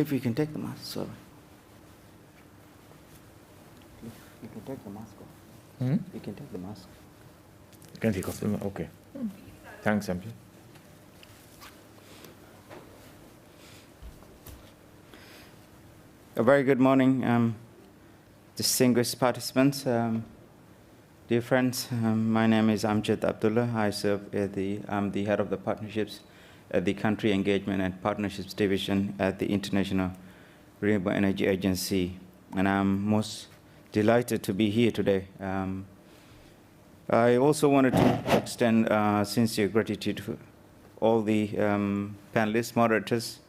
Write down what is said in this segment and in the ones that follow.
Cliff, you can take the mask, sorry. Cliff, you can take the mask off. You can take the mask. You can take off the mask, okay. Thanks, Ampli. A very good morning, distinguished participants. Dear friends, my name is Amjad Abdullah. I serve as I'm the head of the partnerships at the Country Engagement and Partnerships Division at the International Renewable Energy Agency, and I'm most delighted to be here today. I also wanted to extend sincere gratitude to all the panelists, moderators,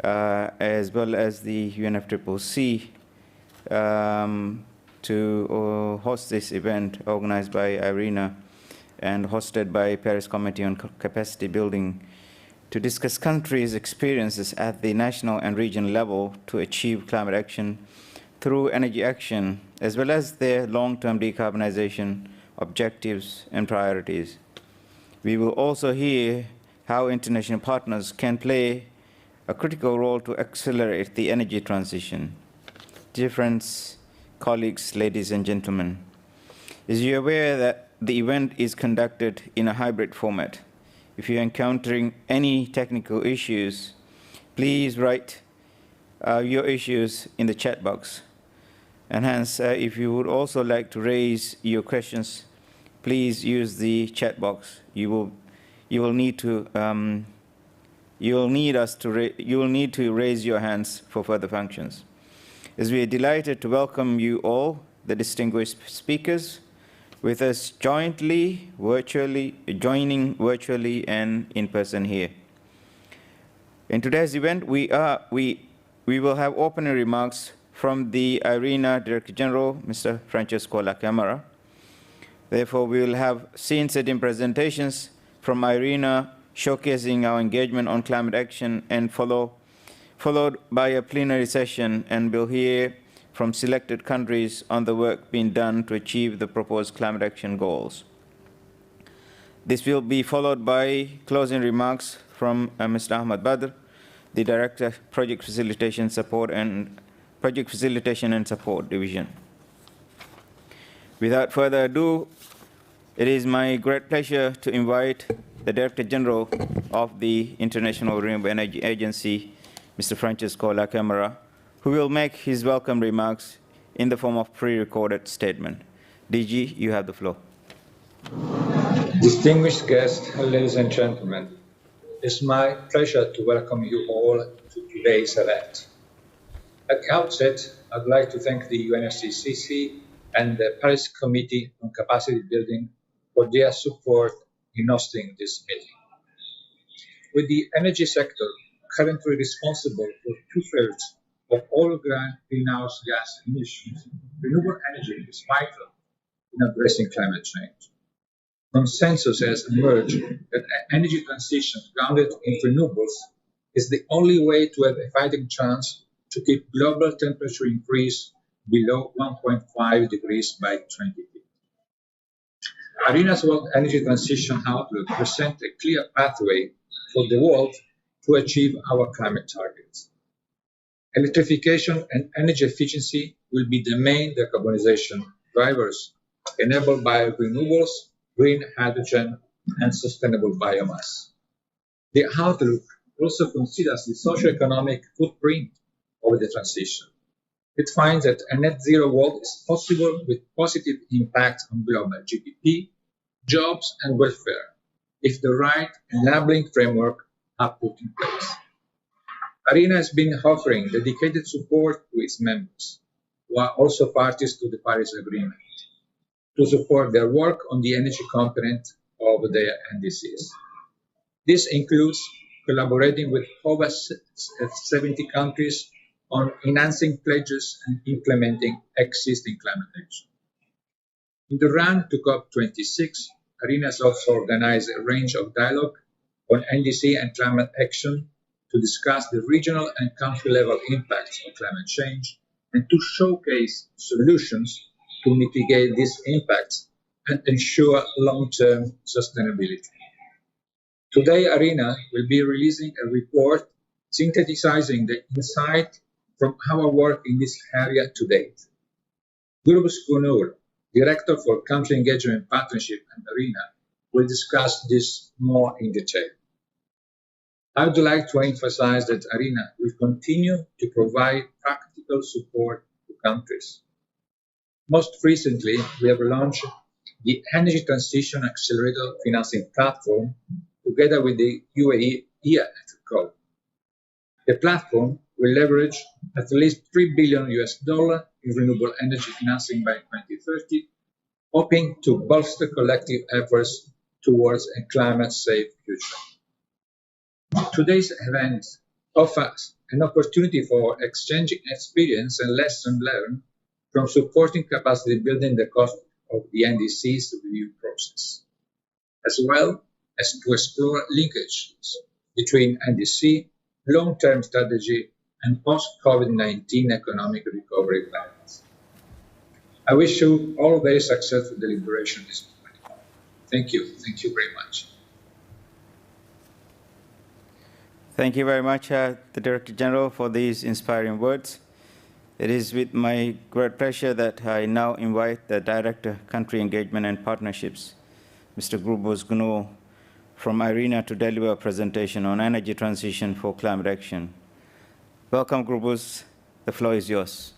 as well as the UNFCCC to host this event organized by IRENA and hosted by Paris Committee on Capacity Building to discuss countries' experiences at the national and regional level to achieve climate action through energy action, as well as their long-term decarbonization objectives and priorities. We will also hear how international partners can play a critical role to accelerate the energy transition. Dear friends, colleagues, ladies and gentlemen, as you're aware that the event is conducted in a hybrid format. If you're encountering any technical issues, please write your issues in the chat box. And hence, if you would also like to raise your questions, please use the chat box. You will need to raise your hands for further functions. As we are delighted to welcome you all, the distinguished speakers, with us joining virtually and in person here. In today's event, we will have opening remarks from the IRENA Director General, Mr. Francesco La Camera. Therefore, we will have scene-setting presentations from IRENA showcasing our engagement on climate action, and followed by a plenary session, and we'll hear from selected countries on the work being done to achieve the proposed climate action goals. This will be followed by closing remarks from Mr. Ahmad Badr, the Director of Project Facilitation and Support Division. Without further ado, it is my great pleasure to invite the Director General of the International Renewable Energy Agency, Mr. Francesco La Camera, who will make his welcome remarks in the form of pre-recorded statement. DG, you have the floor. Distinguished guests, ladies and gentlemen, it's my pleasure to welcome you all to today's event. At the outset, I'd like to thank the UNFCCC and the Paris Committee on Capacity Building for their support in hosting this meeting. With the energy sector currently responsible for 2/3 of all greenhouse gas emissions, renewable energy is vital in addressing climate change. Consensus has emerged that energy transition grounded in renewables is the only way to have a fighting chance to keep global temperature increase below 1.5 degrees by 2050. IRENA's World Energy Transition Outlook presents a clear pathway for the world to achieve our climate targets. Electrification and energy efficiency will be the main decarbonization drivers, enabled by renewables, green hydrogen, and sustainable biomass. The outlook also considers the socio-economic footprint of the transition. It finds that a net zero world is possible with positive impact on global GDP, jobs, and welfare if the right enabling framework are put in place. IRENA has been offering dedicated support to its members, who are also parties to the Paris Agreement, to support their work on the energy component of their NDCs. This includes collaborating with over 70 countries on enhancing pledges and implementing existing climate action. In the run to COP26, IRENA has also organized a range of dialogue on NDC and climate action to discuss the regional and country-level impacts of climate change and to showcase solutions to mitigate these impacts and ensure long-term sustainability. Today, IRENA will be releasing a report synthesizing the insight from our work in this area to date. Grupo, Director for Country Engagement Partnership and IRENA, will discuss this more in detail. I would like to emphasize that IRENA will continue to provide practical support to countries. Most recently, we have launched the Energy Transition Accelerator Financing Platform together with the UAE at COP. The platform will leverage at least $3 billion in renewable energy financing by 2030, hoping to bolster collective efforts towards a climate-safe future. Today's event offers an opportunity for exchanging experience and lessons learned from supporting capacity building the cost of the NDCs review process, as well as to explore linkages between NDC, long-term strategy, and post-COVID-19 economic recovery plans. I wish you all very successful deliberation this morning. Thank you. Thank you very much. Thank you very much, the Director General, for these inspiring words. It is with my great pleasure that I now invite the Director, Country Engagement and Partnerships, Mr. Grupo from IRENA, to deliver a presentation on energy transition for climate action. Welcome, Grupo. The floor is yours.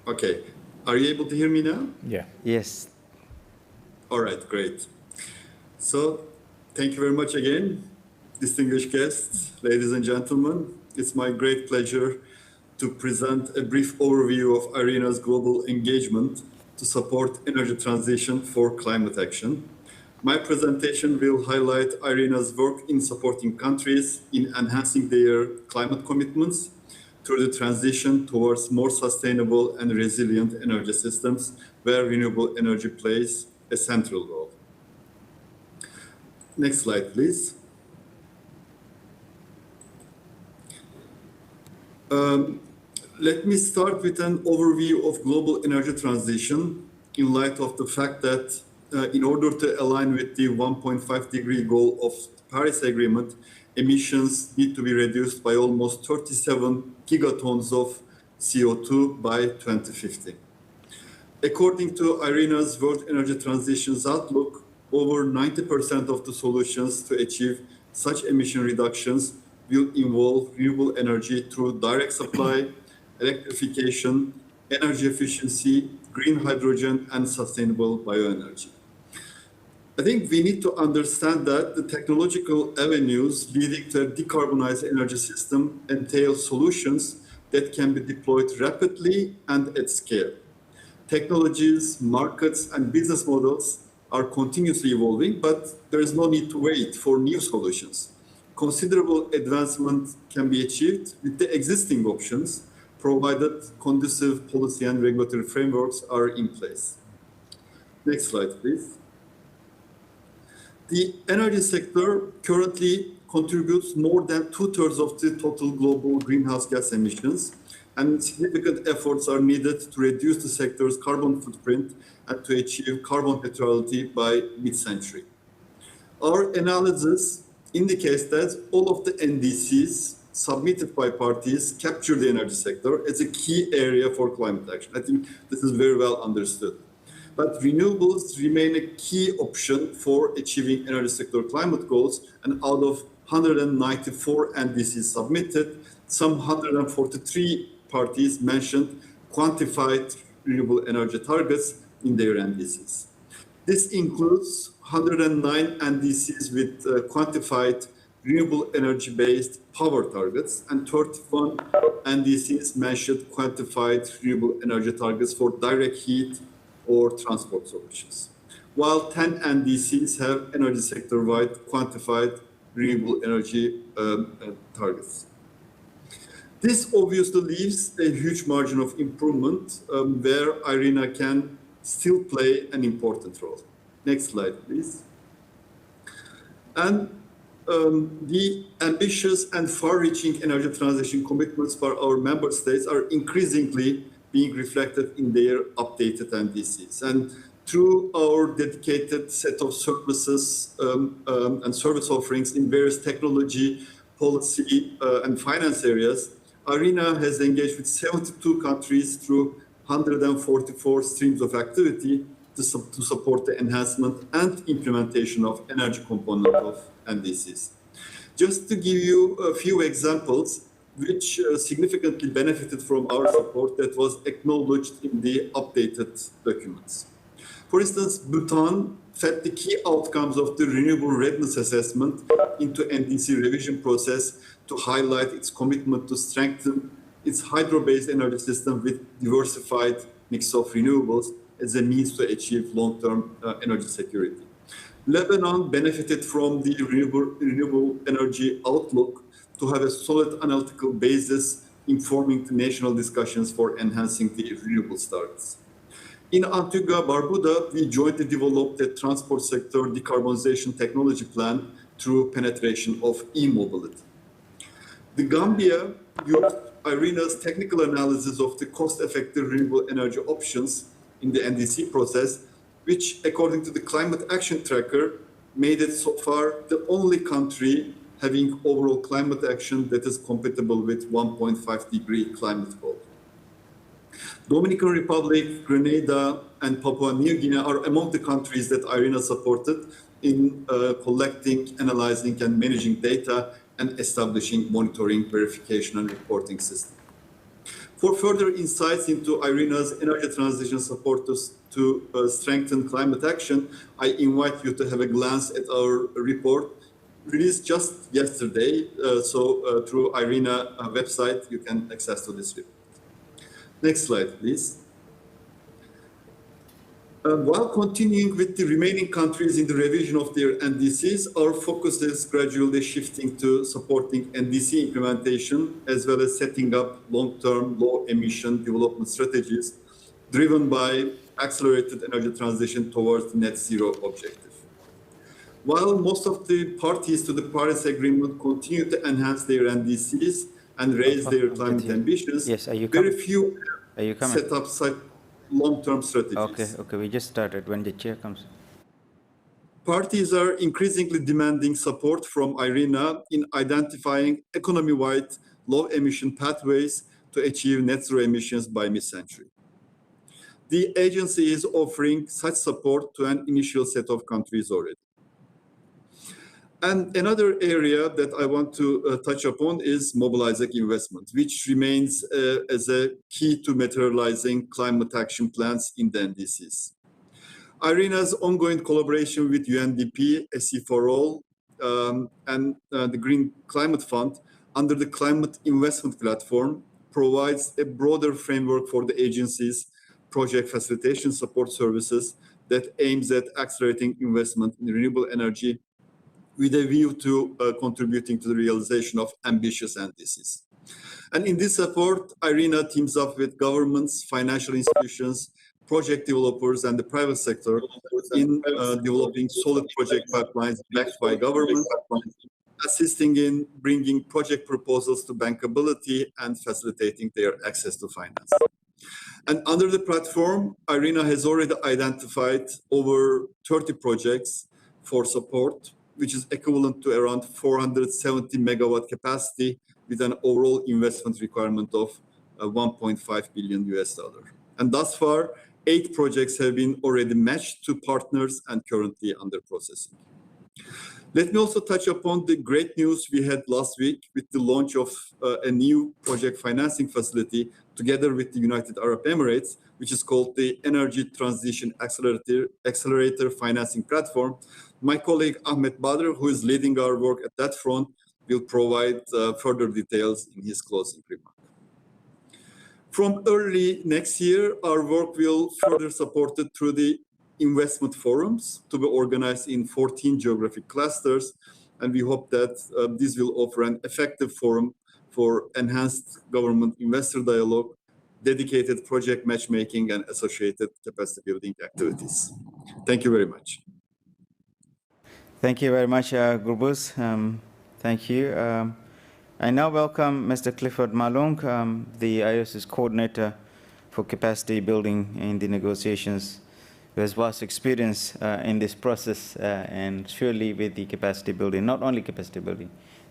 Okay, are you able to hear me now? Yeah. Yes. All right, great. So, thank you very much again, distinguished guests, ladies and gentlemen. It's my great pleasure to present a brief overview of IRENA's global engagement to support energy transition for climate action. My presentation will highlight IRENA's work in supporting countries in enhancing their climate commitments through the transition towards more sustainable and resilient energy systems where renewable energy plays a central role. Next slide, please. Let me start with an overview of global energy transition in light of the fact that in order to align with the 1.5-degree goal of the Paris Agreement, emissions need to be reduced by almost 37 gigatons of CO2 by 2050. According to IRENA's World Energy Transitions Outlook, over 90% of the solutions to achieve such emission reductions will involve renewable energy through direct supply, electrification, energy efficiency, green hydrogen, and sustainable bioenergy. I think we need to understand that the technological avenues leading to a decarbonized energy system entail solutions that can be deployed rapidly and at scale. Technologies, markets, and business models are continuously evolving, but there is no need to wait for new solutions. Considerable advancement can be achieved with the existing options, provided conducive policy and regulatory frameworks are in place. Next slide, please. The energy sector currently contributes more than 2/3 of the total global greenhouse gas emissions, and significant efforts are needed to reduce the sector's carbon footprint and to achieve carbon neutrality by mid-century. Our analysis indicates that all of the NDCs submitted by parties capture the energy sector as a key area for climate action. I think this is very well understood. But renewables remain a key option for achieving energy sector climate goals, and out of 194 NDCs submitted, some 143 parties mentioned quantified renewable energy targets in their NDCs. This includes 109 NDCs with quantified renewable energy-based power targets, and 31 NDCs mentioned quantified renewable energy targets for direct heat or transport solutions, while 10 NDCs have energy sector-wide quantified renewable energy targets. This obviously leaves a huge margin of improvement where IRENA can still play an important role. Next slide, please. And the ambitious and far-reaching energy transition commitments for our member states are increasingly being reflected in their updated NDCs. And through our dedicated set of services and service offerings in various technology, policy, and finance areas, IRENA has engaged with 72 countries through 144 streams of activity to support the enhancement and implementation of energy component of NDCs. Just to give you a few examples which significantly benefited from our support that was acknowledged in the updated documents. For instance, Bhutan fed the key outcomes of the renewable readiness assessment into NDC revision process to highlight its commitment to strengthen its hydro-based energy system with diversified mix of renewables as a means to achieve long-term energy security. Lebanon benefited from the renewable energy outlook to have a solid analytical basis informing the national discussions for enhancing the renewable starts. In Antigua Barbuda, we jointly developed a transport sector decarbonization technology plan through penetration of e-mobility. The Gambia used IRENA's technical analysis of the cost-effective renewable energy options in the NDC process, which, according to the Climate Action Tracker, made it so far the only country having overall climate action that is compatible with 1.5-degree climate goal. Dominican Republic, Grenada, and Papua New Guinea are among the countries that IRENA supported in collecting, analyzing, and managing data and establishing monitoring, verification, and reporting system. For further insights into IRENA's energy transition support to strengthen climate action, I invite you to have a glance at our report released just yesterday. Through IRENA website, you can access to this report. Next slide, please. While continuing with the remaining countries in the revision of their NDCs, our focus is gradually shifting to supporting NDC implementation, as well as setting up long-term, low-emission development strategies driven by accelerated energy transition towards the net zero objective. While most of the parties to the Paris Agreement continue to enhance their NDCs and raise their climate ambitions, yes, very few set up such long-term strategies. Okay, we just started when the chair comes. Parties are increasingly demanding support from IRENA in identifying economy-wide low-emission pathways to achieve net zero emissions by mid-century. The agency is offering such support to an initial set of countries already. And another area that I want to touch upon is mobilizing investment, which remains as a key to materializing climate action plans in the NDCs. IRENA's ongoing collaboration with UNDP, SE for All, and the Green Climate Fund under the Climate Investment Platform provides a broader framework for the agency's project facilitation support services that aims at accelerating investment in renewable energy with a view to contributing to the realization of ambitious NDCs. And in this effort, IRENA teams up with governments, financial institutions, project developers, and the private sector in developing solid project pipelines backed by government, assisting in bringing project proposals to bankability and facilitating their access to finance. And under the platform, IRENA has already identified over 30 projects for support, which is equivalent to around 470 megawatt capacity with an overall investment requirement of $1.5 billion. And thus far, 8 projects have been already matched to partners and currently under processing. Let me also touch upon the great news we had last week with the launch of a new project financing facility together with the United Arab Emirates, which is called the Energy Transition Accelerator Financing Platform. My colleague Ahmed Badr, who is leading our work at that front, will provide further details in his closing remark. From early next year, our work will further support it through the investment forums to be organized in 14 geographic clusters, and we hope that this will offer an effective forum for enhanced government investor dialogue dedicated project matchmaking and associated capacity building activities. Thank you very much. Thank you very much, Gurbuz. Thank you. I now welcome Mr. Clifford Malung, the IOS's coordinator for capacity building in the negotiations, who has vast experience in this process and surely with the capacity building, not only capacity building,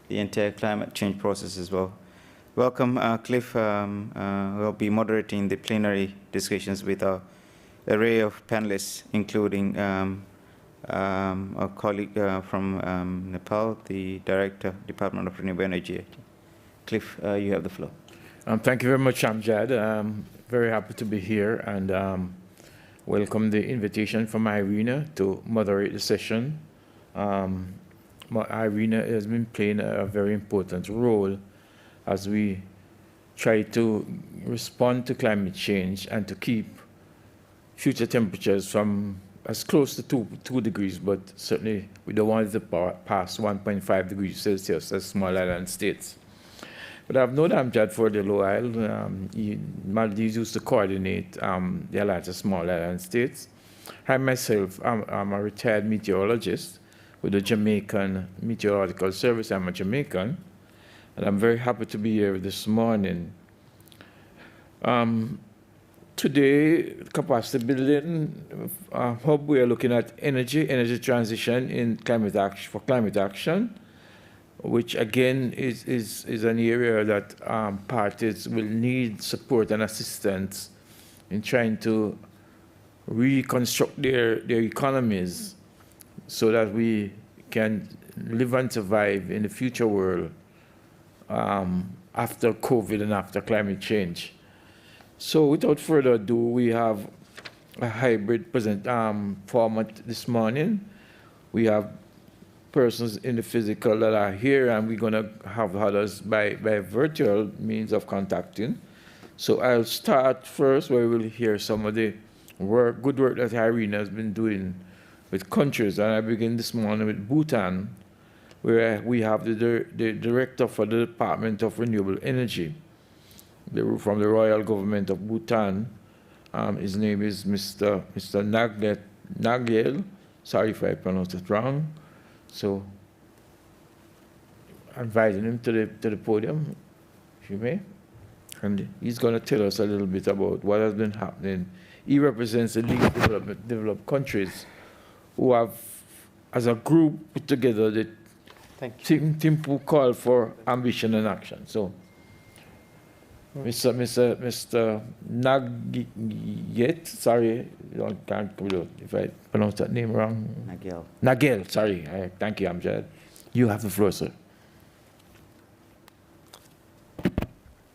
the entire climate change process as well. Welcome, Cliff. Will be moderating the plenary discussions with our array of panelists, including a colleague from Nepal, the Director, Department of Renewable Energy. Cliff, you have the floor. Thank you very much, Amjad. Very happy to be here and welcome the invitation from IRENA to moderate the session. IRENA has been playing a very important role as we try to respond to climate change and to keep future temperatures from as close to 2 degrees, but certainly we don't want it to pass 1.5 degrees Celsius as small island states. But I've known Amjad for a little while. Maldives used to coordinate the Alliance of Small Island States. I myself, I'm a retired meteorologist with the Jamaican Meteorological Service. I'm a Jamaican, and I'm very happy to be here this morning. Today, capacity building hub, we are looking at energy transition in climate action, which again is an area that parties will need support and assistance in trying to reconstruct their economies so that we can live and survive in the future world after COVID and after climate change. So without further ado, we have a hybrid format this morning. We have persons in the physical that are here, and we're going to have others by virtual means of contacting. So I'll start first where we'll hear some of the good work that IRENA has been doing with countries. And I begin this morning with Bhutan, where we have the director for the Department of Renewable Energy from the Royal Government of Bhutan. His name is Mr. Nagyel. Sorry if I pronounced it wrong. So I'm inviting him to the podium, if you may. And he's going to tell us a little bit about what has been happening. He represents the least developed countries who have, as a group, put together the team who call for ambition and action. So, Mr. Nagyet, sorry, I can't if I pronounce that name wrong. Nagyel, sorry. Thank you, Amjad. You have the floor, sir.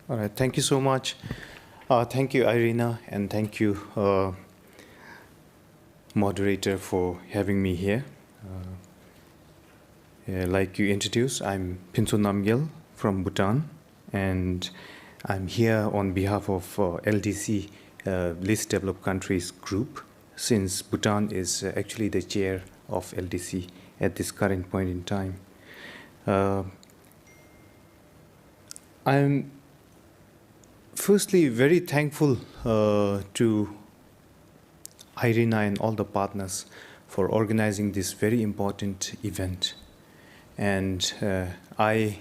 All right, thank you so much. Thank you, IRENA, and thank you, moderator, for having me here. Like you introduced, I'm Pinto Namgyel from Bhutan, and I'm here on behalf of LDC, Least Developed Countries Group, since Bhutan is actually the chair of LDC at this current point in time. I'm firstly very thankful to IRENA and all the partners for organizing this very important event. And I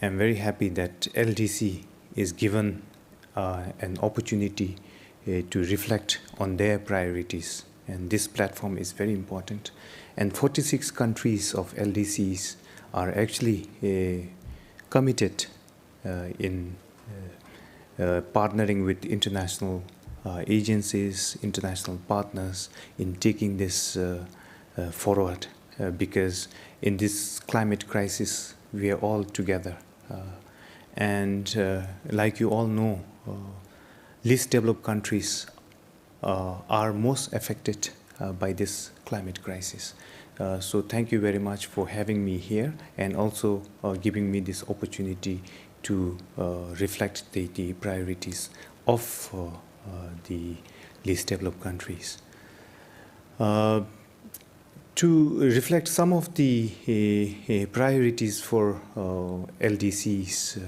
am very happy that LDC is given an opportunity to reflect on their priorities. And this platform is very important. And 46 countries of LDCs are actually committed in partnering with international agencies, international partners in taking this forward. Because in this climate crisis, we are all together. And like you all know, least developed countries are most affected by this climate crisis. So thank you very much for having me here and also giving me this opportunity to reflect the priorities of the least developed countries. To reflect some of the priorities for LDCs,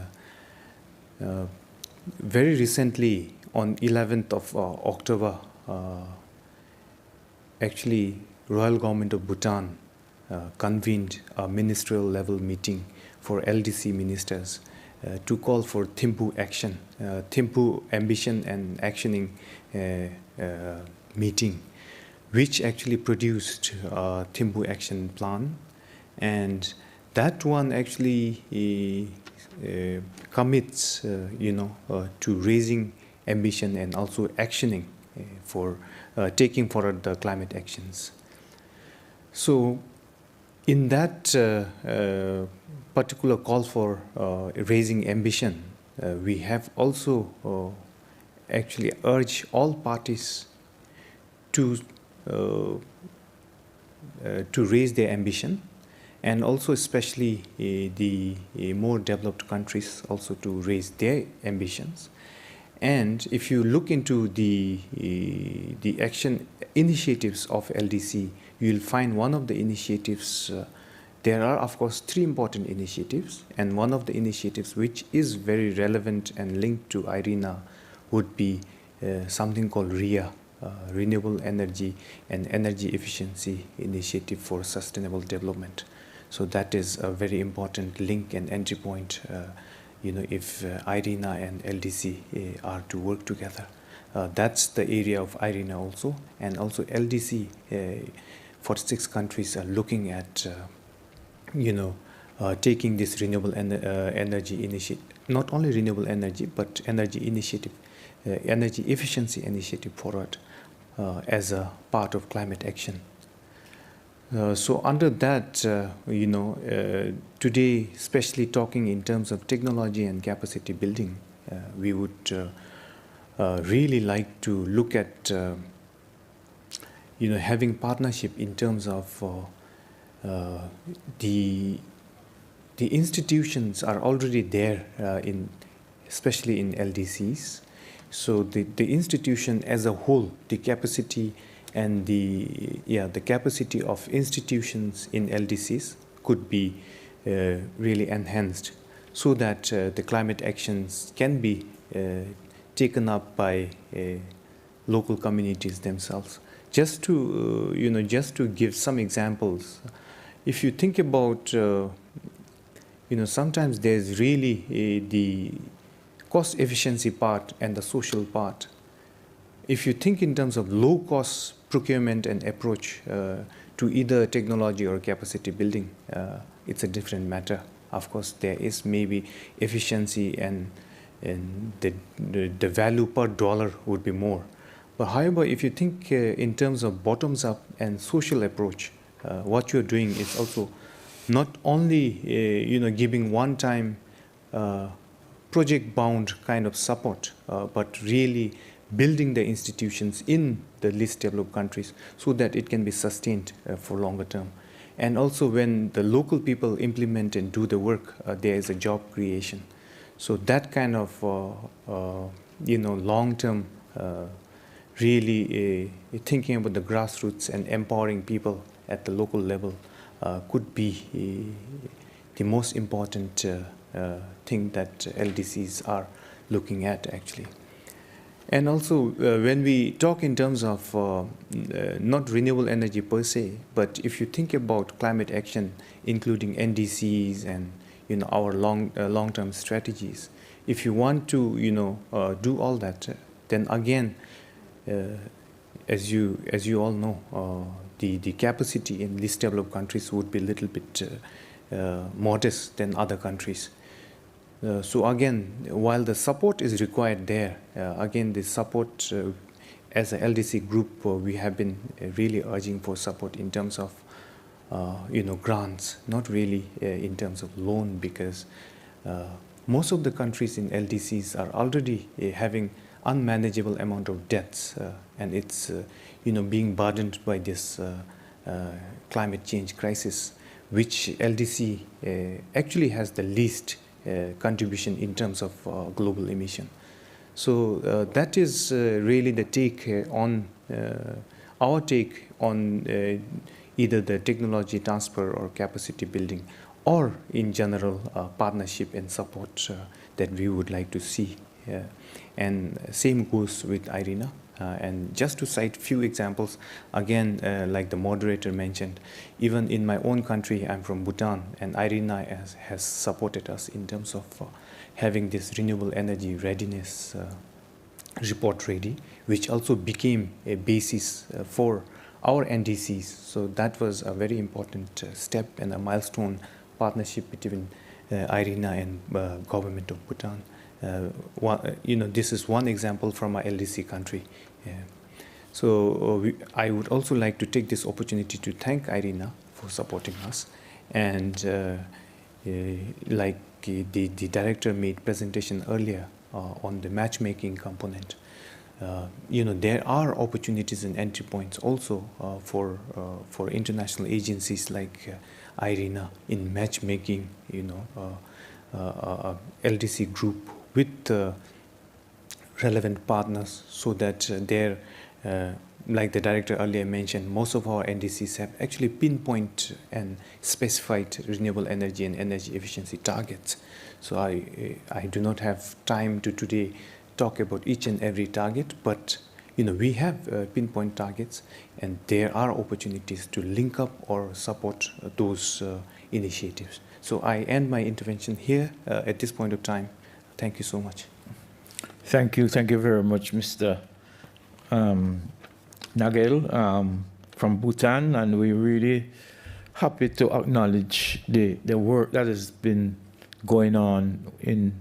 very recently, on 11th of October, actually, Royal Government of Bhutan convened a ministerial level meeting for LDC ministers to call for Thimphu action, Thimphu ambition and actioning meeting, which actually produced a Thimphu action plan. And that one actually commits, to raising ambition and also actioning for taking forward the climate actions. So in that particular call for raising ambition, we have also actually urged all parties to raise their ambition, and also especially the more developed countries also to raise their ambitions. And if you look into the action initiatives of LDC, you will find one of the initiatives, there are of course 3 important initiatives, and one of the initiatives which is very relevant and linked to IRENA would be something called REA, Renewable Energy and Energy Efficiency Initiative for Sustainable Development. So that is a very important link and entry point, if IRENA and LDC are to work together. That's the area of IRENA also, and also LDC, 46 countries are looking at, taking this renewable energy initiative, not only renewable energy, but energy initiative, energy efficiency initiative forward as a part of climate action. So under that, today, especially talking in terms of technology and capacity building, we would really like to look at, having partnership in terms of the institutions are already there, especially in LDCs. So the institution as a whole, the capacity and the capacity of institutions in LDCs could be really enhanced, so that the climate actions can be taken up by local communities themselves. Just to give some examples, if you think about, sometimes there's really the cost efficiency part and the social part. If you think in terms of low cost procurement and approach to either technology or capacity building, it's a different matter. Of course, there is maybe efficiency and the value per dollar would be more. But however, if you think in terms of bottoms up and social approach, what you're doing is also not only giving one time project bound kind of support, but really building the institutions in the least developed countries so that it can be sustained for longer term. And also when the local people implement and do the work, there is a job creation. So that kind of long term, really thinking about the grassroots and empowering people at the local level could be the most important thing that LDCs are looking at actually. And also when we talk in terms of not renewable energy per se, but if you think about climate action, including NDCs and our long-term strategies, if you want to do all that, then again, as you all know, the capacity in least developed countries would be a little bit modest than other countries. So again, while the support is required there, again the support as a LDC group, we have been really urging for support in terms of grants, not really in terms of loan, because most of the countries in LDCs are already having unmanageable amount of debts, and it's being burdened by this climate change crisis, which LDC actually has the least contribution in terms of global emission. So that is really the take on our take on either the technology transfer or capacity building, or in general partnership and support that we would like to see And same goes with IRENA. And just to cite few examples, again, like the moderator mentioned, even in my own country, I'm from Bhutan, and IRENA has supported us in terms of having this renewable energy readiness report ready, which also became a basis for our NDCs. So that was a very important step and a milestone partnership between IRENA and government of Bhutan. This is one example from our LDC country. So I would also like to take this opportunity to thank IRENA for supporting us. And like the director made presentation earlier on the matchmaking component, there are opportunities and entry points also for international agencies like IRENA in matchmaking, LDC group with relevant partners, so that like the director earlier mentioned, most of our NDCs have actually pinpoint and specified renewable energy and energy efficiency targets. So I do not have time to today talk about each and every target, but we have pinpoint targets, and there are opportunities to link up or support those initiatives. So I end my intervention here at this point of time. Thank you so much. Thank you very much, Mr. Nagel from Bhutan, and we're really happy to acknowledge the work that has been going on in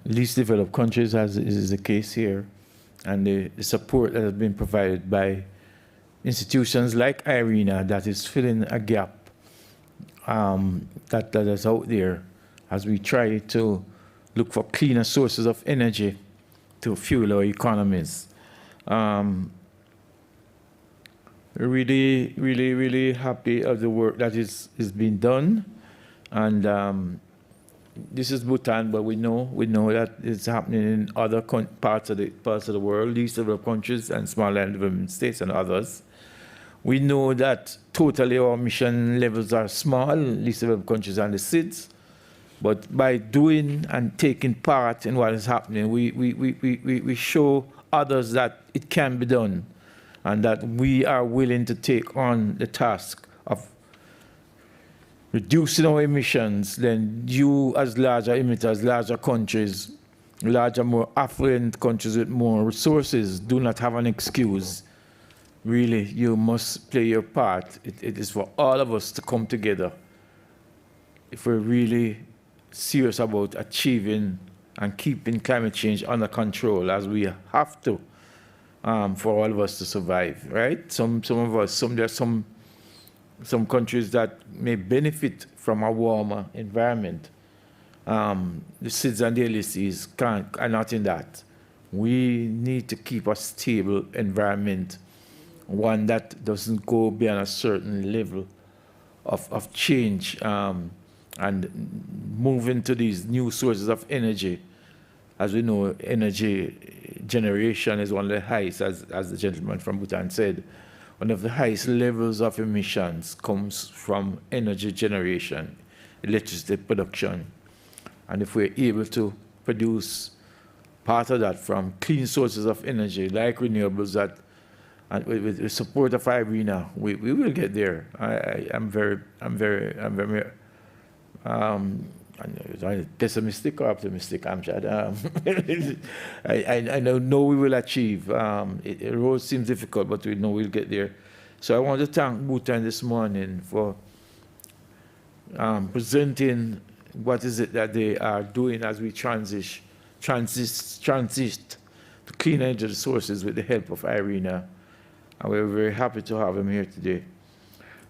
least developed countries, as is the case here, and the support that has been provided by institutions like IRENA that is filling a gap that is out there as we try to look for cleaner sources of energy to fuel our economies. Really happy of the work that is being done, and this is Bhutan, but we know that it's happening in other parts of the world, least developed countries and small land development states and others. We know that totally our emission levels are small, least developed countries and the SIDS, but by doing and taking part in what is happening, we show others that it can be done, and that we are willing to take on the task of reducing our emissions. Then you, as larger emitters, larger countries, larger, more affluent countries with more resources, do not have an excuse. Really, you must play your part. It is for all of us to come together if we're really serious about achieving and keeping climate change under control, as we have to, for all of us to survive, right? Some of us, there are some countries that may benefit from a warmer environment. The SIDS and the LDCs are not in that. We need to keep a stable environment, one that doesn't go beyond a certain level of change, and move into these new sources of energy. As we know, energy generation is one of the highest, as the gentleman from Bhutan said. One of the highest levels of emissions comes from energy generation, electricity production. And if we're able to produce part of that from clean sources of energy, like renewables, that, and with the support of IRENA, we will get there. I'm very pessimistic or optimistic, Amjad. I know we will achieve. The road seems difficult, but we know we'll get there. So I want to thank Bhutan this morning for presenting what is it that they are doing as we transit to clean energy sources with the help of IRENA. And we're very happy to have him here today.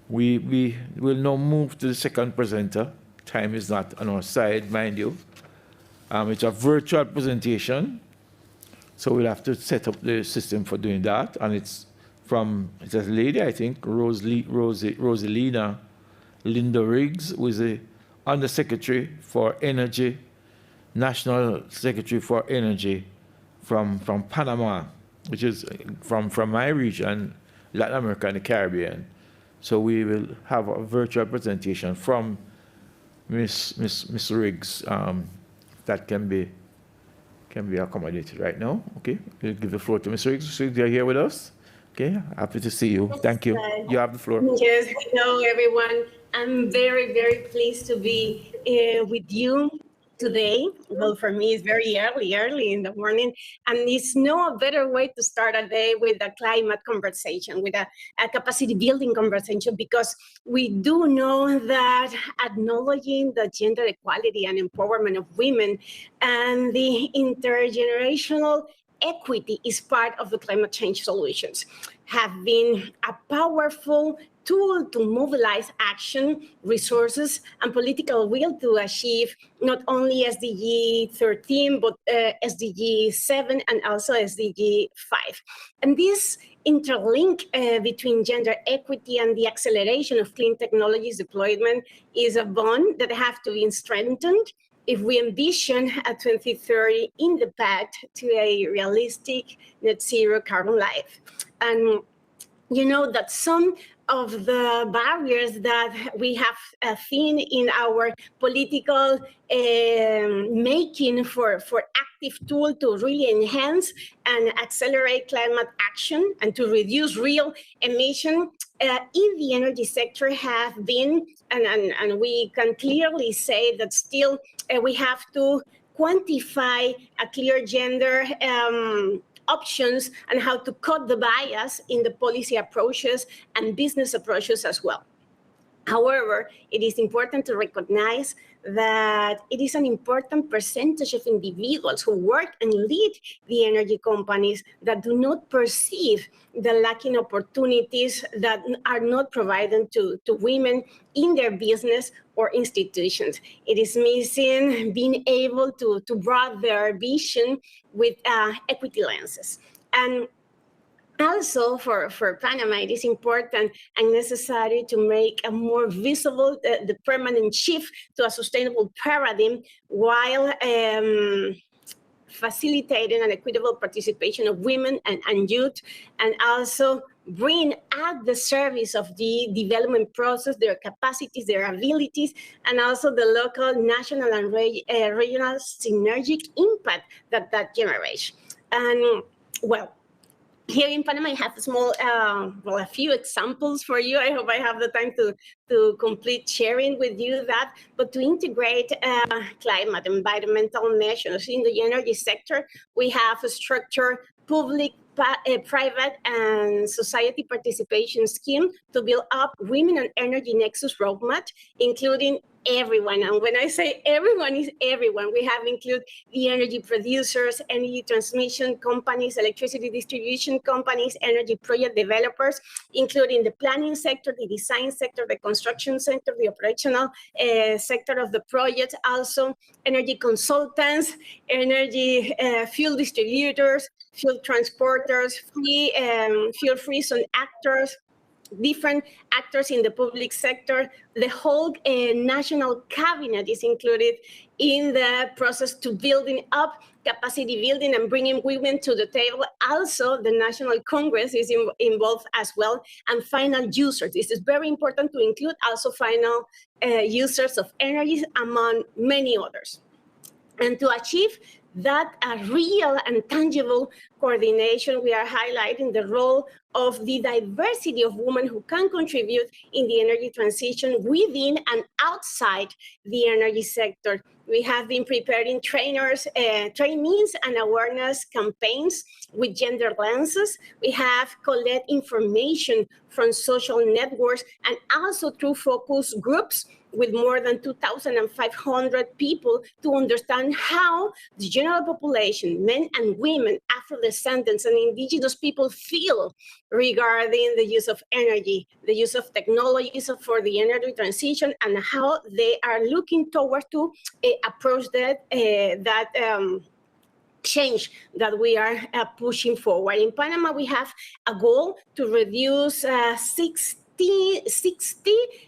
We will now move to the second presenter. Time is not on our side, mind you. It's a virtual presentation, so we'll have to set up the system for doing that. And it's a lady, I think, Rosalina Linda Riggs, who is the Undersecretary for Energy, National Secretary for Energy from Panama, which is from my region, Latin America and the Caribbean. So we will have a virtual presentation from Miss Riggs that can can be accommodated right now. Okay, we'll give the floor to Mr. Hicks. You're here with us. Okay, happy to see you. Thank you. You have the floor. Yes, hello everyone. I'm very, very pleased to be with you today. Well, for me, it's very early in the morning, and it's no better way to start a day with a climate conversation, with a capacity building conversation, because we do know that acknowledging the gender equality and empowerment of women and the intergenerational equity is part of the climate change solutions, have been a powerful tool to mobilize action, resources, and political will to achieve not only SDG 13, but SDG 7 and also SDG 5. And this interlink between gender equity and the acceleration of clean technologies deployment is a bond that have to be strengthened if we envision a 2030 in the path to a realistic net zero carbon life. And you know that some of the barriers that we have seen in our political making for active tool to really enhance and accelerate climate action and to reduce real emission in the energy sector have been, and we can clearly say that still we have to quantify a clear gender options and how to cut the bias in the policy approaches and business approaches as well. However, it is important to recognize that it is an important percentage of individuals who work and lead the energy companies that do not perceive the lacking opportunities that are not provided to women in their business or institutions. It is missing being able to broaden their vision with equity lenses. And also for Panama, it is important and necessary to make a more visible the permanent shift to a sustainable paradigm while facilitating an equitable participation of women and youth, and also bring at the service of the development process their capacities, their abilities, and also the local, national, and regional synergic impact that generates. And well, here in Panama, I have a small, a few examples for you. I hope I have the time to complete sharing with you that. But to integrate climate, environmental measures in the energy sector, we have a structured public, private, and society participation scheme to build up Women on Energy Nexus roadmap, including everyone. And when I say everyone, is everyone. We have included the energy producers, energy transmission companies, electricity distribution companies, energy project developers, including the planning sector, the design sector, the construction sector, the operational sector of the project, also energy consultants, energy fuel distributors, fuel transporters, fuel-free zone actors, different actors in the public sector. The whole national cabinet is included in the process to building up capacity building and bringing women to the table. Also, the National Congress is involved as well, and final users. This is very important to include also final users of energy, among many others. And to achieve that real and tangible coordination, we are highlighting the role of the diversity of women who can contribute in the energy transition within and outside the energy sector. We have been preparing trainees and awareness campaigns with gender lenses. We have collected information from social networks and also through focus groups with more than 2,500 people to understand how the general population, men and women, Afro-descendants and indigenous people feel regarding the use of energy, the use of technologies for the energy transition, and how they are looking toward to approach that change that we are pushing forward. In Panama, we have a goal to reduce 60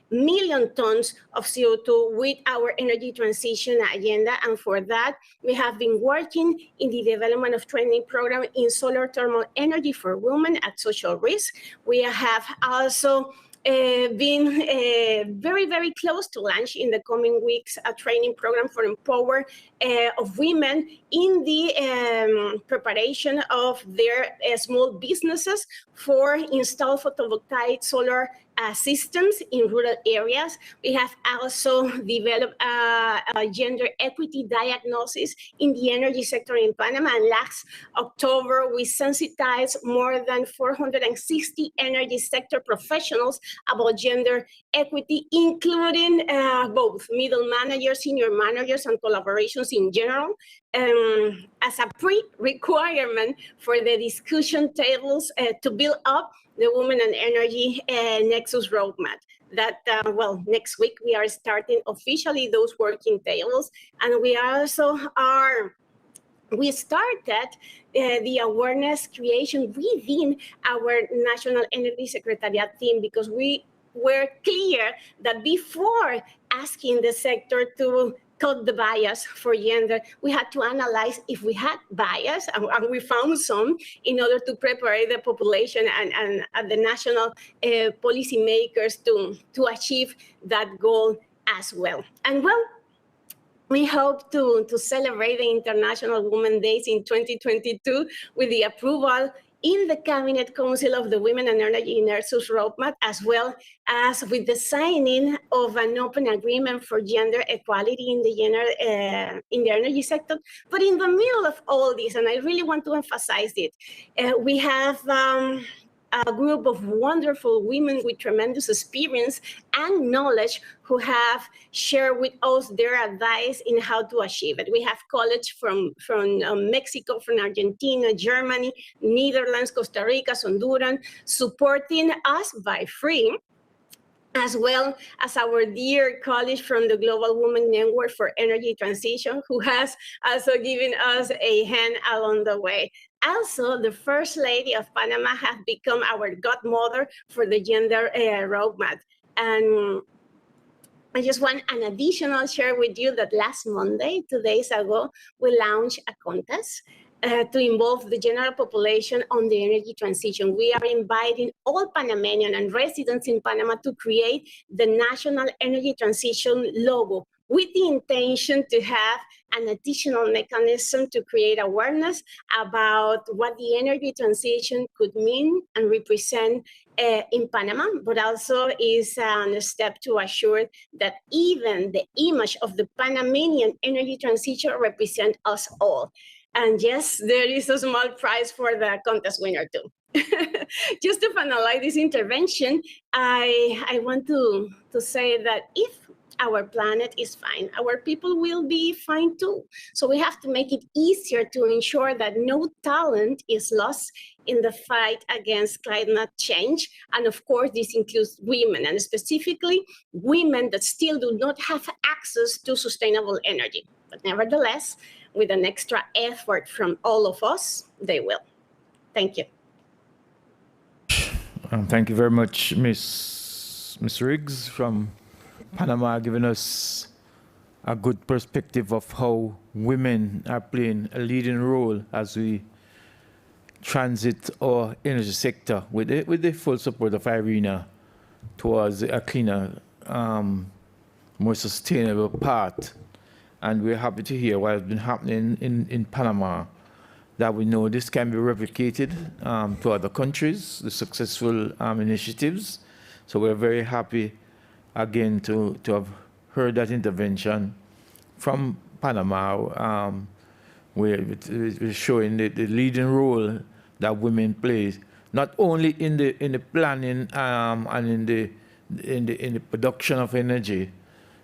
million tons of CO2 with our energy transition agenda. And for that, we have been working in the development of training program in solar thermal energy for women at social risk. We have also been very, very close to launch in the coming weeks a training program for empower of women in the preparation of their small businesses for install photovoltaic solar systems in rural areas. We have also developed a gender equity diagnosis in the energy sector in Panama. And last October, we sensitized more than 460 energy sector professionals about gender equity, including both middle managers, senior managers, and collaborations in general, as a pre-requirement for the discussion tables to build up the Women and Energy Nexus Roadmap. That, well, next week we are starting officially those working tables, and we also we started the awareness creation within our National Energy Secretariat team, because we were clear that before asking the sector to cut the bias for gender, we had to analyze if we had bias, and we found some, in order to prepare the population and the national policymakers to achieve that goal as well. And well, we hope to celebrate the International Women's Days in 2022 with the approval in the Cabinet Council of the Women and Energy Nexus Roadmap, as well as with the signing of an open agreement for gender equality in the energy sector. But in the middle of all this, and I really want to emphasize it, we have a group of wonderful women with tremendous experience and knowledge who have shared with us their advice in how to achieve it. We have colleagues from Mexico, from Argentina, Germany, Netherlands, Costa Rica, Honduras, supporting us by free, as well as our dear colleague from the Global Women Network for Energy Transition, who has also given us a hand along the way. Also, the First Lady of Panama has become our godmother for the gender roadmap. And I just want an additional share with you that last Monday, 2 days ago, we launched a contest to involve the general population on the energy transition. We are inviting all Panamanian and residents in Panama to create the National Energy Transition logo, with the intention to have an additional mechanism to create awareness about what the energy transition could mean and represent in Panama, but also is a step to assure that even the image of the Panamanian energy transition represents us all. And yes, there is a small prize for the contest winner too. Just to finalize this intervention, I want to say that if our planet is fine, our people will be fine too. So we have to make it easier to ensure that no talent is lost in the fight against climate change. And of course, this includes women, and specifically women that still do not have access to sustainable energy. But nevertheless, with an extra effort from all of us, they will. Thank you. Thank you very much, Ms. Riggs from Panama, giving us a good perspective of how women are playing a leading role as we transit our energy sector with the full support of IRENA towards a cleaner, more sustainable path. And we're happy to hear what has been happening in Panama, that we know this can be replicated to other countries, the successful initiatives. So we're very happy again to have heard that intervention from Panama, where we're showing the leading role that women play, not only in the planning and in the production of energy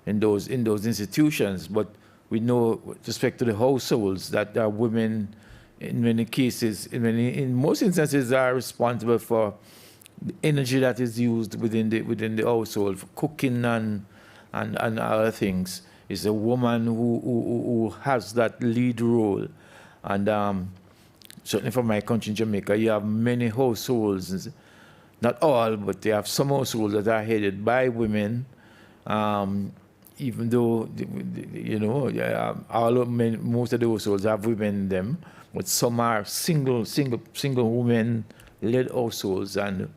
in those institutions, but we know with respect to the households that women in many cases, in most instances, are responsible for the energy that is used within the household for cooking and other things. It's a woman who has that lead role. And certainly for my country, Jamaica, you have many households, not all, but they have some households that are headed by women, even though, you know, most of the households have women in them, but some are single women-led households, and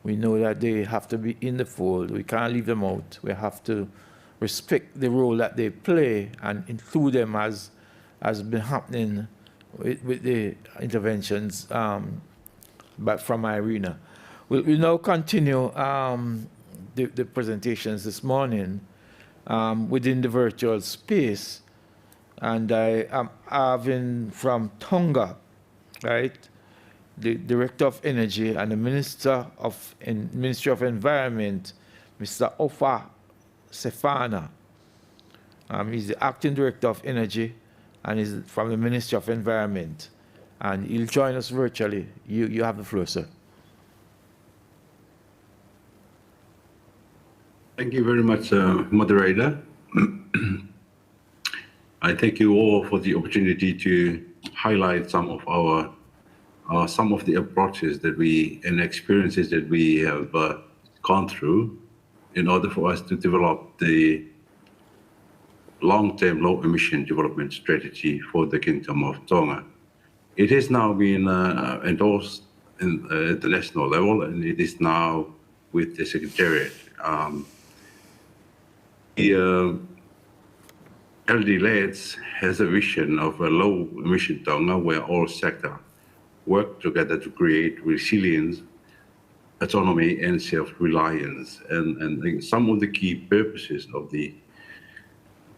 We know that they have to be in the fold. We can't leave them out. We have to respect the role that they play and include them as been happening with the interventions but from IRENA. We'll now continue the presentations this morning within the virtual space. And I am having from Tonga, right, the Director of Energy and the Ministry of Environment, Mr. Ofa Sefana. He's the Acting Director of Energy and is from the Ministry of Environment. And he'll join us virtually. You have the floor, sir. Thank you very much, moderator. I thank you all for the opportunity to highlight some of the approaches that and experiences that we have gone through in order for us to develop the long-term low-emission development strategy for the Kingdom of Tonga. It has now been endorsed at the national level, and it is now with the Secretariat. The LD-LEDs has a vision of a low-emission Tonga where all sectors work together to create resilience, autonomy, and self-reliance. And some of the key purposes of the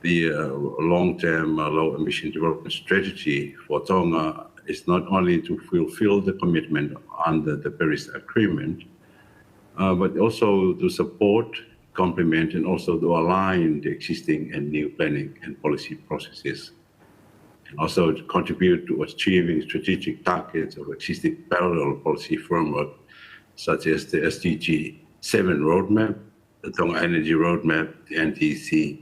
long-term low-emission development strategy for Tonga is not only to fulfill the commitment under the Paris Agreement, but also to support, complement, and also to align the existing and new planning and policy processes, and also to contribute to achieving strategic targets of existing parallel policy framework, such as the SDG 7 roadmap, the Tonga Energy Roadmap, the NDC,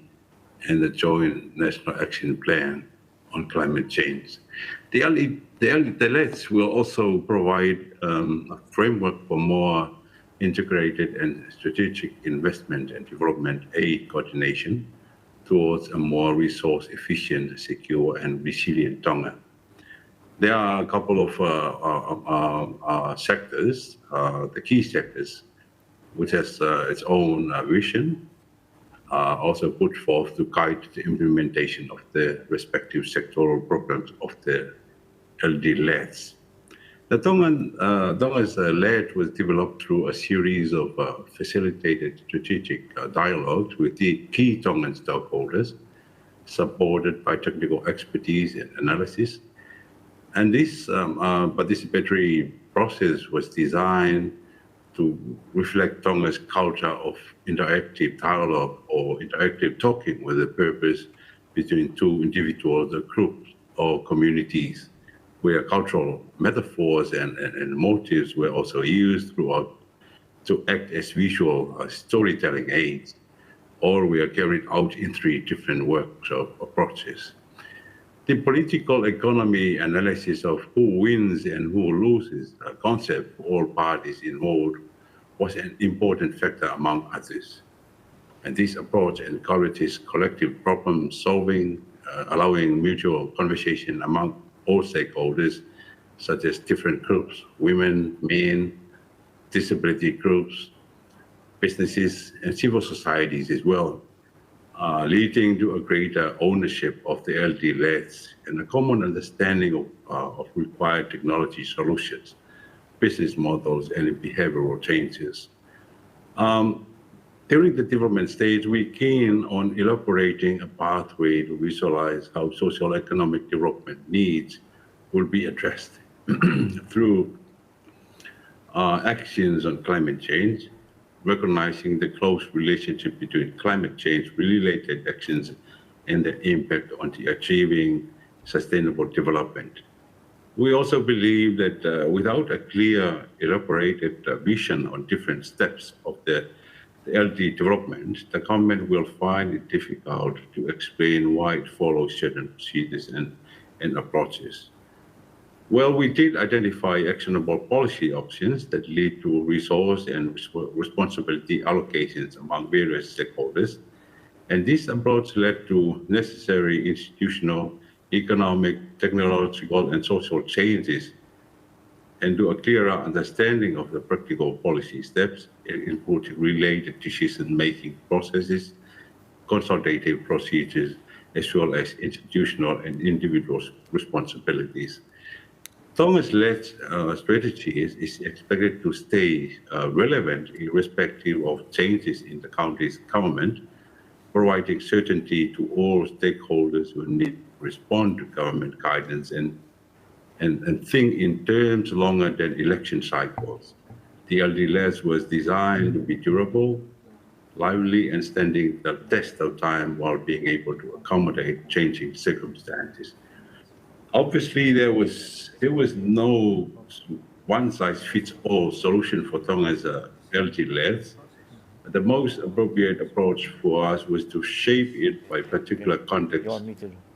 and the Joint National Action Plan on Climate Change. The LEDs will also provide a framework for more integrated and strategic investment and development aid coordination towards a more resource-efficient, secure, and resilient Tonga. There are a couple of sectors, the key sectors, which has its own vision, also put forth to guide the implementation of the respective sectoral programs of the LD-LEDs. The Tonga's LED was developed through a series of facilitated strategic dialogues with the key Tongan stakeholders, supported by technical expertise and analysis. And this participatory process was designed to reflect Tonga's culture of interactive dialogue or interactive talking with a purpose between two individuals, or groups, or communities, where cultural metaphors and motifs were also used throughout to act as visual storytelling aids, or were carried out in 3 different workshop approaches. The political economy analysis of who wins and who loses concept for all parties involved was an important factor among others. And this approach encourages collective problem solving, allowing mutual conversation among all stakeholders, such as different groups, women, men, disability groups, businesses, and civil societies as well, leading to a greater ownership of the LD-LEDs and a common understanding of required technology solutions, business models, and behavioral changes. During the development stage, we keen on elaborating a pathway to visualize how socio-economic development needs will be addressed through actions on climate change, recognizing the close relationship between climate change-related actions and the impact on the achieving sustainable development. We also believe that without a clear, elaborated vision on different steps of the LD development, the government will find it difficult to explain why it follows certain procedures and approaches. Well, we did identify actionable policy options that lead to resource and responsibility allocations among various stakeholders, and this approach led to necessary institutional, economic, technological, and social changes and do a clearer understanding of the practical policy steps, including related decision-making processes, consultative procedures, as well as institutional and individual responsibilities. Tonga's-led strategy is expected to stay relevant irrespective of changes in the country's government, providing certainty to all stakeholders who need to respond to government guidance and think in terms longer than election cycles. The LD-LEDs was designed to be durable, lively, and standing the test of time while being able to accommodate changing circumstances. Obviously, there was no one-size-fits-all solution for Tonga's LD-LEDs. The most appropriate approach for us was to shape it by particular context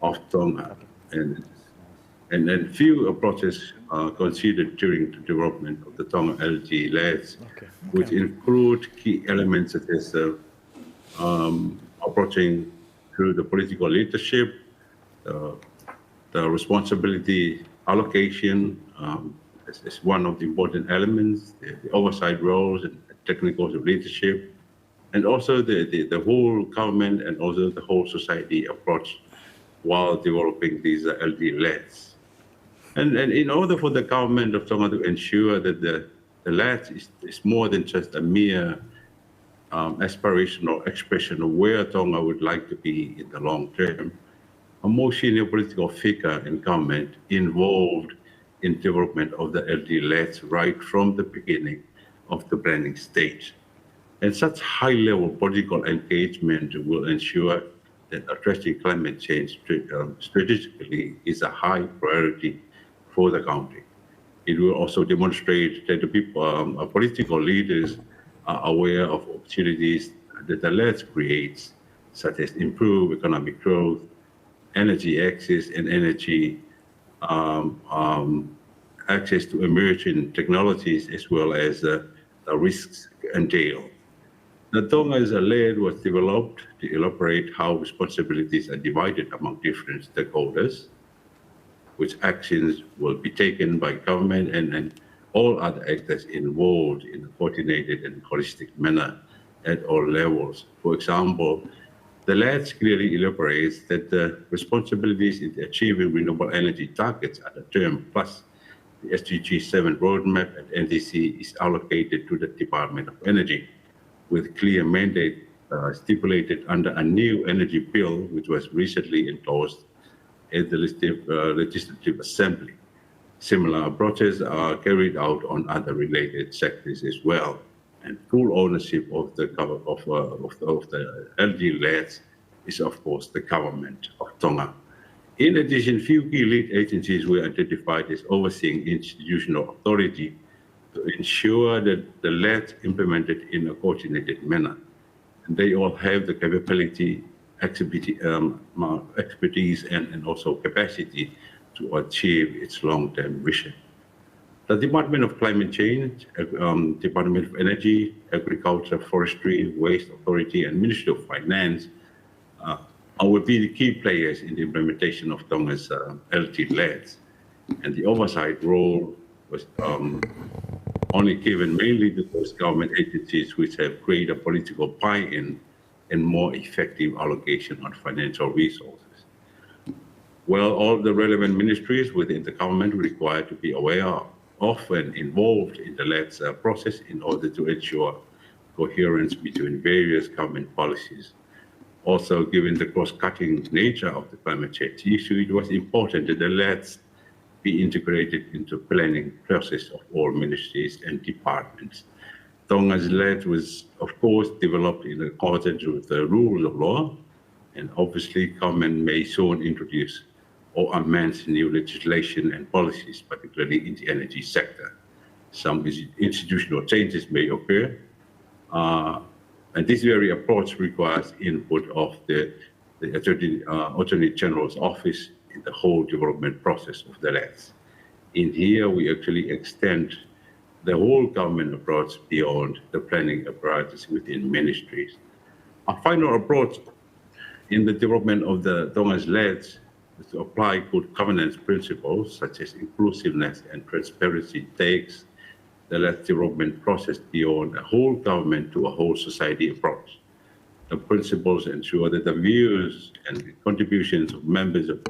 of Tonga. And then few approaches considered during the development of the Tonga LD-LEDs, which include key elements such as approaching through the political leadership, the responsibility allocation is one of the important elements, the oversight roles and technical leadership, and also the whole government and also the whole society approach while developing these LD-LEDs. And in order for the government of Tonga to ensure that the LEDs is more than just a mere aspirational expression of where Tonga would like to be in the long term, a more senior political figure in government involved in development of the LD-LEDs right from the beginning of the planning stage. And such high-level political engagement will ensure that addressing climate change strategically is a high priority for the country. It will also demonstrate that the people, political leaders are aware of opportunities that the LEDs creates, such as improved economic growth, energy access, and energy access to emerging technologies, as well as the risks entailed. The Tonga's LED was developed to elaborate how responsibilities are divided among different stakeholders, which actions will be taken by government and all other actors involved in a coordinated and holistic manner at all levels. For example, the LEDs clearly elaborates that the responsibilities in achieving renewable energy targets at the term plus the SDG 7 roadmap and NDC is allocated to the Department of Energy, with clear mandate stipulated under a new energy bill, which was recently endorsed at the Legislative Assembly. Similar approaches are carried out on other related sectors as well. And full ownership of the LD-LEDs is, of course, the government of Tonga. In addition, few key lead agencies were identified as overseeing institutional authority to ensure that the LEDs implemented in a coordinated manner. And they all have the capability, expertise, and also capacity to achieve its long-term vision. The Department of Climate Change, Department of Energy, Agriculture, Forestry, Waste Authority, and Ministry of Finance will be the key players in the implementation of Tonga's LD-LEDs. And the oversight role was only given mainly to those government agencies which have greater political buy-in and more effective allocation of financial resources. Well, all the relevant ministries within the government required to be aware of and involved in the LEDs process in order to ensure coherence between various government policies. Also, given the cross-cutting nature of the climate change issue, it was important that the LEDs be integrated into the planning process of all ministries and departments. Tonga's LED was, of course, developed in accordance with the rules of law, and obviously government may soon introduce or amend new legislation and policies, particularly in the energy sector. Some institutional changes may occur, and this very approach requires input of the Attorney General's office in the whole development process of the LEDs. In here, we actually extend the whole government approach beyond the planning apparatus within ministries. A final approach in the development of the Tonga's LEDs to apply good governance principles such as inclusiveness and transparency takes the led development process beyond a whole government to a whole society approach. The principles ensure that the views and contributions of members of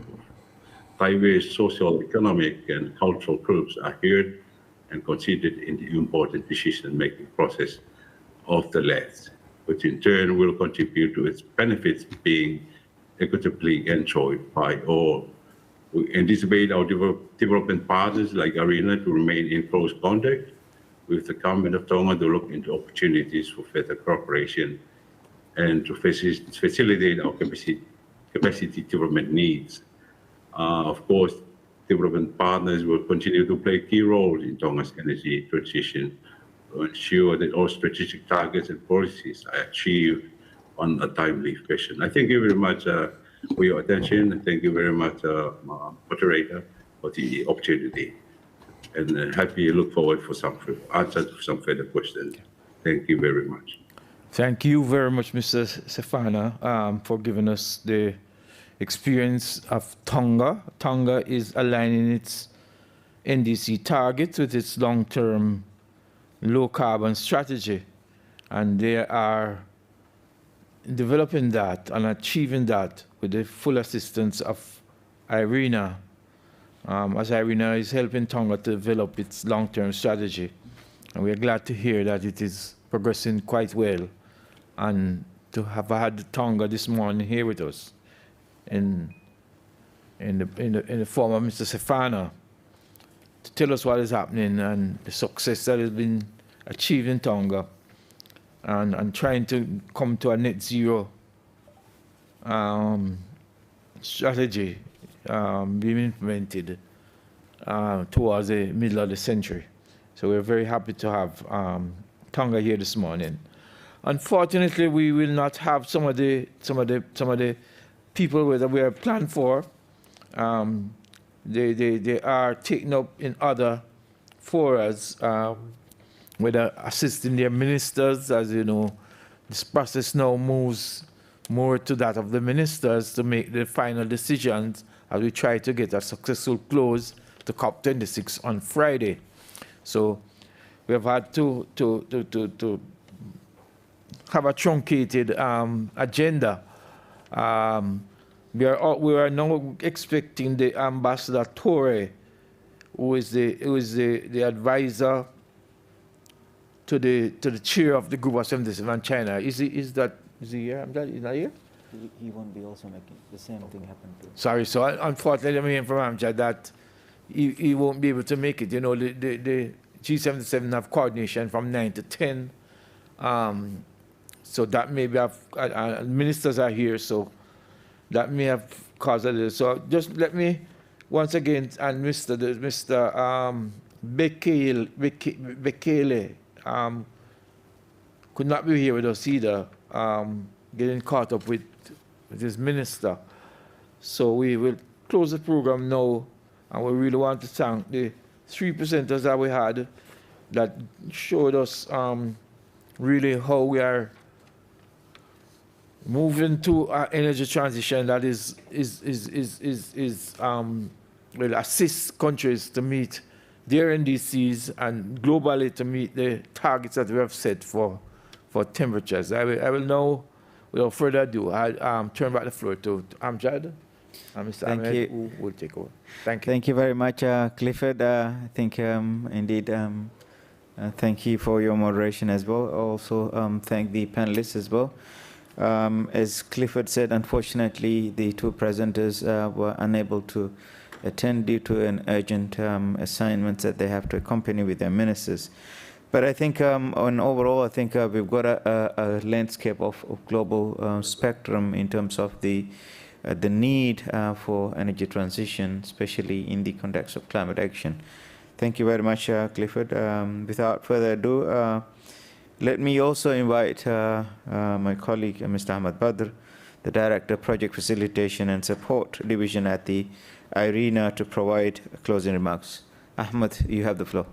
diverse social, economic, and cultural groups are heard and considered in the important decision-making process of the led, which in turn will contribute to its benefits being equitably enjoyed by all. We anticipate our development partners like IRENA to remain in close contact with the government of Tonga to look into opportunities for further cooperation and to facilitate our capacity development needs. Of course, development partners will continue to play a key role in Tonga's energy transition to ensure that all strategic targets and policies are achieved on a timely fashion. I thank you very much for your attention. Thank you very much, moderator, for the opportunity. And happy look forward for some answers to some further questions. Thank you very much. Thank you very much, Mr. Sefana, for giving us the experience of Tonga. Tonga is aligning its NDC targets with its long-term low-carbon strategy, and they are developing that and achieving that with the full assistance of IRENA, as IRENA is helping Tonga to develop its long-term strategy. And we are glad to hear that it is progressing quite well, and to have had Tonga this morning here with us in the form of Mr. Sefana to tell us what is happening and the success that has been achieved in Tonga, and trying to come to a net zero strategy being implemented towards the middle of the century. So we're very happy to have Tonga here this morning. Unfortunately, we will not have some of the people that we are planned for. They are taken up in other forums, whether assisting their ministers. As you know, this process now moves more to that of the ministers to make the final decisions as we try to get a successful close to COP26 on Friday. So we have had to have a truncated agenda. We are now expecting the Ambassador Torre, who is the advisor to the chair of the Group of 77 China. Is he here? He's not here? He won't be also making the same thing happen to him. Sorry, so unfortunately I'm hearing from Amjad that he won't be able to make it. You know, the G77 have coordination from 9 to 10. So that may have, ministers are here, so that may have caused a little. So just let me, once again, and Mr. Bekele could not be here with us either, getting caught up with his minister. So we will close the program now, and we really want to thank the 3 presenters that we had that showed us really how we are moving to our energy transition that will assist countries to meet their NDCs and globally to meet the targets that we have set for temperatures. I will now, without further ado, I'll turn back the floor to Amjad and Mr. Thank Ahmed, you. who will take over. Thank you. Thank you very much, Clifford. I think indeed, thank you for your moderation as well. Also, thank the panelists as well. As Clifford said, unfortunately, the 2 presenters were unable to attend due to an urgent assignment that they have to accompany with their ministers. But I think on overall, I think we've got a landscape of global spectrum in terms of the need for energy transition, especially in the context of climate action. Thank you very much, Clifford. Without further ado, let me also invite my colleague, Mr. Ahmad Badr, the Director of Project Facilitation and Support Division at the IRENA, to provide closing remarks. Ahmad, you have the floor.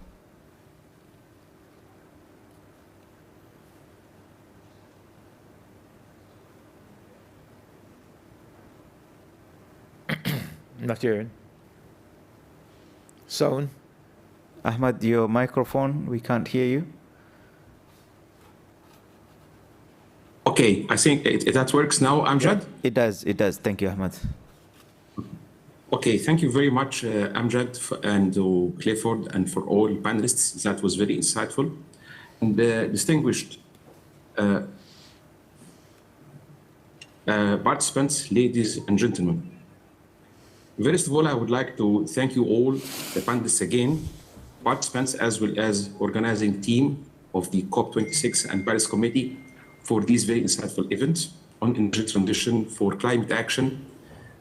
Not hearing. Sound? Ahmad, your microphone, we can't hear you. Okay, I think that works now, Amjad? It does. Thank you, Ahmad. Okay, thank you very much, Amjad and Clifford, and for all panelists. That was very insightful. And distinguished participants, ladies and gentlemen. First of all, I would like to thank you all, the panelists again, participants, as well as organizing team of the COP26 and Paris Committee for these very insightful events on energy transition for climate action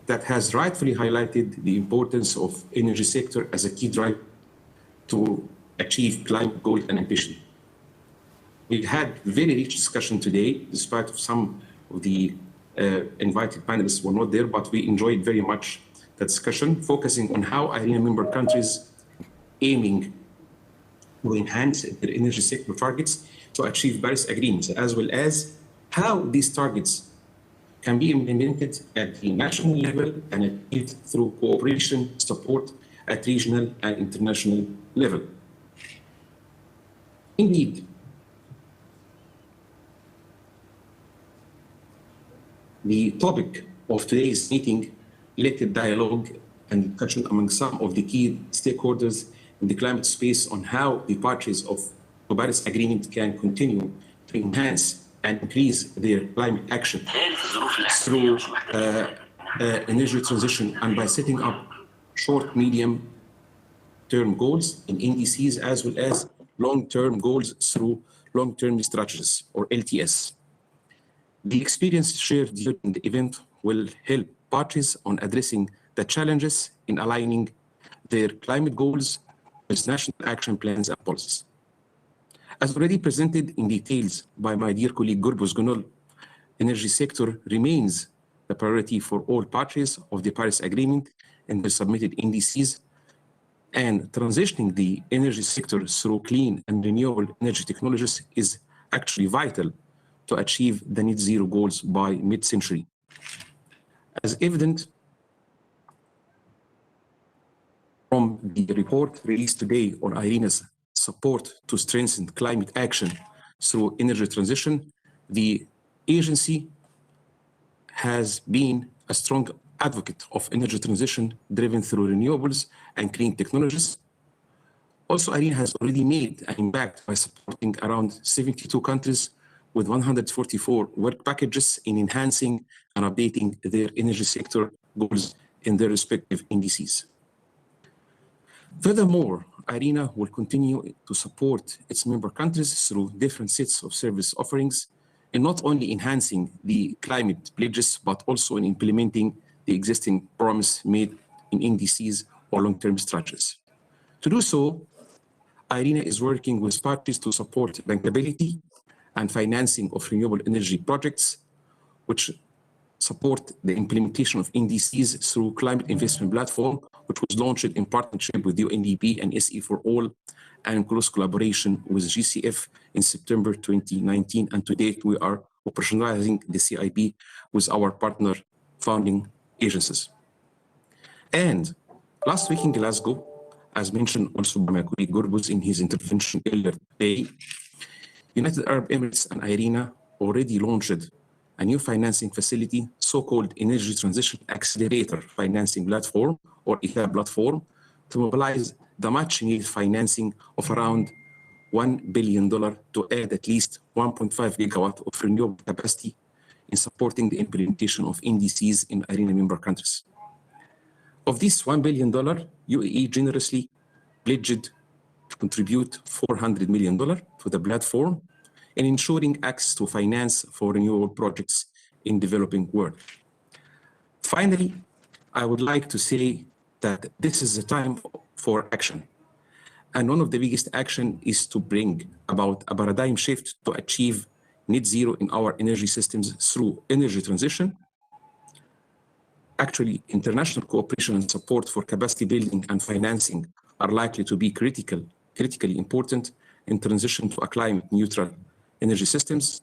that has rightfully highlighted the importance of energy sector as a key driver to achieve climate goals and ambition. We've had very rich discussion today, despite of some of the invited panelists were not there, but we enjoyed very much the discussion, focusing on how IRENA member countries aiming to enhance their energy sector targets to achieve Paris agreements, as well as how these targets can be implemented at the national level and achieved through cooperation support at regional and international level. Indeed, the topic of today's meeting led to dialogue and discussion among some of the key stakeholders in the climate space on how the parties of the Paris Agreement can continue to enhance and increase their climate action through energy transition and by setting up short, medium-term goals in NDCs, as well as long-term goals through long-term strategies, or LTS. The experience shared during the event will help parties on addressing the challenges in aligning their climate goals with national action plans and policies. As already presented in details by my dear colleague Grupo, energy sector remains the priority for all parties of the Paris Agreement and the submitted NDCs, and transitioning the energy sector through clean and renewable energy technologies is actually vital to achieve the net zero goals by mid-century. As evident from the report released today on IRENA's support to strengthen climate action through energy transition, the agency has been a strong advocate of energy transition driven through renewables and clean technologies. Also, IRENA has already made an impact by supporting around 72 countries with 144 work packages in enhancing and updating their energy sector goals in their respective NDCs. Furthermore, IRENA will continue to support its member countries through different sets of service offerings, and not only enhancing the climate pledges, but also in implementing the existing promise made in NDCs or long-term strategies. To do so, IRENA is working with parties to support bankability and financing of renewable energy projects, which support the implementation of NDCs through Climate Investment Platform, which was launched in partnership with UNDP and SE for All, and in close collaboration with GCF in September 2019. And to date, we are operationalizing the CIP with our partner founding agencies. And last week in Glasgow, as mentioned also by my colleague Gurbuz in his intervention earlier today, United Arab Emirates and IRENA already launched a new financing facility, so-called Energy Transition Accelerator Financing Platform, or ETA platform, to mobilize the much-needed financing of around $1 billion to add at least 1.5 gigawatt of renewable capacity in supporting the implementation of NDCs in IRENA member countries. Of this $1 billion, UAE generously pledged to contribute $400 million to the platform and ensuring access to finance for renewable projects in developing world. Finally, I would like to say that this is a time for action. And one of the biggest action is to bring about a paradigm shift to achieve net zero in our energy systems through energy transition. Actually, international cooperation and support for capacity building and financing are likely to be critically important in transition to a climate neutral energy systems.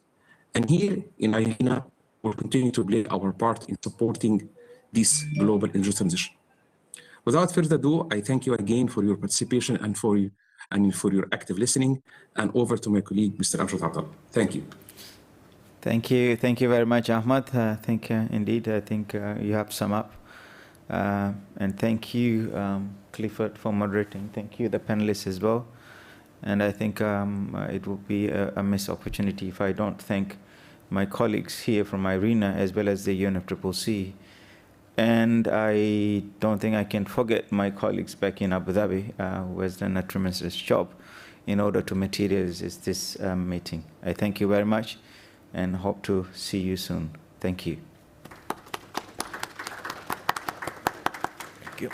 And here in IRENA, we'll continue to play our part in supporting this global energy transition. Without further ado, I thank you again for your participation and for your active listening. And over to my colleague, Mr. Amjad Atal. Thank you. Thank you very much, Ahmad. I think indeed, I think you have sum up. And thank you, Clifford, for moderating. Thank you, the panelists as well. And I think it would be a missed opportunity if I don't thank my colleagues here from IRENA as well as the UNFCCC. And I don't think I can forget my colleagues back in Abu Dhabi who has done a tremendous job in order to materialize this meeting. I thank you very much and hope to see you soon. Thank you. Thank you.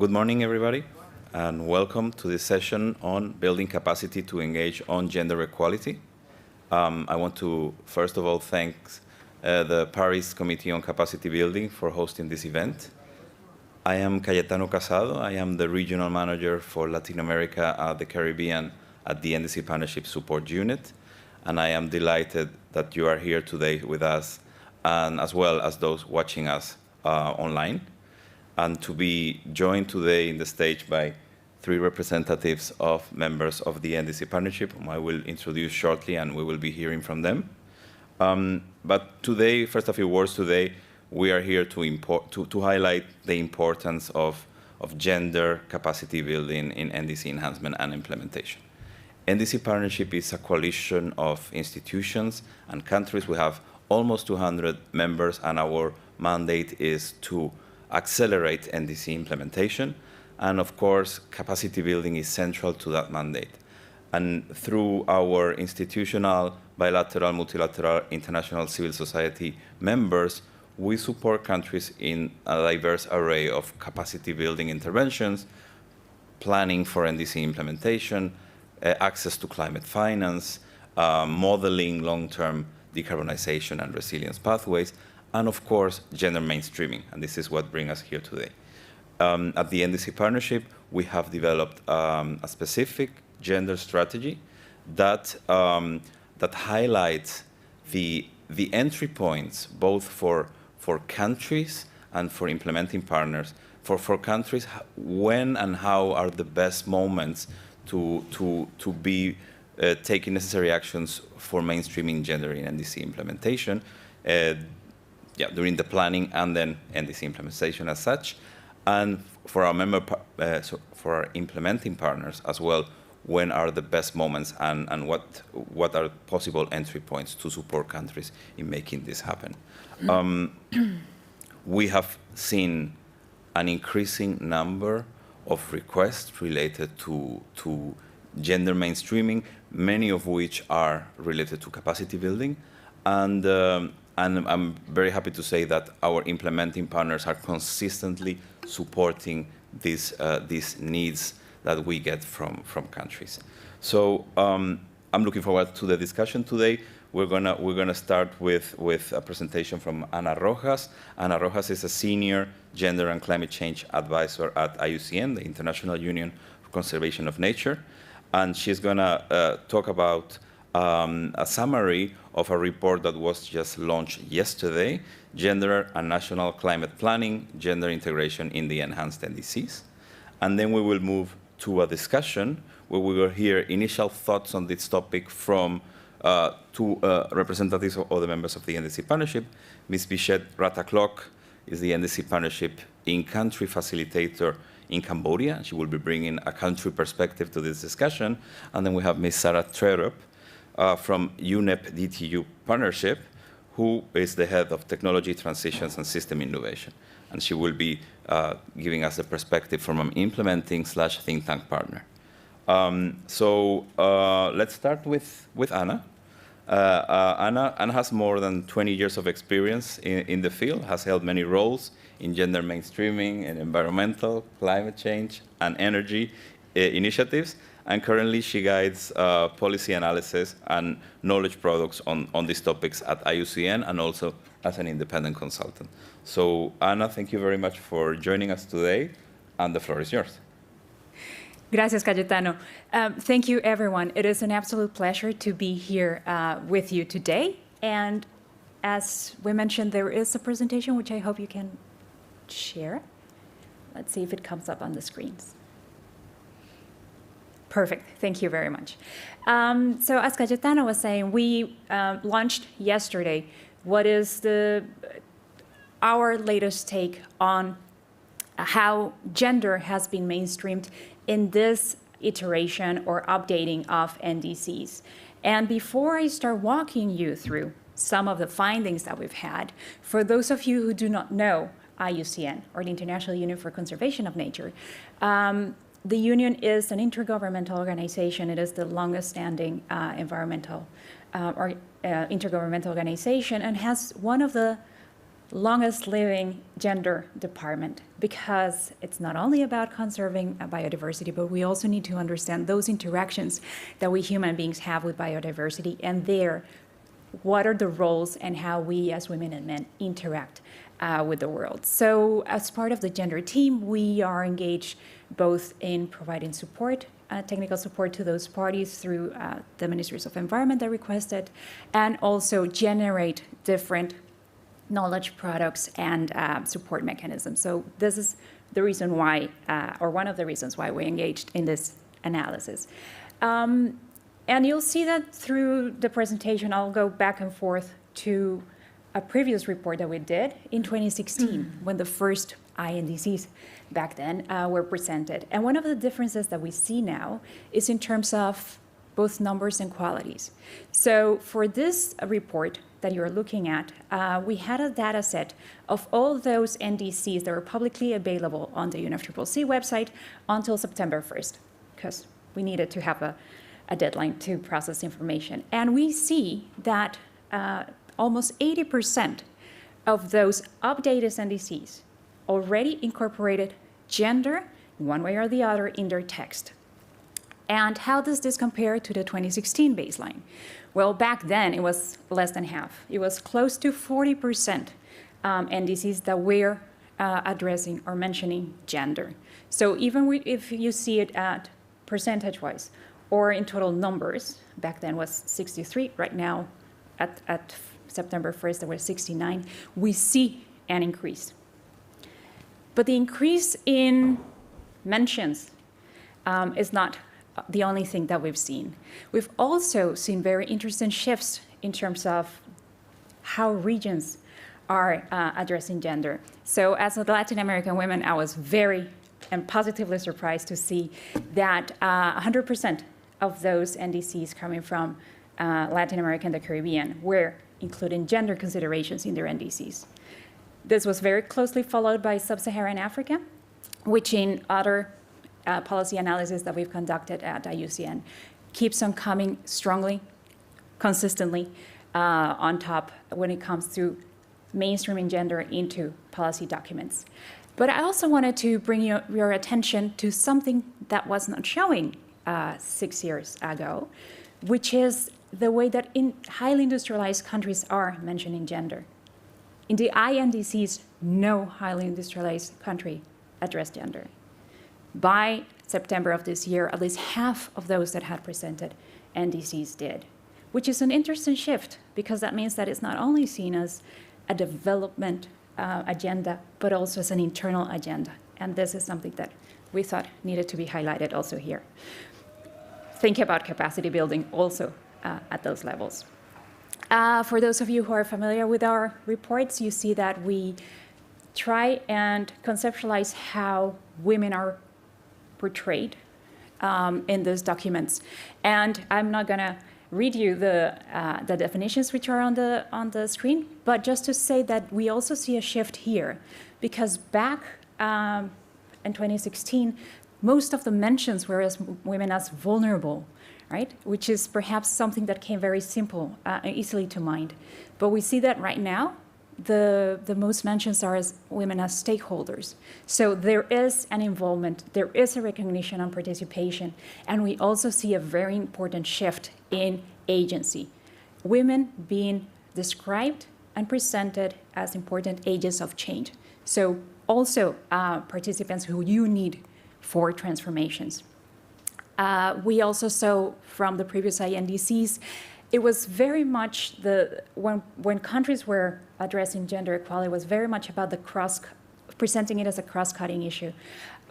Good morning, everybody, and welcome to this session on building capacity to engage on gender equality. I want to, first of all, thank the Paris Committee on Capacity Building for hosting this event. I am Cayetano Casado. I am the Regional Manager for Latin America and the Caribbean at the NDC Partnership Support Unit, and I am delighted that you are here today with us, and as well as those watching us online, and to be joined today in the stage by 3 representatives of members of the NDC Partnership, whom I will introduce shortly, and we will be hearing from them. But today, first a few words today, we are here to highlight the importance of gender capacity building in NDC enhancement and implementation. NDC Partnership is a coalition of institutions and countries. We have almost 200 members, and our mandate is to accelerate NDC implementation. And of course, capacity building is central to that mandate. And through our institutional, bilateral, multilateral, international civil society members, we support countries in a diverse array of capacity building interventions, planning for NDC implementation, access to climate finance, modeling long-term decarbonization and resilience pathways, and of course, gender mainstreaming. And this is what brings us here today. At the NDC Partnership, we have developed a specific gender strategy that highlights the entry points, both for countries and for implementing partners. For countries, when and how are the best moments to be taking necessary actions for mainstreaming gender in NDC implementation, during the planning and then NDC implementation as such, and for our for our implementing partners as well, when are the best moments and what are possible entry points to support countries in making this happen. We have seen an increasing number of requests related to gender mainstreaming, many of which are related to capacity building, and I'm very happy to say that our implementing partners are consistently supporting these needs that we get from countries. So I'm looking forward to the discussion today. We're gonna start with a presentation from Ana Rojas. Ana Rojas is a senior gender and climate change advisor at IUCN, the International Union for Conservation of Nature, and she's gonna talk about a summary of a report that was just launched yesterday, Gender and National Climate Planning, Gender Integration in the Enhanced NDCs. And then we will move to a discussion where we will hear initial thoughts on this topic from 2 representatives of the members of the NDC Partnership. Ms. Bichette Rataklok is the NDC Partnership in-country facilitator in Cambodia. She will be bringing a country perspective to this discussion. And then we have Ms. Sarah Trerup from UNEP DTU Partnership, who is the head of Technology Transitions and System Innovation. And she will be giving us a perspective from an implementing/think tank partner. So let's start with Ana. Ana has more than 20 years of experience in the field, has held many roles in gender mainstreaming and environmental, climate change, and energy initiatives. And currently she guides policy analysis and knowledge products on these topics at IUCN and also as an independent consultant. So Ana, thank you very much for joining us today, and the floor is yours. Gracias, Cayetano. Thank you, everyone. It is an absolute pleasure to be here with you today. And as we mentioned, there is a presentation which I hope you can share. Let's see if it comes up on the screens. Perfect. Thank you very much. So as Cayetano was saying, we launched yesterday what is our latest take on how gender has been mainstreamed in this iteration or updating of NDCs. And before I start walking you through some of the findings that we've had, for those of you who do not know IUCN, or the International Union for Conservation of Nature, the union is an intergovernmental organization. It is the longest standing intergovernmental organization and has one of the longest living gender department, because it's not only about conserving biodiversity, but we also need to understand those interactions that we human beings have with biodiversity, and what are the roles and how we as women and men interact with the world. So as part of the gender team, we are engaged both in providing support, technical support to those parties through the Ministries of Environment that requested, and also generate different knowledge products and support mechanisms. So this is the reason why, or one of the reasons why we engaged in this analysis. And you'll see that through the presentation. I'll go back and forth to a previous report that we did in 2016, when the first INDCs back then were presented. And one of the differences that we see now is in terms of both numbers and qualities. So for this report that you're looking at, we had a data set of all those NDCs that were publicly available on the UNFCCC website until September 1st, because we needed to have a deadline to process information. And we see that almost 80% of those updated NDCs already incorporated gender in one way or the other in their text. And how does this compare to the 2016 baseline? Well, back then it was less than half. It was close to 40% NDCs that were addressing or mentioning gender. So even if you see it at percentage-wise or in total numbers, back then was 63, right now at September 1st there was 69, we see an increase. But the increase in mentions is not the only thing that we've seen. We've also seen very interesting shifts in terms of how regions are addressing gender. So as a Latin American woman, I was very and positively surprised to see that 100% of those NDCs coming from Latin America and the Caribbean were including gender considerations in their NDCs. This was very closely followed by Sub-Saharan Africa, which in other policy analysis that we've conducted at IUCN keeps on coming strongly, consistently on top when it comes to mainstreaming gender into policy documents. But I also wanted to bring your attention to something that was not showing 6 years ago, which is the way that in highly industrialized countries are mentioning gender. In the INDCs, no highly industrialized country addressed gender. By September of this year, at least half of those that had presented NDCs did, which is an interesting shift, because that means that it's not only seen as a development agenda, but also as an internal agenda. And this is something that we thought needed to be highlighted also here. Think about capacity building also at those levels. For those of you who are familiar with our reports, you see that we try and conceptualize how women are portrayed in those documents. And I'm not going to read you the definitions which are on the screen, but just to say that we also see a shift here, because back in 2016, most of the mentions were as women as vulnerable, right? Which is perhaps something that came very simple, easily to mind. But we see that right now, the most mentions are as women as stakeholders. So there is an involvement, there is a recognition and participation, and we also see a very important shift in agency. Women being described and presented as important agents of change. So also participants who you need for transformations. We also saw from the previous INDCs, it was very much when countries were addressing gender equality, it was very much about presenting it as a cross-cutting issue.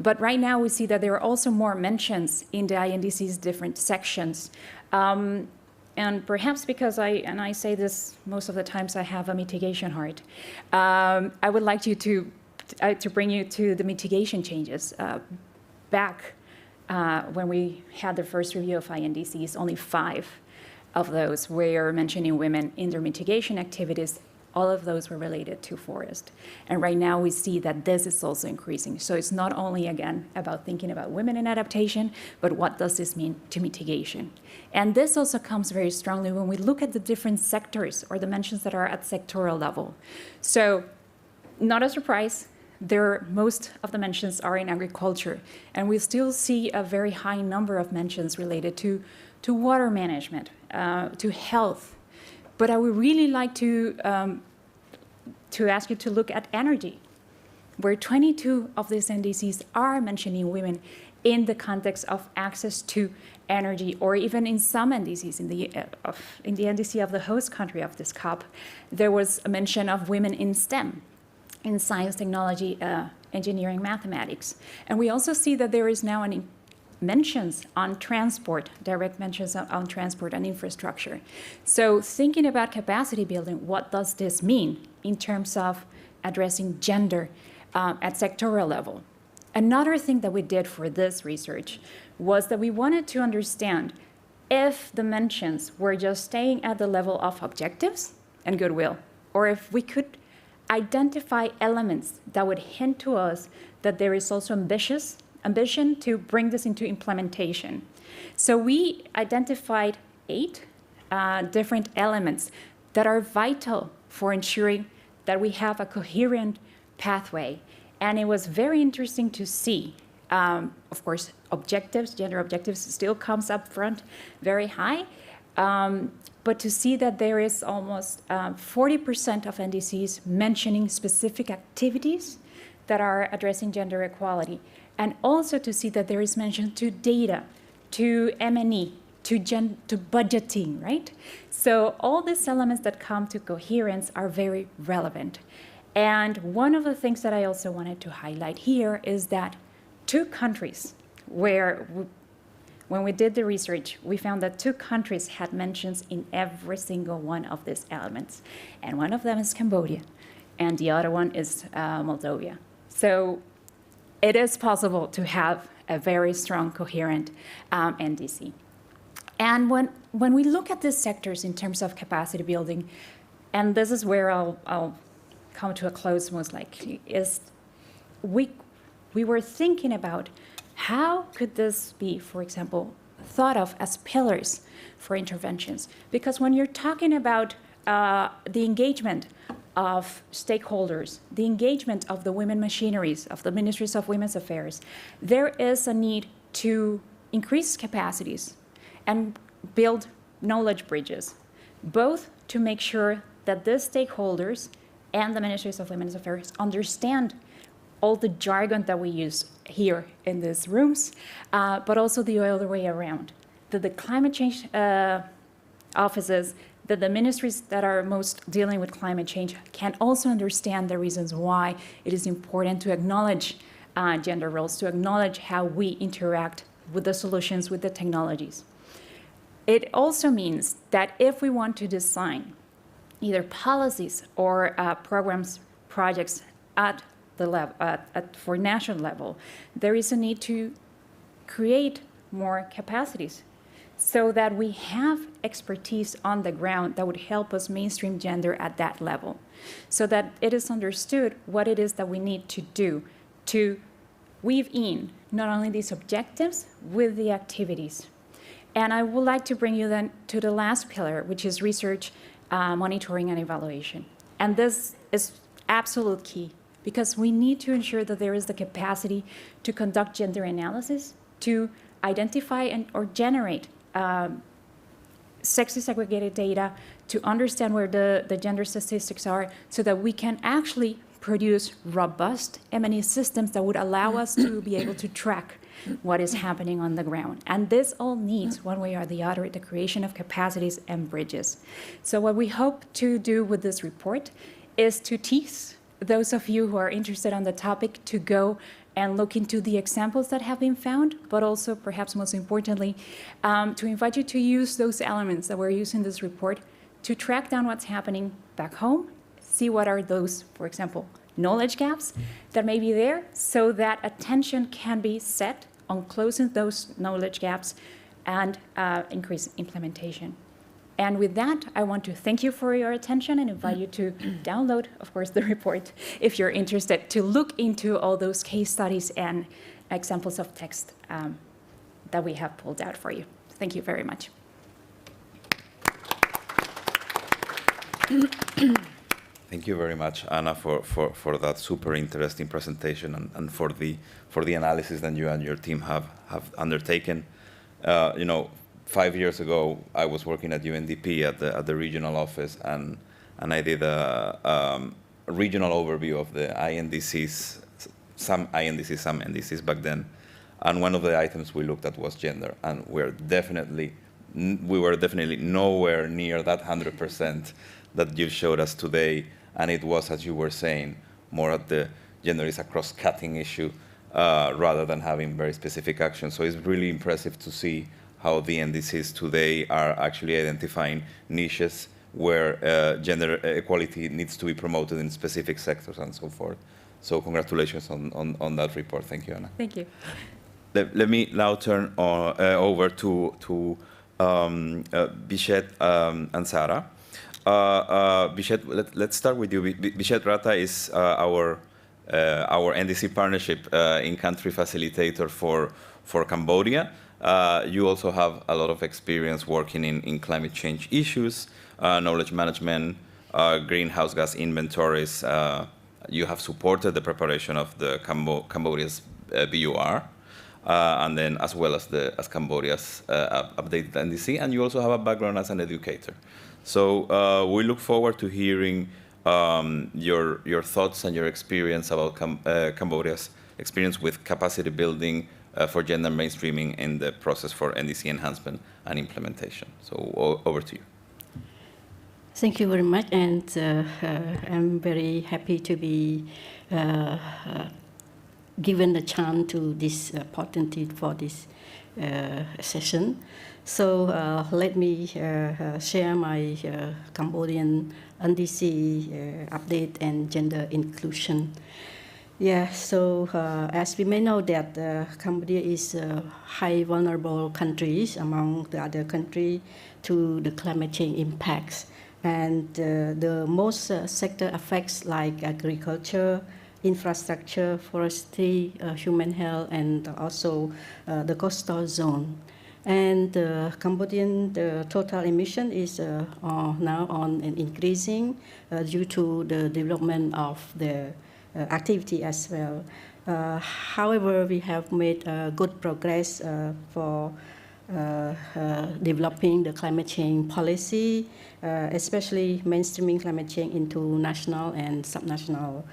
But right now we see that there are also more mentions in the INDC's different sections. And perhaps because I say this most of the times, I have a mitigation heart. I would like you to bring you to the mitigation changes. Back when we had the first review of INDCs, only 5 of those were mentioning women in their mitigation activities. All of those were related to forest. And right now we see that this is also increasing. So it's not only, again, about thinking about women in adaptation, but what does this mean to mitigation? And this also comes very strongly when we look at the different sectors or the mentions that are at sectoral level. So Not a surprise, most of the mentions are in agriculture, and we still see a very high number of mentions related to water management, to health. But I would really like to ask you to look at energy, where 22 of these NDCs are mentioning women in the context of access to energy, or even in some NDCs, in the NDC of the host country of this COP, there was a mention of women in STEM, in science, technology, engineering, mathematics. And we also see that there is now mentions on transport, direct mentions on transport and infrastructure. So thinking about capacity building, what does this mean in terms of addressing gender at sectoral level? Another thing that we did for this research was that we wanted to understand if the mentions were just staying at the level of objectives and goodwill, or if we could identify elements that would hint to us that there is also ambition to bring this into implementation. So we identified 8 different elements that are vital for ensuring that we have a coherent pathway. And it was very interesting to see, of course, objectives, gender objectives still comes up front very high, but to see that there is almost 40% of NDCs mentioning specific activities that are addressing gender equality, and also to see that there is mention to data, to M&E, to budgeting, right? So all these elements that come to coherence are very relevant. And one of the things that I also wanted to highlight here is that 2 countries where when we did the research, we found that 2 countries had mentions in every single one of these elements. And one of them is Cambodia, and the other one is Moldova. So it is possible to have a very strong, coherent NDC. And when we look at these sectors in terms of capacity building, and this is where I'll come to a close most likely, is we were thinking about how could this be, for example, thought of as pillars for interventions? Because when you're talking about the engagement of stakeholders, the engagement of the women machineries, of the ministries of women's affairs, there is a need to increase capacities and build knowledge bridges, both to make sure that the stakeholders and the ministries of women's affairs understand all the jargon that we use here in these rooms, but also the other way around, that the climate change offices, that the ministries that are most dealing with climate change can also understand the reasons why it is important to acknowledge gender roles, to acknowledge how we interact with the solutions, with the technologies. It also means that if we want to design either policies or programs, projects at the level, for national level, there is a need to create more capacities so that we have expertise on the ground that would help us mainstream gender at that level, so that it is understood what it is that we need to do to weave in not only these objectives with the activities. And I would like to bring you then to the last pillar, which is research, monitoring and evaluation. And this is absolute key, because we need to ensure that there is the capacity to conduct gender analysis, to identify or generate sexy segregated data, to understand where the gender statistics are, so that we can actually produce robust M&E systems that would allow us to be able to track what is happening on the ground. And this all needs, one way or the other, the creation of capacities and bridges. So what we hope to do with this report is to tease those of you who are interested on the topic to go and look into the examples that have been found, but also, perhaps most importantly, to invite you to use those elements that we're using in this report to track down what's happening back home, see what are those, for example, knowledge gaps that may be there, so that attention can be set on closing those knowledge gaps and increase implementation. And with that, I want to thank you for your attention and invite you to download, of course, the report if you're interested, to look into all those case studies and examples of text that we have pulled out for you. Thank you very much. Thank Thank you very much, Anna, for that super interesting presentation and for the analysis that you and your team have undertaken. 5 years ago, I was working at UNDP at the regional office, and I did a regional overview of the INDCs, some INDCs, some NDCs back then. And one of the items we looked at was gender, and we were definitely nowhere near that 100% that you showed us today. And it was, as you were saying, more at the gender is a cross-cutting issue rather than having very specific action. So it's really impressive to see how the NDCs today are actually identifying niches where gender equality needs to be promoted in specific sectors and so forth. So congratulations on that report. Thank you, Anna. Thank you. Let me now turn over to Bishet and Sarah. Bishet, let's start with you. Bishet Rata is our NDC partnership in-country facilitator for Cambodia. You also have a lot of experience working in climate change issues, knowledge management, greenhouse gas inventories. You have supported the preparation of the Cambodia's BUR, and then as well as Cambodia's updated NDC, and you also have a background as an educator. So we look forward to hearing your thoughts and your experience about Cambodia's experience with capacity building for gender mainstreaming in the process for NDC enhancement and implementation. So over to you. Thank you very much, and I'm very happy to be given the chance to this opportunity for this session. So let me share my Cambodian NDC update and gender inclusion. Yeah, so as we may know that Cambodia is a high vulnerable country among the other countries to the climate change impacts. And the most sector affects like agriculture, infrastructure, forestry, human health, and also the coastal zone. And Cambodian total emission is now on and increasing due to the development of the activity as well. However, we have made good progress for developing the climate change policy, especially mainstreaming climate change into national and subnational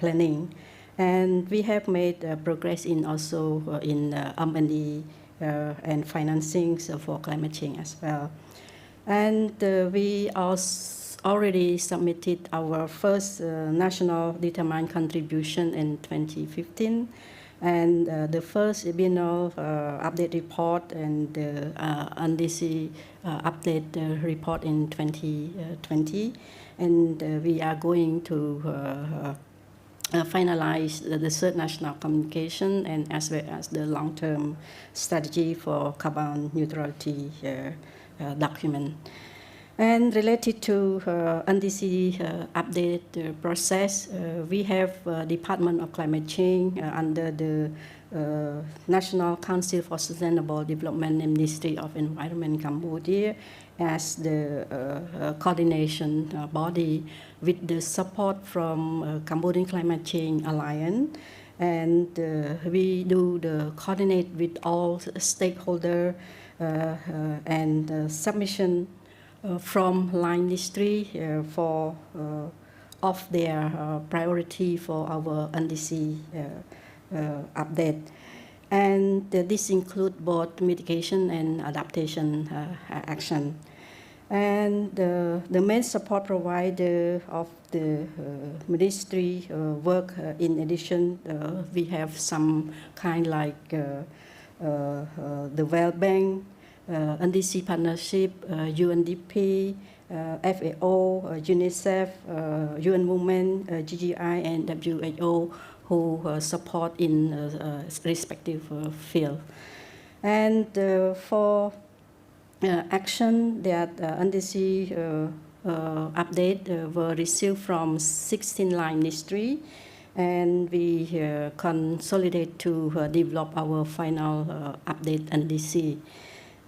planning. And we have made progress in also in R&D and financing for climate change as well. And we also already submitted our first national determined contribution in 2015, and the first biennial update report and the NDC update report in 2020, and we are going to finalize the third national communication and as well as the long-term strategy for carbon neutrality document. And related to NDC update process, we have Department of Climate Change under the National Council for Sustainable Development and Ministry of Environment Cambodia as the coordination body with the support from Cambodian Climate Change Alliance. And we do the coordinate with all stakeholders and submission from line ministry for of their priority for our NDC update. And this includes both mitigation and adaptation action. And the main support provider of the ministry work, in addition, we have some kind like the World Bank, NDC partnership, UNDP, FAO, UNICEF, UN Women, GGI, and WHO, who support in respective field. And for action that NDC update were received from 16 line ministry, and we consolidate to develop our final update NDC.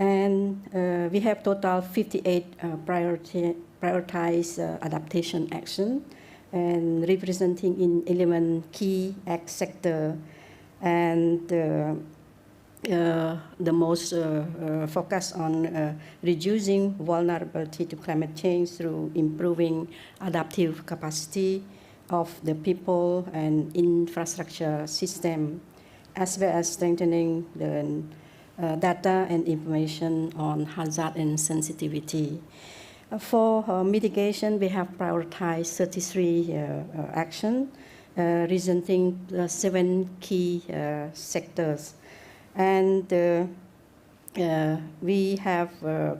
And we have total 58 prioritized adaptation action and representing in 11 key sector, and the most focus on reducing vulnerability to climate change through improving adaptive capacity of the people and infrastructure system, as well as strengthening the data and information on hazard and sensitivity. For mitigation, we have prioritized 33 actions, representing 7 key sectors. And we have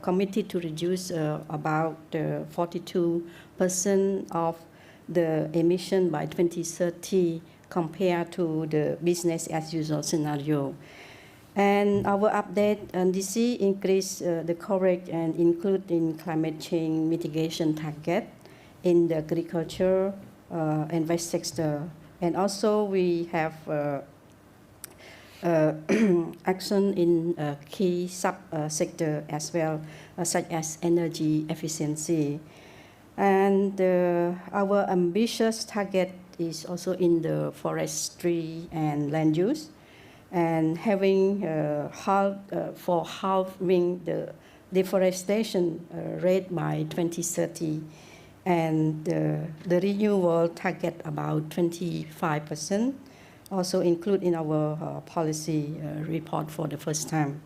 committed to reduce about 42% of the emission by 2030 compared to the business as usual scenario. And our update NDC increase the coverage and include in climate change mitigation target in the agriculture and waste sector. And also we have action in key sub-sector as well, such as energy efficiency. And our ambitious target is also in the forestry and land use, and having for halving the deforestation rate by 2030, and the renewal target about 25%, also include in our policy report for the first time.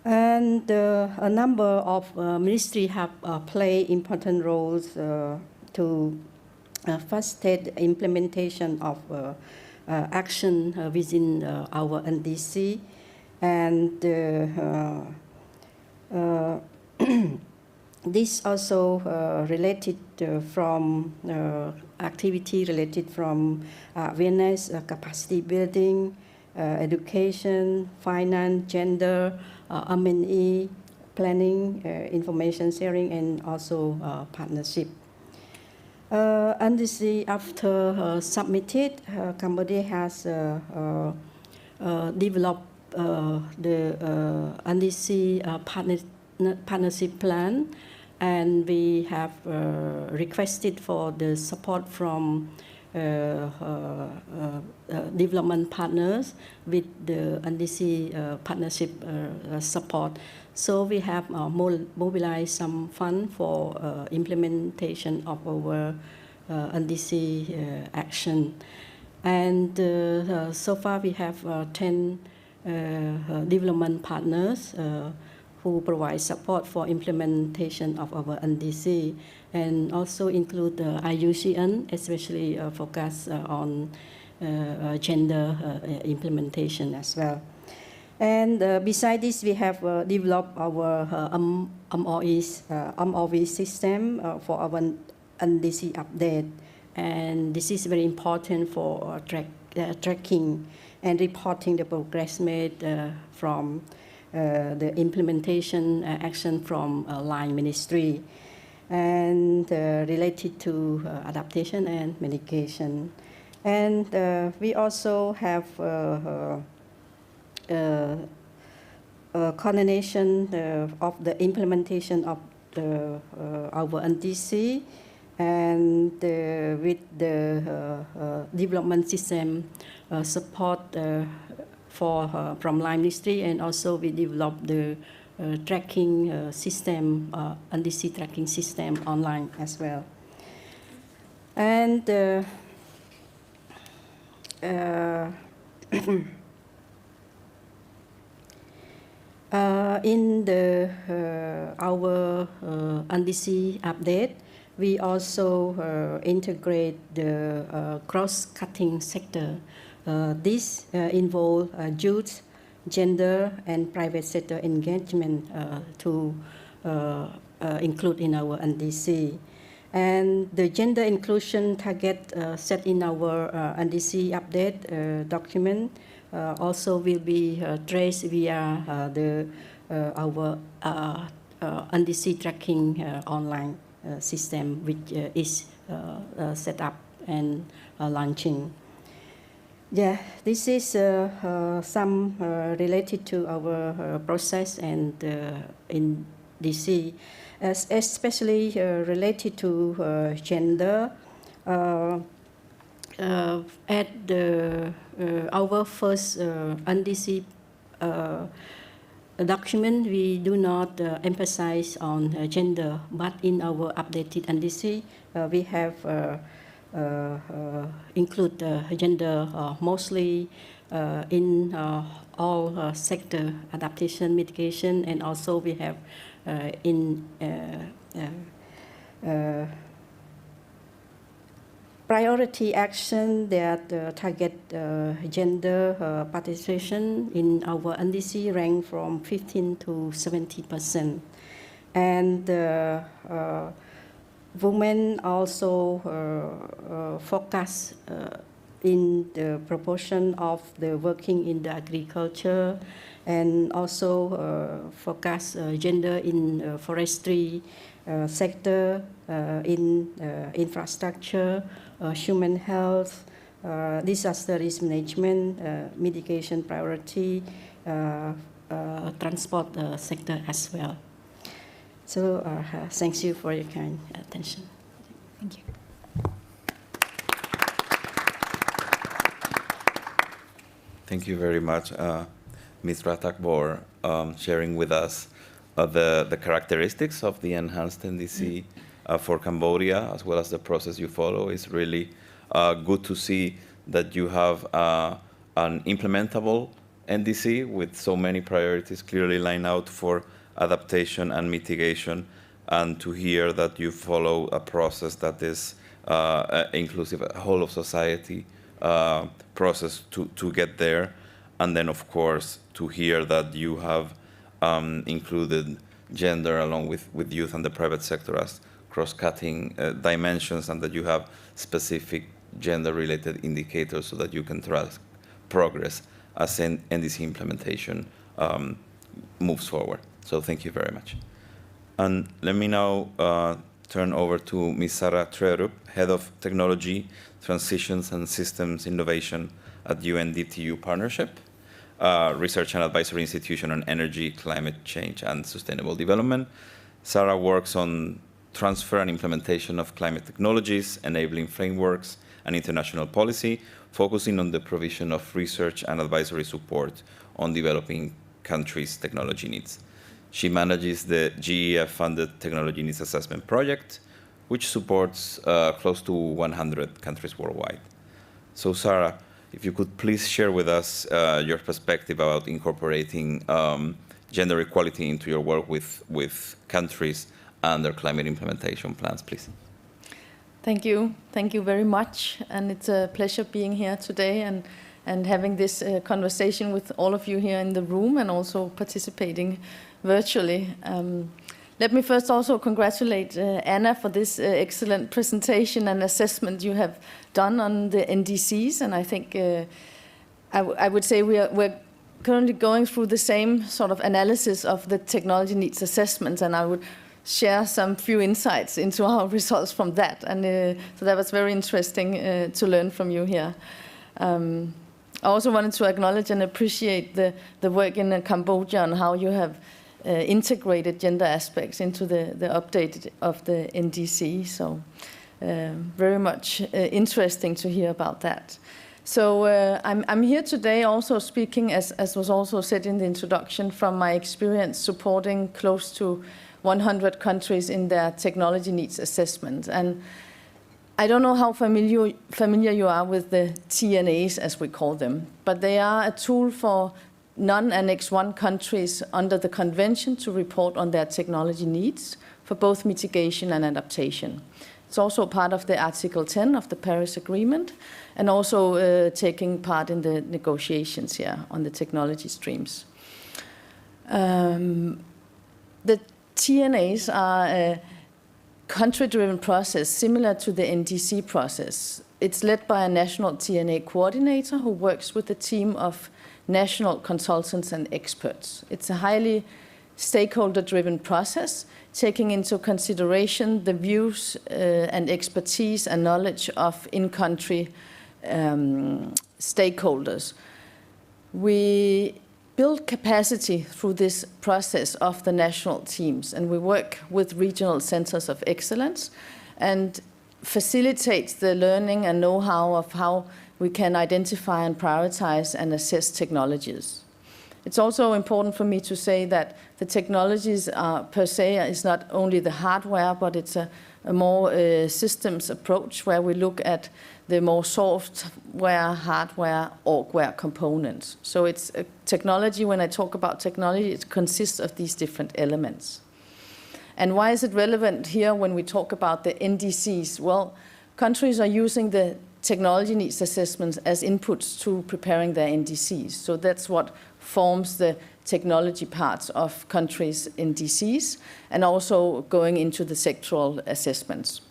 And a number of ministries have played important roles to facilitate the implementation of action within our NDC, and this also related from activity related from awareness, capacity building, education, finance, gender, M&E, planning, information sharing, and also partnership. NDC, after submitted, Cambodia has developed the NDC partnership plan, and we have requested for the support from development partners with the NDC partnership support. So we have mobilized some fund for implementation of our NDC action. And so far we have 10 development partners who provide support for implementation of our NDC, and also include the IUCN, especially focus on gender implementation as well. And besides this, we have developed our MOV system for our NDC update, and this is very important for tracking and reporting the progress made from the implementation action from line ministry, and related to adaptation and mitigation. And we also have coordination of the implementation of our NDC, and with the development system support from line ministry, and also we developed the tracking system, NDC tracking system online as well. And in our NDC update, we also integrate the cross-cutting sector. This involves youth, gender, and private sector engagement to include in our NDC. And the gender inclusion target set in our NDC update document also will be traced via our NDC tracking online system, which is set up and launching. Yeah, this is some related to our process and in DC, especially related to gender. At our first NDC document, we do not emphasize on gender, but in our updated NDC, we have include gender mostly in all sector adaptation, mitigation, and also we have in priority action that target gender participation in our NDC rank from 15 to 70%. And women also focus in the proportion of the working in the agriculture, and also focus gender in forestry sector, in infrastructure, human health, disaster risk management, mitigation priority, transport sector as well. So thank you for your kind attention. Thank you. Thank you very much, Ms. Ratak, for sharing with us the characteristics of the enhanced NDC for Cambodia, as well as the process you follow. It's really good to see that you have an implementable NDC with so many priorities clearly lined out for adaptation and mitigation, and to hear that you follow a process that is inclusive, a whole of society process to get there. And then, of course, to hear that you have included gender along with youth and the private sector as cross-cutting dimensions, and that you have specific gender-related indicators so that you can track progress as NDC implementation moves forward. So thank you very much. And let me now turn over to Ms. Sarah Trerup, Head of Technology, Transitions and Systems Innovation at UNDTU Partnership, Research and Advisory Institution on Energy, Climate Change, and Sustainable Development. Sarah works on transfer and implementation of climate technologies, enabling frameworks, and international policy, focusing on the provision of research and advisory support on developing countries' technology needs. She manages the GEF-funded Technology Needs Assessment Project, which supports close to 100 countries worldwide. So Sarah, if you could please share with us your perspective about incorporating gender equality into your work with countries and their climate implementation plans, please. Thank you. Thank you very much. And it's a pleasure being here today and having this conversation with all of you here in the room and also participating virtually. Let me first also congratulate Anna for this excellent presentation and assessment you have done on the NDCs. And I think I would say we're currently going through the same sort of analysis of the technology needs assessments, and I would share some few insights into our results from that. And so that was very interesting to learn from you here. I also wanted to acknowledge and appreciate the work in Cambodia on how you have integrated gender aspects into the update of the NDC. So very much interesting to hear about that. So I'm here today also speaking, as was also said in the introduction, from my experience supporting close to 100 countries in their technology needs assessment. And I don't know how familiar you are with the TNAs, as we call them, but they are a tool for non-Annex 1 countries under the convention to report on their technology needs for both mitigation and adaptation. It's also part of the Article 10 of the Paris Agreement, and also taking part in the negotiations here on the technology streams. The TNAs are a country-driven process similar to the NDC process. It's led by a national TNA coordinator who works with a team of national consultants and experts. It's a highly stakeholder-driven process, taking into consideration the views and expertise and knowledge of in-country stakeholders. We build capacity through this process of the national teams, and we work with regional centers of excellence and facilitate the learning and know-how of how we can identify and prioritize and assess technologies. It's also important for me to say that the technologies per se is not only the hardware, but it's a more systems approach where we look at the more software, hardware, orgware components. So it's a technology. When I talk about technology, it consists of these different elements. And why is it relevant here when we talk about the NDCs? Well, countries are using the technology needs assessments as inputs to preparing their NDCs. So that's what forms the technology parts of countries' NDCs, and also going into the sectoral assessments.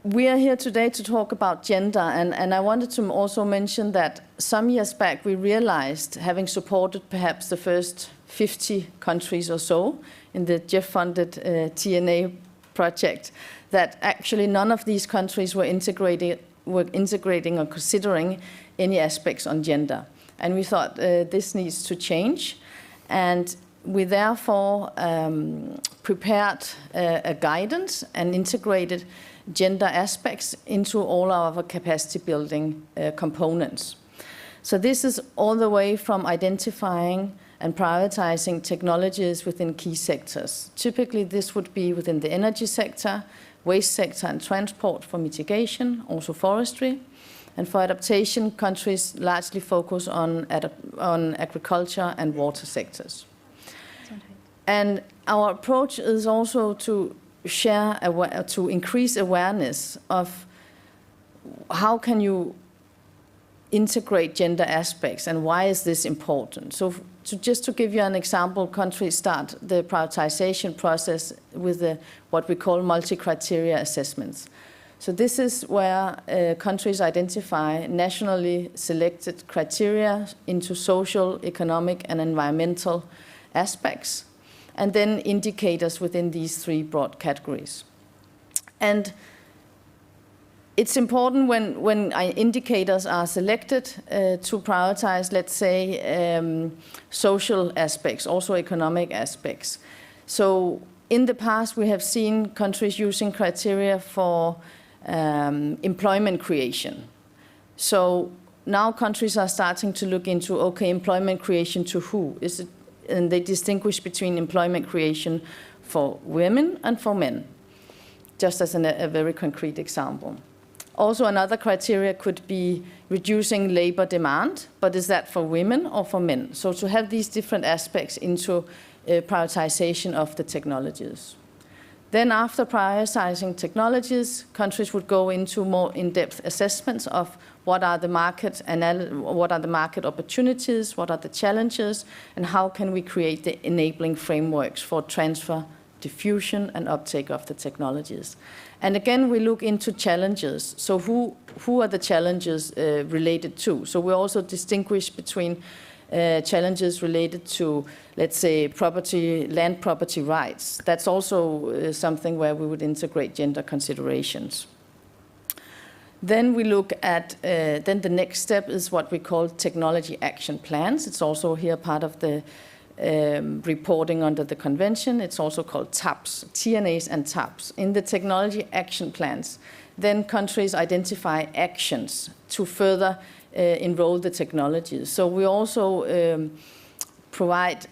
We are here today to talk about gender, and I wanted to also mention that some years back we realized, having supported perhaps the first 50 countries or so in the Jeff-funded TNA project, that actually none of these countries were integrating or considering any aspects on gender. And we thought this needs to change, and we therefore prepared a guidance and integrated gender aspects into all our capacity building components. So this is all the way from identifying and prioritizing technologies within key sectors. Typically, this would be within the energy sector, waste sector and transport for mitigation, also forestry. And for adaptation, countries largely focus on agriculture and water sectors. And our approach is also to to increase awareness of how can you integrate gender aspects and why is this important. So just to give you an example, countries start the prioritization process with what we call multi-criteria assessments. So this is where countries identify nationally selected criteria into social, economic, and environmental aspects, and then indicators within these three broad categories. And it's important when indicators are selected to prioritize, let's say, social aspects, also economic aspects. So in the past, we have seen countries using criteria for employment creation. So now countries are starting to look into, okay, employment creation to who? Is it, and they distinguish between employment creation for women and for men, just as a very concrete example. Also, another criteria could be reducing labor demand, but is that for women or for men? So to have these different aspects into prioritization of the technologies. Then after prioritizing technologies, countries would go into more in-depth assessments of what are the market opportunities, what are the challenges, and how can we create the enabling frameworks for transfer, diffusion, and uptake of the technologies. And again, we look into challenges. So who are the challenges related to? So we also distinguish between challenges related to, let's say, land property rights. That's also something where we would integrate gender considerations. Then we look at, then the next step is what we call technology action plans. It's also here part of the reporting under the convention. It's also called TAPs, TNAs and TAPs. In the technology action plans, then countries identify actions to further enroll the technologies. So we also provide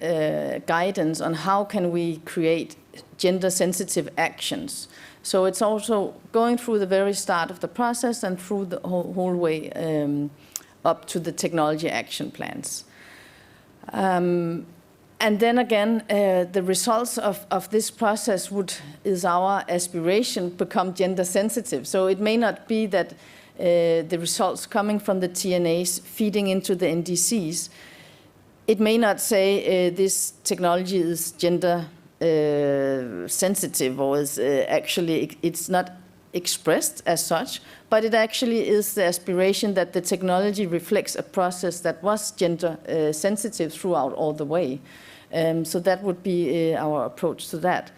guidance on how can we create gender-sensitive actions. So it's also going through the very start of the process and through the whole way up to the technology action plans. And then again, the results of this process is our aspiration, become gender sensitive. So it may not be that the results coming from the TNAs feeding into the NDCs, it may not say this technology is gender sensitive, or is actually, it's not expressed as such, but it actually is the aspiration that the technology reflects a process that was gender sensitive throughout all the way. So that would be our approach to that.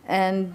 And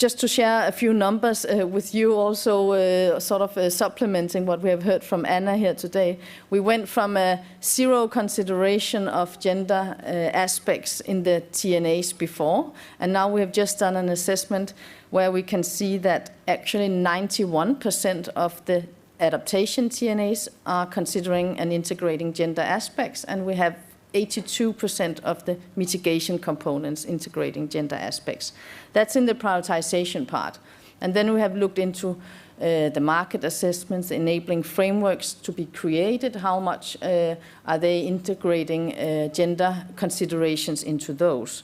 just to share a few numbers with you, also sort of supplementing what we have heard from Anna here today. We went from a zero consideration of gender aspects in the TNAs before, and now we have just done an assessment where we can see that actually 91% of the adaptation TNAs are considering and integrating gender aspects, and we have 82% of the mitigation components integrating gender aspects. That's in the prioritization part. And then we have looked into the market assessments, enabling frameworks to be created. How much are they integrating gender considerations into those?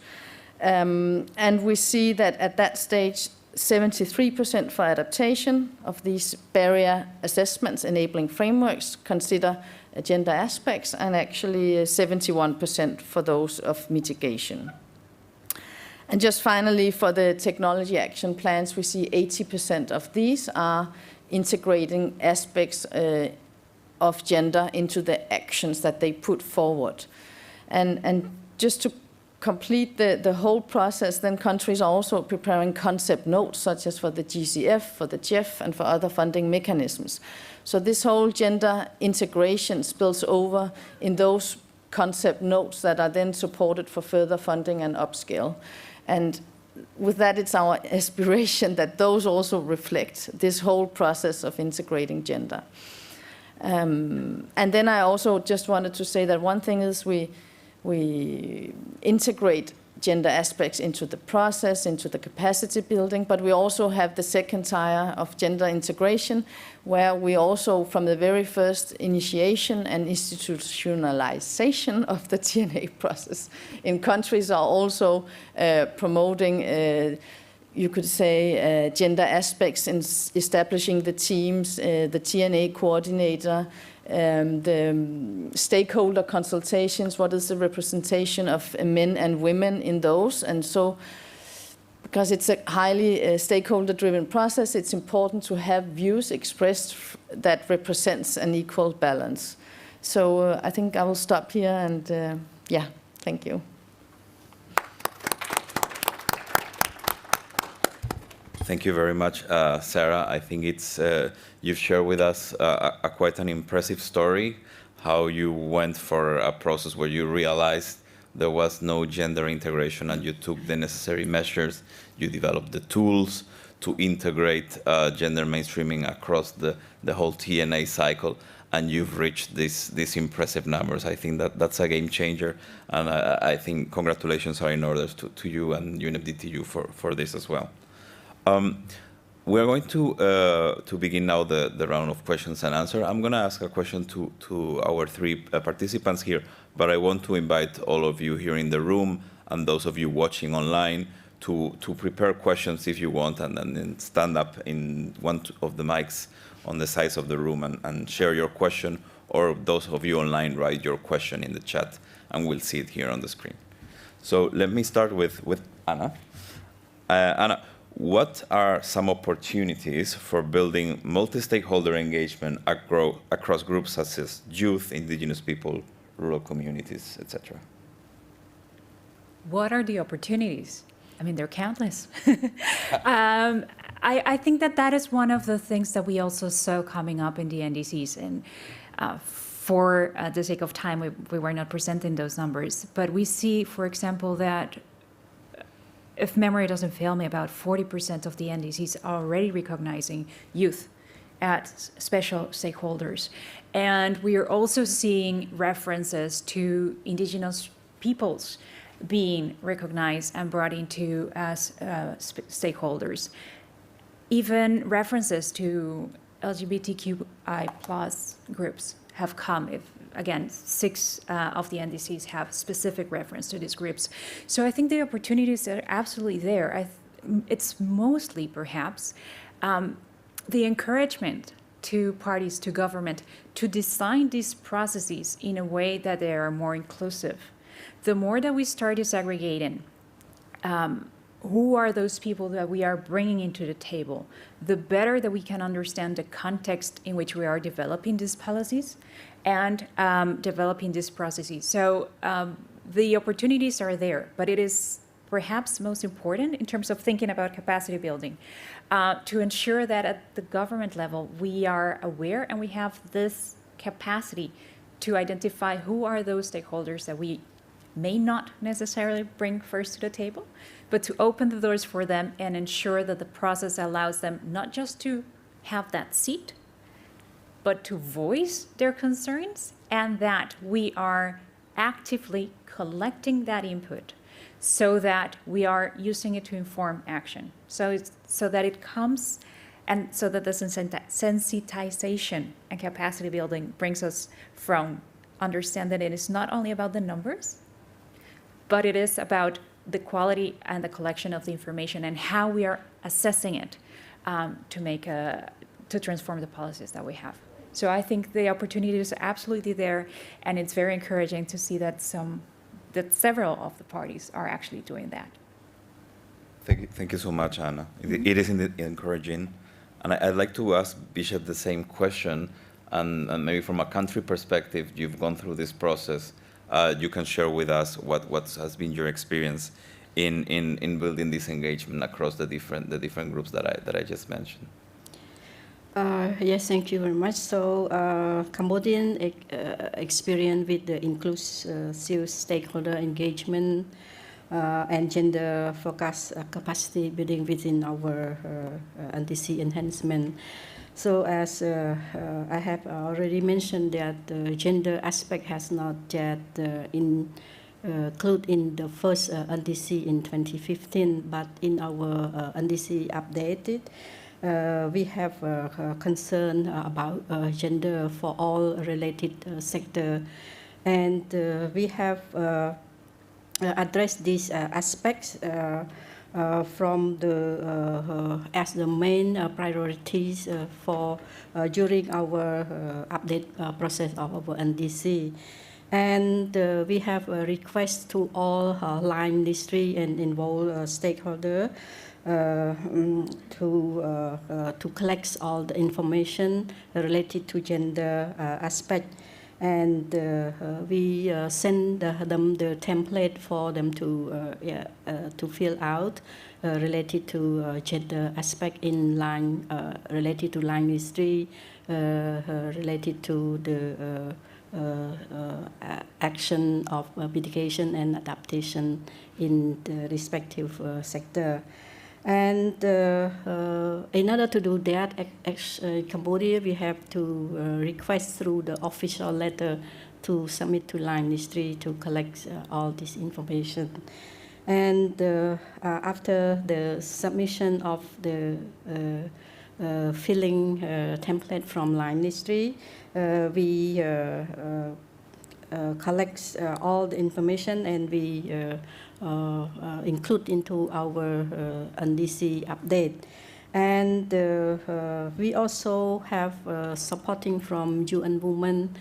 And we see that at that stage, 73% for adaptation of these barrier assessments, enabling frameworks, consider gender aspects, and actually 71% for those of mitigation. And just finally, for the technology action plans, we see 80% of these are integrating aspects of gender into the actions that they put forward. And just to complete the whole process, then countries are also preparing concept notes, such as for the GCF, for the GEF, and for other funding mechanisms. So this whole gender integration spills over in those concept notes that are then supported for further funding and upscale. And with that, it's our aspiration that those also reflect this whole process of integrating gender. And then I also just wanted to say that one thing is we integrate gender aspects into the process, into the capacity building, but we also have the second tier of gender integration, where we also, from the very first initiation and institutionalization of the TNA process in countries, are also promoting, you could say, gender aspects in establishing the teams, the TNA coordinator, the stakeholder consultations, what is the representation of men and women in those. And so, because it's a highly stakeholder-driven process, it's important to have views expressed that represents an equal balance. So I think I will stop here, and yeah, thank you. Thank you very much, Sarah. I think it's you've shared with us quite an impressive story, how you went for a process where you realized there was no gender integration and you took the necessary measures. You developed the tools to integrate gender mainstreaming across the whole TNA cycle, and you've reached these impressive numbers. I think that's a game changer, and I think congratulations are in order to you and UNFDTU for this as well. We're going to begin now the round of questions and answers. I'm going to ask a question to our three participants here, but I want to invite all of you here in the room and those of you watching online to prepare questions if you want, and then stand up in one of the mics on the sides of the room and share your question, or those of you online, write your question in the chat, and we'll see it here on the screen. So let me start with Anna. Anna, what are some opportunities for building multi-stakeholder engagement across groups such as youth, indigenous people, rural communities, etc.? What are the opportunities? I mean, they're countless. I think that is one of the things that we also saw coming up in the NDCs. And for the sake of time, we were not presenting those numbers. But we see, for example, that if memory doesn't fail me, about 40% of the NDCs are already recognizing youth as special stakeholders. And we are also seeing references to indigenous peoples being recognized and brought into as stakeholders. Even references to LGBTQI+ groups have come. Again, 6 of the NDCs have specific reference to these groups. So I think the opportunities are absolutely there. It's mostly, perhaps, the encouragement to parties, to government, to design these processes in a way that they are more inclusive. The more that we start disaggregating who are those people that we are bringing into the table, the better that we can understand the context in which we are developing these policies and developing these processes. So the opportunities are there, but it is perhaps most important in terms of thinking about capacity building, to ensure that at the government level we are aware and we have this capacity to identify who are those stakeholders that we may not necessarily bring first to the table, but to open the doors for them and ensure that the process allows them not just to have that seat, but to voice their concerns, and that we are actively collecting that input so that we are using it to inform action. So that it comes, and so that the sensitization and capacity building brings us from understand that it is not only about the numbers, but it is about the quality and the collection of the information and how we are assessing it to transform the policies that we have. So I think the opportunity is absolutely there, and it's very encouraging to see that several of the parties are actually doing that. Thank you so much, Anna. It is encouraging. And I'd like to ask Bishop the same question, and maybe from a country perspective, you've gone through this process. You can share with us what has been your experience in building this engagement across the different groups that I just mentioned. Yes, thank you very much. So, Cambodian experience with the inclusive stakeholder engagement and gender-focused capacity building within our NDC enhancement. So, as I have already mentioned, that the gender aspect has not yet included in the first NDC in 2015, but in our NDC updated. We have concern about gender for all related sector, and we have addressed these aspects from as the main priorities for during our update process of our NDC. And we have a request to all line industry and involved stakeholders to collect all the information related to gender aspect, and we send them the template for them to fill out related to gender aspect in line related to line industry, related to the action of mitigation and adaptation in the respective sector. And in order to do that, in Cambodia, we have to request through the official letter to submit to line industry to collect all this information. And after the submission of the filling template from line industry, we collect all the information, and we include into our NDC update. And we also have supporting from UN Women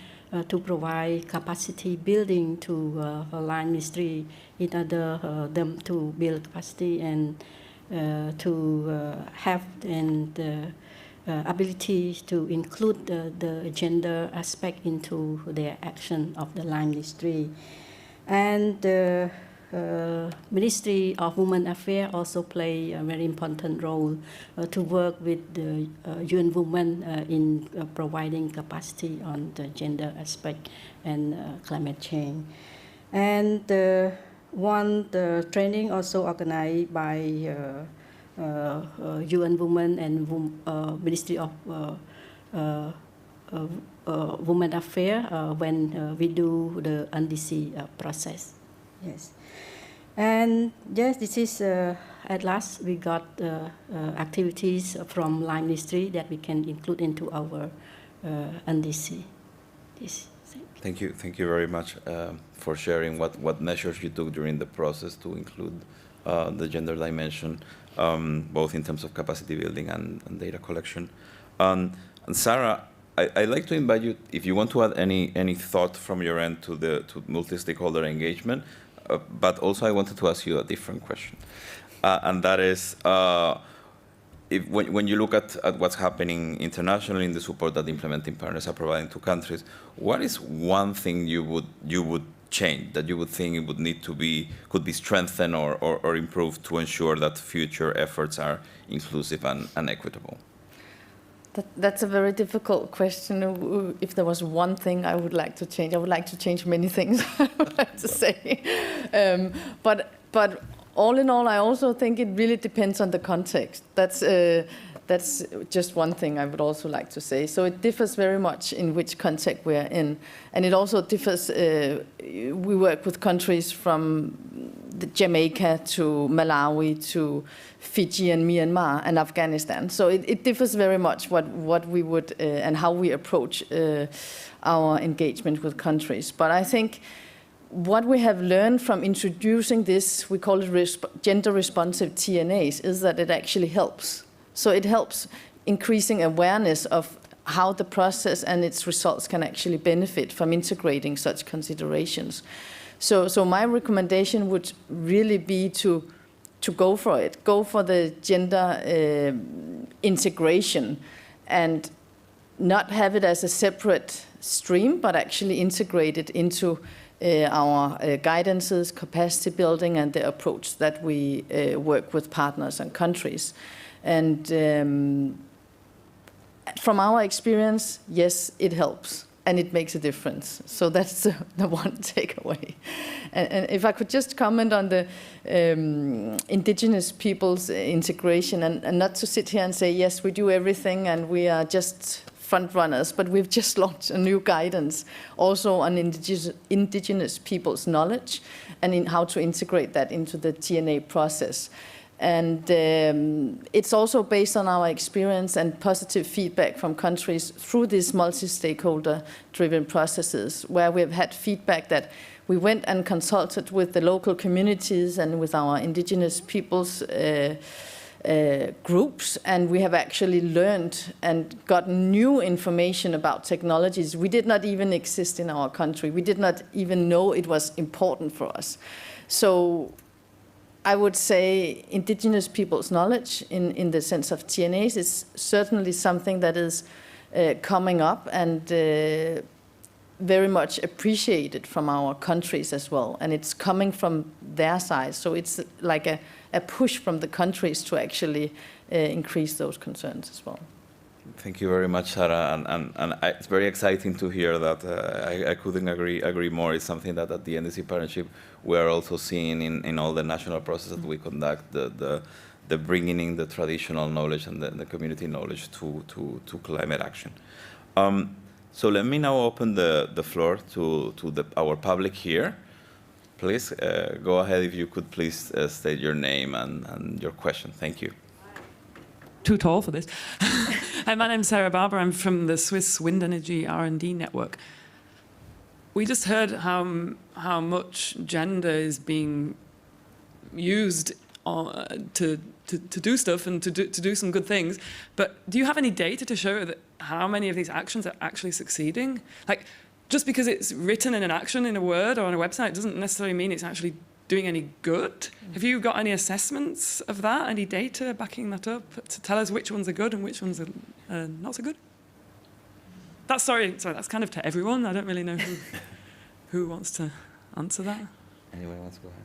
to provide capacity building to line ministry in order them to build capacity and to have and ability to include the gender aspect into their action of the line ministry. And Ministry of Women Affairs also play a very important role to work with the UN Women in providing capacity on the gender aspect and climate change. And one training also organized by UN Women and Ministry of Women Affairs when we do the NDC process. Yes. And yes, this is at last we got activities from line ministry that we can include into our NDC. Yes. Thank you very much for sharing what measures you took during the process to include the gender dimension, both in terms of capacity building and data collection. And Sarah, I'd like to invite you, if you want to add any thought from your end to multi-stakeholder engagement. But also I wanted to ask you a different question, and that is, when you look at what's happening internationally in the support that implementing partners are providing to countries, what is one thing you would change that you would think it would need to be, could be strengthened or improved to ensure that future efforts are inclusive and equitable? That's a very difficult question. If there was one thing I would like to change, I would like to change many things, I would like to say. But all in all, I also think it really depends on the context. That's just one thing I would also like to say. So it differs very much in which context we're in. And it also differs, we work with countries from Jamaica to Malawi to Fiji and Myanmar and Afghanistan. So it differs very much what we would and how we approach our engagement with countries. But I think what we have learned from introducing this, we call it gender responsive TNAs, is that it actually helps. So it helps increasing awareness of how the process and its results can actually benefit from integrating such considerations. So my recommendation would really be to go for it. Go for the gender integration and not have it as a separate stream, but actually integrate it into our guidances, capacity building, and the approach that we work with partners and countries. And from our experience, yes, it helps and it makes a difference. So that's the one takeaway. And if I could just comment on the indigenous people's integration and not to sit here and say, yes, we do everything and we are just front runners, but we've just launched a new guidance also on indigenous people's knowledge and in how to integrate that into the TNA process. And it's also based on our experience and positive feedback from countries through these multi-stakeholder-driven processes, where we've had feedback that we went and consulted with the local communities and with our indigenous peoples groups, and we have actually learned and got new information about technologies we did not even exist in our country. We did not even know it was important for us. So I would say indigenous people's knowledge in the sense of TNAs is certainly something that is coming up and very much appreciated from our countries as well. And it's coming from their side. So it's like a push from the countries to actually increase those concerns as well. Thank you very much, Sarah. And it's very exciting to hear that. I couldn't agree more. It's something that at the NDC partnership we are also seeing in all the national processes that we conduct, the bringing in the traditional knowledge and the community knowledge to climate action. So let me now open the floor to our public here. Please go ahead if you could please state your name and your question. Thank you. Too tall for this. Hi, my name's Sarah Barber. I'm from the Swiss Wind Energy R&D Network. We just heard how much gender is being used to do stuff and to do some good things. But do you have any data to show that how many of these actions are actually succeeding? Like, just because it's written in an action in a word or on a website doesn't necessarily mean it's actually doing any good. Have you got any assessments of that, any data backing that up to tell us which ones are good and which ones are not so good? That's sorry, that's kind of to everyone. I don't really know who wants to answer that. Anyone wants to go ahead?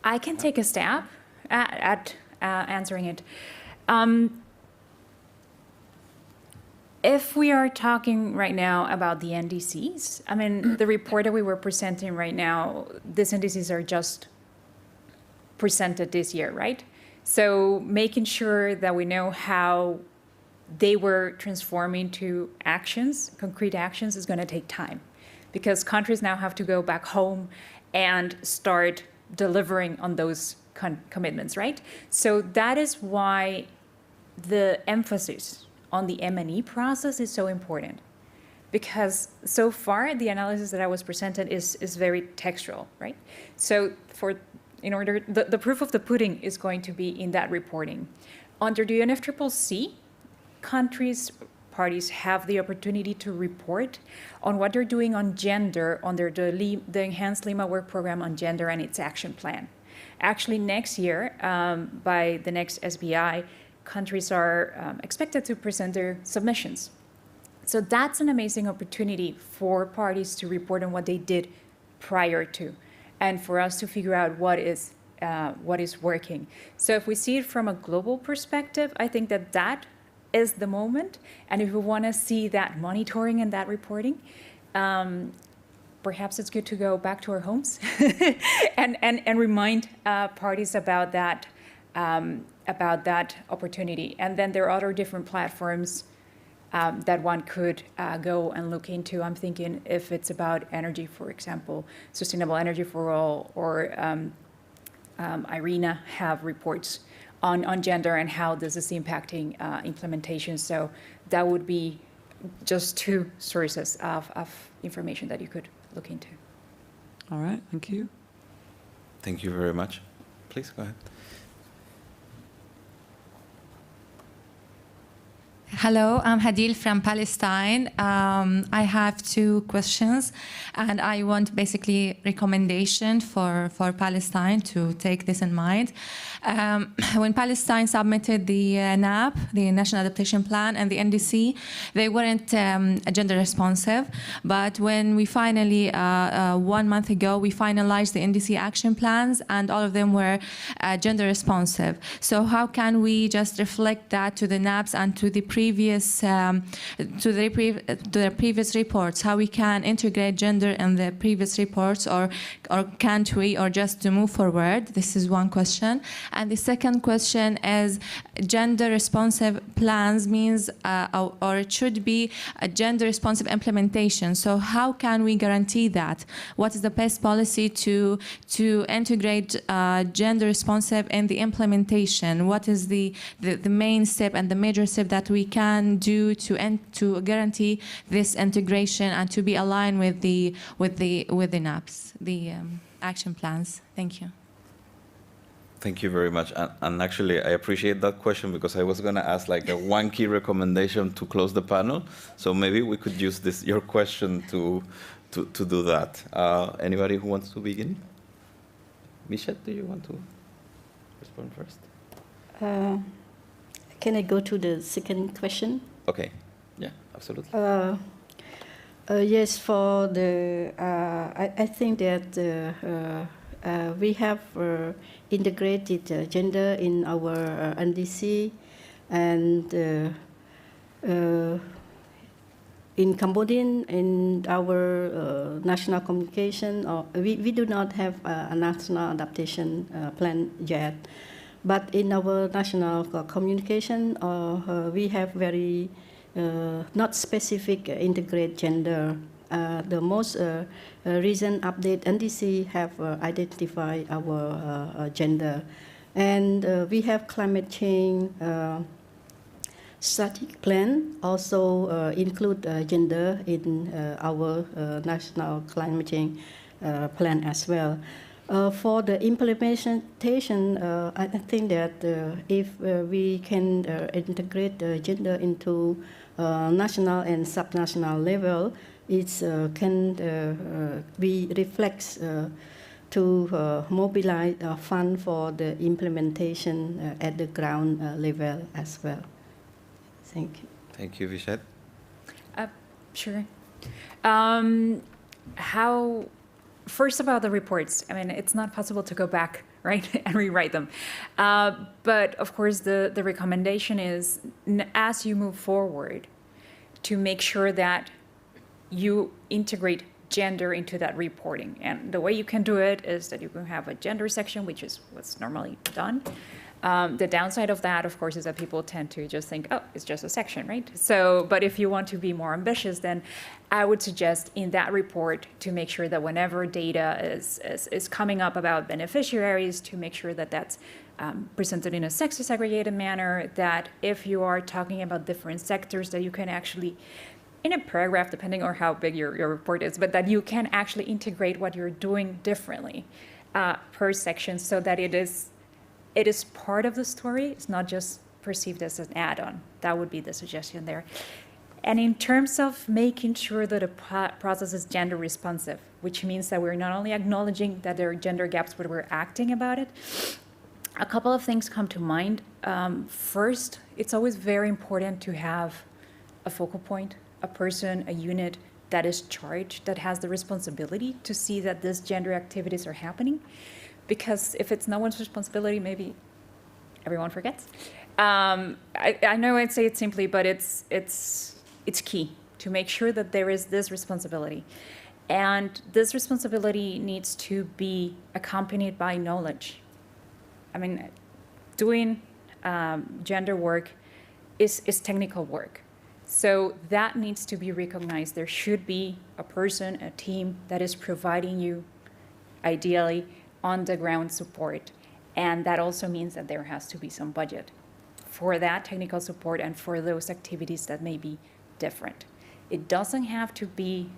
I can take a stab at answering it. If we are talking right now about the NDCs, I mean, the report that we were presenting right now, these NDCs are just presented this year, right? So making sure that we know how they were transforming to actions, concrete actions, is going to take time, because countries now have to go back home and start delivering on those commitments, right? So that is why the emphasis on the M&E process is so important, because so far the analysis that I was presented is very textual, right? So the proof of the pudding is going to be in that reporting. Under the UNFCCC, parties have the opportunity to report on what they're doing on gender under the Enhanced Lima Work Program on Gender and its action plan. Actually, next year, by the next SBI, countries are expected to present their submissions. So that's an amazing opportunity for parties to report on what they did prior to, and for us to figure out what is working. So if we see it from a global perspective, I think that is the moment. And if we want to see that monitoring and that reporting, perhaps it's good to go back to our homes and remind parties about that opportunity. And then there are other different platforms that one could go and look into. I'm thinking if it's about energy, for example, Sustainable Energy for All, or IRENA have reports on gender and how this is impacting implementation. So that would be just two sources of information that you could look into. All right, thank you. Thank you very much. Please go ahead. Hello, I'm Hadil from Palestine. I have two questions, and I want basically recommendation for Palestine to take this in mind. When Palestine submitted the NAP, the National Adaptation Plan, and the NDC, they weren't gender responsive. But when we finally, 1 month ago, we finalized the NDC action plans, and all of them were gender responsive. So how can we just reflect that to the NAPs and to the previous previous reports? How we can integrate gender in the previous reports, or can't we, or just to move forward? This is one question. And the second question is, gender responsive plans means, or it should be a gender responsive implementation. So how can we guarantee that? What is the best policy to integrate gender responsive in the implementation? What is the main step and the major step that we can do to guarantee this integration and to be aligned with the NAPs, the action plans? Thank you. Thank you very much. And actually, I appreciate that question, because I was going to ask like a one key recommendation to close the panel. So maybe we could use your question to do that. Anybody who wants to begin? Michelle, do you want to respond first? Can I go to the second question? Okay. Yeah, absolutely. Yes, for the, I think that we have integrated gender in our NDC, and in Cambodian, in our national communication, we do not have a national adaptation plan yet. But in our national communication, we have very not specific integrate gender. The most recent update NDC have identified our gender, and we have climate change strategic plan also include gender in our national climate change plan as well. For the implementation, I think that if we can integrate gender into national and subnational level, it can be reflects to mobilize fund for the implementation at the ground level as well. Thank you. Thank you, Vishet. Sure. First about the reports, I mean, it's not possible to go back, right, and rewrite them. But of course, the recommendation is, as you move forward, to make sure that you integrate gender into that reporting. And the way you can do it is that you can have a gender section, which is what's normally done. The downside of that, of course, is that people tend to just think, oh, it's just a section, right? So, but if you want to be more ambitious, then I would suggest in that report to make sure that whenever data is coming up about beneficiaries, to make sure that that's presented in a sex-segregated manner, that if you are talking about different sectors, that you can actually, in a paragraph, depending on how big your report is, but that you can actually integrate what you're doing differently per section, so that it is part of the story. It's not just perceived as an add-on. That would be the suggestion there. And in terms of making sure that the process is gender responsive, which means that we're not only acknowledging that there are gender gaps, but we're acting about it, a couple of things come to mind. First, it's always very important to have a focal point, a person, a unit that is charged, that has the responsibility to see that these gender activities are happening. Because if it's no one's responsibility, maybe everyone forgets. I know I'd say it simply, but it's key to make sure that there is this responsibility. And this responsibility needs to be accompanied by knowledge. I mean, doing gender work is technical work. So that needs to be recognized. There should be a person, a team that is providing you, ideally, on-the-ground support. And that also means that there has to be some budget for that technical support and for those activities that may be different. It doesn't have to be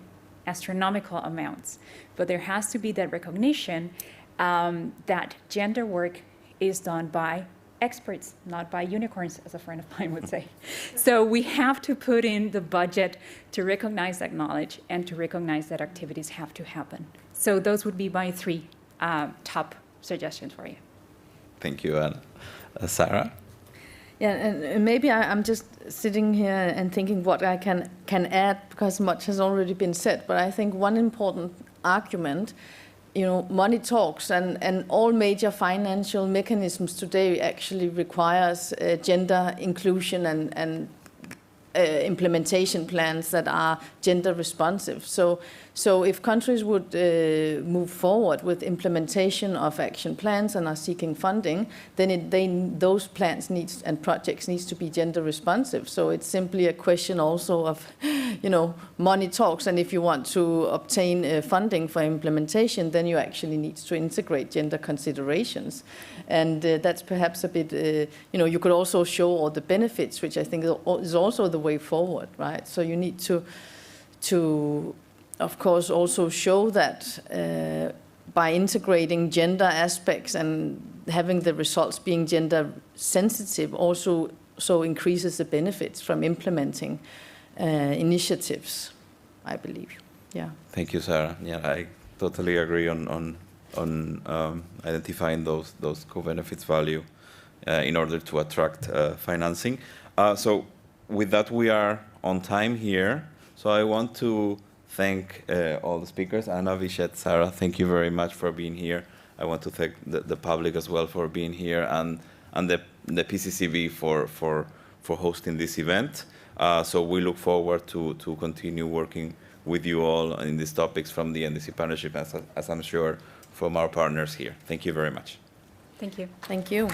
astronomical amounts, but there has to be that recognition that gender work is done by experts, not by unicorns, as a friend of mine would say. So we have to put in the budget to recognize that knowledge and to recognize that activities have to happen. So those would be my three top suggestions for you. Thank you, Anna. Sarah? Yeah, and maybe I'm just sitting here and thinking what I can add, because much has already been said. But I think one important argument, money talks, and all major financial mechanisms today actually requires gender inclusion and implementation plans that are gender responsive. So if countries would move forward with implementation of action plans and are seeking funding, then those plans and projects needs to be gender responsive. So it's simply a question also of, money talks, and if you want to obtain funding for implementation, then you actually need to integrate gender considerations. And that's perhaps a bit, you could also show all the benefits, which I think is also the way forward, right? So you need to of course, also show that by integrating gender aspects and having the results being gender sensitive also increases the benefits from implementing initiatives, I believe. Yeah. Thank you, Sarah. Yeah, I totally agree on identifying those co-benefits value in order to attract financing. So with that, we are on time here. So I want to thank all the speakers. Anna, Vishet, Sarah, thank you very much for being here. I want to thank the public as well for being here, and the PCCB for hosting this event. So we look forward to continue working with you all in these topics from the NDC partnership, as I'm sure from our partners here. Thank you very much. Thank you. Thank you.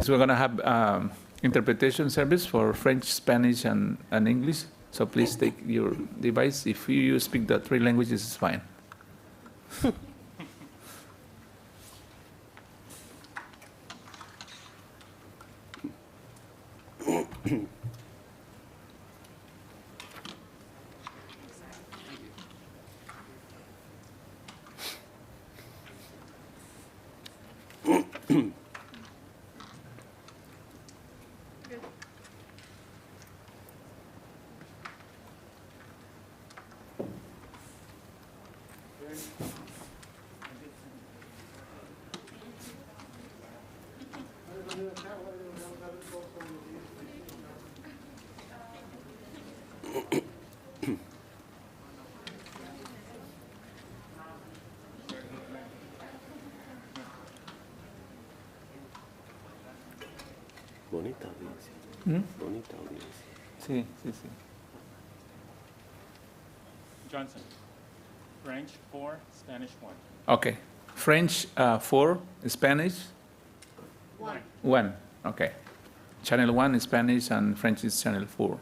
So we're going to have interpretation service for French, Spanish, and English. So please take your device. If you speak the 3 languages, it's fine. Bonita audiencia. Bonita audiencia. Sí, sí, sí. Johnson. French 4, Spanish 1. Okay. French 4, Spanish 1. 1. Okay. Channel 1 is Spanish and French is channel 4.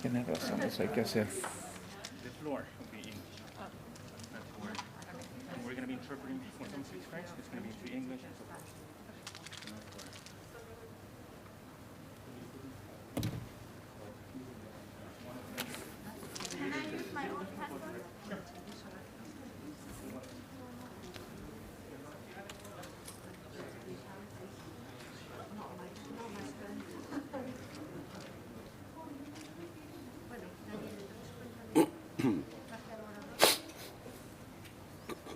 Tienes razón, eso hay que hacer. The floor will be English. That's the word. And we're going to be interpreting before someone speaks French. It's going to be into English and so forth. Can I use my own passport?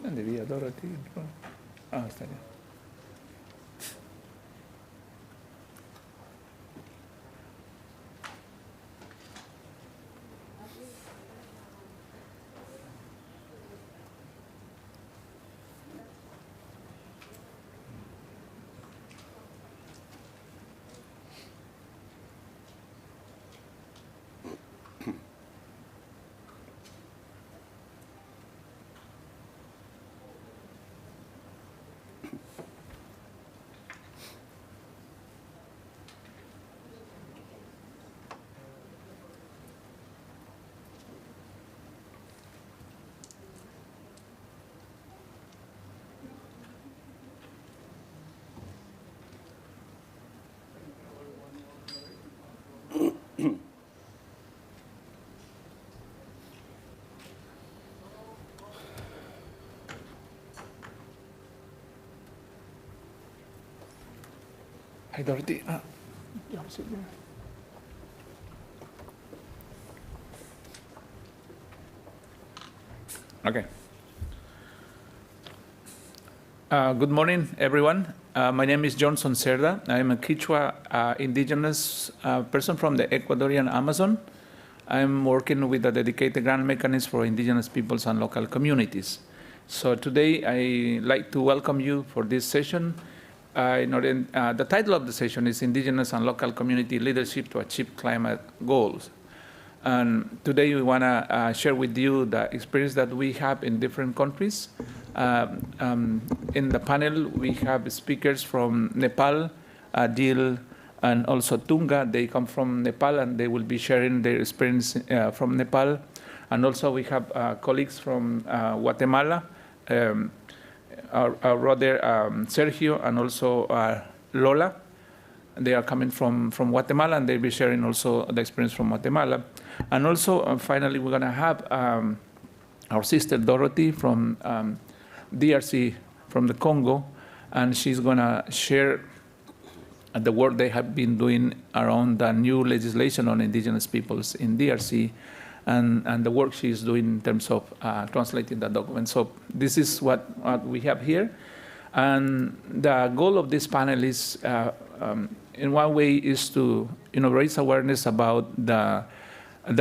¿Dónde vi a Dorothy? Ah, está bien. Hi, Dorothy. Okay. Good morning, everyone. My name is Johnson Cerda. I am a Quechua indigenous person from the Ecuadorian Amazon. I'm working with a dedicated grant mechanism for indigenous peoples and local communities. So today I'd like to welcome you for this session. The title of the session is Indigenous and Local Community Leadership to Achieve Climate Goals. And today we want to share with you the experience that we have in different countries. In the panel, we have speakers from Nepal, Dil, and also Tunga. They come from Nepal, and they will be sharing their experience from Nepal. And also we have colleagues from Guatemala, our brother Sergio, and also Lola. They are coming from Guatemala, and they'll be sharing also the experience from Guatemala. And also, finally, we're going to have our sister Dorothy from DRC, from the Congo, and she's going to share the work they have been doing around the new legislation on indigenous peoples in DRC, and the work she's doing in terms of translating the document. So this is what we have here. And the goal of this panel is, in one way, is to raise awareness about the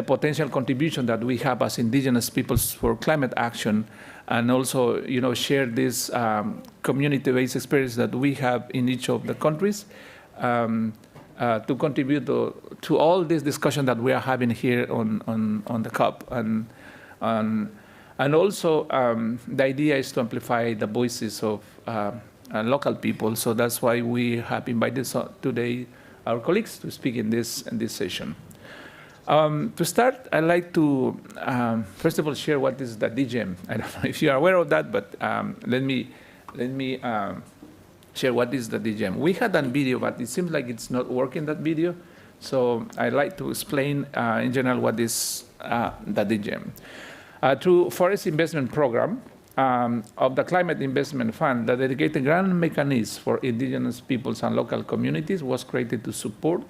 potential contribution that we have as indigenous peoples for climate action, and also share this community-based experience that we have in each of the countries. to contribute to all this discussion that we are having here on the COP. And also, the idea is to amplify the voices of local people. So that's why we have invited today our colleagues to speak in this session. To start, I'd like to, first of all, share what is the DGM. I don't know if you are aware of that, but let me share what is the DGM. We had a video, but it seems like it's not working, that video. So I'd like to explain in general what is the DGM. Through Forest Investment Program of the Climate Investment Fund, the dedicated grant mechanism for indigenous peoples and local communities was created to support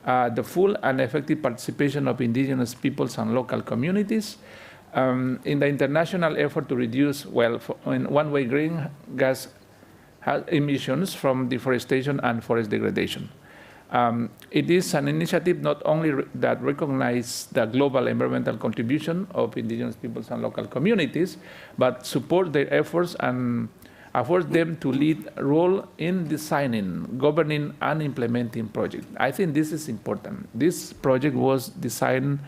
the full and effective participation of indigenous peoples and local communities in the international effort to reduce, one-way greenhouse emissions from deforestation and forest degradation. It is an initiative not only that recognizes the global environmental contribution of indigenous peoples and local communities, but support their efforts and affords them to lead a role in designing, governing, and implementing projects. I think this is important. This project was designed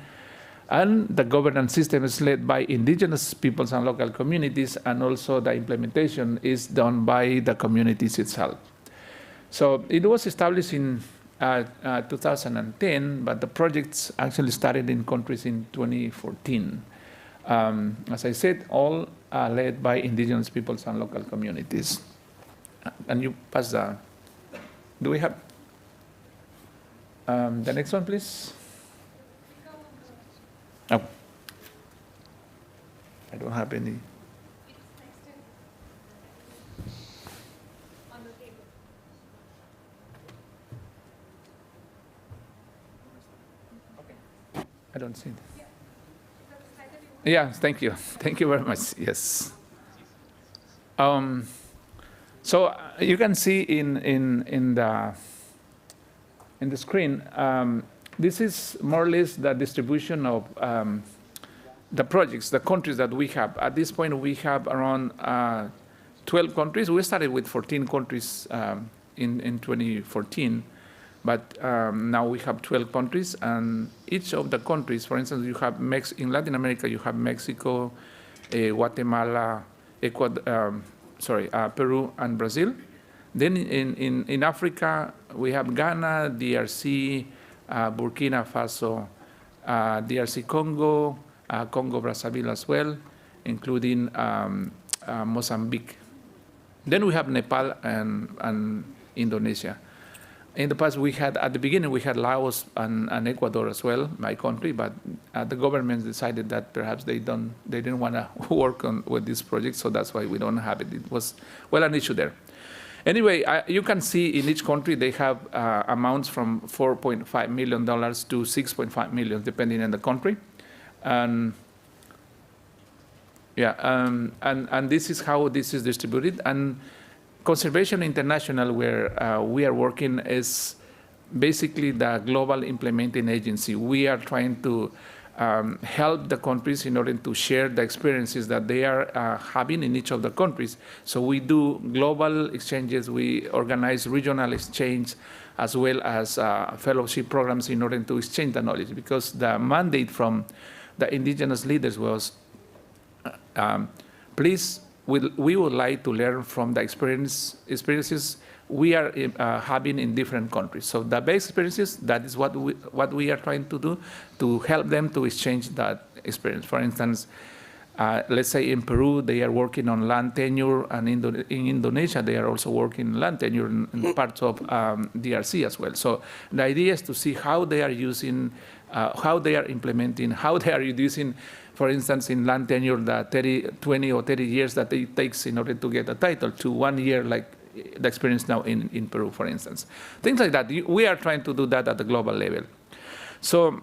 and the governance system is led by indigenous peoples and local communities, and also the implementation is done by the communities itself. So it was established in 2010, but the projects actually started in countries in 2014. As I said, all led by indigenous peoples and local communities. And you pass the, do we have the next one, please? Oh, I don't have any. I don't see it. Yeah, thank you. Thank you very much. Yes. So you can see in the screen, this is more or less the distribution of the projects, the countries that we have. At this point, we have around 12 countries. We started with 14 countries in 2014. But now we have 12 countries, and each of the countries, for instance, you have in Latin America, you have Mexico, Guatemala, Peru, and Brazil. Then in Africa, we have Ghana, DRC, Burkina Faso, DRC Congo, Congo Brazzaville as well, including Mozambique. Then we have Nepal and Indonesia. In the past, at the beginning, we had Laos and Ecuador as well, my country, but the government decided that perhaps they didn't want to work with this project, so that's why we don't have it. It was, an issue there. Anyway, you can see in each country, they have amounts from $4.5 million to $6.5 million, depending on the country. And this is how this is distributed. And Conservation International, where we are working, is basically the global implementing agency. We are trying to help the countries in order to share the experiences that they are having in each of the countries. So we do global exchanges, we organize regional exchange, as well as fellowship programs in order to exchange the knowledge, because the mandate from the indigenous leaders was, please, we would like to learn from the experiences we are having in different countries. So the best experiences, that is what we are trying to do, to help them to exchange that experience. For instance, let's say in Peru, they are working on land tenure, and in Indonesia, they are also working land tenure in parts of DRC as well. So the idea is to see how they are using, how they are implementing, how they are reducing, for instance, in land tenure, the 20 or 30 years that it takes in order to get a title to 1 year, like the experience now in Peru, for instance. Things like that. We are trying to do that at the global level. So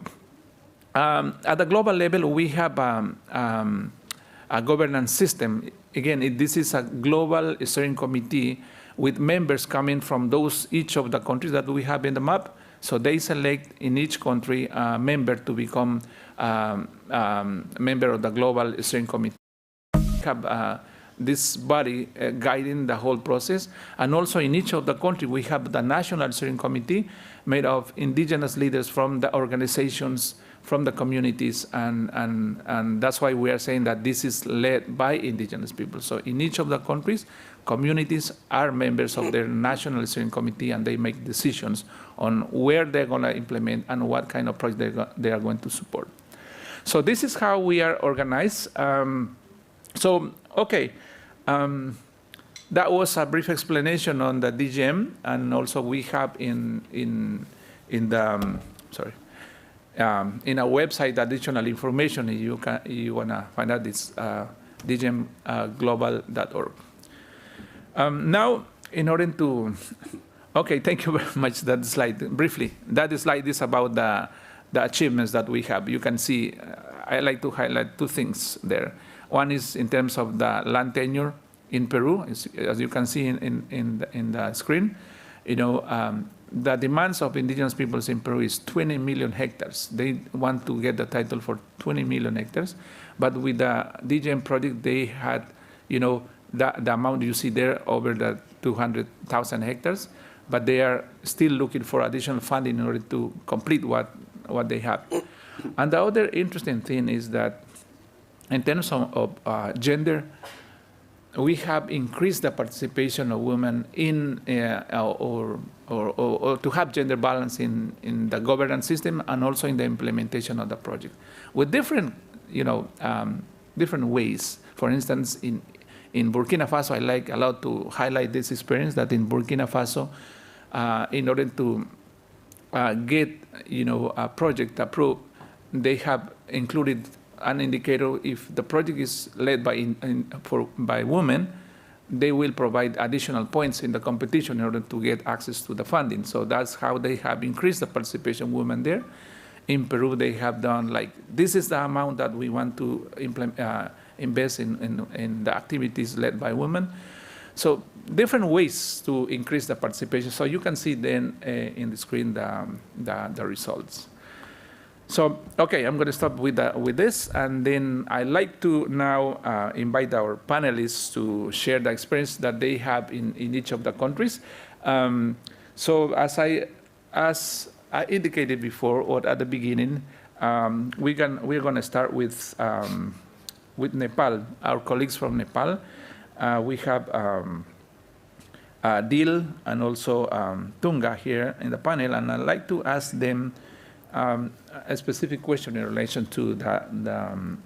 at the global level, we have a governance system. Again, this is a global steering committee with members coming from each of the countries that we have in the map. So they select in each country a member to become member of the global steering committee. We have this body guiding the whole process. And also in each of the countries, we have the national steering committee made of indigenous leaders from the organizations, from the communities, and that's why we are saying that this is led by indigenous people. So in each of the countries, communities are members of their national steering committee, and they make decisions on where they're going to implement and what kind of project they are going to support. So this is how we are organized. That was a brief explanation on the DGM, and also we have in our website additional information. If you wanna find out, it's dgmglobal.org. Now, in order to, thank you very much. That slide briefly. That slide is about the achievements that we have. You can see. I like to highlight two things there. One is in terms of the land tenure in Peru, as you can see in the screen. The demands of indigenous peoples in Peru is 20 million hectares. They want to get the title for 20 million hectares, but with the DGM project, they had, the amount you see there over the 200,000 hectares, but they are still looking for additional funding in order to complete what they have. And the other interesting thing is that in terms of gender, we have increased the participation of women in or to have gender balance in the governance system and also in the implementation of the project with different different ways. For instance, in Burkina Faso, I like a lot to highlight this experience that in Burkina Faso, in order to get a project approved, they have included an indicator. If the project is led by women, they will provide additional points in the competition in order to get access to the funding. So that's how they have increased the participation of women there. In Peru, they have done this is the amount that we want to invest in the activities led by women. So different ways to increase the participation. So you can see then in the screen the results. So, I'm going to stop with this, and then I'd like to now invite our panelists to share the experience that they have in each of the countries. So as I indicated before or at the beginning, we're going to start with Nepal, our colleagues from Nepal. We have Dil and also Tunga here in the panel, and I'd like to ask them a specific question in relation to the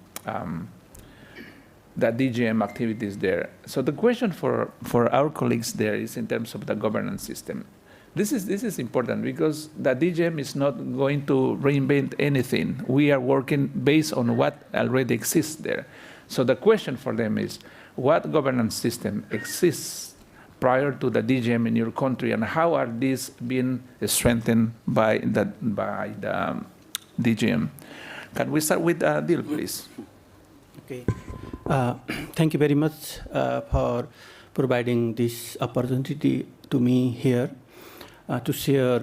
DGM activities there. So the question for our colleagues there is in terms of the governance system. This is important because the DGM is not going to reinvent anything. We are working based on what already exists there. So the question for them is, what governance system exists prior to the DGM in your country, and how are these being strengthened by the DGM? Can we start with Dil, please? Okay. Thank you very much for providing this opportunity to me here to share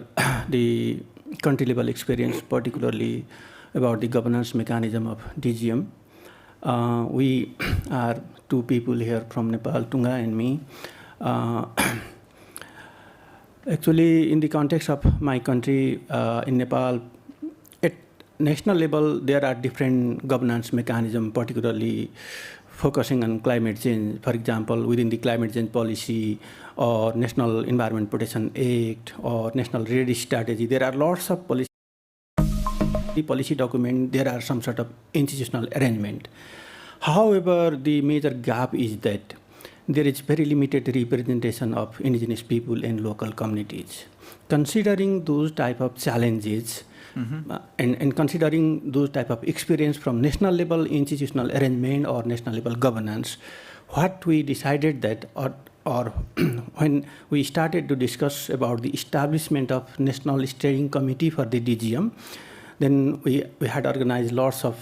the country-level experience, particularly about the governance mechanism of DGM. We are two people here from Nepal, Tunga and me. Actually, in the context of my country, in Nepal, at national level, there are different governance mechanisms, particularly focusing on climate change. For example, within the climate change policy or National Environment Protection Act or National RED strategy, there are lots of policy document. There are some sort of institutional arrangement. However, the major gap is that there is very limited representation of indigenous people and local communities. Considering those type of challenges and considering those type of experience from national level institutional arrangement or national level governance, what we decided that or when we started to discuss about the establishment of National Steering Committee for the DGM, then we had organized lots of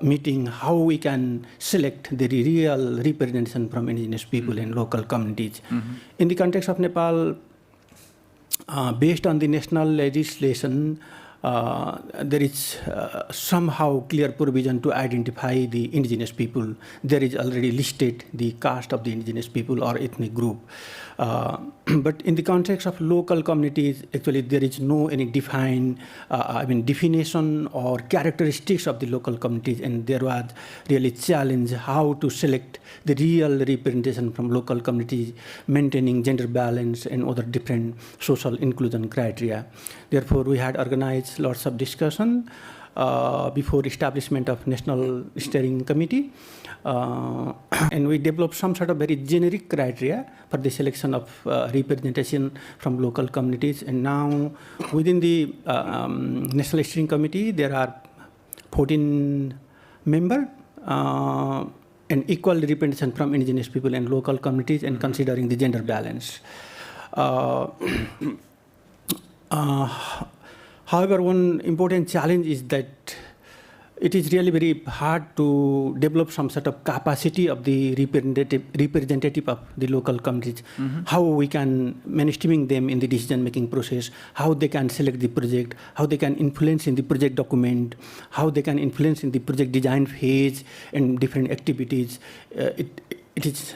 meetings how we can select the real representation from indigenous people and local communities. In the context of Nepal, based on the national legislation, there is somehow clear provision to identify the indigenous people. There is already listed the caste of the indigenous people or ethnic group. But in the context of local communities, actually there is no any defined, definition or characteristics of the local communities, and there was really challenge how to select the real representation from local communities, maintaining gender balance and other different social inclusion criteria. Therefore, we had organized lots of discussion before establishment of National Steering Committee. And we developed some sort of very generic criteria for the selection of representation from local communities. And now within the National Steering Committee, there are 14 members and equal representation from indigenous people and local communities, and considering the gender balance. However, one important challenge is that it is really very hard to develop some sort of capacity of the representative of the local communities, how we can mainstreaming them in the decision-making process, how they can select the project, how they can influence in the project document, how they can influence in the project design phase and different activities. It is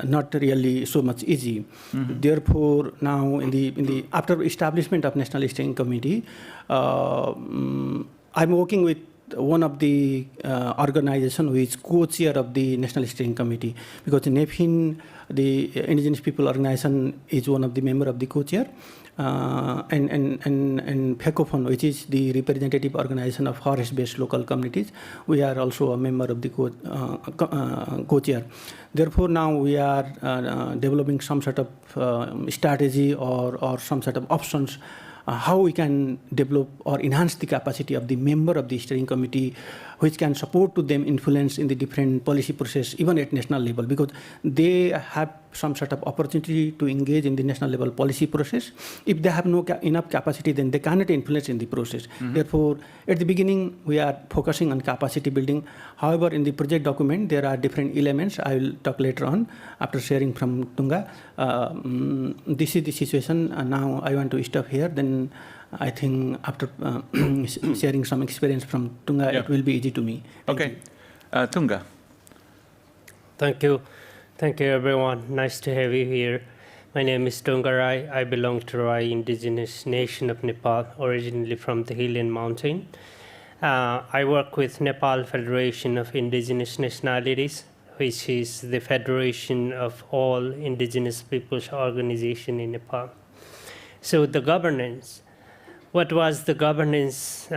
not really so much easy. Therefore, now in the after establishment of National Steering Committee, I'm working with one of the organization who is co-chair of the National Steering Committee, because NEFIN, the Indigenous People Organization, is one of the member of the co-chair, and FECOFON, which is the representative organization of forest-based local communities, we are also a member of the co-chair. Therefore, now we are developing some sort of strategy or some sort of options how we can develop or enhance the capacity of the member of the steering committee, which can support to them influence in the different policy process, even at national level, because they have some sort of opportunity to engage in the national level policy process. If they have no enough capacity, then they cannot influence in the process. Therefore, at the beginning, we are focusing on capacity building. However, in the project document, there are different elements. I will talk later on after sharing from Tunga. This is the situation, and now I want to stop here. Then I think after sharing some experience from Tunga, it will be easy to me. Okay. Tunga. Thank you. Thank you, everyone. Nice to have you here. My name is Tunga Rai. I belong to Rai Indigenous Nation of Nepal, originally from the Hillian Mountain. I work with Nepal Federation of Indigenous Nationalities, which is the federation of all indigenous peoples' organization in Nepal. So the governance, what was the governance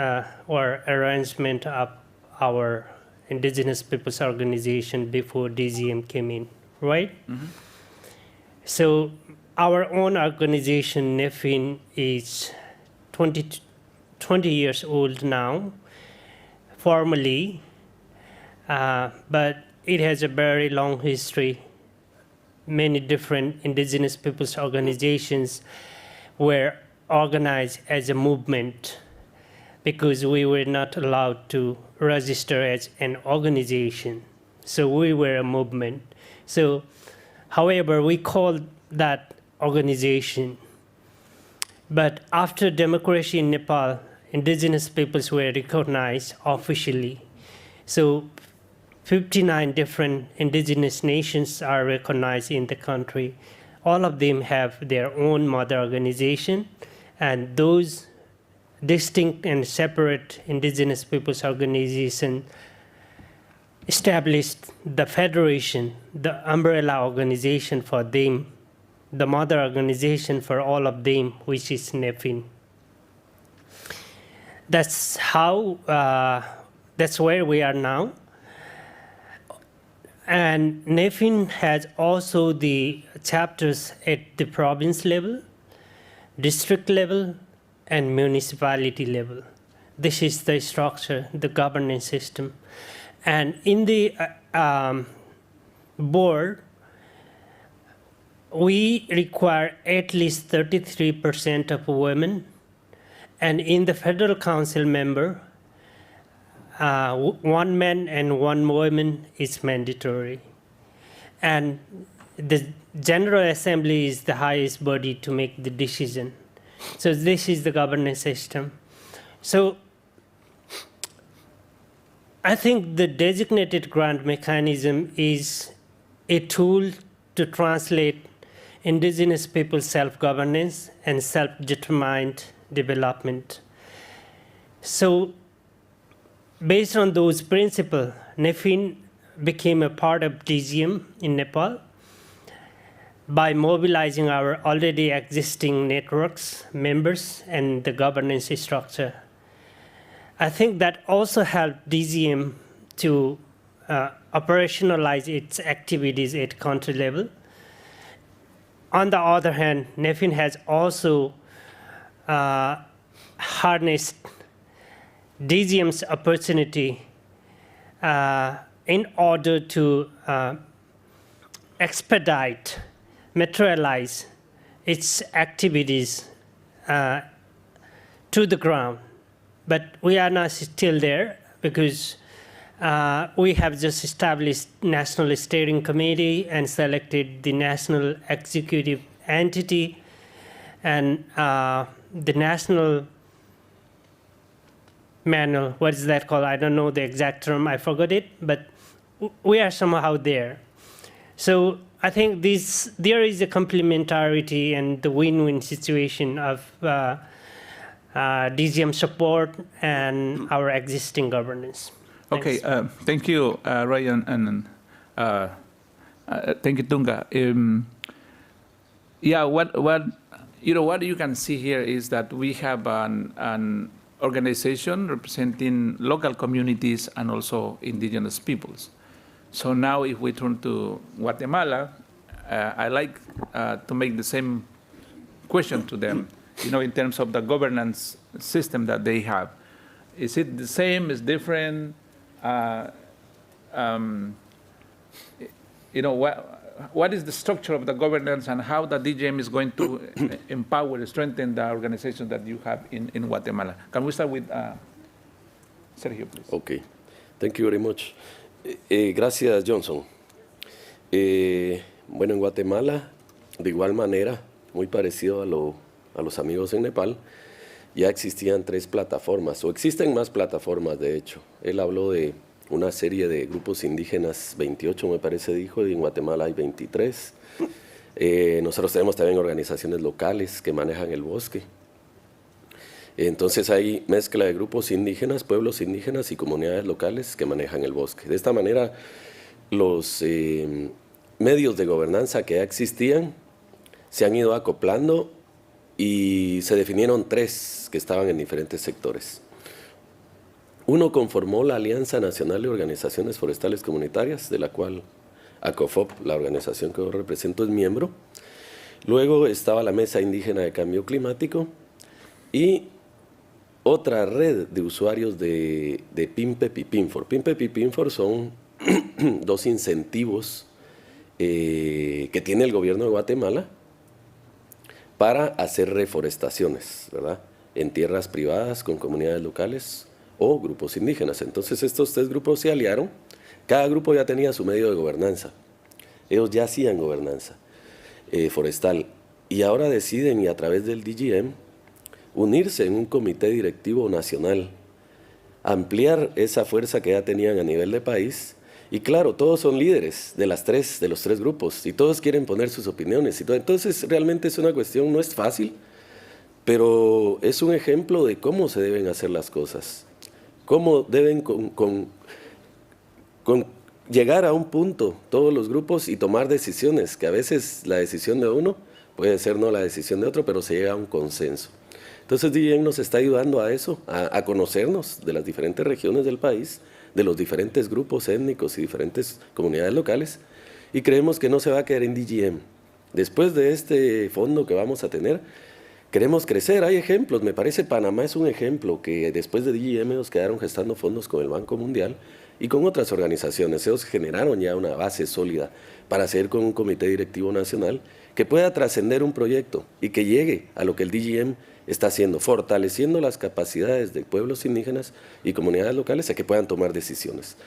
or arrangement of our indigenous peoples' organization before DGM came in, right? So our own organization, NEFIN, is 20 years old now, formally, but it has a very long history. Many different indigenous peoples' organizations were organized as a movement because we were not allowed to register as an organization. So we were a movement. So, however, we called that organization. But after democracy in Nepal, indigenous peoples were recognized officially. So 59 different indigenous nations are recognized in the country. All of them have their own mother organization, and those distinct and separate indigenous peoples organization established the federation, the umbrella organization for them, the mother organization for all of them, which is NEFIN. That's how, that's where we are now. And NEFIN has also the chapters at the province level, district level, and municipality level. This is the structure, the governance system. And in the board, we require at least 33% of women. And in the federal council member, 1 man and 1 woman is mandatory. And the General Assembly is the highest body to make the decision. So this is the governance system. So I think the designated grant mechanism is a tool to translate indigenous people's self-governance and self-determined development. So based on those principles, NEFIN became a part of DGM in Nepal by mobilizing our already existing networks, members, and the governance structure. I think that also helped DGM to operationalize its activities at country level. On the other hand, NEFIN has also harnessed DGM's opportunity in order to expedite, materialize its activities to the ground. But we are not still there because we have just established National Steering Committee and selected the National Executive Entity and the National Manual, what is that called? I don't know the exact term, I forgot it, but we are somehow there. So I think there is a complementarity and the win-win situation of DGM support and our existing governance. Okay, thank you, Ryan, and thank you, Tunga. Yeah, what you can see here is that we have an organization representing local communities and also indigenous peoples. So now, if we turn to Guatemala, I like to make the same question to them. In terms of the governance system that they have, is it the same? Is different? What is the structure of the governance and how the DGM is going to empower, strengthen the organization that you have in Guatemala? Can we start with Sergio, please? Okay, thank you very much. Gracias, Johnson. Bueno, en Guatemala, de igual manera, muy parecido a los amigos en Nepal, ya existían 3 plataformas, o existen más plataformas, de hecho. Él habló de una serie de grupos indígenas, 28 me parece dijo, y en Guatemala hay 23. Nosotros tenemos también organizaciones locales que manejan el bosque. Entonces hay mezcla de grupos indígenas, pueblos indígenas y comunidades locales que manejan el bosque. De esta manera, los medios de gobernanza que ya existían se han ido acoplando y se definieron 3 que estaban en diferentes sectores. Uno conformó la Alianza Nacional de Organizaciones Forestales Comunitarias, de la cual ACOFOP, la organización que yo represento, es miembro. Luego estaba la Mesa Indígena de Cambio Climático y otra red de usuarios de PIMPEP y PINFOR. PIMPEP y PINFOR son 2 incentivos que tiene el gobierno de Guatemala para hacer reforestaciones, ¿verdad?, en tierras privadas con comunidades locales o grupos indígenas. Entonces estos 3 grupos se aliaron, cada grupo ya tenía su medio de gobernanza, ellos ya hacían gobernanza forestal y ahora deciden, y a través del DGM, unirse en un comité directivo nacional, ampliar esa fuerza que ya tenían a nivel de país. Y claro, todos son líderes de los 3 grupos y todos quieren poner sus opiniones y todo. Entonces realmente es una cuestión, no es fácil, pero es un ejemplo de cómo se deben hacer las cosas, cómo deben llegar a un punto todos los grupos y tomar decisiones, que a veces la decisión de uno puede ser no la decisión de otro, pero se llega a un consenso. Entonces DGM nos está ayudando a eso, a conocernos de las diferentes regiones del país, de los diferentes grupos étnicos y diferentes comunidades locales, y creemos que no se va a quedar en DGM. Después de este fondo que vamos a tener, queremos crecer. Hay ejemplos, me parece Panamá es un ejemplo, que después de DGM nos quedaron gestando fondos con el Banco Mundial y con otras organizaciones. Ellos generaron ya una base sólida para hacer con un comité directivo nacional que pueda trascender un proyecto y que llegue a lo que el DGM está haciendo, fortaleciendo las capacidades de pueblos indígenas y comunidades locales a que puedan tomar decisiones.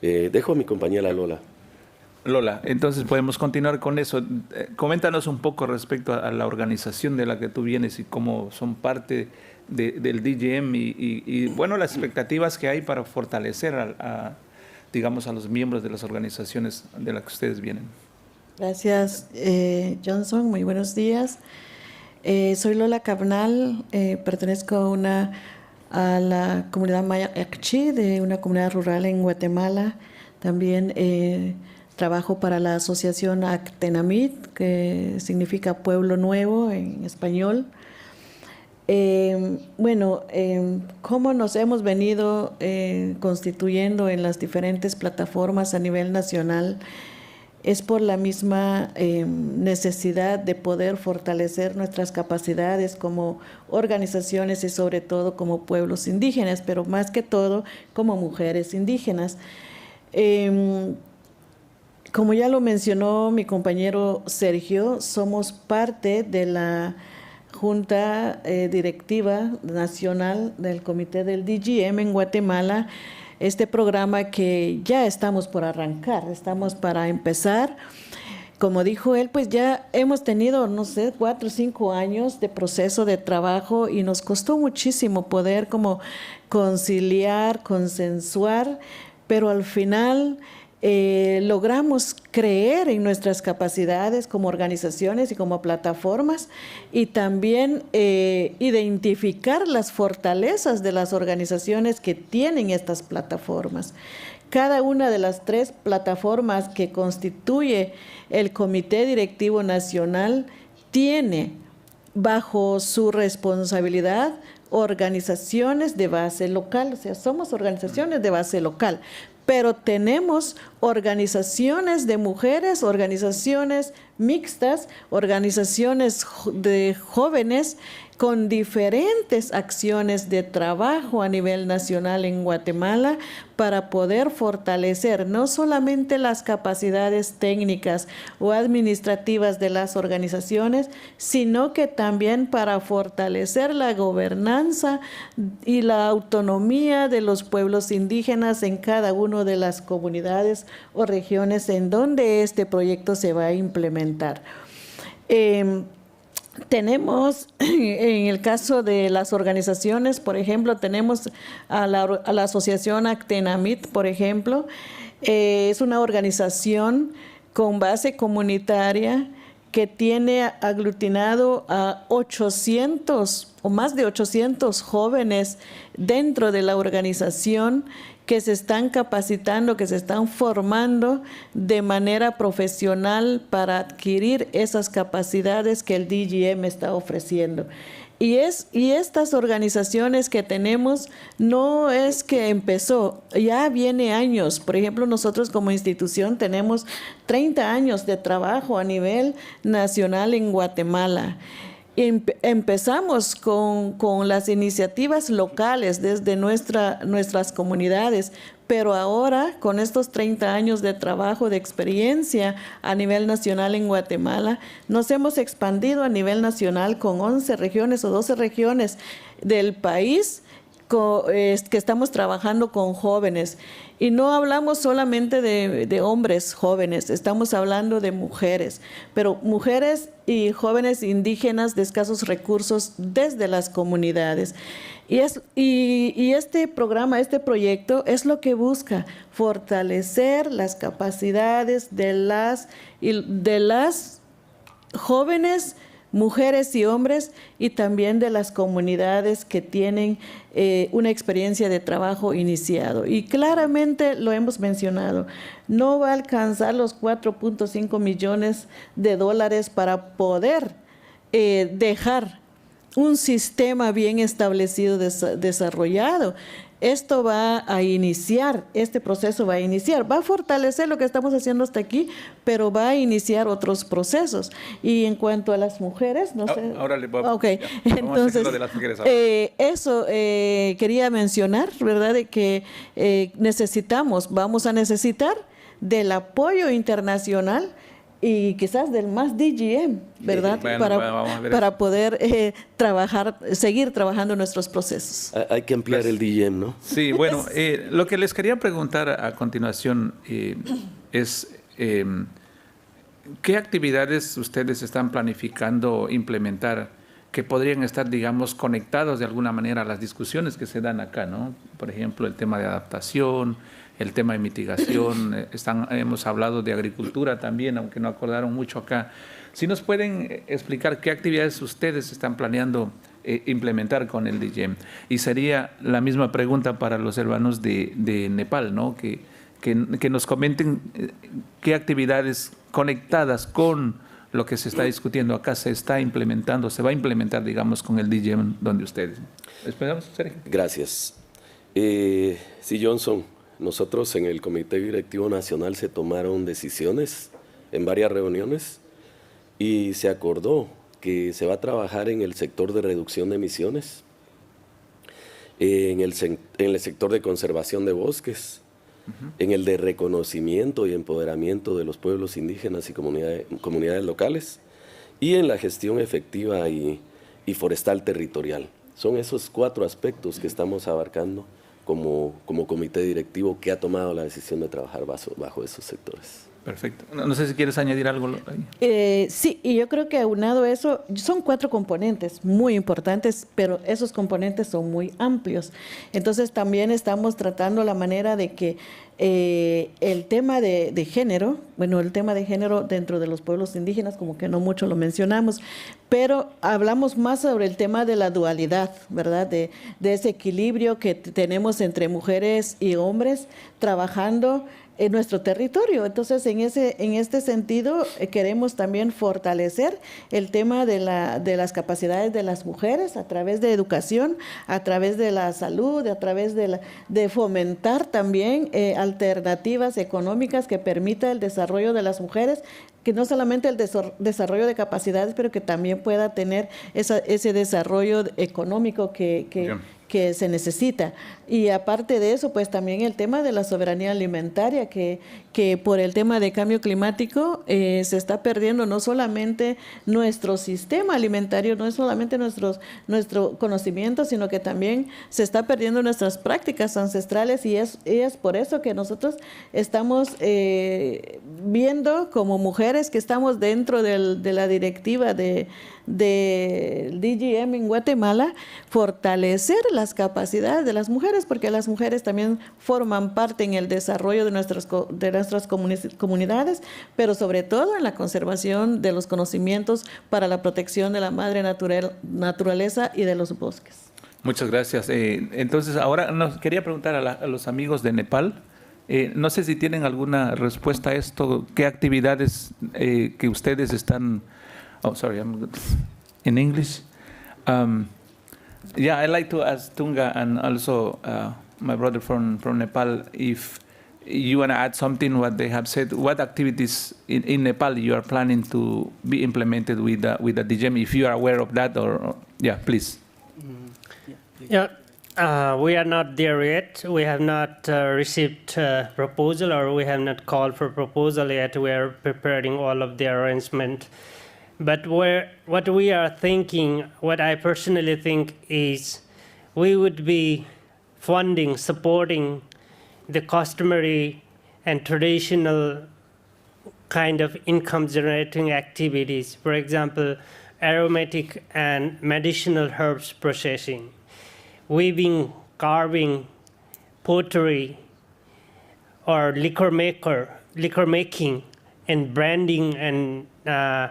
Dejo a mi compañera Lola. Lola, entonces podemos continuar con eso. Coméntanos un poco respecto a la organización de la que tú vienes y cómo son parte del DGM y, bueno, las expectativas que hay para fortalecer digamos, a los miembros de las organizaciones de las que ustedes vienen. Gracias, Johnson. Muy buenos días. Soy Lola Cabnal, pertenezco a la comunidad Maya Acchi, de una comunidad rural en Guatemala. También trabajo para la asociación Actenamit, que significa Pueblo Nuevo en español. Cómo nos hemos venido constituyendo en las diferentes plataformas a nivel nacional es por la misma necesidad de poder fortalecer nuestras capacidades como organizaciones y sobre todo como pueblos indígenas, pero más que todo como mujeres indígenas. Como ya lo mencionó mi compañero Sergio, somos parte de la Junta Directiva Nacional del Comité del DGM en Guatemala, este programa que ya estamos por arrancar, estamos para empezar. Como dijo él, pues ya hemos tenido, no sé, 4 o 5 años de proceso de trabajo y nos costó muchísimo poder como conciliar, consensuar, pero al final logramos creer en nuestras capacidades como organizaciones y como plataformas y también identificar las fortalezas de las organizaciones que tienen estas plataformas. Cada una de las 3 plataformas que constituye el Comité Directivo Nacional tiene bajo su responsabilidad organizaciones de base local, o sea, somos organizaciones de base local, pero tenemos organizaciones de mujeres, organizaciones mixtas, organizaciones de jóvenes con diferentes acciones de trabajo a nivel nacional en Guatemala para poder fortalecer no solamente las capacidades técnicas o administrativas de las organizaciones, sino que también para fortalecer la gobernanza y la autonomía de los pueblos indígenas en cada una de las comunidades o regiones en donde este proyecto se va a implementar. Tenemos, en el caso de las organizaciones, por ejemplo, tenemos a la asociación Actenamit, por ejemplo, es una organización con base comunitaria que tiene aglutinado a 800 o más de 800 jóvenes dentro de la organización que se están capacitando, que se están formando de manera profesional para adquirir esas capacidades que el DGM está ofreciendo. Y estas organizaciones que tenemos no es que empezó, ya viene años. Por ejemplo, nosotros como institución tenemos 30 años de trabajo a nivel nacional en Guatemala. Empezamos con las iniciativas locales desde nuestras comunidades, pero ahora con estos 30 años de trabajo, de experiencia a nivel nacional en Guatemala, nos hemos expandido a nivel nacional con 11 regiones o 12 regiones del país que estamos trabajando con jóvenes. Y no hablamos solamente de hombres jóvenes, estamos hablando de mujeres, pero mujeres y jóvenes indígenas de escasos recursos desde las comunidades. Y este programa, este proyecto es lo que busca fortalecer las capacidades de las jóvenes, mujeres y hombres, y también de las comunidades que tienen una experiencia de trabajo iniciado. Y claramente lo hemos mencionado, no va a alcanzar los 4.5 millones de dólares para poder dejar un sistema bien establecido, desarrollado. Esto va a iniciar, este proceso va a iniciar, va a fortalecer lo que estamos haciendo hasta aquí, pero va a iniciar otros procesos. Y en cuanto a las mujeres, no sé. Ahora le voy a... Okay. Entonces, de las mujeres ahora. eso quería mencionar, ¿verdad? De que vamos a necesitar del apoyo internacional y quizás del más DGM, ¿verdad? Para poder seguir trabajando nuestros procesos. Hay que ampliar el DGM, ¿no? Sí, bueno, lo que les quería preguntar a continuación es ¿qué actividades ustedes están planificando implementar que podrían estar, digamos, conectados de alguna manera a las discusiones que se dan acá, ¿no? Por ejemplo, el tema de adaptación, el tema de mitigación, hemos hablado de agricultura también, aunque no acordaron mucho acá. Si nos pueden explicar qué actividades ustedes están planeando implementar con el DGM. Y sería la misma pregunta para los hermanos de Nepal, ¿no? Que nos comenten qué actividades conectadas con lo que se está discutiendo acá se está implementando, se va a implementar, digamos, con el DGM donde ustedes. ¿Esperamos, Sergio? Gracias. Sí, Johnson, nosotros en el Comité Directivo Nacional se tomaron decisiones en varias reuniones y se acordó que se va a trabajar en el sector de reducción de emisiones, en el sector de conservación de bosques, en el de reconocimiento y empoderamiento de los pueblos indígenas y comunidades locales, y en la gestión efectiva y forestal territorial. Son esos 4 aspectos que estamos abarcando como comité directivo que ha tomado la decisión de trabajar bajo esos sectores. Perfecto. No sé si quieres añadir algo ahí. Sí, y yo creo que aunado eso, son 4 componentes muy importantes, pero esos componentes son muy amplios. Entonces también estamos tratando la manera de que el tema de género, bueno, el tema de género dentro de los pueblos indígenas, como que no mucho lo mencionamos, pero hablamos más sobre el tema de la dualidad, ¿verdad? De ese equilibrio que tenemos entre mujeres y hombres trabajando en nuestro territorio. Entonces, en este sentido, queremos también fortalecer el tema de las capacidades de las mujeres a través de educación, a través de la salud, a través de fomentar también alternativas económicas que permita el desarrollo de las mujeres, que no solamente el desarrollo de capacidades, pero que también pueda tener ese desarrollo económico que se necesita. Y aparte de eso, pues también el tema de la soberanía alimentaria, que por el tema de cambio climático se está perdiendo no solamente nuestro sistema alimentario, no es solamente nuestro conocimiento, sino que también se está perdiendo nuestras prácticas ancestrales, y es por eso que nosotros estamos viendo como mujeres que estamos dentro de la directiva del DGM en Guatemala, fortalecer las capacidades de las mujeres, porque las mujeres también forman parte en el desarrollo de nuestras comunidades, pero sobre todo en la conservación de los conocimientos para la protección de la madre naturaleza y de los bosques. Muchas gracias. Entonces, ahora nos quería preguntar a los amigos de Nepal, no sé si tienen alguna respuesta a esto, qué actividades que ustedes están... Oh, sorry, I'm in English. Yeah, I'd like to ask Tunga and also my brother from Nepal if you want to add something what they have said. What activities in Nepal you are planning to be implemented with the DGM, if you are aware of that, or yeah, please. Yeah. We are not there yet. We have not received proposal, or we have not called for proposal yet. We are preparing all of the arrangement. But what we are thinking, what I personally think is, we would be funding, supporting the customary and traditional kind of income generating activities. For example, aromatic and medicinal herbs processing, weaving, carving, pottery, or liquor making, and branding and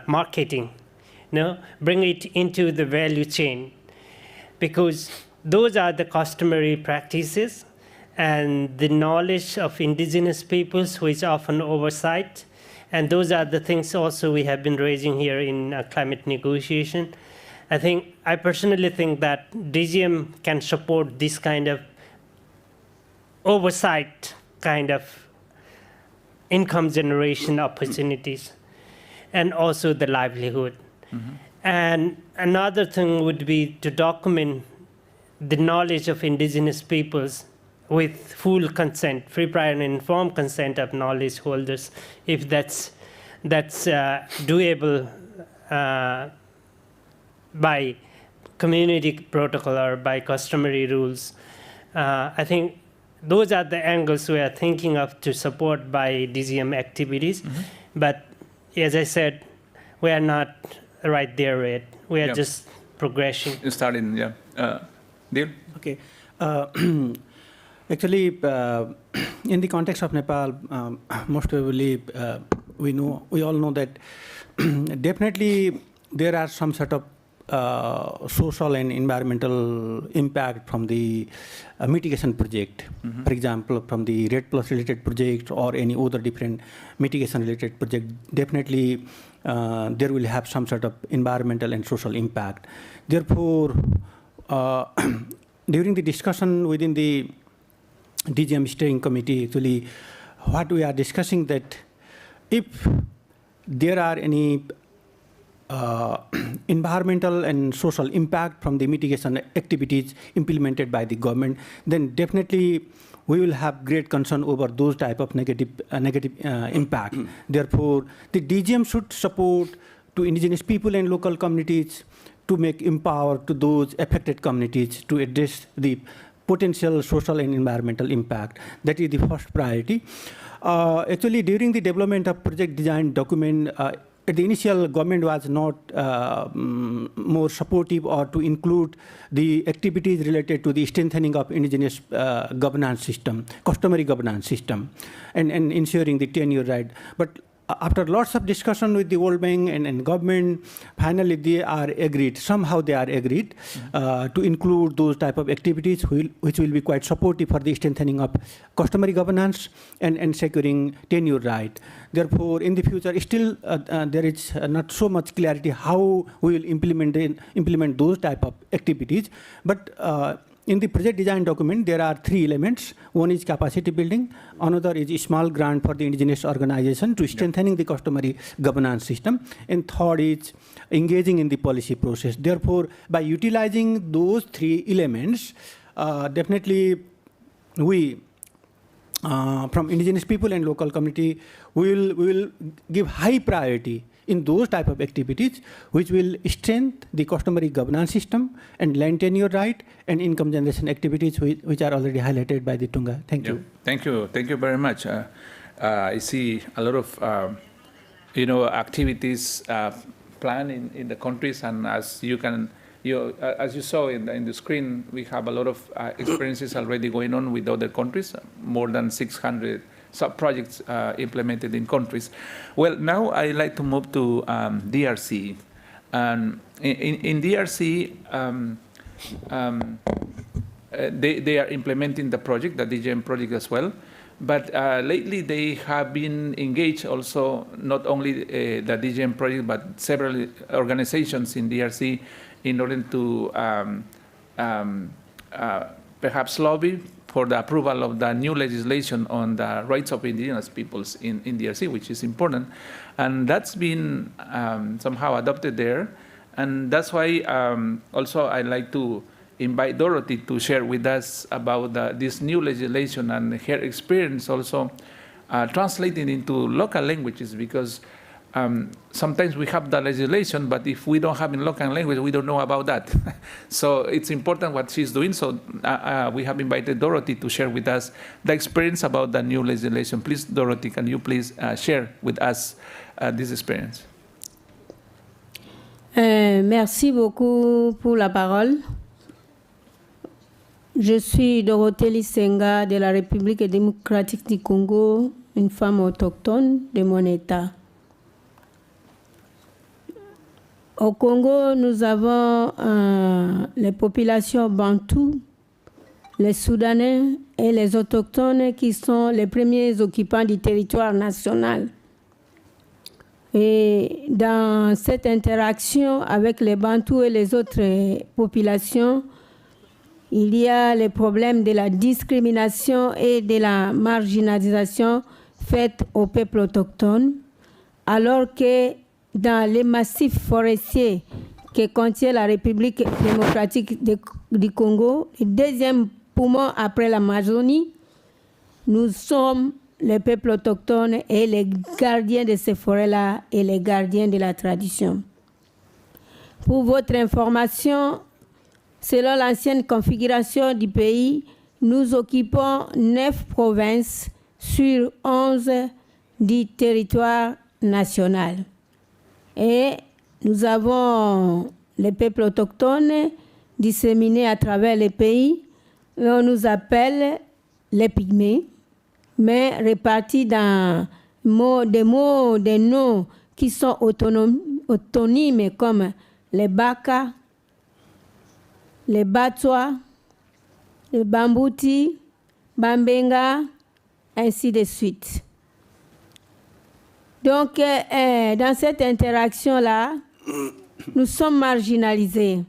marketing. Bring it into the value chain, because those are the customary practices and the knowledge of indigenous peoples, which often oversight. And those are the things also we have been raising here in climate negotiation. I personally think that DGM can support this kind of oversight kind of income generation opportunities, and also the livelihood. Mm-hmm. And another thing would be to document the knowledge of indigenous peoples with full consent, free, prior, and informed consent of knowledge holders, if that's doable by community protocol or by customary rules. I think those are the angles we are thinking of to support by DGM activities. Mm-hmm. But as I said, we are not right there yet. We are just progression. Starting, yeah. Deal? Okay. Actually, in the context of Nepal, most probably we all know that definitely there are some sort of social and environmental impact from the mitigation project. Mm-hmm. For example, from the RED Plus related project or any other different mitigation related project, definitely there will have some sort of environmental and social impact. Therefore, during the discussion within the DGM steering committee, actually, what we are discussing that if there are any environmental and social impact from the mitigation activities implemented by the government, then definitely we will have great concern over those type of negative impact. Therefore, the DGM should support to indigenous people and local communities to make empower to those affected communities to address the potential social and environmental impact. That is the first priority. Actually, during the development of project design document, the initial government was not more supportive or to include the activities related to the strengthening of indigenous governance system, customary governance system, and ensuring the tenure right. But after lots of discussion with the World Bank and government, finally they are agreed, somehow they are agreed to include those type of activities which will be quite supportive for the strengthening of customary governance and securing tenure right. Therefore, in the future, still there is not so much clarity how we will implement those type of activities. But in the project design document, there are 3 elements. One is capacity building. Another is a small grant for the indigenous organization to strengthening the customary governance system. And third is engaging in the policy process. Therefore, by utilizing those 3 elements, definitely we, from indigenous people and local community, we will give high priority in those type of activities which will strengthen the customary governance system and land tenure right and income generation activities which are already highlighted by the Tunga. Thank you. Thank you. Thank you very much. I see a lot of activities planned in the countries, and as you saw in the screen, we have a lot of experiences already going on with other countries, more than 600 sub-projects implemented in countries. Well, now I'd like to move to DRC. In DRC, they are implementing the project, the DGM project as well. But lately they have been engaged also, not only the DGM project, but several organizations in DRC in order to perhaps lobby for the approval of the new legislation on the rights of indigenous peoples in DRC, which is important. And that's been somehow adopted there. And that's why also I'd like to invite Dorothy to share with us about this new legislation and her experience also translating into local languages, because sometimes we have the legislation, but if we don't have in local language, we don't know about that. So it's important what she's doing. So we have invited Dorothy to share with us the experience about the new legislation. Please, Dorothy, can you please share with us this experience? Merci beaucoup pour la parole. Je suis Dorothée Lisenga de la République démocratique du Congo, une femme autochtone de mon État. Au Congo, nous avons les populations bantoues, les Soudanais et les autochtones qui sont les premiers occupants du territoire national. Et dans cette interaction avec les Bantous et les autres populations, il y a les problèmes de la discrimination et de la marginalisation faite aux peuples autochtones, alors que dans les massifs forestiers que contient la République démocratique du Congo, le deuxième poumon après l'Amazonie, nous sommes les peuples autochtones et les gardiens de ces forêts-là et les gardiens de la tradition. Pour votre information, selon l'ancienne configuration du pays, nous occupons 9 provinces sur 11 du territoire national. Et nous avons les peuples autochtones disséminés à travers les pays. On nous appelle les pygmées, mais répartis dans des noms qui sont autonomes comme les Baka, les Batwa, les Bambouti, Bambenga, ainsi de suite. Donc, dans cette interaction-là, nous sommes marginalisés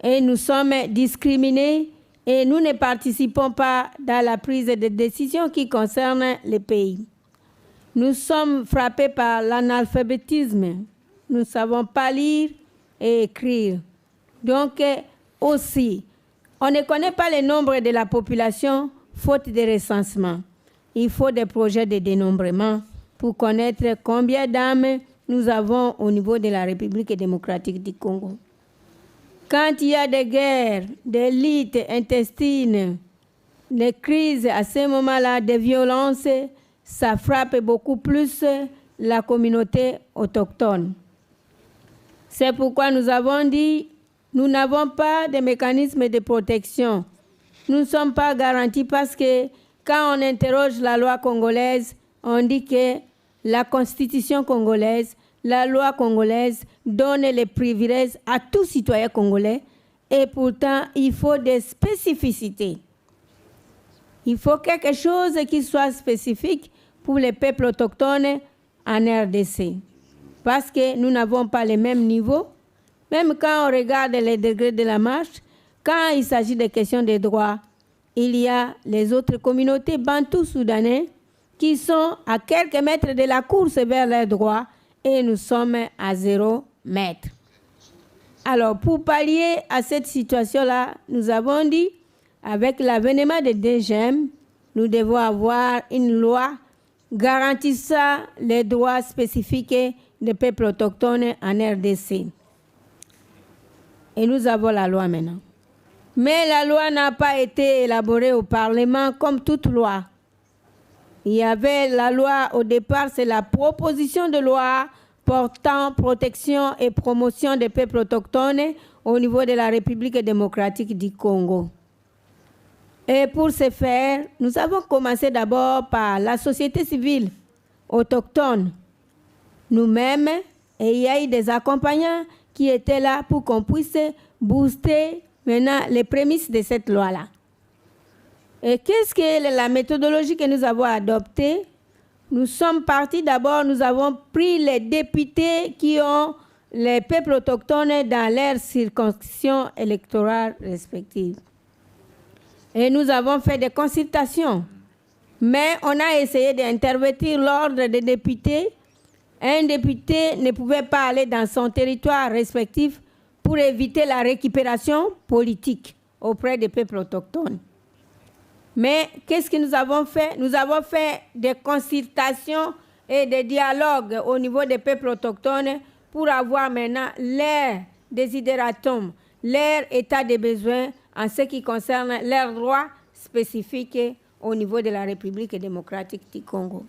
et nous sommes discriminés et nous ne participons pas dans la prise de décision qui concerne les pays. Nous sommes frappés par l'analphabétisme. Nous ne savons pas lire et écrire. Donc, aussi, on ne connaît pas le nombre de la population faute de recensement. Il faut des projets de dénombrement pour connaître combien d'âmes nous avons au niveau de la République démocratique du Congo. Quand il y a des guerres, des luttes intestines, des crises, à ce moment-là, des violences, ça frappe beaucoup plus la communauté autochtone. C'est pourquoi nous avons dit, nous n'avons pas de mécanisme de protection. Nous ne sommes pas garantis parce que quand on interroge la loi congolaise, on dit que la constitution congolaise, la loi congolaise donne les privilèges à tout citoyen congolais et pourtant il faut des spécificités. Il faut quelque chose qui soit spécifique pour les peuples autochtones en RDC. Parce que nous n'avons pas les mêmes niveaux. Même quand on regarde les degrés de la marche, quand il s'agit de questions de droits, il y a les autres communautés bantous soudanais qui sont à quelques mètres de la course vers leurs droits et nous sommes à 0 mètre. Alors, pour pallier à cette situation-là, nous avons dit, avec l'avènement de DGM, nous devons avoir une loi garantissant les droits spécifiques des peuples autochtones en RDC. Et nous avons la loi maintenant. Mais la loi n'a pas été élaborée au Parlement comme toute loi. Il y avait la loi au départ, c'est la proposition de loi portant protection et promotion des peuples autochtones au niveau de la République démocratique du Congo. Et pour ce faire, nous avons commencé d'abord par la société civile autochtone, nous-mêmes, et il y a eu des accompagnants qui étaient là pour qu'on puisse booster maintenant les prémices de cette loi-là. Et qu'est-ce que la méthodologie que nous avons adoptée? Nous sommes partis d'abord, nous avons pris les députés qui ont les peuples autochtones dans leurs circonscriptions électorales respectives. Et nous avons fait des consultations. Mais on a essayé d'intervertir l'ordre des députés. Un député ne pouvait pas aller dans son territoire respectif pour éviter la récupération politique auprès des peuples autochtones. Mais qu'est-ce que nous avons fait? Nous avons fait des consultations et des dialogues au niveau des peuples autochtones pour avoir maintenant leur désidératum, leur état de besoin en ce qui concerne leurs droits spécifiques au niveau de la République démocratique du Congo.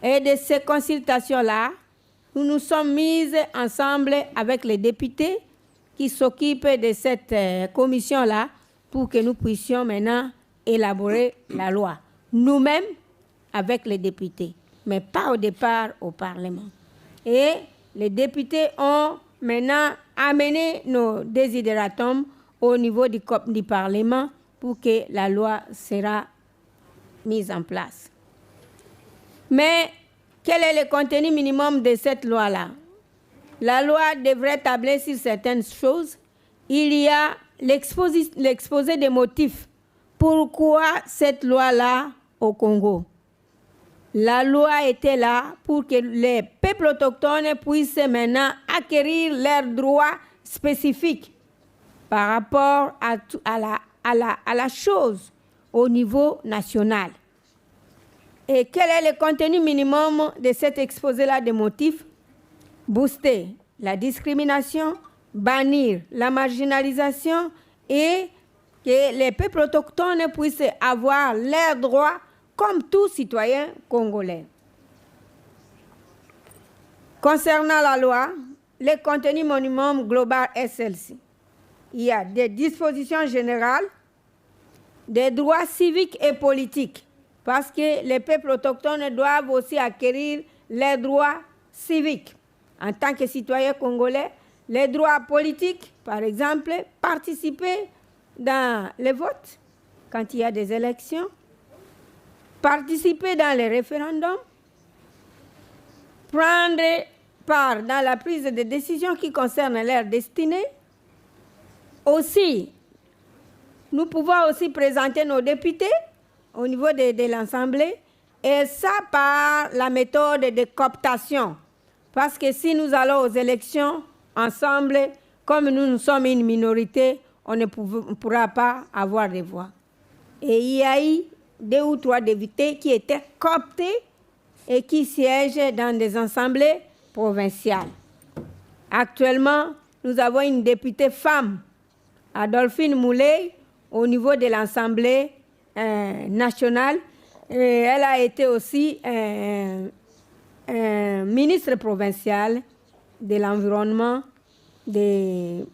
Et de ces consultations-là, nous nous sommes mis ensemble avec les députés qui s'occupent de cette commission-là pour que nous puissions maintenant élaborer la loi. Nous-mêmes, avec les députés, mais pas au départ au Parlement. Et les députés ont maintenant amené nos désidératums au niveau du Parlement pour que la loi sera mise en place. Mais quel est le contenu minimum de cette loi-là? La loi devrait tabler sur certaines choses. Il y a l'exposé des motifs. Pourquoi cette loi-là au Congo? La loi était là pour que les peuples autochtones puissent maintenant acquérir leurs droits spécifiques par rapport à la chose au niveau national. Et quel est le contenu minimum de cet exposé-là des motifs? Booster la discrimination, bannir la marginalisation et que les peuples autochtones puissent avoir leurs droits comme tout citoyen congolais. Concernant la loi, le contenu minimum global est celle-ci. Il y a des dispositions générales, des droits civiques et politiques, parce que les peuples autochtones doivent aussi acquérir les droits civiques en tant que citoyens congolais, les droits politiques, par exemple, participer dans les votes quand il y a des élections, participer dans les référendums, prendre part dans la prise de décisions qui concernent leur destinée. Aussi, nous pouvons aussi présenter nos députés au niveau de l'Assemblée, et ça par la méthode de cooptation. Parce que si nous allons aux élections ensemble, comme nous sommes une minorité, on ne pourra pas avoir de voix. Et il y a eu 2 ou 3 députés qui étaient cooptés et qui siègent dans des assemblées provinciales. Actuellement, nous avons une députée femme, Adolphine Moulay, au niveau de l'Assemblée nationale. Et elle a été aussi ministre provincial de l'environnement, des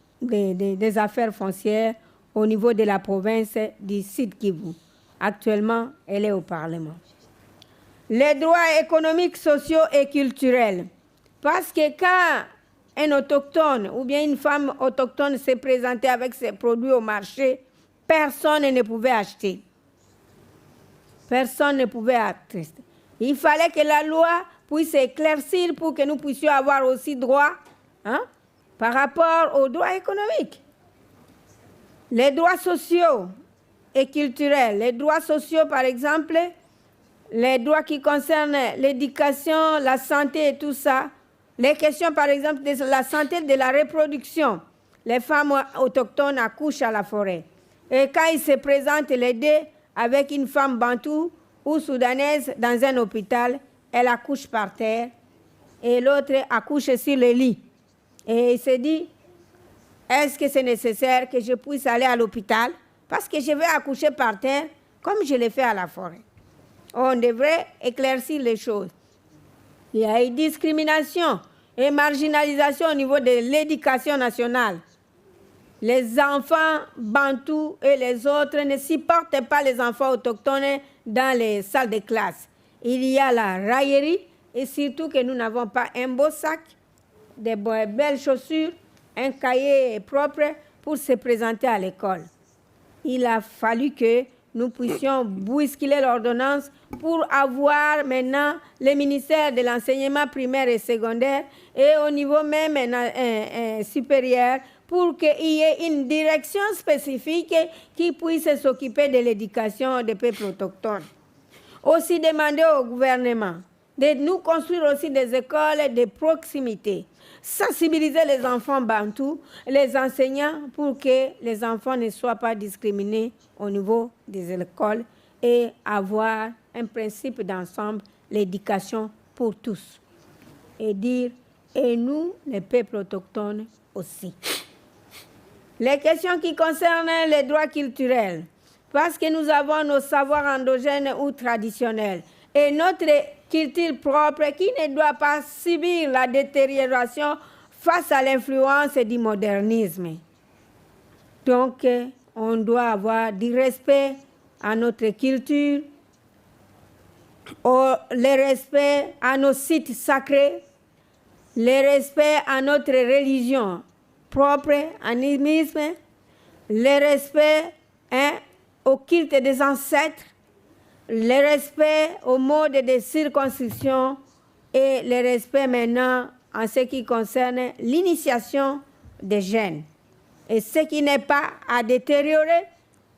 affaires foncières au niveau de la province du Sud Kivu. Actuellement, elle est au Parlement. Les droits économiques, sociaux et culturels. Parce que quand un autochtone ou bien une femme autochtone s'est présentée avec ses produits au marché, personne ne pouvait acheter. Personne ne pouvait acheter. Il fallait que la loi puisse éclaircir pour que nous puissions avoir aussi droit par rapport aux droits économiques. Les droits sociaux et culturels. Les droits sociaux, par exemple, les droits qui concernent l'éducation, la santé et tout ça. Les questions, par exemple, de la santé de la reproduction. Les femmes autochtones accouchent à la forêt. Et quand ils se présentent les 2 avec une femme bantoue ou soudanaise dans un hôpital, elle accouche par terre et l'autre accouche sur le lit. Et il se dit, est-ce que c'est nécessaire que je puisse aller à l'hôpital parce que je vais accoucher par terre comme je l'ai fait à la forêt? On devrait éclaircir les choses. Il y a eu discrimination et marginalisation au niveau de l'éducation nationale. Les enfants bantous et les autres ne supportent pas les enfants autochtones dans les salles de classe. Il y a la raillerie et surtout que nous n'avons pas un beau sac, des belles chaussures, un cahier propre pour se présenter à l'école. Il a fallu que nous puissions bousculer l'ordonnance pour avoir maintenant le ministère de l'enseignement primaire et secondaire et au niveau même supérieur pour qu'il y ait une direction spécifique qui puisse s'occuper de l'éducation des peuples autochtones. Aussi demander au gouvernement de nous construire aussi des écoles de proximité, sensibiliser les enfants bantous, les enseignants pour que les enfants ne soient pas discriminés au niveau des écoles et avoir un principe d'ensemble, l'éducation pour tous. Et dire, et nous, les peuples autochtones aussi. Les questions qui concernent les droits culturels, parce que nous avons nos savoirs endogènes ou traditionnels et notre culture propre qui ne doit pas subir la détérioration face à l'influence du modernisme. Donc, on doit avoir du respect à notre culture, le respect à nos sites sacrés, le respect à notre religion propre, animisme, le respect au culte des ancêtres, le respect au mode de circoncision et le respect maintenant en ce qui concerne l'initiation des jeunes. Et ce qui n'est pas à détériorer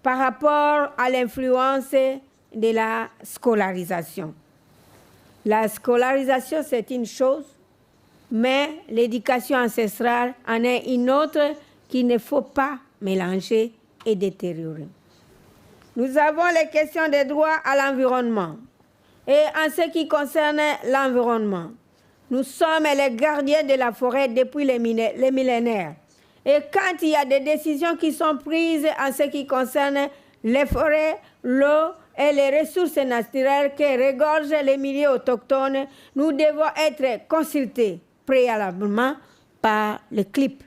par rapport à l'influence de la scolarisation. La scolarisation, c'est une chose, mais l'éducation ancestrale en est une autre qu'il ne faut pas mélanger et détériorer. Nous avons les questions des droits à l'environnement. Et en ce qui concerne l'environnement, nous sommes les gardiens de la forêt depuis les millénaires. Et quand il y a des décisions qui sont prises en ce qui concerne les forêts, l'eau et les ressources naturelles qui regorgent les milieux autochtones, nous devons être consultés préalablement par le clip.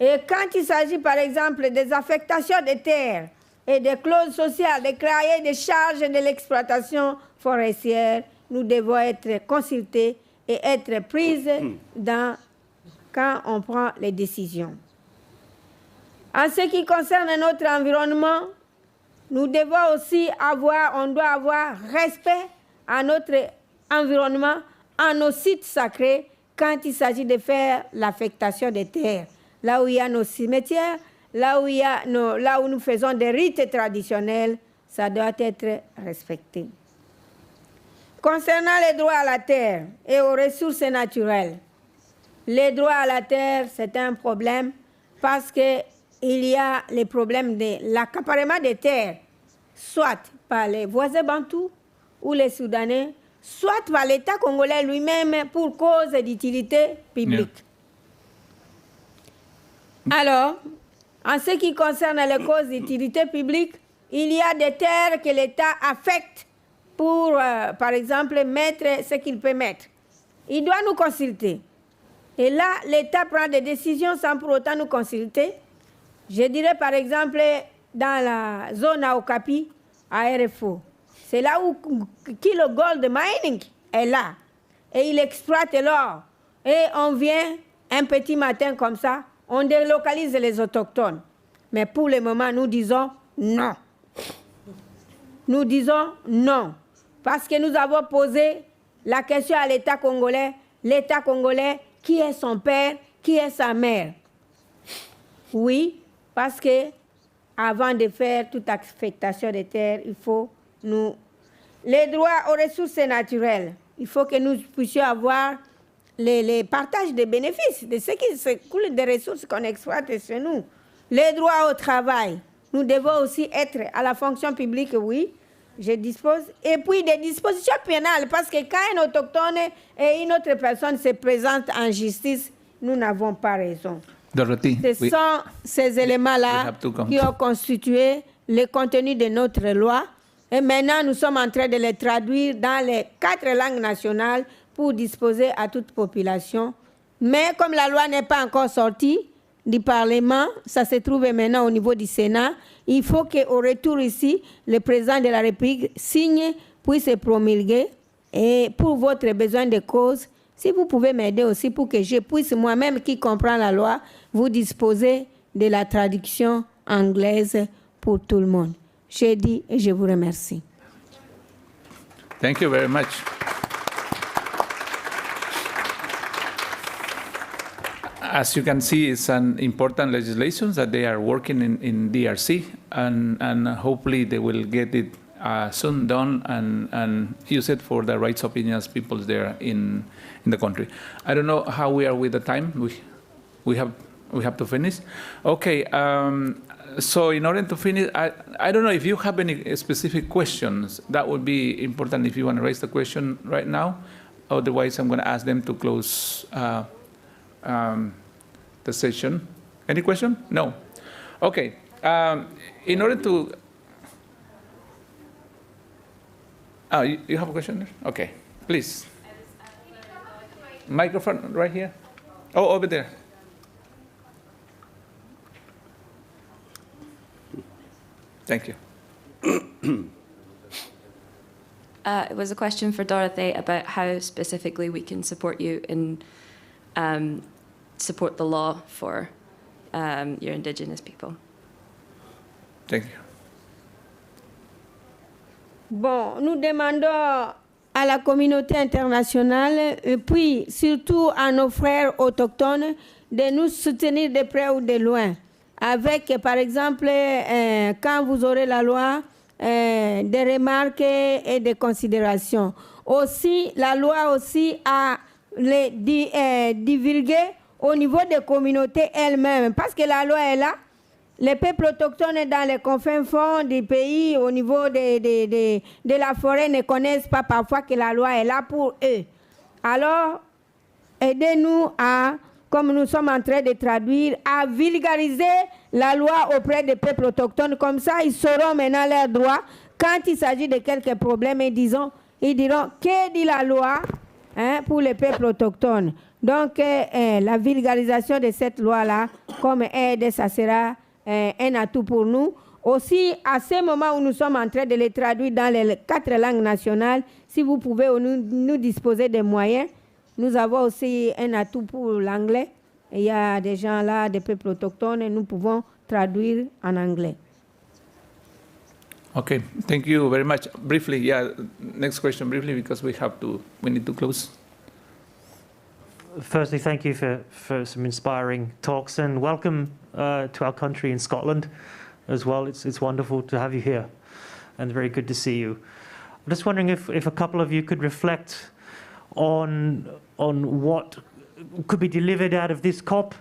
Et quand il s'agit, par exemple, des affectations des terres et des clauses sociales, des cahiers des charges de l'exploitation forestière, nous devons être consultés et être prises quand on prend les décisions. En ce qui concerne notre environnement, nous devons aussi on doit avoir respect à notre environnement, à nos sites sacrés, quand il s'agit de faire l'affectation des terres. Là où il y a nos cimetières, là où nous faisons des rites traditionnels, ça doit être respecté. Concernant les droits à la terre et aux ressources naturelles, les droits à la terre, c'est un problème parce qu'il y a les problèmes de l'accaparement des terres, soit par les voisins bantous ou les Soudanais, soit par l'État congolais lui-même pour cause d'utilité publique. Yeah. Alors, en ce qui concerne les causes d'utilité publique, il y a des terres que l'État affecte pour, par exemple, mettre ce qu'il peut mettre. Il doit nous consulter. Et là, l'État prend des décisions sans pour autant nous consulter. Je dirais, par exemple, dans la zone à Okapi, à RFO, c'est là où Kilo Gold Mining est là. Et il exploite l'or. Et on vient un petit matin comme ça, on délocalise les autochtones. Mais pour le moment, nous disons non. Nous disons non. Parce que nous avons posé la question à l'État congolais. L'État congolais, qui est son père, qui est sa mère? Oui, parce que avant de faire toute affectation des terres, il faut les droits aux ressources naturelles. Il faut que nous puissions avoir les partages des bénéfices, de ce qui se coule des ressources qu'on exploite chez nous. Les droits au travail. Nous devons aussi être à la fonction publique, oui, je dispose. Et puis des dispositions pénales, parce que quand un autochtone et une autre personne se présentent en justice, nous n'avons pas raison. Dorothy, Ce sont ces éléments-là qui ont constitué le contenu de notre loi. Et maintenant, nous sommes en train de les traduire dans les 4 langues nationales pour disposer à toute population. Mais comme la loi n'est pas encore sortie du Parlement, ça se trouve maintenant au niveau du Sénat, il faut qu'au retour ici, le président de la République signe, puisse promulguer. Et pour votre besoin de cause, si vous pouvez m'aider aussi pour que je puisse, moi-même qui comprends la loi, vous disposer de la traduction anglaise pour tout le monde. J'ai dit et je vous remercie. Thank you very much. As you can see, it's an important legislation that they are working in DRC, and hopefully they will get it soon done and use it for the rights of indigenous peoples there in the country. I don't know how we are with the time. We have to finish. Okay. So in order to finish, I don't know if you have any specific questions. That would be important if you want to raise the question right now. Otherwise, I'm going to ask them to close the session. Any question? No. Okay. In order to... Oh, you have a question there? Okay. Please. Microphone right here. Oh, over there. Thank you. It was a question for Dorothy about how specifically we can support you in support the law for your Indigenous people. Thank you. Bon, nous demandons à la communauté internationale et puis surtout à nos frères autochtones de nous soutenir de près ou de loin. Avec, par exemple, quand vous aurez la loi, des remarques et des considérations. Aussi, la loi aussi a les divulguer au niveau des communautés elles-mêmes, parce que la loi est là. Les peuples autochtones dans les confins fonds du pays, au niveau de la forêt, ne connaissent pas parfois que la loi est là pour eux. Alors, aidez-nous à, comme nous sommes en train de traduire, à vulgariser la loi auprès des peuples autochtones. Comme ça, ils sauront maintenant leurs droits. Quand il s'agit de quelques problèmes, ils diront, que dit la loi pour les peuples autochtones? Donc, la vulgarisation de cette loi-là, comme aide, ça sera un atout pour nous. Aussi, à ce moment où nous sommes en train de les traduire dans les 4 langues nationales, si vous pouvez nous disposer des moyens, nous avons aussi un atout pour l'anglais. Il y a des gens là, des peuples autochtones, et nous pouvons traduire en anglais. Okay, thank you very much. Briefly, yeah, next question briefly because we need to close. Firstly, thank you for some inspiring talks and welcome to our country in Scotland as well. It's wonderful to have you here and very good to see you. I'm just wondering if a couple of you could reflect on what could be delivered out of this COP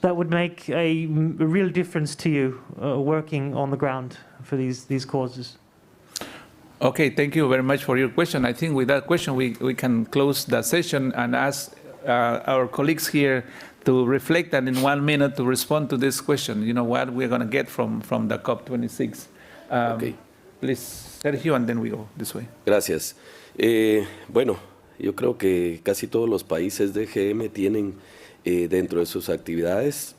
that would make a real difference to you working on the ground for these causes. Okay, thank you very much for your question. I think with that question we can close the session and ask our colleagues here to reflect and in 1 minute to respond to this question. You know what we're going to get from the COP26. Okay. Please, Sergio, and then we go this way. Gracias. Bueno, yo creo que casi todos los países de GM tienen dentro de sus actividades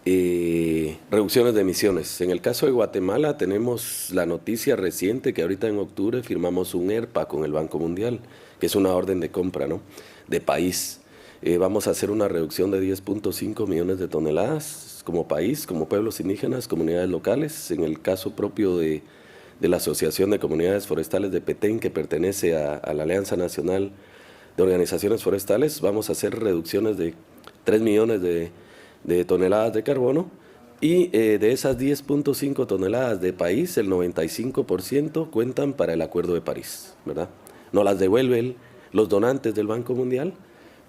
reducciones de emisiones. En el caso de Guatemala tenemos la noticia reciente que ahorita en octubre firmamos un ERPA con el Banco Mundial, que es una orden de compra, ¿no?, de país. Vamos a hacer una reducción de 10.5 millones de toneladas como país, como pueblos indígenas, comunidades locales. En el caso propio de la Asociación de Comunidades Forestales de Petén, que pertenece a la Alianza Nacional de Organizaciones Forestales, vamos a hacer reducciones de 3 millones de toneladas de carbono y de esas 10.5 toneladas de país, el 95% cuentan para el Acuerdo de París, ¿verdad? Nos las devuelven los donantes del Banco Mundial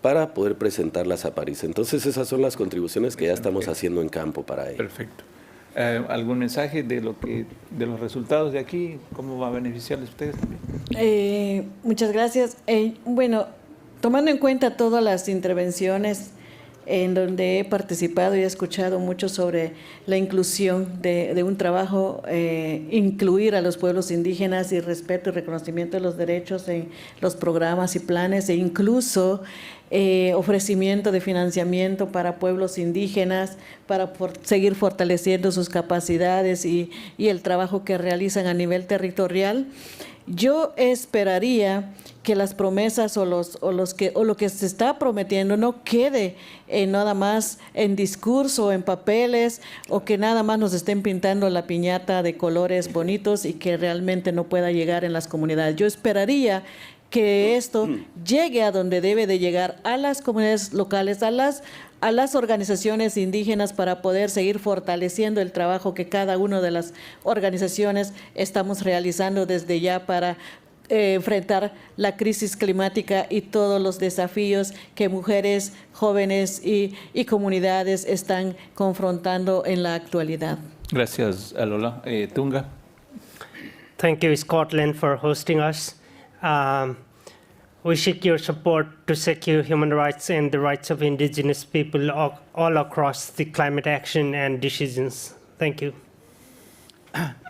para poder presentarlas a París. Entonces esas son las contribuciones que ya estamos haciendo en campo para ello. Perfecto. ¿Algún mensaje de los resultados de aquí? ¿Cómo va a beneficiarles a ustedes también? Muchas gracias. Bueno, tomando en cuenta todas las intervenciones en donde he participado y he escuchado mucho sobre la inclusión de un trabajo, incluir a los pueblos indígenas y respeto y reconocimiento de los derechos en los programas y planes e incluso ofrecimiento de financiamiento para pueblos indígenas, para seguir fortaleciendo sus capacidades y el trabajo que realizan a nivel territorial. Yo esperaría que las promesas o lo que se está prometiendo no quede nada más en discurso, en papeles, o que nada más nos estén pintando la piñata de colores bonitos y que realmente no pueda llegar en las comunidades. Yo esperaría que esto llegue a donde debe de llegar, a las comunidades locales, a las organizaciones indígenas, para poder seguir fortaleciendo el trabajo que cada una de las organizaciones estamos realizando desde ya para enfrentar la crisis climática y todos los desafíos que mujeres, jóvenes y comunidades están confrontando en la actualidad. Gracias, Alola. Tunga. Thank you, Scotland, for hosting us. We seek your support to secure human rights and the rights of Indigenous people all across the climate action and decisions. Thank you.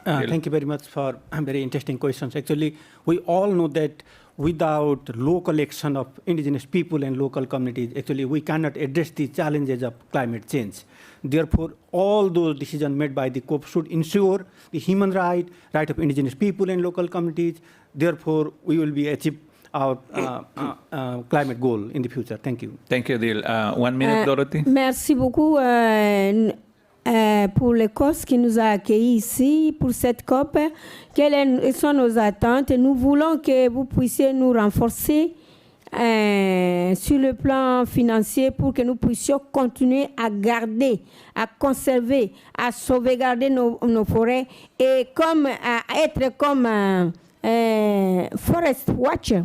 Thank you very much for very interesting questions. Actually, we all know that without local action of Indigenous people and local communities, actually we cannot address the challenges of climate change. Therefore, all those decisions made by the COP should ensure the human right of Indigenous people and local communities. Therefore, we will be achieve our climate goal in the future. Thank you. Thank you, Dil. 1 minute, Dorothy. Merci beaucoup pour le COS qui nous a accueillis ici pour cette COP. Quelles sont nos attentes? Nous voulons que vous puissiez nous renforcer sur le plan financier pour que nous puissions continuer à garder, à conserver, à sauvegarder nos forêts et être comme Forest Watcher.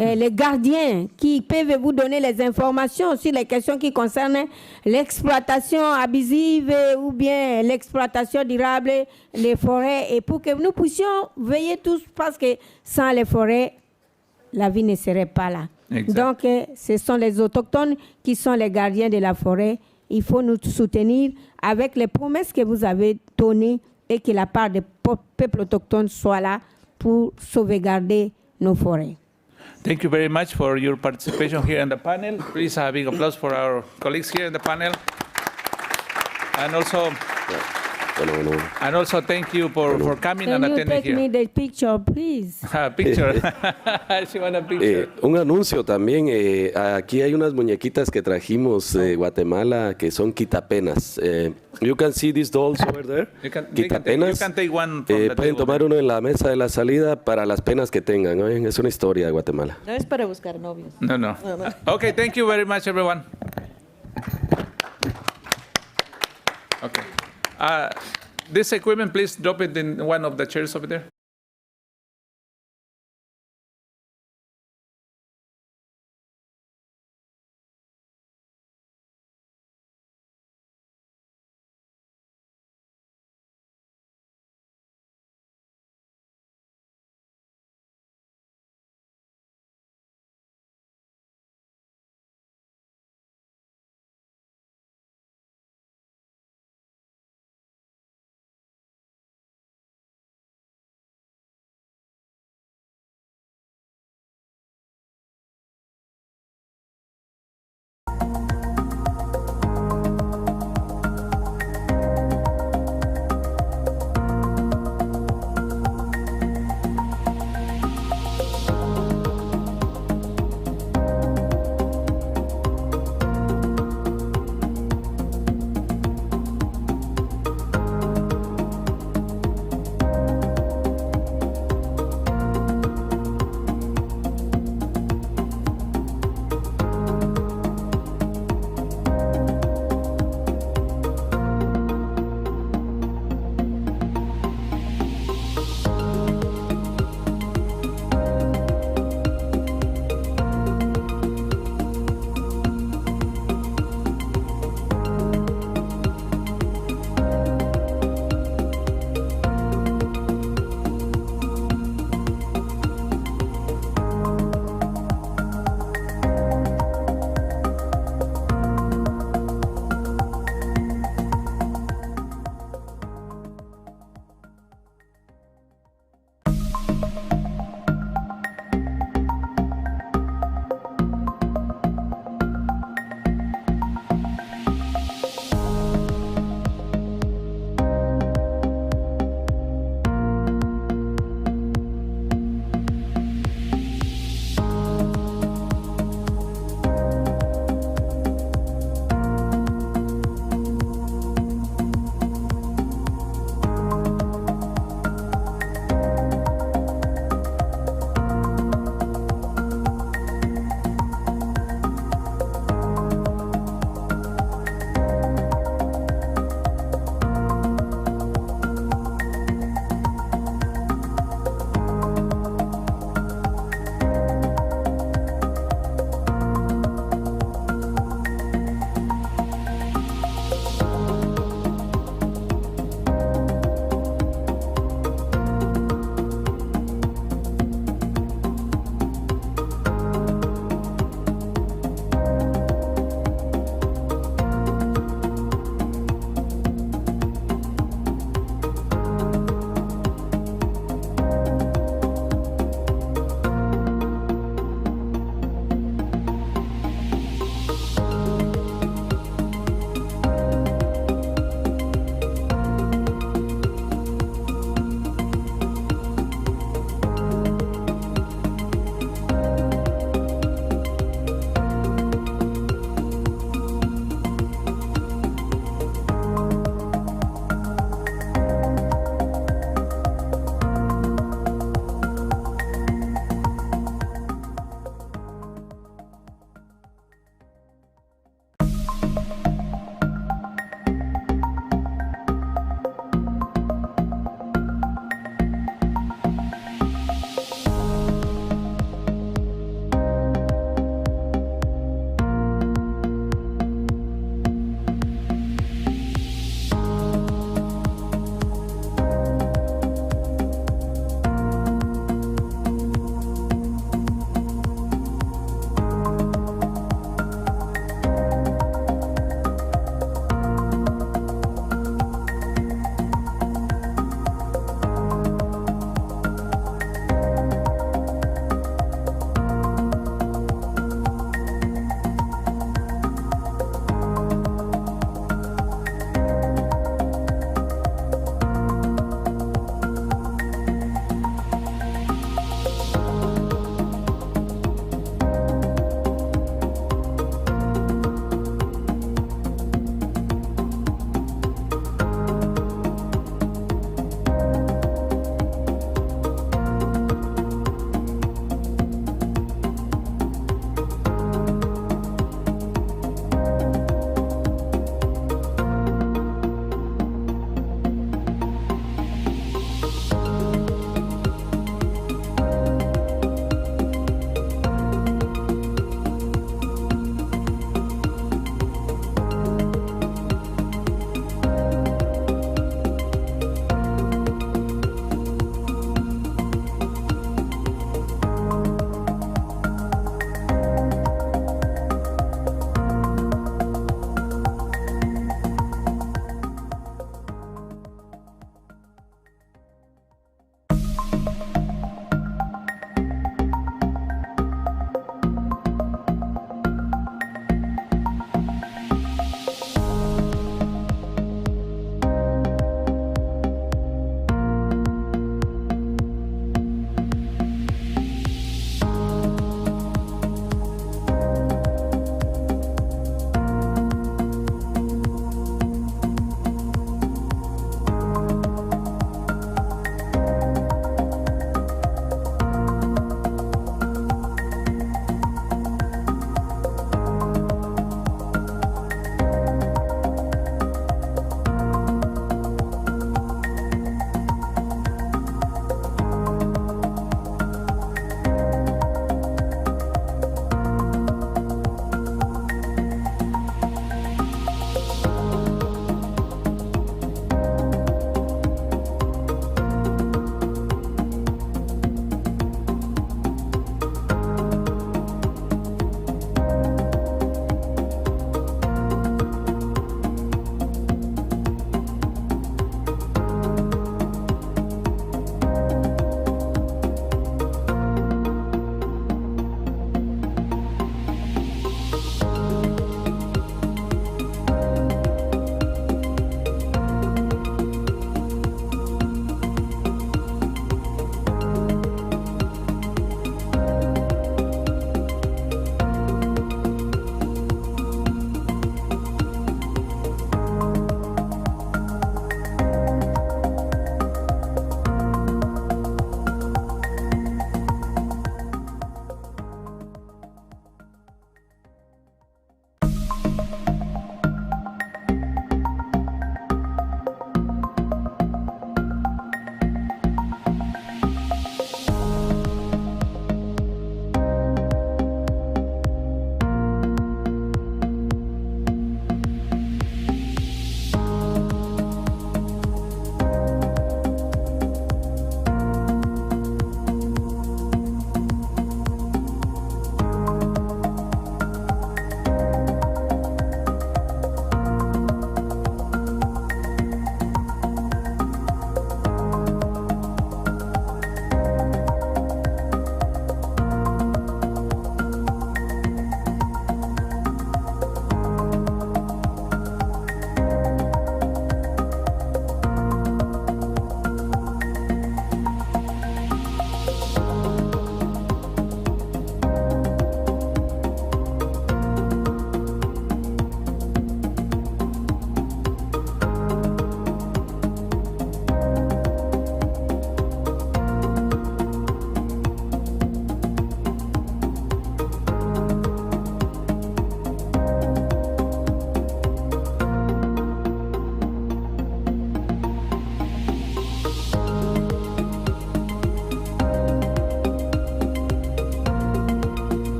Les gardiens qui peuvent vous donner les informations sur les questions qui concernent l'exploitation abusive ou bien l'exploitation durable des forêts, et pour que nous puissions veiller tous, parce que sans les forêts, la vie ne serait pas là. Exact. Donc, ce sont les autochtones qui sont les gardiens de la forêt. Il faut nous soutenir avec les promesses que vous avez données et que la part des peuples autochtones soit là pour sauvegarder nos forêts. Thank you very much for your participation here in the panel. Please a big applause for our colleagues here in the panel. And also thank you for coming and attending Can you here. take me the picture, please? Picture. She want a picture. Un anuncio también, aquí hay unas muñequitas que trajimos de Guatemala que son quitapenas. You can see these dolls over there. You can Quitapenas. take one from the Pueden table. tomar uno en la mesa de la salida para las penas que tengan. ¿No? Es una historia de Guatemala. No es para buscar novios. No. Okay, thank you very much, everyone. Okay. This equipment, please drop it in one of the chairs over there.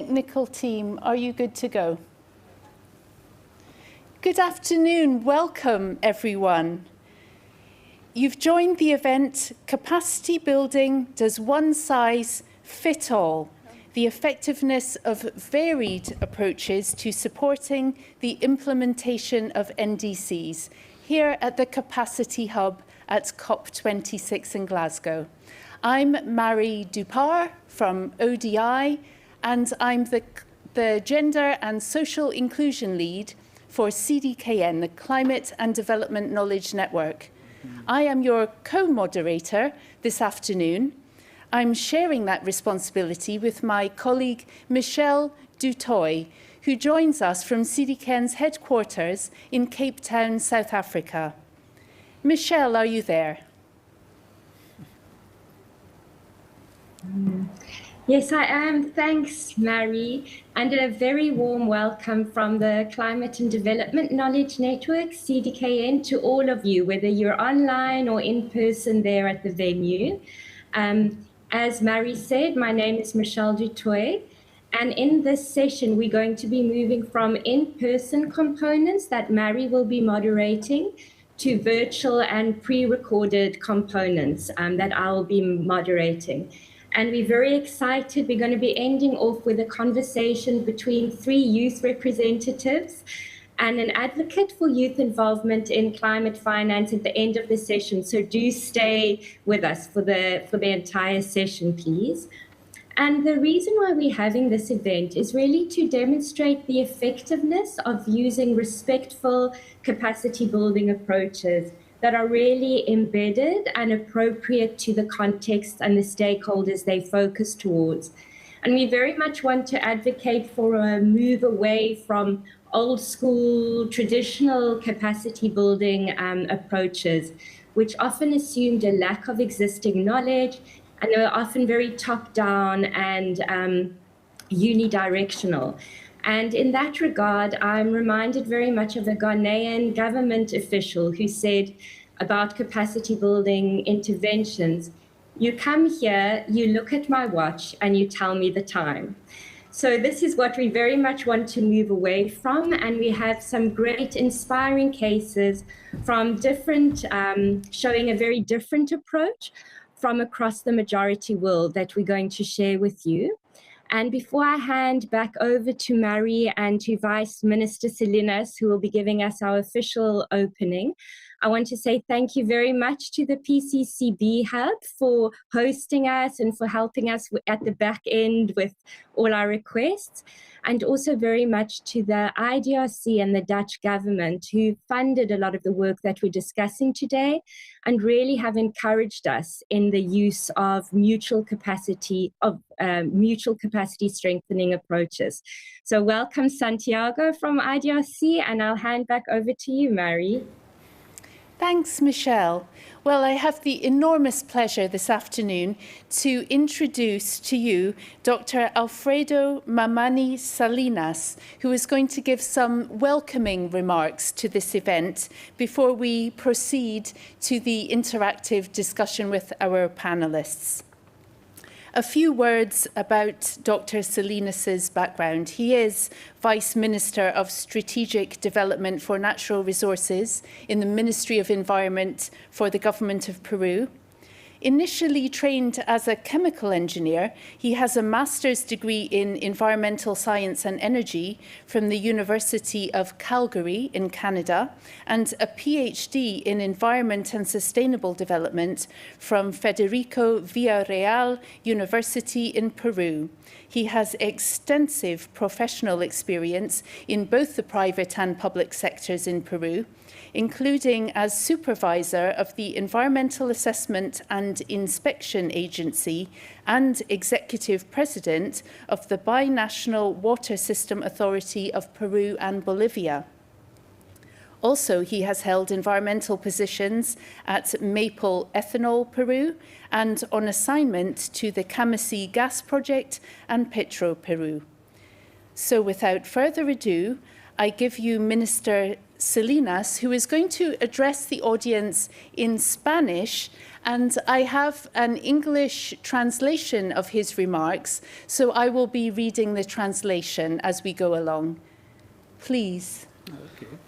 technical team, are you good to go? Good afternoon. Welcome, everyone. You've joined the event, Capacity Building Does One Size Fit All? The effectiveness of varied approaches to supporting the implementation of NDCs, here at the Capacity Hub at COP26 in Glasgow. I'm Marie Dupar from ODI, and I'm the Gender and Social Inclusion Lead for CDKN, the Climate and Development Knowledge Network. I am your co-moderator this afternoon. I'm sharing that responsibility with my colleague Michelle Dutoy, who joins us from CDKN's headquarters in Cape Town, South Africa. Michelle, are you there? Yes, I am. Thanks, Mary, and a very warm welcome from the Climate and Development Knowledge Network, CDKN, to all of you, whether you're online or in person there at the venue. As Mary said, my name is Michelle Dutoy, and in this session, we're going to be moving from in-person components that Mary will be moderating to virtual and pre-recorded components that I'll be moderating. And we're very excited. We're going to be ending off with a conversation between 3 youth representatives and an advocate for youth involvement in climate finance at the end of the session. So do stay with us for the entire session, please. And the reason why we're having this event is really to demonstrate the effectiveness of using respectful capacity building approaches that are really embedded and appropriate to the context and the stakeholders they focus towards. And we very much want to advocate for a move away from old school, traditional capacity building approaches, which often assumed a lack of existing knowledge, and they were often very top-down and unidirectional. And in that regard, I'm reminded very much of a Ghanaian government official who said about capacity building interventions, you come here, you look at my watch, and you tell me the time. So this is what we very much want to move away from, and we have some great inspiring cases from different, showing a very different approach from across the majority world that we're going to share with you. And before I hand back over to Mary and to Vice Minister Salinas, who will be giving us our official opening, I want to say thank you very much to the PCCB Hub for hosting us and for helping us at the back end with all our requests, and also very much to the IDRC and the Dutch government who funded a lot of the work that we're discussing today and really have encouraged us in the use of mutual capacity strengthening approaches. So welcome Santiago from IDRC, and I'll hand back over to you, Mary. Thanks, Michelle. Well, I have the enormous pleasure this afternoon to introduce to you Dr. Alfredo Mamani Salinas, who is going to give some welcoming remarks to this event before we proceed to the interactive discussion with our panelists. A few words about Dr. Salinas's background. He is Vice Minister of Strategic Development for Natural Resources in the Ministry of Environment for the Government of Peru. Initially trained as a chemical engineer, he has a master's degree in environmental science and energy from the University of Calgary in Canada and a PhD in environment and sustainable development from Federico Villarreal University in Peru. He has extensive professional experience in both the private and public sectors in Peru, including as supervisor of the Environmental Assessment and Inspection Agency and executive president of the Binational Water System Authority of Peru and Bolivia. Also, he has held environmental positions at Maple Ethanol Peru and on assignment to the Camasí Gas Project and Petro Peru. So without further ado, I give you Minister Salinas, who is going to address the audience in Spanish, and I have an English translation of his remarks, so I will be reading the translation as we go along. Please.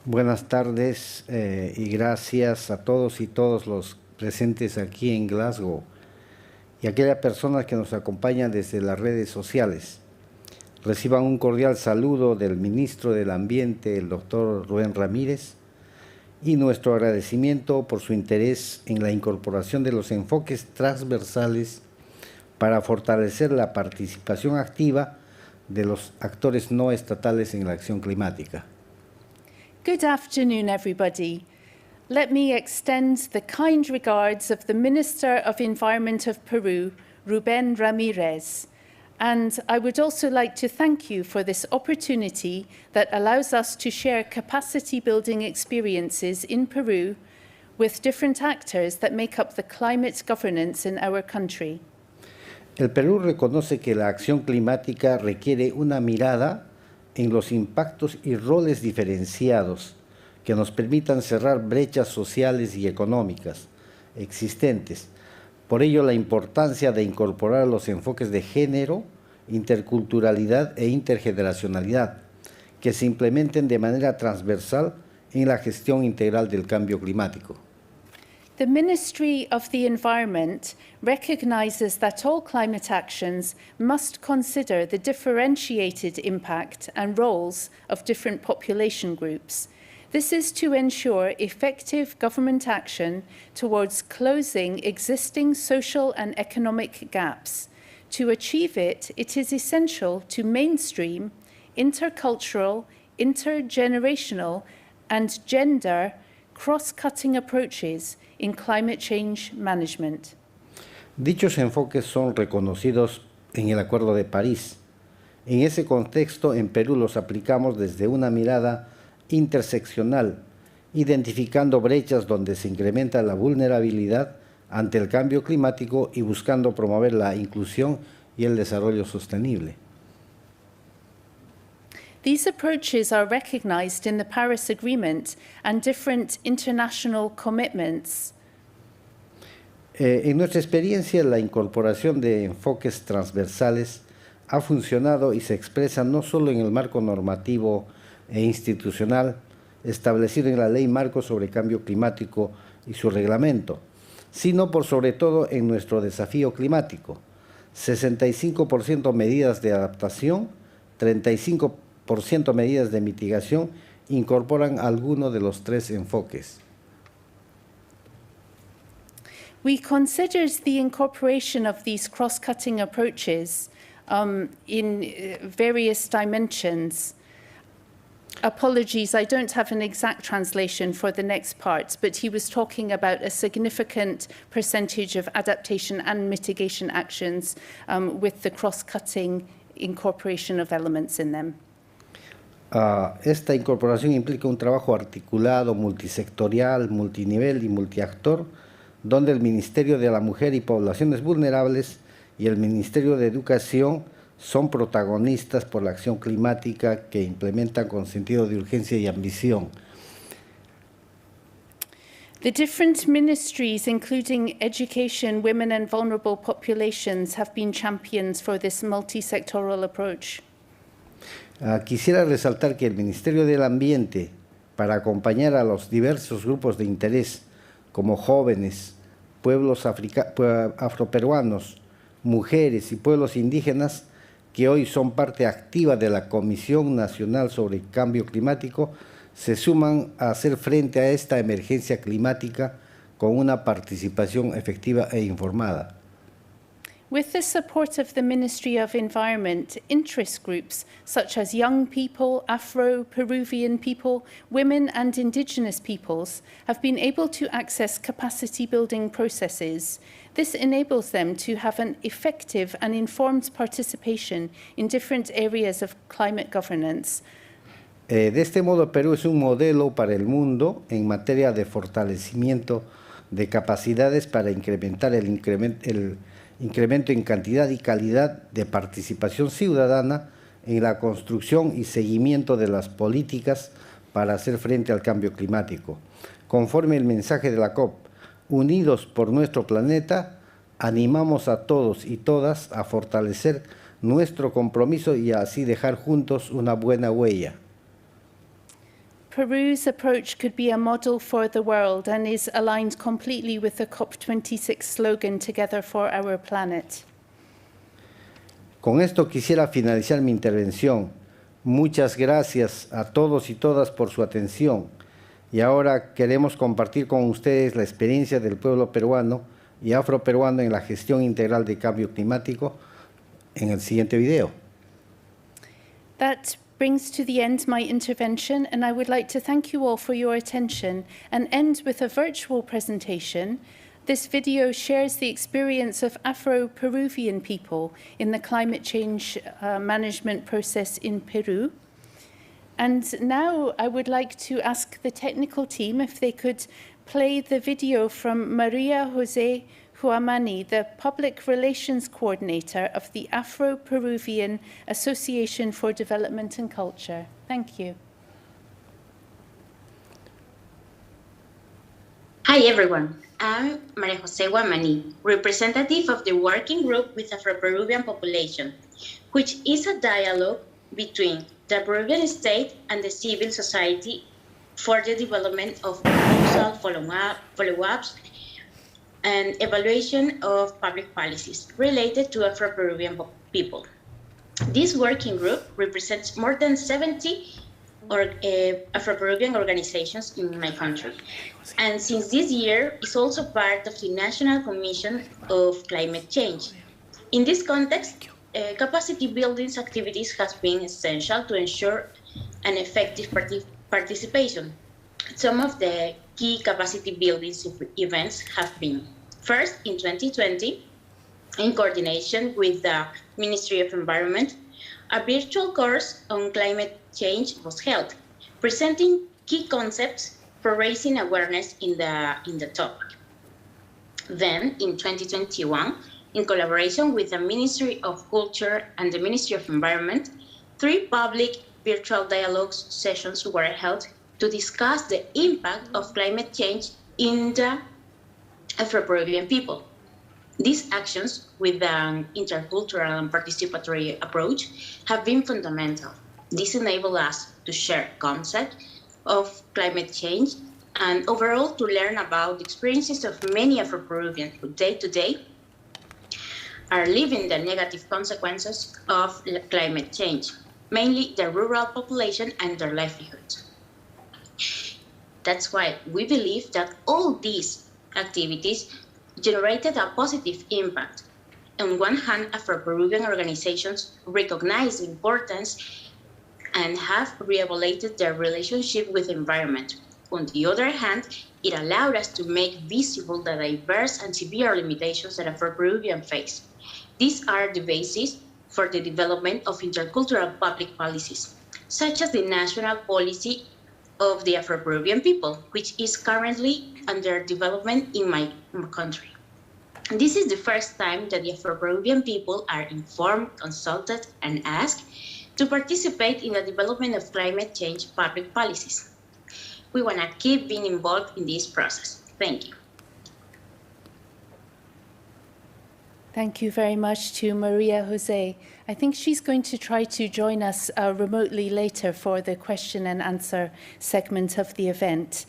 Buenas tardes y gracias a todos y todos los presentes aquí en Glasgow y a aquellas personas que nos acompañan desde las redes sociales. Reciban un cordial saludo del Ministro del Ambiente, el Dr. Rubén Ramírez, y nuestro agradecimiento por su interés en la incorporación de los enfoques transversales para fortalecer la participación activa de los actores no estatales en la acción climática. Good afternoon, everybody. Let me extend the kind regards of the Minister of Environment of Peru, Rubén Ramírez. And I would also like to thank you for this opportunity that allows us to share capacity building experiences in Peru with different actors that make up the climate governance in our country. El Perú reconoce que la acción climática requiere una mirada en los impactos y roles diferenciados que nos permitan cerrar brechas sociales y económicas existentes. Por ello, la importancia de incorporar los enfoques de género, interculturalidad e intergeneracionalidad que se implementen de manera transversal en la gestión integral del cambio climático. The Ministry of the Environment recognizes that all climate actions must consider the differentiated impact and roles of different population groups. This is to ensure effective government action towards closing existing social and economic gaps. To achieve it, it is essential to mainstream intercultural, intergenerational, and gender cross-cutting approaches in climate change management. Dichos enfoques son reconocidos en el Acuerdo de París. En ese contexto, en Perú los aplicamos desde una mirada interseccional, identificando brechas donde se incrementa la vulnerabilidad ante el cambio climático y buscando promover la inclusión y el desarrollo sostenible. These approaches are recognized in the Paris Agreement and different international commitments. En nuestra experiencia, la incorporación de enfoques transversales ha funcionado y se expresa no solo en el marco normativo e institucional establecido en la Ley Marco sobre Cambio Climático y su reglamento, sino por sobre todo en nuestro desafío climático. 65% medidas de adaptación, 35% medidas de mitigación incorporan alguno de los tres enfoques. We considered the incorporation of these cross-cutting approaches in various dimensions. Apologies, I don't have an exact translation for the next part, but he was talking about a significant percentage of adaptation and mitigation actions with the cross-cutting incorporation of elements in them. Esta incorporación implica un trabajo articulado, multisectorial, multinivel y multiactor, donde el Ministerio de la Mujer y Poblaciones Vulnerables y el Ministerio de Educación son protagonistas por la acción climática que implementan con sentido de urgencia y ambición. The different ministries, including education, women and vulnerable populations, have been champions for this multi-sectoral approach. Quisiera resaltar que el Ministerio del Ambiente, para acompañar a los diversos grupos de interés, como jóvenes, pueblos afroperuanos, mujeres y pueblos indígenas, que hoy son parte activa de la Comisión Nacional sobre Cambio Climático, se suman a hacer frente a esta emergencia climática con una participación efectiva e informada. With the support of the Ministry of Environment, interest groups such as young people, Afro-Peruvian people, women and Indigenous peoples have been able to access capacity building processes. This enables them to have an effective and informed participation in different areas of climate governance. De este modo, Perú es un modelo para el mundo en materia de fortalecimiento de capacidades para incrementar el incremento en cantidad y calidad de participación ciudadana en la construcción y seguimiento de las políticas para hacer frente al cambio climático. Conforme el mensaje de la COP, unidos por nuestro planeta, animamos a todos y todas a fortalecer nuestro compromiso y así dejar juntos una buena huella. Peru's approach could be a model for the world and is aligned completely with the COP26 slogan, Together for Our Planet. Con esto quisiera finalizar mi intervención. Muchas gracias a todos y todas por su atención. Y ahora queremos compartir con ustedes la experiencia del pueblo peruano y afroperuano en la gestión integral de cambio climático en el siguiente video. That brings to the end my intervention, and I would like to thank you all for your attention and end with a virtual presentation. This video shares the experience of Afro-Peruvian people in the climate change management process in Peru. And now I would like to ask the technical team if they could play the video from Maria Jose Huamani, the Public Relations Coordinator of the Afro-Peruvian Association for Development and Culture. Thank you. Hi everyone, I'm Maria Jose Huamani, representative of the Working Group with Afro-Peruvian Population, which is a dialogue between the Peruvian state and the civil society for the development of proposal follow-ups and evaluation of public policies related to Afro-Peruvian people. This working group represents more than 70 Afro-Peruvian organizations in my country, and since this year is also part of the National Commission of Climate Change. In this context, capacity building activities has been essential to ensure an effective participation. Some of the key capacity building events have been: first, in 2020, in coordination with the Ministry of Environment, a virtual course on climate change was held, presenting key concepts for raising awareness in the topic. Then, in 2021, in collaboration with the Ministry of Culture and the Ministry of Environment, 3 public virtual dialogues sessions were held to discuss the impact of climate change in the Afro-Peruvian people. These actions, with an intercultural and participatory approach, have been fundamental. This enabled us to share concepts of climate change and overall to learn about the experiences of many Afro-Peruvians who day to day are living the negative consequences of climate change, mainly the rural population and their livelihoods. That's why we believe that all these activities generated a positive impact. On one hand, Afro-Peruvian organizations recognize the importance and have re-evaluated their relationship with the environment. On the other hand, it allowed us to make visible the diverse and severe limitations that Afro-Peruvians face. These are the basis for the development of intercultural public policies, such as the national policy of the Afro-Peruvian people, which is currently under development in my country. This is the first time that the Afro-Peruvian people are informed, consulted, and asked to participate in the development of climate change public policies. We want to keep being involved in this process. Thank you. Thank you very much to Maria Jose. I think she's going to try to join us remotely later for the question and answer segment of the event.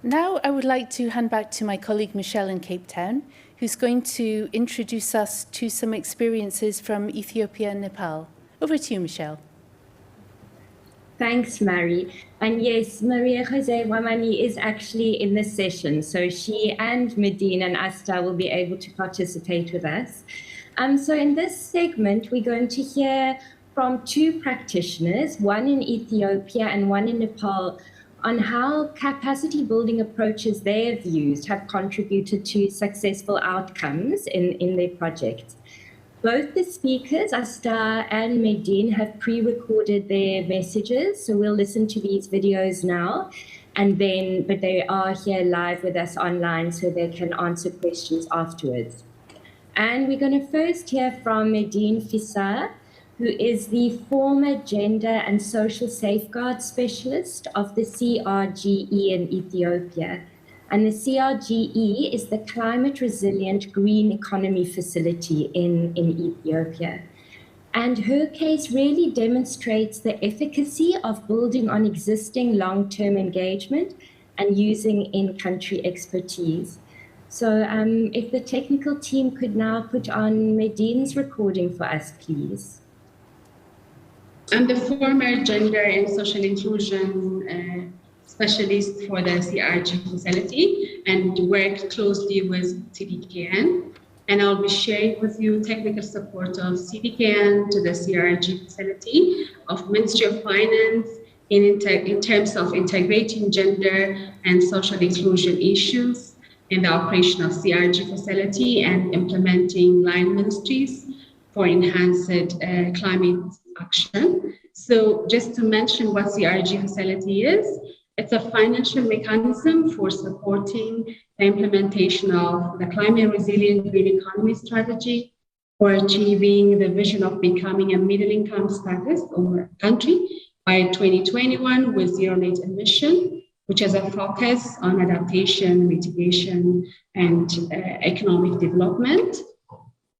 Now I would like to hand back to my colleague Michelle in Cape Town, who's going to introduce us to some experiences from Ethiopia and Nepal. Over to you, Michelle. Thanks, Mary. And yes, Maria Jose Huamani is actually in this session, so she and Medine and Asta will be able to participate with us. So in this segment, we're going to hear from 2 practitioners, one in Ethiopia and one in Nepal, on how capacity building approaches they have used have contributed to successful outcomes in their projects. Both the speakers, Asta and Medine, have pre-recorded their messages, so we'll listen to these videos now, but they are here live with us online so they can answer questions afterwards. And we're going to first hear from Medine Fissa, who is the former Gender and Social Safeguard Specialist of the CRGE in Ethiopia. And the CRGE is the Climate Resilient Green Economy Facility in Ethiopia. And her case really demonstrates the efficacy of building on existing long-term engagement and using in-country expertise. So if the technical team could now put on Medine's recording for us, please. I'm the former Gender and Social Inclusion Specialist for the CRG facility and work closely with CDKN. And I'll be sharing with you technical support of CDKN to the CRG facility of Ministry of Finance in terms of integrating gender and social inclusion issues in the operation of CRG facility and implementing line ministries for enhanced climate action. So just to mention what CRG facility is, it's a financial mechanism for supporting the implementation of the climate resilient green economy strategy for achieving the vision of becoming a middle income status or country by 2021 with zero net emission, which has a focus on adaptation, mitigation, and economic development.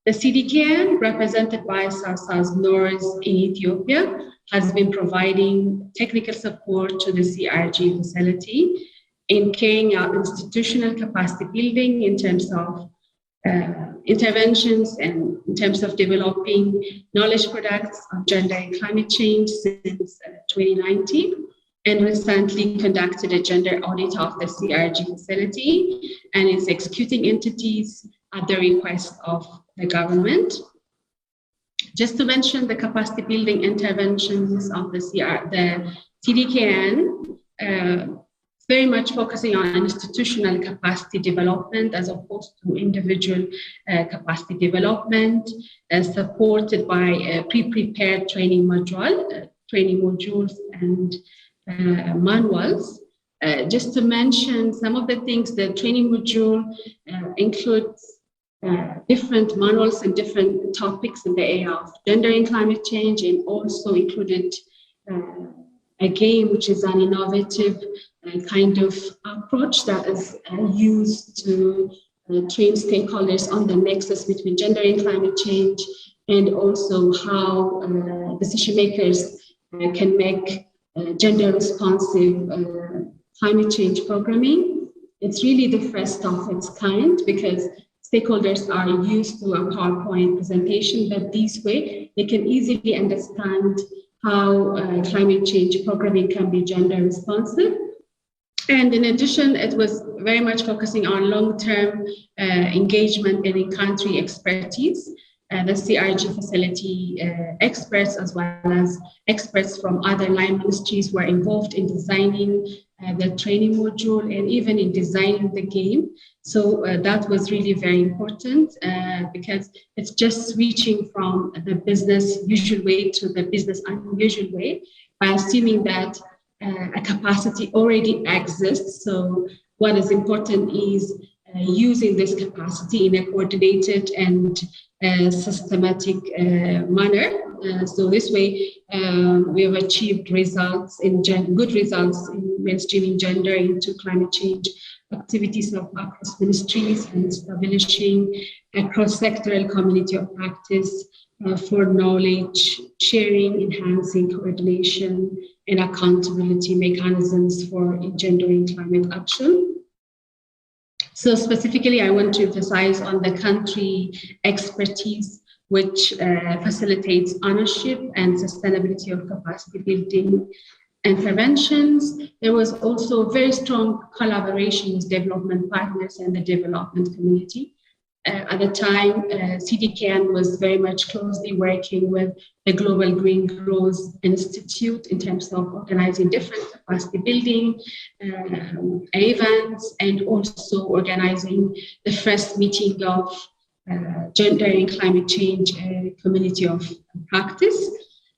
The CDKN, represented by South North in Ethiopia, has been providing technical support to the CRG facility in carrying out institutional capacity building in terms of interventions and in terms of developing knowledge products of gender and climate change since 2019, and recently conducted a gender audit of the CRG facility and its executing entities at the request of the government. Just to mention the capacity building interventions of the CDKN, very much focusing on institutional capacity development as opposed to individual capacity development, supported by pre-prepared training modules and manuals. Just to mention some of the things, the training module includes different manuals and different topics in the area of gender and climate change, and also included a game, which is an innovative kind of approach that is used to train stakeholders on the nexus between gender and climate change, and also how decision makers can make gender responsive climate change programming. It's really the first of its kind because stakeholders are used to a PowerPoint presentation, but this way they can easily understand how climate change programming can be gender responsive. And in addition, it was very much focusing on long-term engagement and in-country expertise. The CRG facility experts, as well as experts from other line ministries, were involved in designing the training module and even in designing the game. So that was really very important because it's just switching from the business usual way to the business unusual way by assuming that a capacity already exists. So what is important is using this capacity in a coordinated and systematic manner. So this way, we have achieved results in good results in mainstreaming gender into climate change activities of across ministries and establishing a cross-sectoral community of practice for knowledge sharing, enhancing coordination and accountability mechanisms for gender and climate action. So specifically, I want to emphasize on the country expertise, which facilitates ownership and sustainability of capacity building interventions. There was also very strong collaboration with development partners and the development community. At the time, CDKN was very much closely working with the Global Green Growth Institute in terms of organizing different capacity building events, and also organizing the first meeting of gender and climate change community of practice.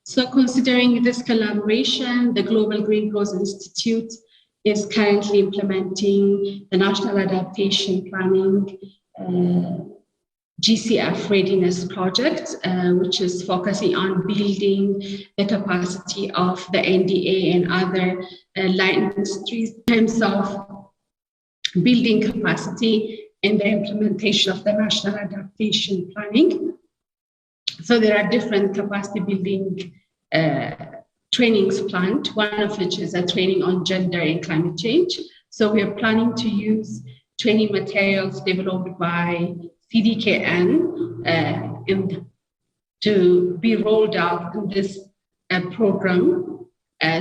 So considering this collaboration, the Global Green Growth Institute is currently implementing the National Adaptation Planning GCF readiness project, which is focusing on building the capacity of the NDA and other light industries in terms of building capacity and the implementation of the national adaptation planning. So there are different capacity building trainings planned, one of which is a training on gender and climate change. So we are planning to use training materials developed by CDKN to be rolled out in this program.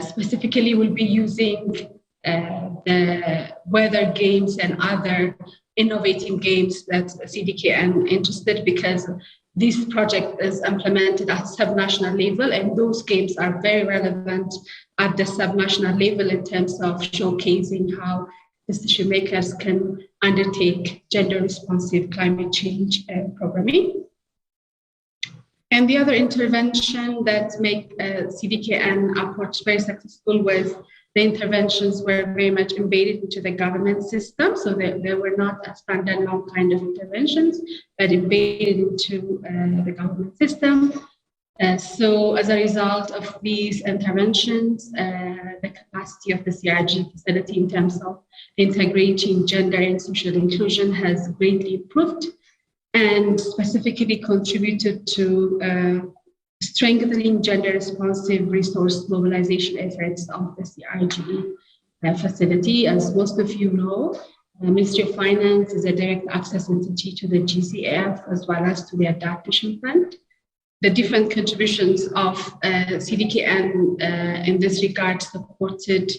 Specifically, we'll be using the weather games and other innovative games that CDKN interested, because this project is implemented at subnational level, and those games are very relevant at the subnational level in terms of showcasing how decision makers can undertake gender-responsive climate change programming. And the other intervention that make CDKN approach very successful was the interventions were very much embedded into the government system. So they were not a standalone kind of interventions, but embedded into the government system. So as a result of these interventions, the capacity of the CRG facility in terms of integrating gender and social inclusion has greatly improved, and specifically contributed to strengthening gender-responsive resource mobilization efforts of the CRG facility. As most of you know, the Ministry of Finance is a direct access entity to the GCF as well as to the Adaptation Fund. The different contributions of CDKN in this regard supported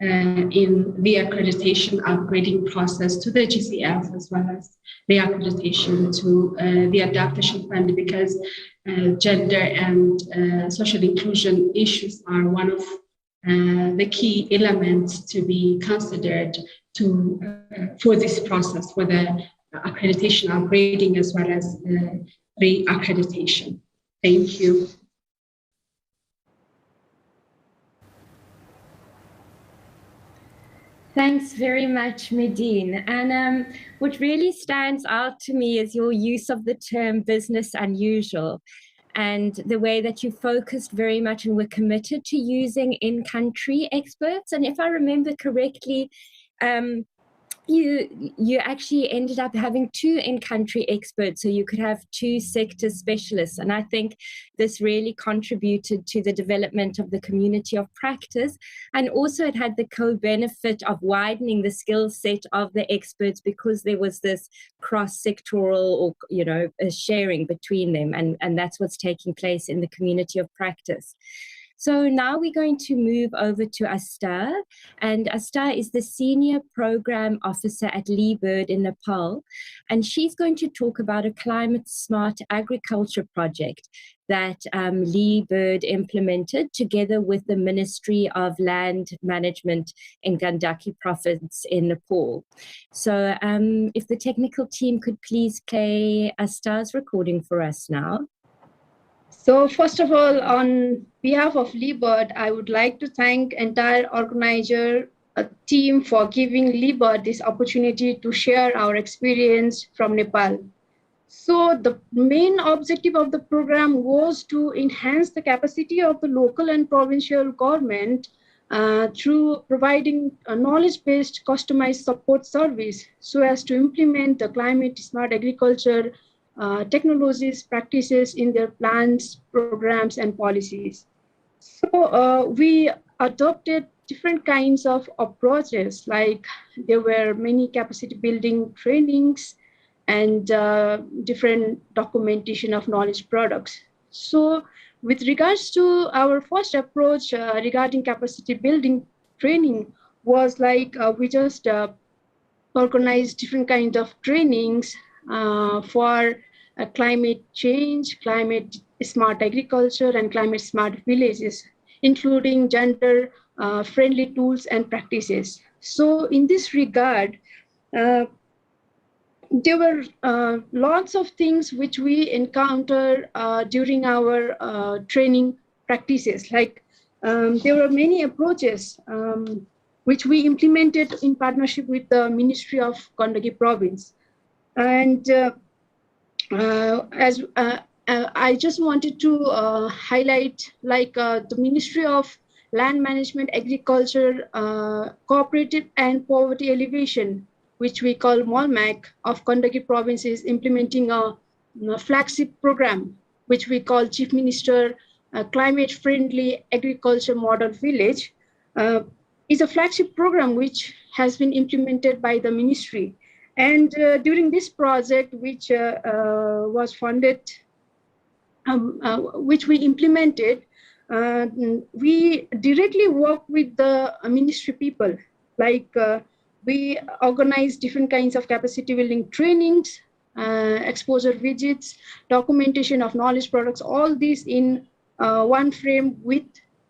in the accreditation upgrading process to the GCF as well as the accreditation to the Adaptation Fund, because gender and social inclusion issues are one of the key elements to be considered for this process, for the accreditation upgrading as well as re-accreditation. Thank you. Thanks very much, Medine. And what really stands out to me is your use of the term business unusual, and the way that you focused very much and were committed to using in-country experts. And if I remember correctly, you actually ended up having 2 in-country experts, so you could have 2 sector specialists. And I think this really contributed to the development of the community of practice. And also it had the co-benefit of widening the skill set of the experts, because there was this cross-sectoral or, sharing between them. And that's what's taking place in the community of practice. So now we're going to move over to Asta, and Asta is the Senior Program Officer at Leebird in Nepal, and she's going to talk about a climate smart agriculture project that Leebird implemented together with the Ministry of Land Management in Gandaki Province in Nepal. So if the technical team could please play Asta's recording for us now. So first of all, on behalf of Leebird, I would like to thank entire organizer team for giving Leebird this opportunity to share our experience from Nepal. So the main objective of the program was to enhance the capacity of the local and provincial government through providing a knowledge-based customized support service so as to implement the climate smart agriculture technologies, practices in their plans, programs, and policies. So we adopted different kinds of approaches, like there were many capacity building trainings and different documentation of knowledge products. So with regards to our first approach regarding capacity building training was like we just organized different kinds of trainings for climate change, climate smart agriculture, and climate smart villages, including gender friendly tools and practices. So in this regard, there were lots of things which we encountered during our training practices. Like there were many approaches which we implemented in partnership with the Ministry of Gandaki Province. And I just wanted to highlight the Ministry of Land Management, Agriculture, Cooperative and Poverty Alleviation, which we call MOLMAC, of Kandaki province is implementing a flagship program, which we call Chief Minister Climate Friendly Agriculture Model Village. Is a flagship program which has been implemented by the ministry. And during this project, which was funded, which we implemented, we directly work with the ministry people. We organize different kinds of capacity building trainings, exposure visits, documentation of knowledge products, all these in one frame with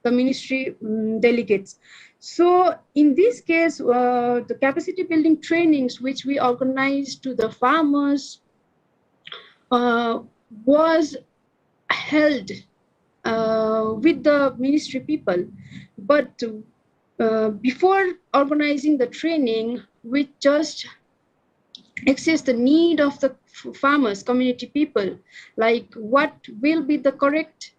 the ministry delegates. So in this case, the capacity building trainings which we organized to the farmers was held with the ministry people. But before organizing the training, we just access the need of the farmers, community people, like what will be the correct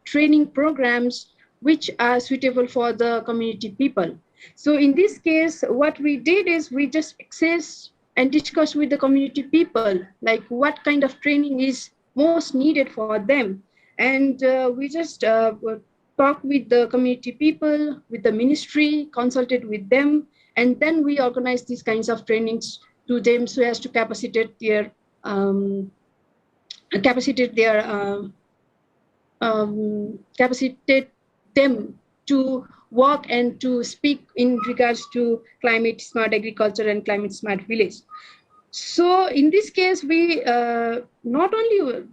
training programs which are suitable for the community people. So in this case, what we did is we just access and discuss with the community people, like what kind of training is most needed for them. And we just talk with the community people, with the ministry, consulted with them, and then we organize these kinds of trainings to them so as to capacitate them to work and to speak in regards to climate smart agriculture and climate smart village. So in this case, we not only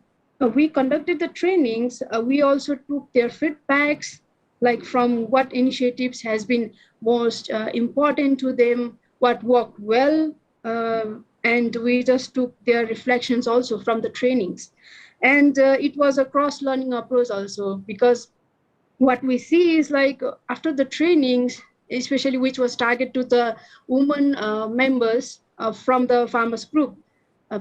we conducted the trainings, we also took their feedbacks, like from what initiatives has been most important to them, what worked well, and we just took their reflections also from the trainings. And it was a cross-learning approach also, because what we see is like after the trainings, especially which was targeted to the women members from the farmers group,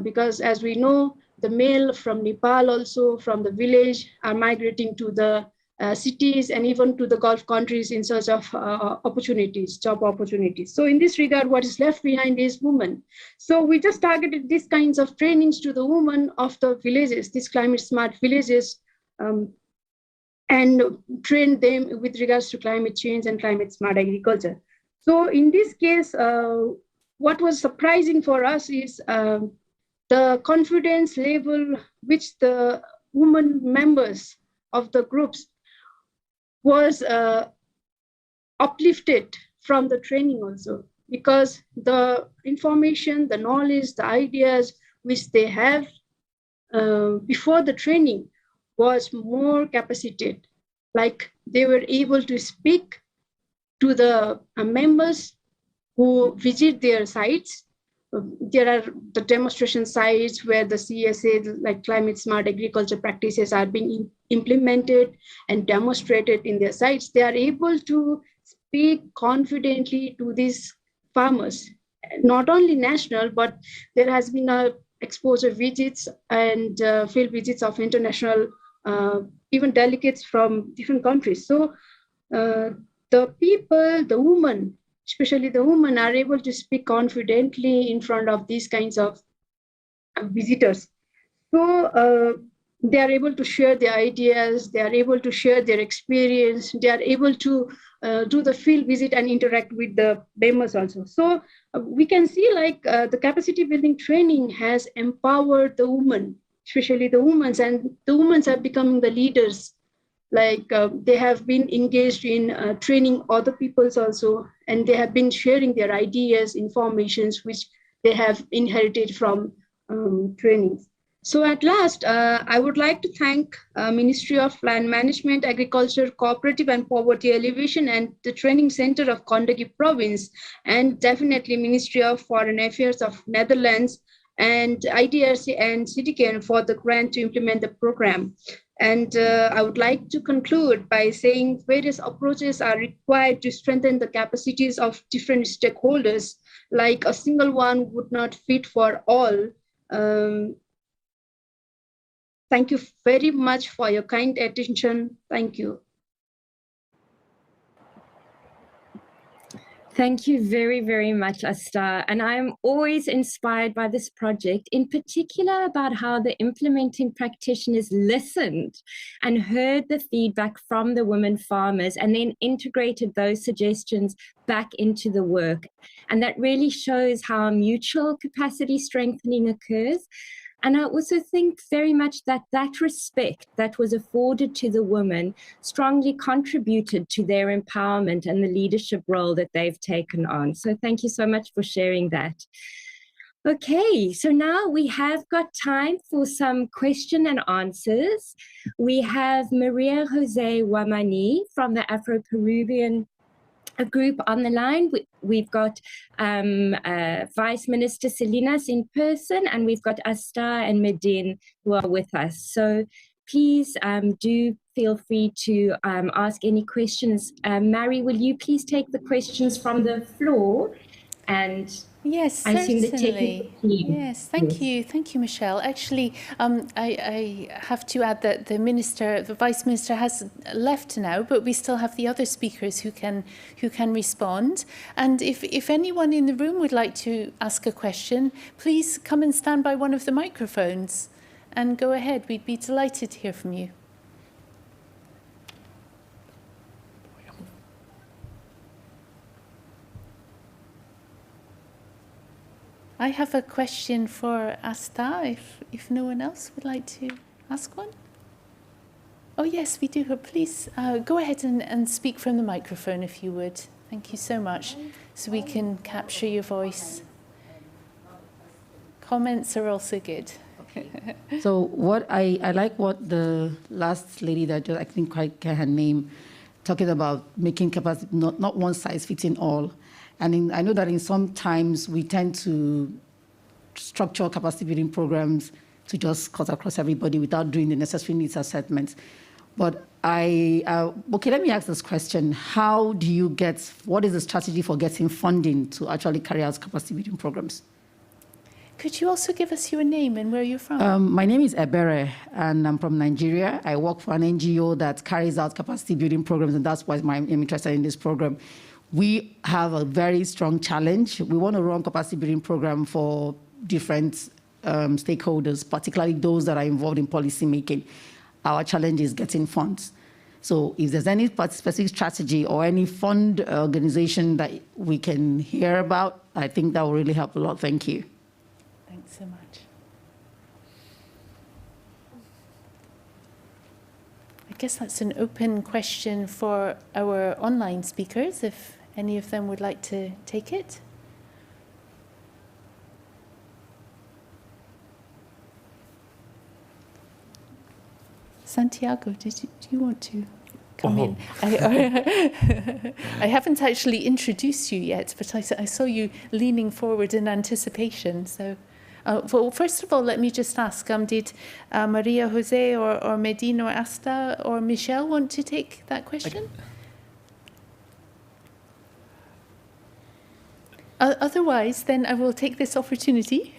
because as we know, the male from Nepal also from the village are migrating to the cities and even to the Gulf countries in search of opportunities, job opportunities. So in this regard, what is left behind is women. So we just targeted these kinds of trainings to the women of the villages, these climate smart villages, and train them with regards to climate change and climate smart agriculture. So in this case, what was surprising for us is the confidence level which the women members of the groups was uplifted from the training also, because the information, the knowledge, the ideas which they have before the training was more capacitated. Like they were able to speak to the members who visit their sites. There are the demonstration sites where the CSA, like climate smart agriculture practices, are being implemented and demonstrated in their sites. They are able to speak confidently to these farmers, not only national, but there has been a exposure visits and field visits of international, even delegates from different countries. So the people, the women, especially the women, are able to speak confidently in front of these kinds of visitors. So they are able to share their ideas, they are able to share their experience, they are able to do the field visit and interact with the members also. So we can see like the capacity building training has empowered the women, especially the women, and the women are becoming the leaders. Like they have been engaged in training other peoples also, and they have been sharing their ideas, informations which they have inherited from trainings. So at last, I would like to thank Ministry of Land Management, Agriculture, Cooperative and Poverty Alleviation and the Training Center of Kandaki Province, and definitely Ministry of Foreign Affairs of Netherlands and IDRC and CDKN for the grant to implement the program. And I would like to conclude by saying various approaches are required to strengthen the capacities of different stakeholders, like a single one would not fit for all. Thank you very much for your kind attention. Thank you. Thank you very, very much, Asta. And I'm always inspired by this project, in particular about how the implementing practitioners listened and heard the feedback from the women farmers and then integrated those suggestions back into the work. And that really shows how mutual capacity strengthening occurs. And I also think very much that that respect that was afforded to the women strongly contributed to their empowerment and the leadership role that they've taken on. So thank you so much for sharing that. Okay, so now we have got time for some question and answers. We have Maria Jose Wamani from the Afro-Peruvian group on the line. We've got Vice Minister Salinas in person, and we've got Asta and Medin who are with us. So please do feel free to ask any questions. Mary, will you please take the questions from the floor? And yes, I assume the certainly. Yes, thank you, Michelle. Actually, I have to add that the Vice Minister has left now, but we still have the other speakers who can respond. And if anyone in the room would like to ask a question, please come and stand by one of the microphones and go ahead. We'd be delighted to hear from you. I have a question for Asta, if no one else would like to ask one. Oh yes, we do. Please go ahead and speak from the microphone if you would. Thank you so much, so we can capture your voice. Comments are also good. So what I like what the last lady that I think I get her name, talking about making capacity, not one size fits in all. And I know that in some times we tend to structure capacity building programs to just cut across everybody without doing the necessary needs assessments. But okay, let me ask this question. What is the strategy for getting funding to actually carry out capacity building programs? Could you also give us your name and where you're from? My name is Ebere, and I'm from Nigeria. I work for an NGO that carries out capacity building programs, and that's why I'm interested in this program. We have a very strong challenge. We want to run capacity building program for different stakeholders, particularly those that are involved in policy making. Our challenge is getting funds. So if there's any specific strategy or any fund organization that we can hear about, I think that will really help a lot. Thank you. Thanks so much. I guess that's an open question for our online speakers, if any of them would like to take it. Santiago, do you want to come in? I haven't actually introduced you yet, but I saw you leaning forward in anticipation. So, well, first of all, let me just ask, did Maria Jose or Medin or Asta or Michelle want to take that question? Otherwise, then I will take this opportunity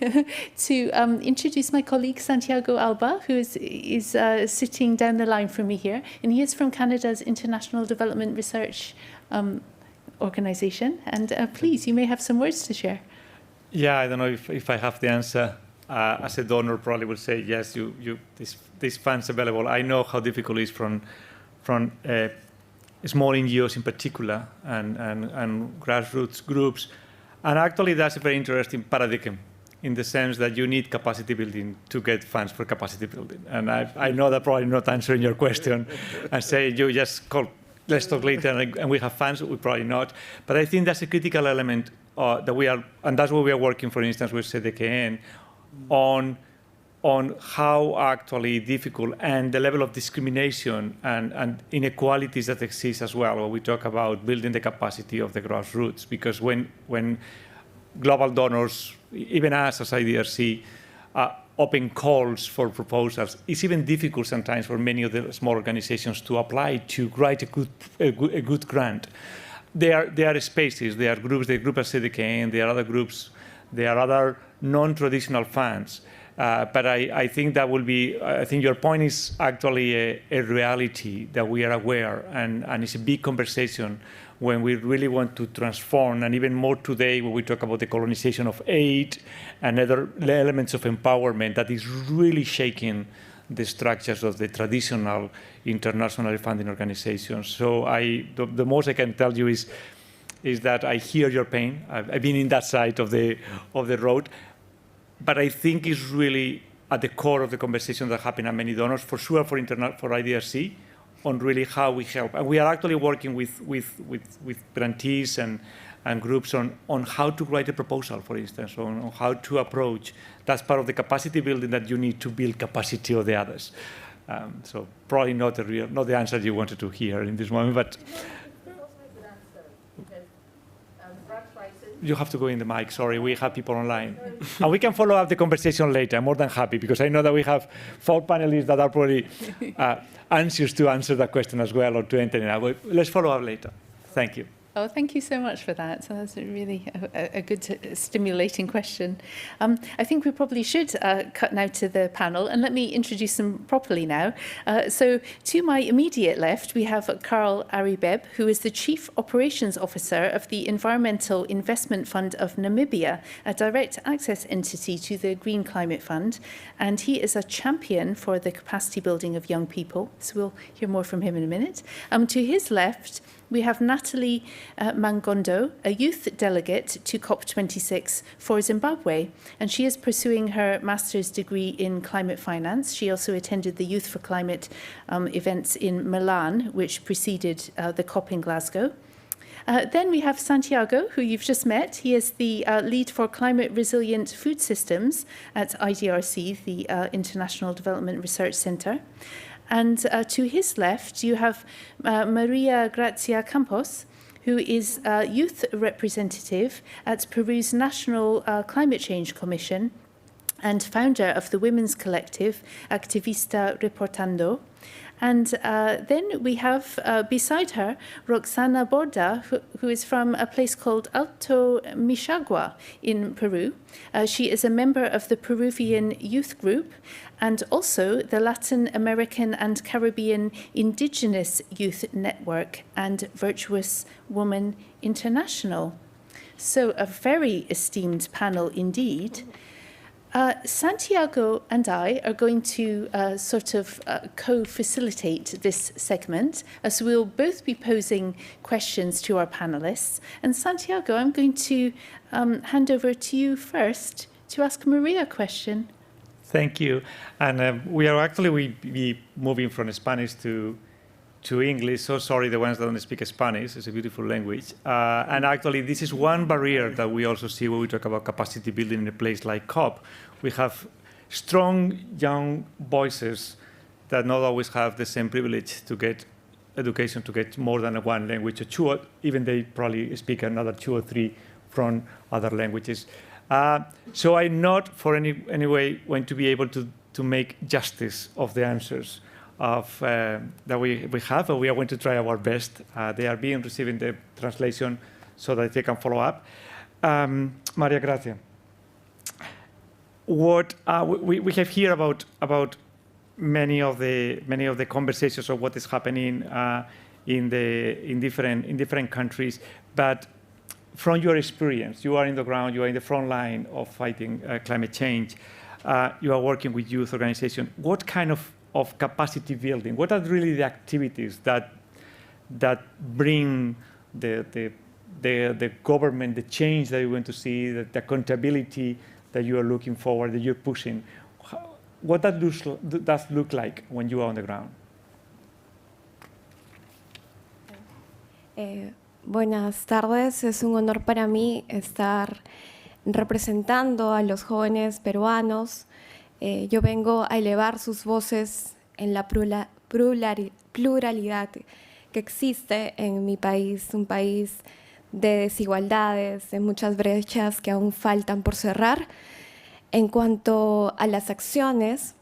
to introduce my colleague Santiago Alba, who is sitting down the line from me here, and he is from Canada's International Development Research Organization. And please, you may have some words to share. Yeah, I don't know if I have the answer. As a donor, probably will say yes. This funds available. I know how difficult it is from small NGOs in particular and grassroots groups. And actually, that's a very interesting paradigm in the sense that you need capacity building to get funds for capacity building. And I know that probably not answering your question and say you just call, let's talk later and we have funds, we probably not. But I think that's a critical element that we are, and that's what we are working, for instance, with CDKN on how actually difficult and the level of discrimination and inequalities that exist as well when we talk about building the capacity of the grassroots. Because when global donors, even us as IDRC, open calls for proposals, it's even difficult sometimes for many of the small organizations to apply to write a good grant. There are spaces, there are groups, the group at CDKN, there are other groups, there are other non-traditional funds But I think that will be, I think your point is actually a reality that we are aware, and it's a big conversation when we really want to transform, and even more today when we talk about the colonization of aid and other elements of empowerment that is really shaking the structures of the traditional international funding organizations. So the most I can tell you is that I hear your pain. I've been in that side of the road, but I think it's really at the core of the conversation that happen at many donors, for sure for IDRC, on really how we help. And we are actually working with grantees and groups on how to write a proposal, for instance, on how to approach. That's part of the capacity building that you need to build capacity of the others. So probably not the answer you wanted to hear in this moment, but you have to go in the mic, sorry, we have people online. And we can follow up the conversation later, I'm more than happy, because I know that we have 4 panelists that are probably anxious to answer that question as well, or to enter in it. Let's follow up later. Thank you. Oh, thank you so much for that. So that's really a good, stimulating question. I think we probably should cut now to the panel, and let me introduce them properly now. So to my immediate left, we have Carl Aribeb, who is the Chief Operations Officer of the Environmental Investment Fund of Namibia, a direct access entity to the Green Climate Fund, and he is a champion for the capacity building of young people. So we'll hear more from him in a minute. To his left, we have Natalie Mangondo, a youth delegate to COP26 for Zimbabwe, and she is pursuing her master's degree in climate finance. She also attended the Youth for Climate events in Milan, which preceded the COP in Glasgow. Then we have Santiago, who you've just met. He is the lead for climate resilient food systems at IDRC, the International Development Research Centre. And to his left, you have Maria Grazia Campos, who is a youth representative at Peru's National Climate Change Commission and founder of the women's collective Activista Reportando. And then we have beside her Roxana Borda, who is from a place called Alto Mishagua in Peru. She is a member of the Peruvian Youth Group and also the Latin American and Caribbean Indigenous Youth Network and Virtuous Woman International. So a very esteemed panel indeed. Santiago and I are going to co-facilitate this segment, as we'll both be posing questions to our panelists. And Santiago, I'm going to hand over to you first to ask Maria a question. Thank you. And we'll be moving from Spanish to English. So sorry, the ones that don't speak Spanish. It's a beautiful language. And actually, this is one barrier that we also see when we talk about capacity building in a place like COP. We have strong young voices that not always have the same privilege to get education, to get more than one language or two, even they probably speak another 2 or 3 from other languages. So I'm not for any way going to be able to make justice of the answers that we have, but we are going to try our best. They are being receiving the translation so that they can follow up. Maria Gracia, what we have here about many of the conversations of what is happening in different countries, but from your experience, you are in the ground, you are in the front line of fighting climate change. You are working with youth organizations. What kind of capacity building? What are really the activities that bring the government, the change that you want to see, the accountability that you are looking for, that you're pushing? What does look like when you are on the ground? Buenas tardes, es un honor para mí estar representando a los jóvenes peruanos. Yo vengo a elevar sus voces en la pluralidad que existe en mi país, un país de desigualdades, de muchas brechas que aún faltan por cerrar. En cuanto a las acciones,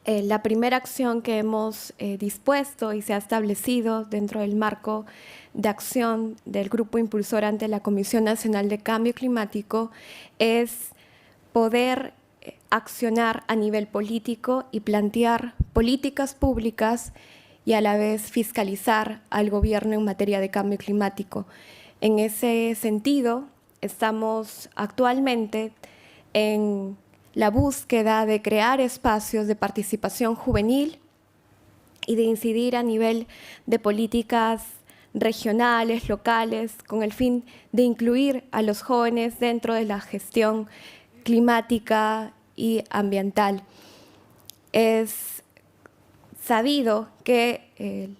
la primera acción que hemos dispuesto y se ha establecido dentro del marco de acción del Grupo Impulsor ante la Comisión Nacional de Cambio Climático es poder accionar a nivel político y plantear políticas públicas y a la vez fiscalizar al gobierno en materia de cambio climático. En ese sentido, estamos actualmente en la búsqueda de crear espacios de participación juvenil y de incidir a nivel de políticas regionales, locales, con el fin de incluir a los jóvenes dentro de la gestión climática y ambiental. Es sabido que el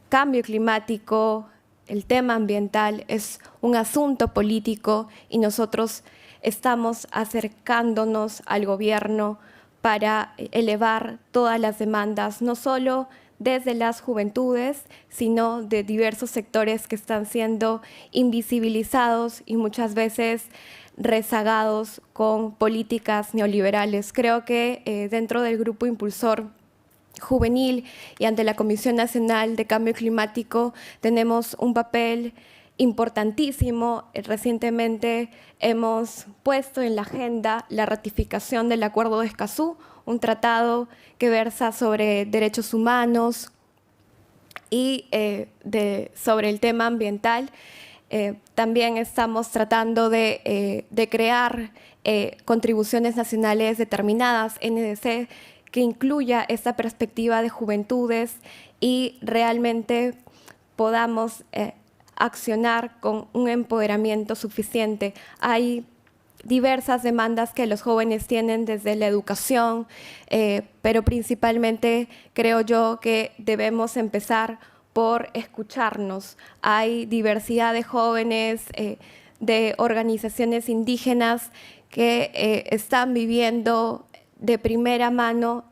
cambio climático, el tema ambiental, es un asunto político y nosotros estamos acercándonos al gobierno para elevar todas las demandas, no solo desde las juventudes, sino de diversos sectores que están siendo invisibilizados y muchas veces rezagados con políticas neoliberales. Creo que dentro del grupo impulsor juvenil y ante la Comisión Nacional de Cambio Climático tenemos un papel importantísimo. Recientemente hemos puesto en la agenda la ratificación del Acuerdo de Escazú, un tratado que versa sobre derechos humanos y sobre el tema ambiental. También estamos tratando de crear contribuciones nacionales determinadas, NDC, que incluya esta perspectiva de juventudes y realmente podamos accionar con un empoderamiento suficiente. Hay diversas demandas que los jóvenes tienen desde la educación, pero principalmente creo yo que debemos empezar por escucharnos. Hay diversidad de jóvenes, de organizaciones indígenas que están viviendo de primera mano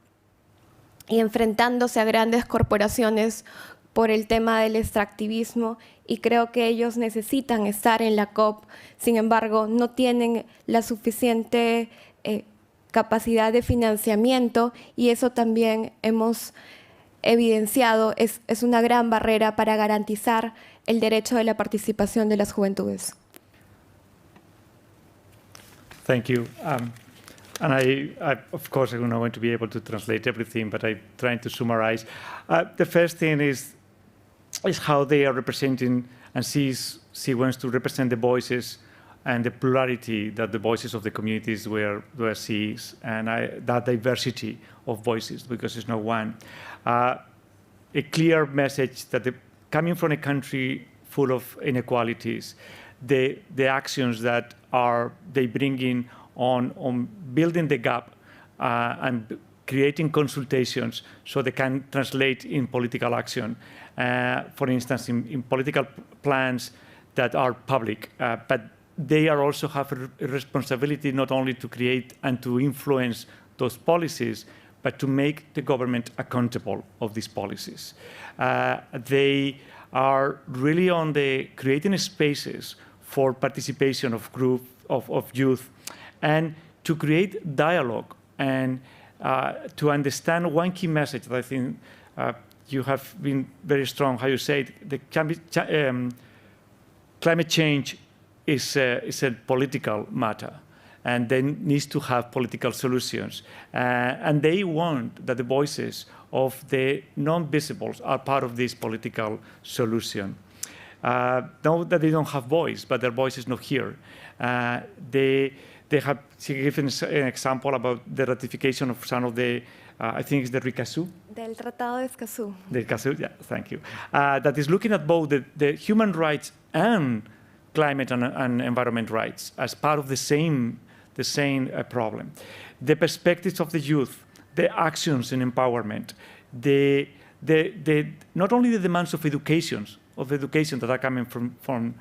y enfrentándose a grandes corporaciones por el tema del extractivismo, y creo que ellos necesitan estar en la COP. Sin embargo, no tienen la suficiente capacidad de financiamiento, y eso también hemos evidenciado, es una gran barrera para garantizar el derecho de la participación de las juventudes. Thank you. And I of course, I'm not going to be able to translate everything, but I'm trying to summarize. The first thing is how they are representing, and she wants to represent the voices and the plurality that the voices of the communities where she is, and that diversity of voices, because it's not one. A clear message that coming from a country full of inequalities, the actions that they bring in on building the gap and creating consultations so they can translate in political action. For instance, in political plans that are public, but they also have a responsibility not only to create and to influence those policies, but to make the government accountable of these policies. They are really on the creating spaces for participation of groups of youth, and to create dialogue and to understand one key message that I think you have been very strong, how you say it, the climate change is a political matter, and then needs to have political solutions. And they want that the voices of the non-visibles are part of this political solution. Not that they don't have voice, but their voice is not here. They have given an example about the ratification of some of the, I think it's the RICASU. Del Tratado de Escazú. The RICASU, yeah, thank you. That is looking at both the human rights and climate and environment rights as part of the same problem. The perspectives of the youth, the actions in empowerment, not only the demands of education that are coming from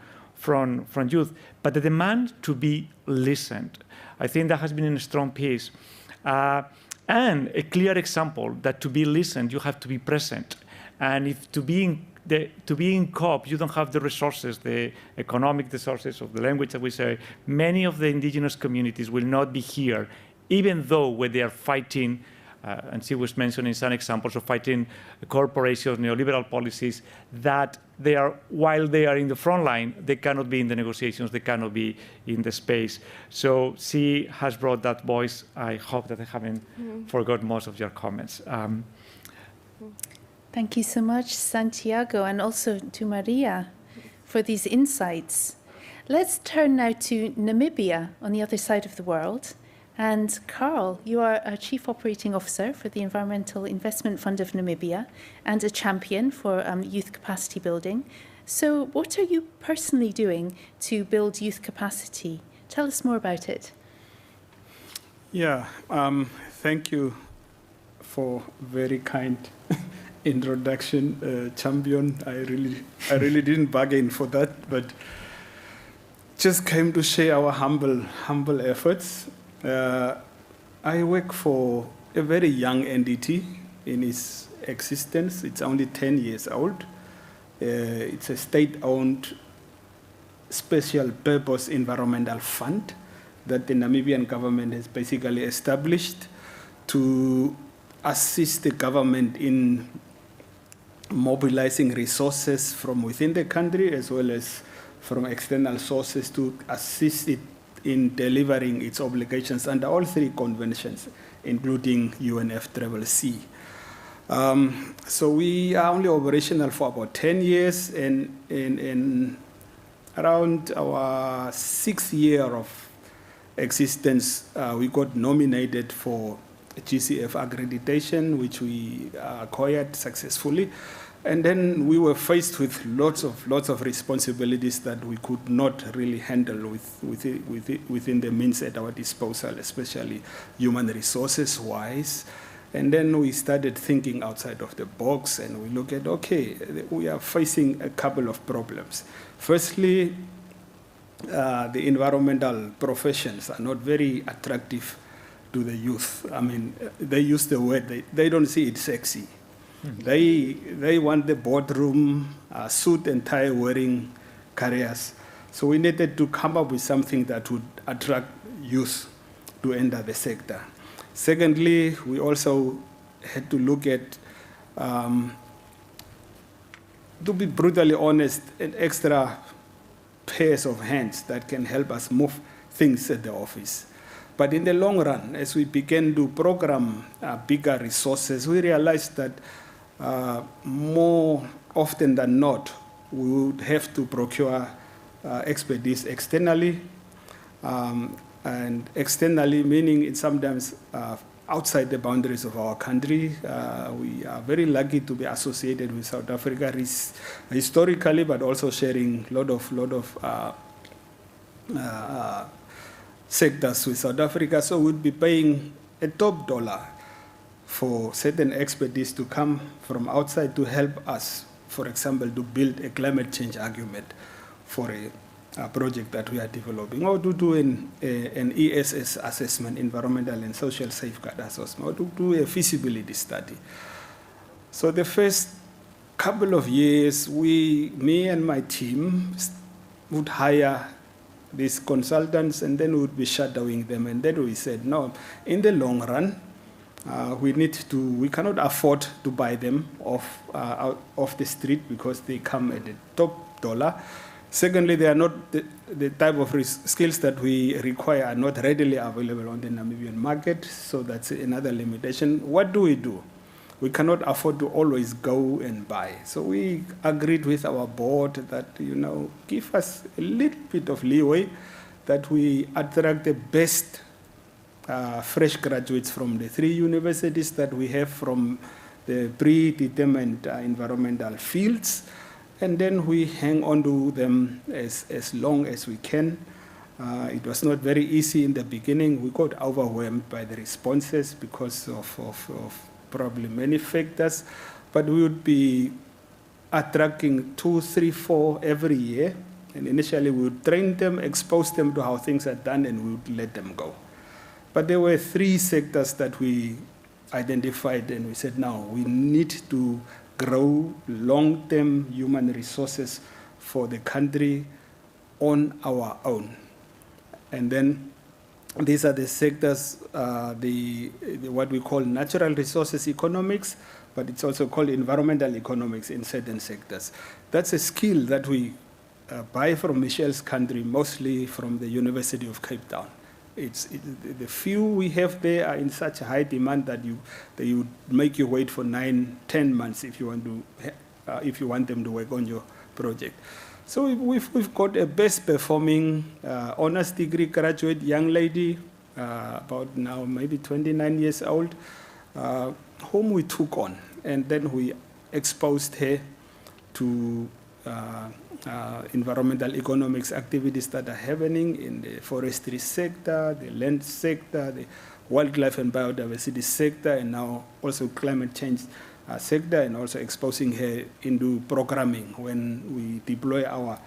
youth, but the demand to be listened. I think that has been a strong piece. And a clear example that to be listened, you have to be present. And if to be in COP, you don't have the resources, the economic resources of the language that we say, many of the indigenous communities will not be here, even though when they are fighting, and she was mentioning some examples of fighting corporations, neoliberal policies that while they are in the front line, they cannot be in the negotiations, they cannot be in the space. So she has brought that voice. I hope that I haven't forgot most of your comments. Thank you so much, Santiago, and also to Maria for these insights. Let's turn now to Namibia on the other side of the world. And Carl, you are a Chief Operating Officer for the Environmental Investment Fund of Namibia and a champion for youth capacity building. So what are you personally doing to build youth capacity? Tell us more about it. Yeah, thank you for very kind introduction, champion. I really didn't bargain for that, but just came to share our humble efforts. I work for a very young entity in its existence. It's only 10 years old. It's a state-owned special purpose environmental fund that the Namibian government has basically established to assist the government in mobilizing resources from within the country as well as from external sources to assist it in delivering its obligations under all three conventions, including UNFCCC. So we are only operational for about 10 years, and in around our 6th year of existence, we got nominated for GCF accreditation, which we acquired successfully. And then we were faced with lots of responsibilities that we could not really handle within the means at our disposal, especially human resources wise. And then we started thinking outside of the box, and we look at, okay, we are facing a couple of problems. Firstly, the environmental professions are not very attractive to the youth. I mean, they use the word, they don't see it sexy. They want the boardroom, suit and tie wearing careers. So we needed to come up with something that would attract youth to enter the sector. Secondly, we also had to look at, to be brutally honest, an extra pairs of hands that can help us move things at the office. But in the long run, as we began to program bigger resources, we realized that more often than not, we would have to procure expertise externally, and externally meaning sometimes outside the boundaries of our country. We are very lucky to be associated with South Africa historically, but also sharing lot of sectors with South Africa. So we'd be paying a top dollar for certain expertise to come from outside to help us, for example, to build a climate change argument for a project that we are developing, or to do an ESS assessment, environmental and social safeguard assessment, or to do a feasibility study. So the first couple of years, me and my team would hire these consultants, and then we would be shadowing them. And then we said, no, in the long run, we cannot afford to buy them off the street because they come at the top dollar. Secondly, they are not the type of skills that we require are not readily available on the Namibian market, so that's another limitation. What do? We cannot afford to always go and buy. So we agreed with our board that, give us a little bit of leeway, that we attract the best fresh graduates from the 3 universities that we have from the predetermined environmental fields, and then we hang on to them as long as we can. It was not very easy in the beginning. We got overwhelmed by the responses because of probably many factors, but we would be attracting 2, 3, 4 every year, and initially we would train them, expose them to how things are done, and we would let them go. But there were 3 sectors that we identified, and we said, now we need to grow long-term human resources for the country on our own. And then these are the sectors, what we call natural resources economics, but it's also called environmental economics in certain sectors. That's a skill that we buy from Michelle's country, mostly from the University of Cape Town. The few we have there are in such high demand that they would make you wait for 9-10 months if you want them to work on your project. So we've got a best performing honors degree graduate young lady, about now maybe 29 years old, whom we took on, and then we exposed her to environmental economics activities that are happening in the forestry sector, the land sector, the wildlife and biodiversity sector, and now also climate change sector, and also exposing her into programming when we deploy our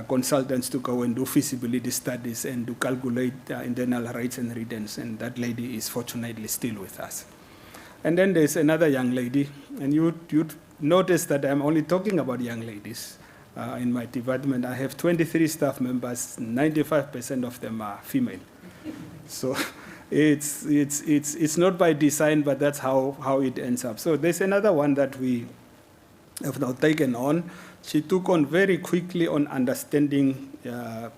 consultants to go and do feasibility studies and to calculate internal rates and returns, and that lady is fortunately still with us. And then there's another young lady, and you'd notice that I'm only talking about young ladies. In my department, I have 23 staff members, 95% of them are female. So it's not by design, but that's how it ends up. So there's another one that we have now taken on. She took on very quickly on understanding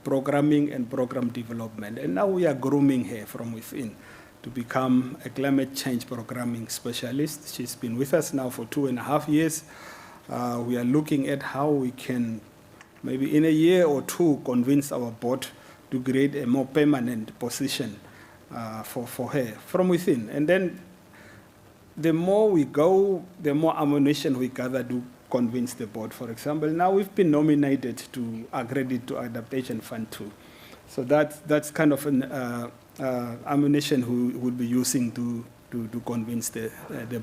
programming and program development. And now we are grooming her from within to become a climate change programming specialist. She's been with us now for 2.5 years. We are looking at how we can, maybe in a year or two, convince our board to create a more permanent position for her from within. And then the more we go, the more ammunition we gather to convince the board. For example, now we've been nominated to accredit to Adaptation Fund 2. So that's kind of an ammunition we would be using to convince the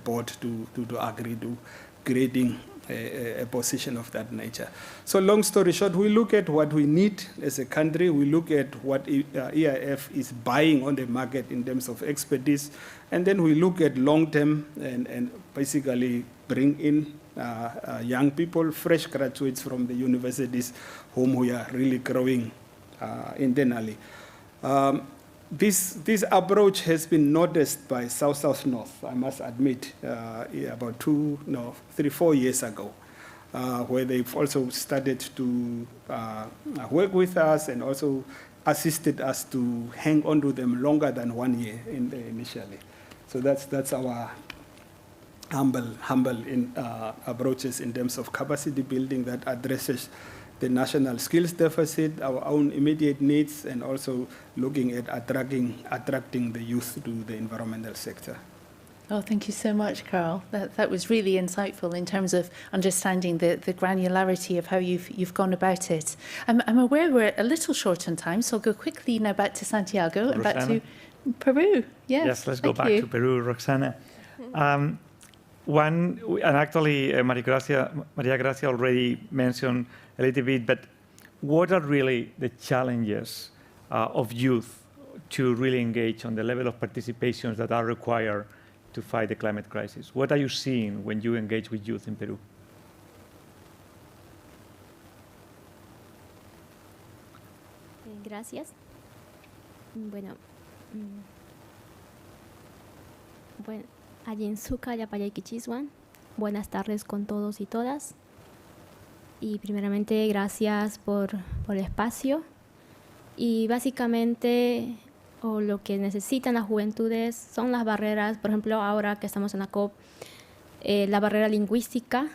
board to agree to creating a position of that nature. So long story short, we look at what we need as a country, we look at what EIF is buying on the market in terms of expertise, and then we look at long-term and basically bring in young people, fresh graduates from the universities whom we are really growing internally. This approach has been noticed by South-South-North, I must admit, about 3-4 years ago, where they've also started to work with us and also assisted us to hang on to them longer than 1 year initially. So that's our humble approaches in terms of capacity building that addresses the national skills deficit, our own immediate needs, and also looking at attracting the youth to the environmental sector. Oh, thank you so much, Carl. That was really insightful in terms of understanding the granularity of how you've gone about it. I'm aware we're a little short on time, so I'll go quickly now back to Santiago and back to Peru. Yes, let's go back to Peru, Roxana. And actually, Maria Gracia already mentioned a little bit, but what are really the challenges of youth to really engage on the level of participations that are required to fight the climate crisis? What are you seeing when you engage with youth in Peru? Gracias. Bueno, Ayinsuka Yapayakichiswan. Buenas tardes con todos y todas. Y primeramente, gracias por el espacio. Y básicamente, lo que necesitan las juventudes son las barreras. Por ejemplo, ahora que estamos en la COP, la barrera lingüística.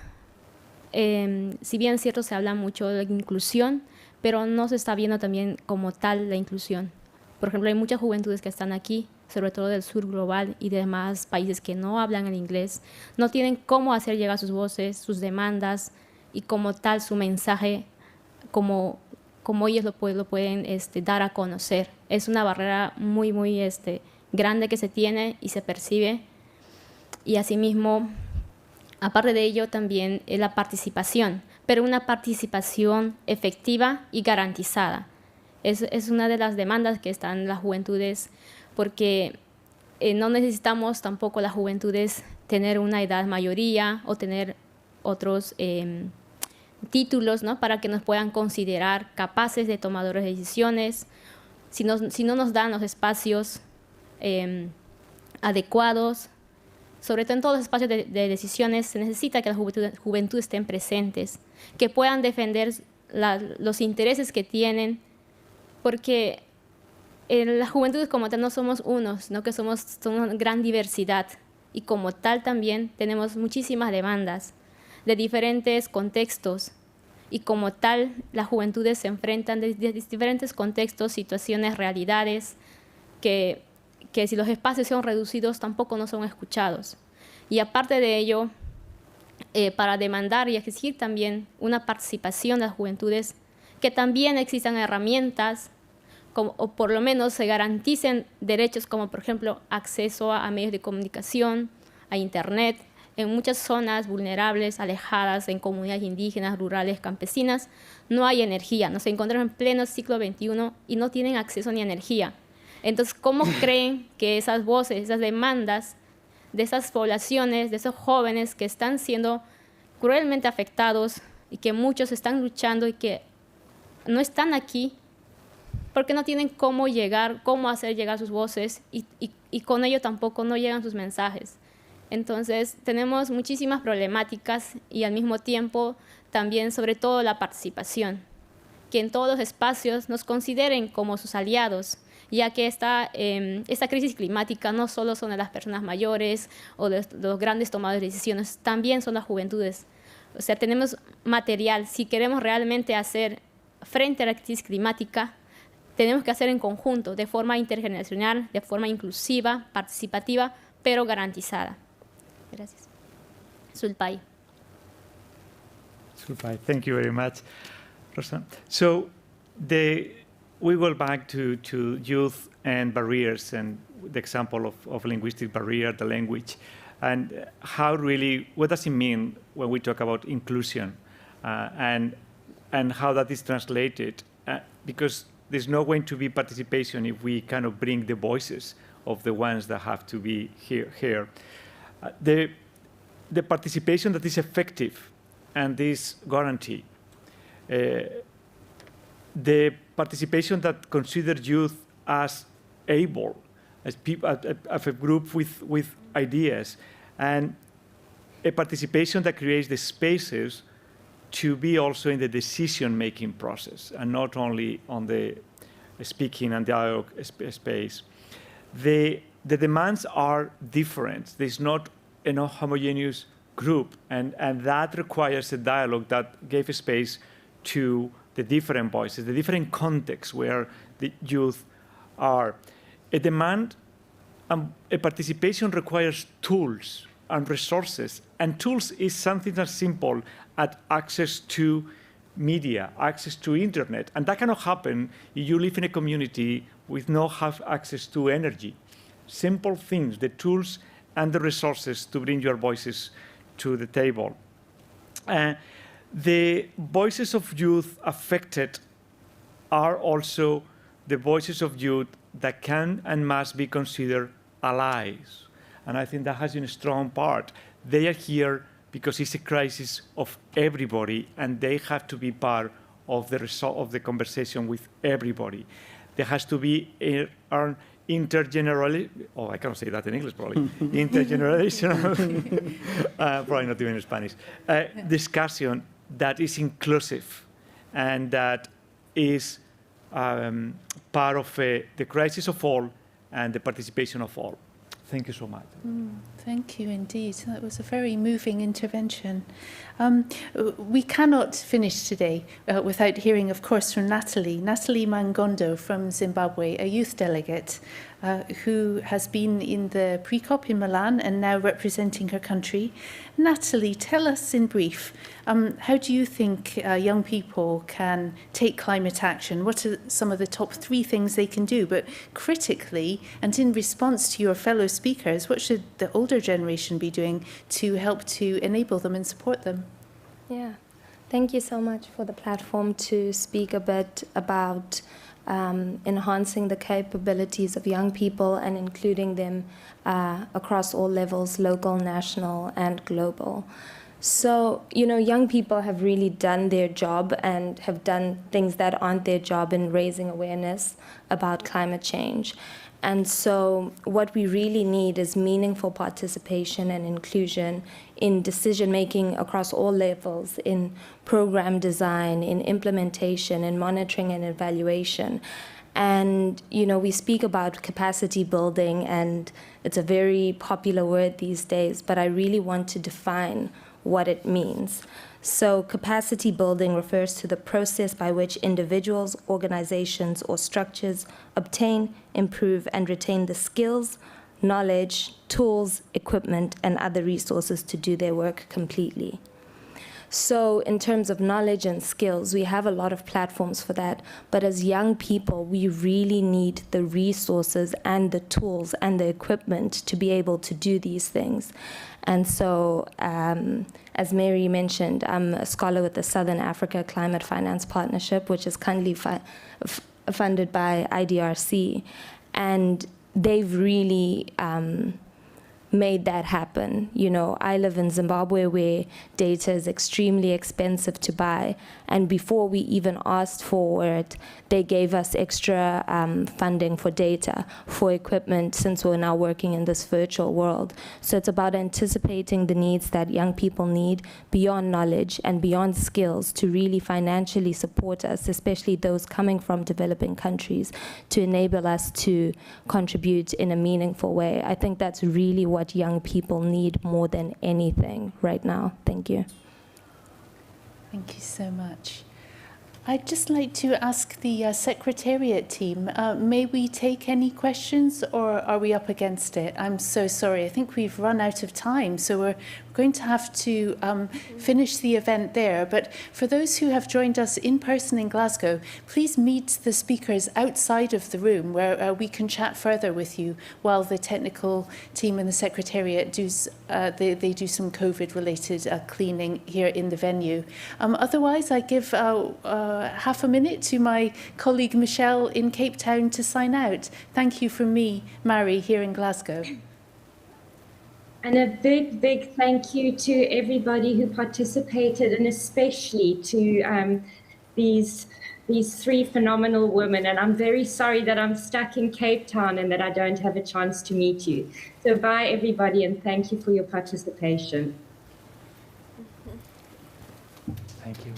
Si bien es cierto, se habla mucho de inclusión, pero no se está viendo también como tal la inclusión. Por ejemplo, hay muchas juventudes que están aquí, sobre todo del sur global y de demás países que no hablan el inglés, no tienen cómo hacer llegar sus voces, sus demandas, y como tal su mensaje, como ellos lo pueden dar a conocer. Es una barrera muy, muy grande que se tiene y se percibe. Y asimismo, aparte de ello, también es la participación, pero una participación efectiva y garantizada. Es una de las demandas que están las juventudes, porque no necesitamos tampoco las juventudes tener una edad mayoría o tener otros títulos, ¿no?, para que nos puedan considerar capaces de tomadores de decisiones. Si no nos dan los espacios adecuados, sobre todo en todos los espacios de decisiones, se necesita que las juventudes estén presentes, que puedan defender los intereses que tienen, porque las juventudes como tal no somos unos, sino que somos una gran diversidad, y como tal también tenemos muchísimas demandas de diferentes contextos, y como tal las juventudes se enfrentan desde diferentes contextos, situaciones, realidades, que si los espacios son reducidos tampoco no son escuchados. Y aparte de ello, para demandar y exigir también una participación de las juventudes, que también existan herramientas, o por lo menos se garanticen derechos como, por ejemplo, acceso a medios de comunicación, a Internet. En muchas zonas vulnerables, alejadas, en comunidades indígenas, rurales, campesinas, no hay energía. Nos encontramos en pleno siglo XXI y no tienen acceso ni a energía. Entonces, ¿cómo creen que esas voces, esas demandas de esas poblaciones, de esos jóvenes que están siendo cruelmente afectados y que muchos están luchando y que no están aquí porque no tienen cómo llegar, cómo hacer llegar sus voces y con ello tampoco no llegan sus mensajes? Entonces, tenemos muchísimas problemáticas y al mismo tiempo también, sobre todo, la participación. Que en todos los espacios nos consideren como sus aliados, ya que esta crisis climática no solo son de las personas mayores o de los grandes tomadores de decisiones, también son las juventudes. O sea, tenemos material. Si queremos realmente hacer frente a la crisis climática, tenemos que hacer en conjunto, de forma intergeneracional, de forma inclusiva, participativa, pero garantizada. Gracias. Sulpai. Sulpai, thank you very much, Rosa. So we go back to youth and barriers and the example of linguistic barrier, the language, and what does it mean when we talk about inclusion and how that is translated? Because there's no going to be participation if we kind of bring the voices of the ones that have to be here. The participation that is effective and is guaranteed, the participation that considers youth as able, as people, as a group with ideas, and a participation that creates the spaces to be also in the decision-making process and not only on the speaking and dialogue space. The demands are different. There's not a homogeneous group, and that requires a dialogue that gave space to the different voices, the different contexts where the youth are. A demand, a participation requires tools and resources, and tools is something as simple as access to media, access to internet, and that cannot happen if you live in a community with no access to energy. Simple things, the tools and the resources to bring your voices to the table. The voices of youth affected are also the voices of youth that can and must be considered allies. And I think that has been a strong part. They are here because it's a crisis of everybody, and they have to be part of the result of the conversation with everybody. There has to be an intergenerational, I can't say that in English probably, intergenerational, probably not even in Spanish, discussion that is inclusive and that is part of the crisis of all and the participation of all. Thank you so much. Thank you indeed. That was a very moving intervention. We cannot finish today without hearing, of course, from Natalie Mangondo from Zimbabwe, a youth delegate who has been in the pre-COP in Milan and now representing her country. Natalie, tell us in brief, how do you think young people can take climate action? What are some of the top 3 things they can do? But critically, and in response to your fellow speakers, what should the older generation be doing to help to enable them and support them? Yeah, thank you so much for the platform to speak a bit about enhancing the capabilities of young people and including them across all levels, local, national, and global. So, young people have really done their job and have done things that aren't their job in raising awareness about climate change. And so what we really need is meaningful participation and inclusion in decision-making across all levels, in program design, in implementation, in monitoring and evaluation. And, you know, we speak about capacity building, and it's a very popular word these days, but I really want to define what it means. So capacity building refers to the process by which individuals, organizations, or structures obtain, improve, and retain the skills, knowledge, tools, equipment, and other resources to do their work completely. So in terms of knowledge and skills, we have a lot of platforms for that. But as young people, we really need the resources and the tools and the equipment to be able to do these things. And so, as Mary mentioned, I'm a scholar with the Southern Africa Climate Finance Partnership, which is currently funded by IDRC. And they've really made that happen. You know, I live in Zimbabwe, where data is extremely expensive to buy, and before we even asked for it, they gave us extra funding for data, for equipment, since we're now working in this virtual world. So it's about anticipating the needs that young people need beyond knowledge and beyond skills to really financially support us, especially those coming from developing countries, to enable us to contribute in a meaningful way. I think that's really what young people need more than anything right now. Thank you. Thank you so much. I'd just like to ask the Secretariat team, may we take any questions, or are we up against it? I'm so sorry. I think we've run out of time, so we're going to have to finish the event there. But for those who have joined us in person in Glasgow, please meet the speakers outside of the room, where we can chat further with you while the technical team and the Secretariat do they do some COVID-related cleaning here in the venue. Otherwise, I give half a minute to my colleague Michelle in Cape Town to sign out. Thank you from me, Mary, here in Glasgow. And a big, big thank you to everybody who participated, and especially to these three phenomenal women. And I'm very sorry that I'm stuck in Cape Town and that I don't have a chance to meet you. So bye, everybody, and thank you for your participation. Thank you.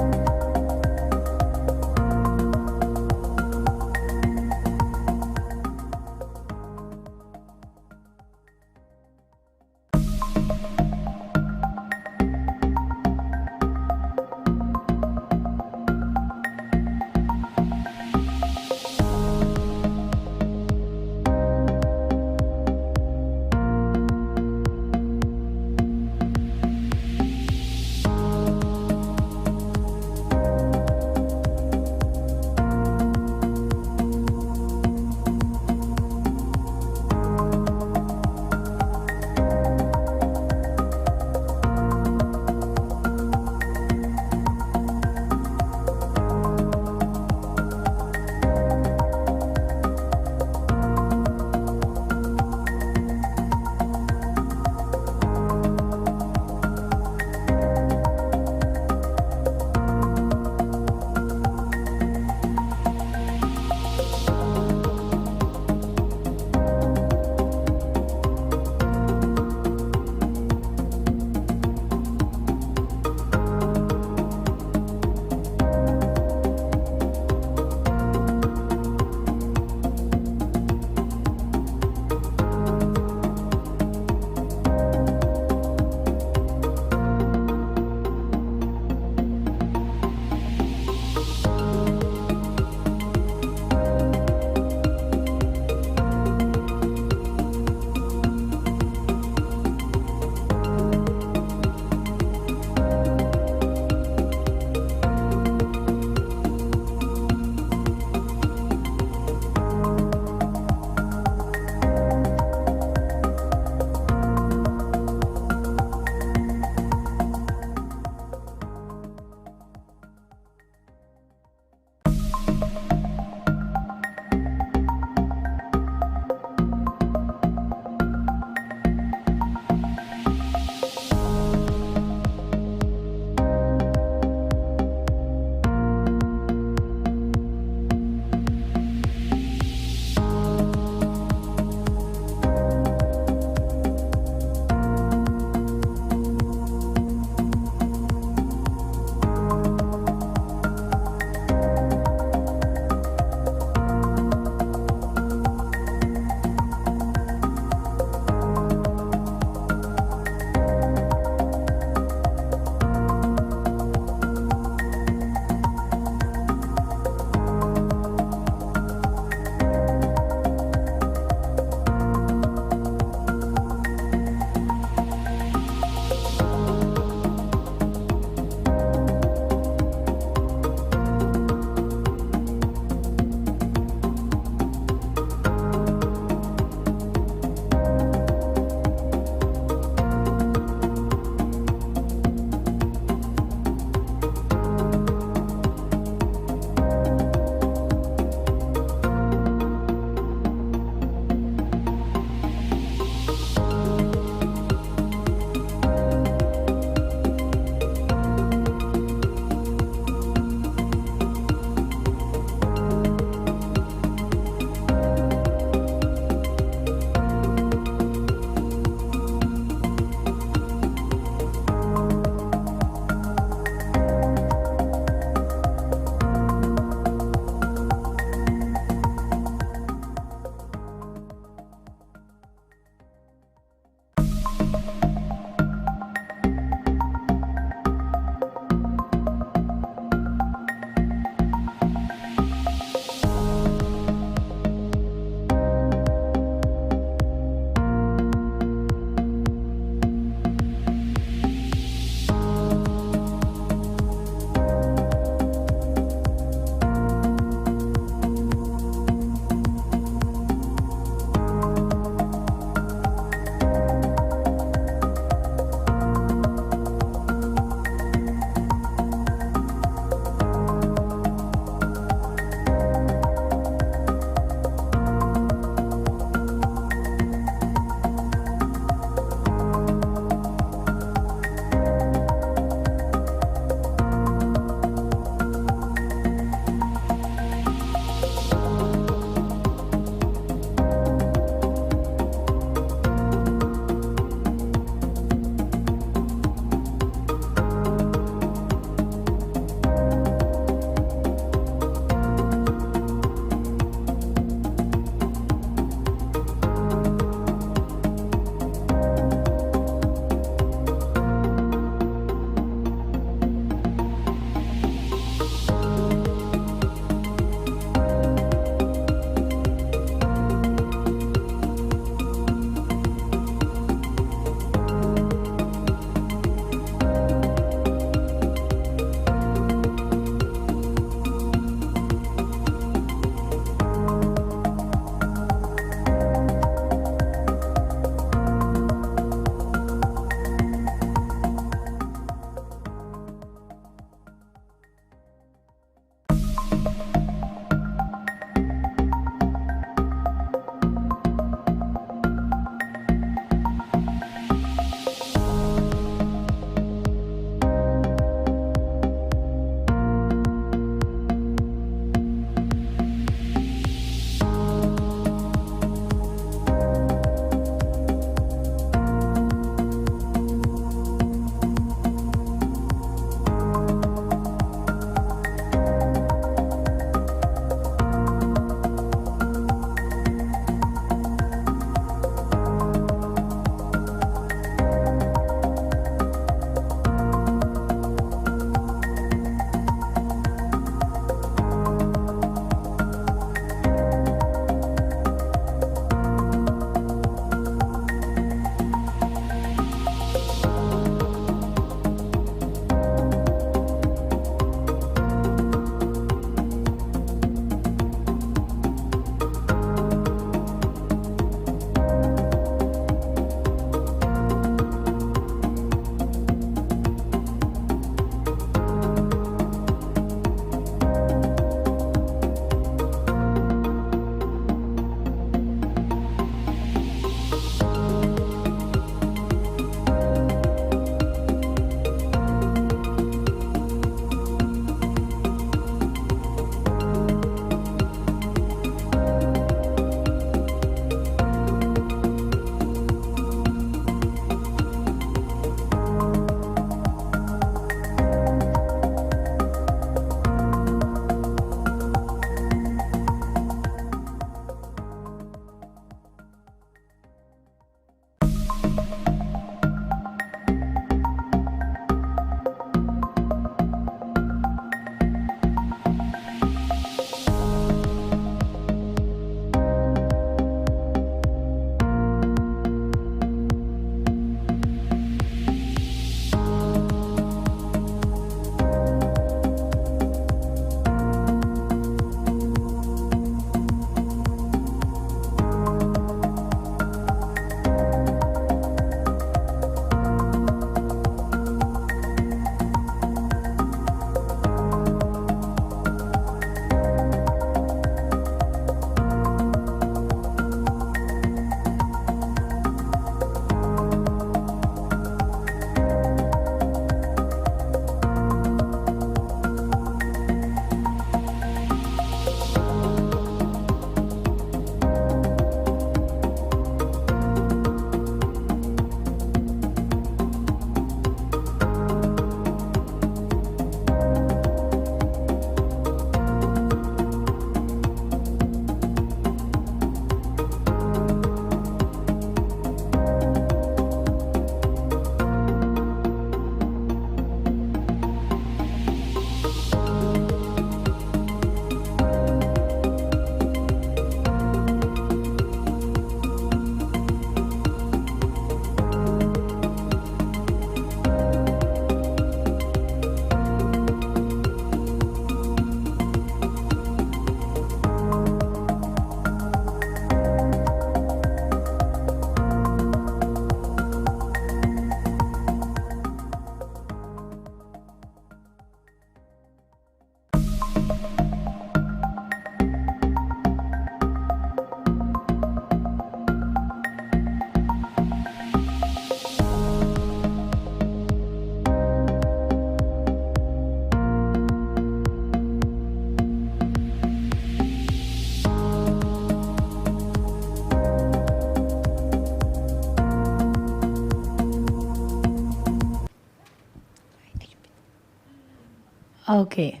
Okay,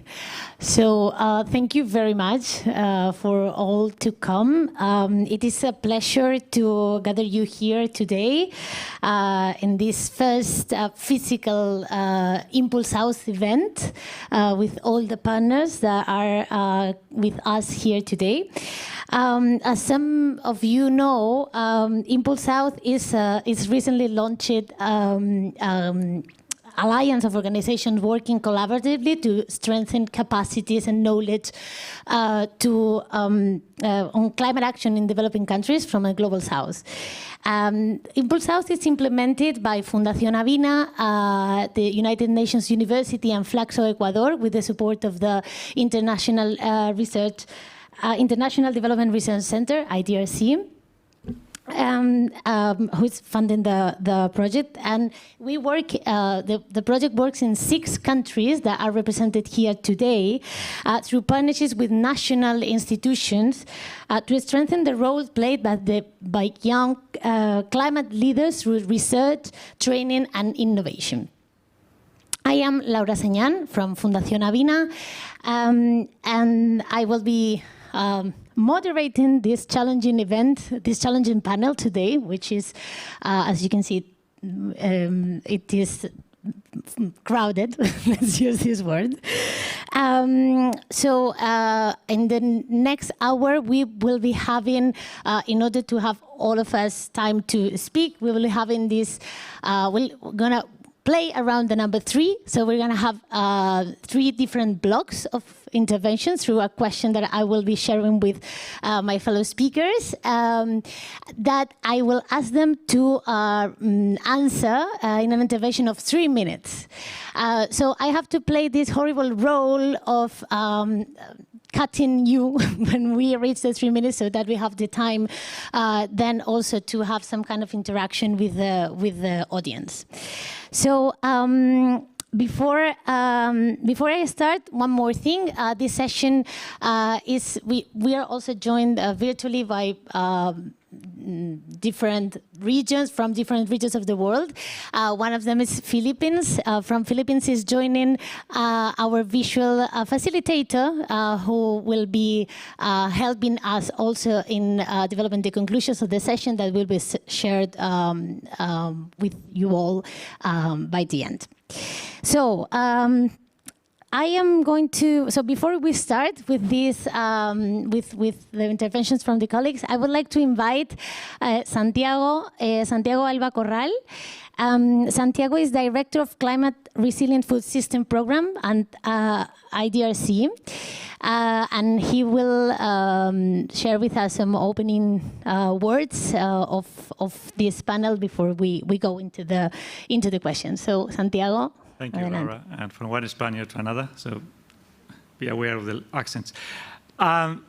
so thank you very much for all to come. It is a pleasure to gather you here today in this first physical Impulse House event with all the partners that are with us here today. As some of you know, Impulse House is recently launched alliance of organizations working collaboratively to strengthen capacities and knowledge on climate action in developing countries from a global south. Impulse House is implemented by Fundación Avina, the United Nations University and Flaxo Ecuador with the support of the International Development Research Center, IDRC. Who's funding the project, and we work. The project works in 6 countries that are represented here today through partnerships with national institutions to strengthen the role played by young climate leaders through research, training, and innovation. I am Laura Señán from Fundación Avina, and I will be moderating this challenging event, this challenging panel today, which is, as you can see, it is crowded, let's use this word. So in the next hour, we will be having, in order to have all of us time to speak, we will be having this, we're gonna play around the number 3. So we're going to have 3 different blocks of interventions through a question that I will be sharing with my fellow speakers that I will ask them to answer in an intervention of 3 minutes. So I have to play this horrible role of cutting you when we reach the 3 minutes so that we have the time then also to have some kind of interaction with the audience. So before I start, one more thing. This session is we are also joined virtually by different regions from different regions of the world. One of them is Philippines. From Philippines is joining our visual facilitator who will be helping us also in developing the conclusions of the session that will be shared with you all by the end. So I am going to, so before we start with this, with the interventions from the colleagues, I would like to invite Santiago Alba Corral. Santiago is Director of Climate Resilient Food System Program and IDRC. And he will share with us some opening words of this panel before we go into the questions. So, Santiago. Thank you, Laura. And from one Spaniard to another, so be aware of the accents.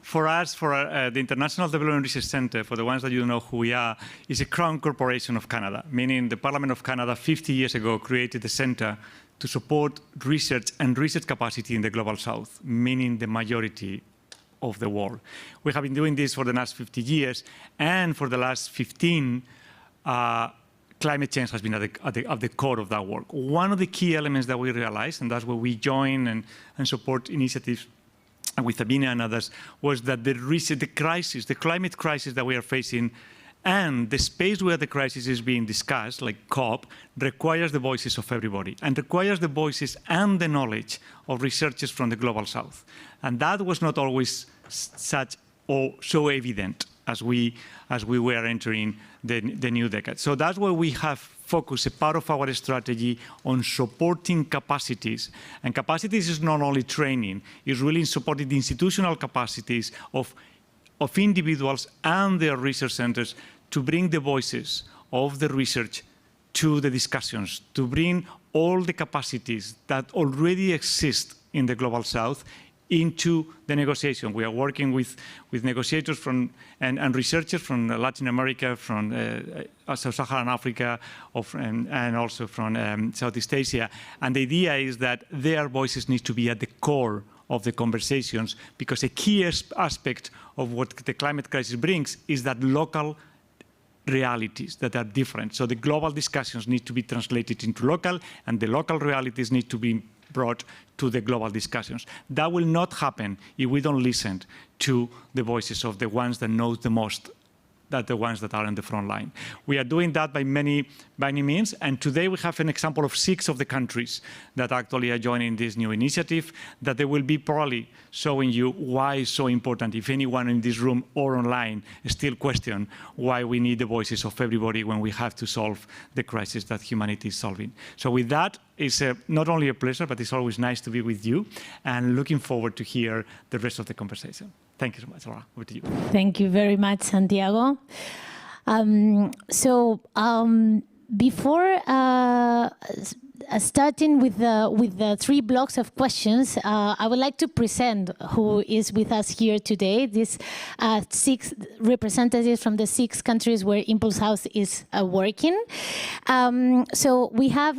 For us, the International Development Research Center, for the ones that you don't know who we are, is a crown corporation of Canada, meaning the Parliament of Canada 50 years ago created the center to support research and research capacity in the Global South, meaning the majority of the world. We have been doing this for the last 50 years, and for the last 15, climate change has been at the core of that work. One of the key elements that we realized, and that's where we join and support initiatives with Avina and others, was that the climate crisis that we are facing and the space where the crisis is being discussed, like COP, requires the voices of everybody and requires the voices and the knowledge of researchers from the Global South. And that was not always such or so evident as we were entering the new decade. So that's where we have focused a part of our strategy on supporting capacities. And capacities is not only training, it's really supporting the institutional capacities of individuals and their research centers to bring the voices of the research to the discussions, to bring all the capacities that already exist in the Global South into the negotiation. We are working with negotiators and researchers from Latin America, from Sub-Saharan Africa, and also from Southeast Asia. And the idea is that their voices need to be at the core of the conversations, because a key aspect of what the climate crisis brings is that local realities that are different. So the global discussions need to be translated into local, and the local realities need to be brought to the global discussions. That will not happen if we don't listen to the voices of the ones that know the most, than the ones that are on the front line. We are doing that by many means, and today we have an example of 6 of the countries that actually are joining this new initiative, that they will be probably showing you why it's so important, if anyone in this room or online still question why we need the voices of everybody when we have to solve the crisis that humanity is solving. So with that, it's not only a pleasure, but it's always nice to be with you, and looking forward to hear the rest of the conversation. Thank you so much, Laura. Over to you. Thank you very much, Santiago. Before starting with the 3 blocks of questions, I would like to present who is with us here today. These 6 representatives from the 6 countries where Impulse House is working. So we have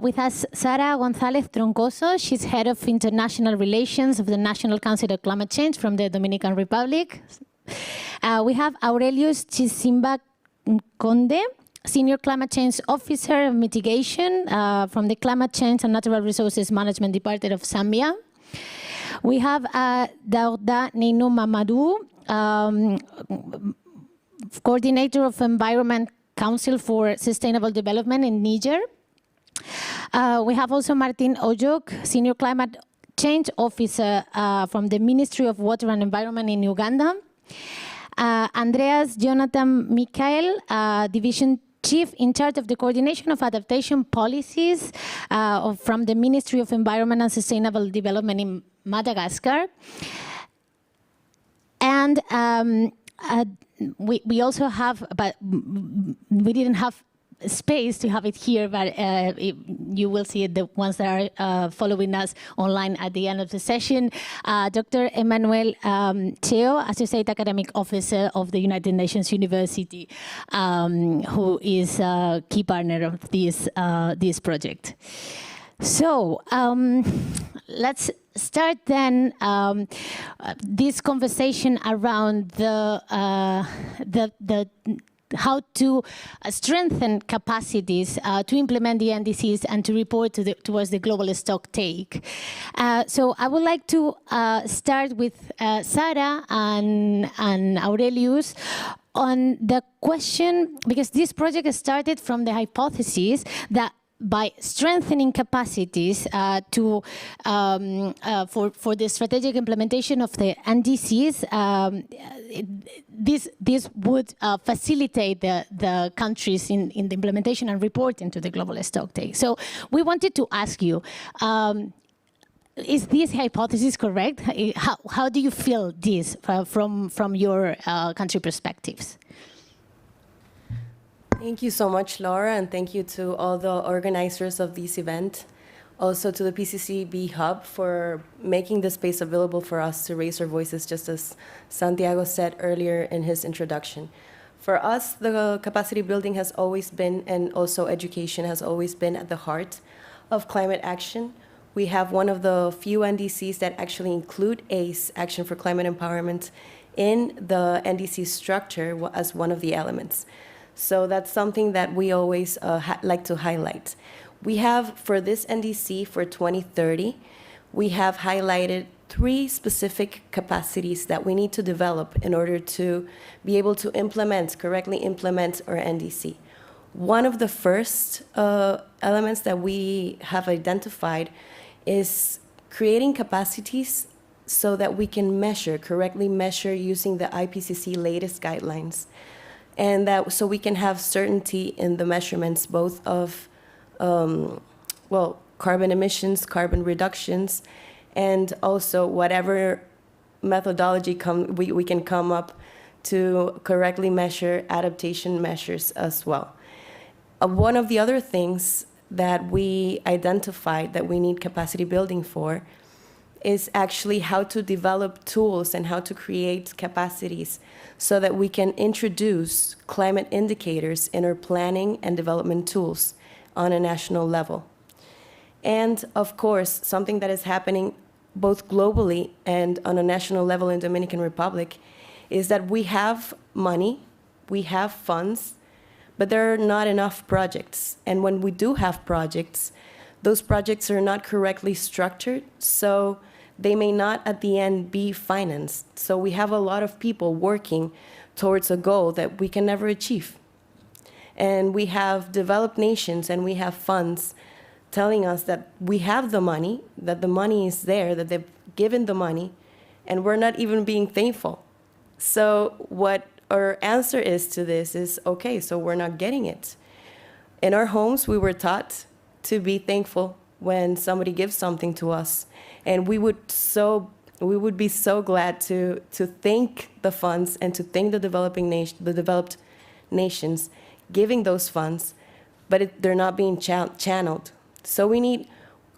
with us Sara González Troncoso. She's head of international relations of the National Council of Climate Change from the Dominican Republic. We have Aurelius Chisimba Conde, Senior Climate Change Officer of Mitigation from the Climate Change and Natural Resources Management Department of Zambia. We have Dauda Neino Mamadou, Coordinator of Environment Council for Sustainable Development in Niger. We have also Martin Ojok, Senior Climate Change Officer from the Ministry of Water and Environment in Uganda. Andreas Jonathan Mikael, Division Chief in charge of the coordination of adaptation policies from the Ministry of Environment and Sustainable Development in Madagascar. And we also have, but we didn't have space to have it here, but you will see it, the ones that are following us online at the end of the session. Dr. Emmanuel Cheo, Associate Academic Officer of the United Nations University, who is a key partner of this project. So let's start then this conversation around how to strengthen capacities to implement the NDCs and to report towards the global Stocktake. So I would like to start with Sara and Aurelius on the question, because this project started from the hypothesis that by strengthening capacities for the strategic implementation of the NDCs, this would facilitate the countries in the implementation and reporting to the global Stocktake. So we wanted to ask you, is this hypothesis correct? How do you feel this from your country perspectives? Thank you so much, Laura, and thank you to all the organizers of this event. Also to the PCCB Hub for making the space available for us to raise our voices, just as Santiago said earlier in his introduction. For us, the capacity building has always been, and also education has always been at the heart of climate action. We have one of the few NDCs that actually include ACE, Action for Climate Empowerment, in the NDC structure as one of the elements. So that's something that we always like to highlight. We have, for this NDC for 2030, we have highlighted 3 specific capacities that we need to develop in order to be able to correctly implement our NDC. One of the first elements that we have identified is creating capacities so that we can correctly measure using the IPCC latest guidelines. And that so we can have certainty in the measurements both of, carbon emissions, carbon reductions, and also whatever methodology we can come up to correctly measure adaptation measures as well. One of the other things that we identified that we need capacity building for is actually how to develop tools and how to create capacities so that we can introduce climate indicators in our planning and development tools on a national level. And of course, something that is happening both globally and on a national level in Dominican Republic is that we have money, we have funds, but there are not enough projects. And when we do have projects, those projects are not correctly structured, so they may not at the end be financed. So we have a lot of people working towards a goal that we can never achieve. And we have developed nations and we have funds telling us that we have the money, that the money is there, that they've given the money, and we're not even being thankful. So what our answer is to this is, okay, so we're not getting it. In our homes, we were taught to be thankful when somebody gives something to us. And we would be so glad to thank the funds and to thank the developed nations giving those funds, but they're not being channeled. So we need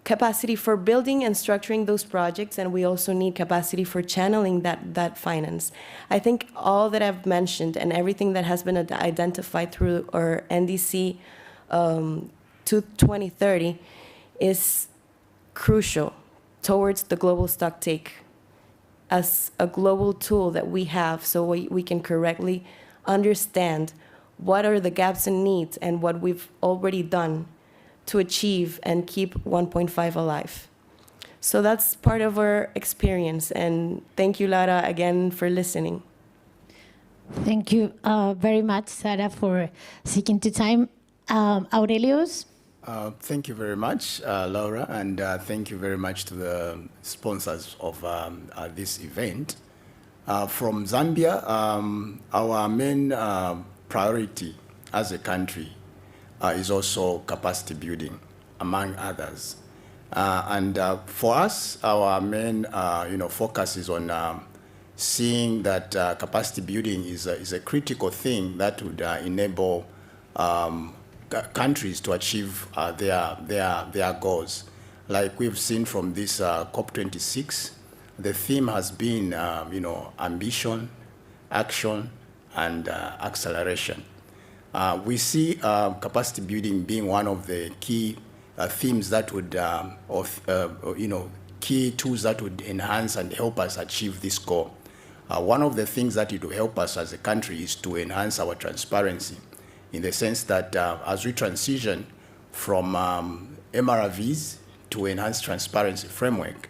capacity for building and structuring those projects, and we also need capacity for channeling that finance. I think all that I've mentioned and everything that has been identified through our NDC to 2030 is crucial towards the global stocktake as a global tool that we have so we can correctly understand what are the gaps and needs and what we've already done to achieve and keep 1.5 alive. So that's part of our experience. And thank you, Lara, again for listening. Thank you very much, Sarah, for sticking to time. Aurelius? Thank you very much, Laura, and thank you very much to the sponsors of this event. From Zambia, our main priority as a country is also capacity building, among others. And for us, our main focus is on seeing that capacity building is a critical thing that would enable countries to achieve their goals. Like we've seen from this COP26, the theme has been ambition, action, and acceleration. We see capacity building being one of the key themes that would, key tools that would enhance and help us achieve this goal. One of the things that it will help us as a country is to enhance our transparency, in the sense that as we transition from MRVs to enhanced transparency framework,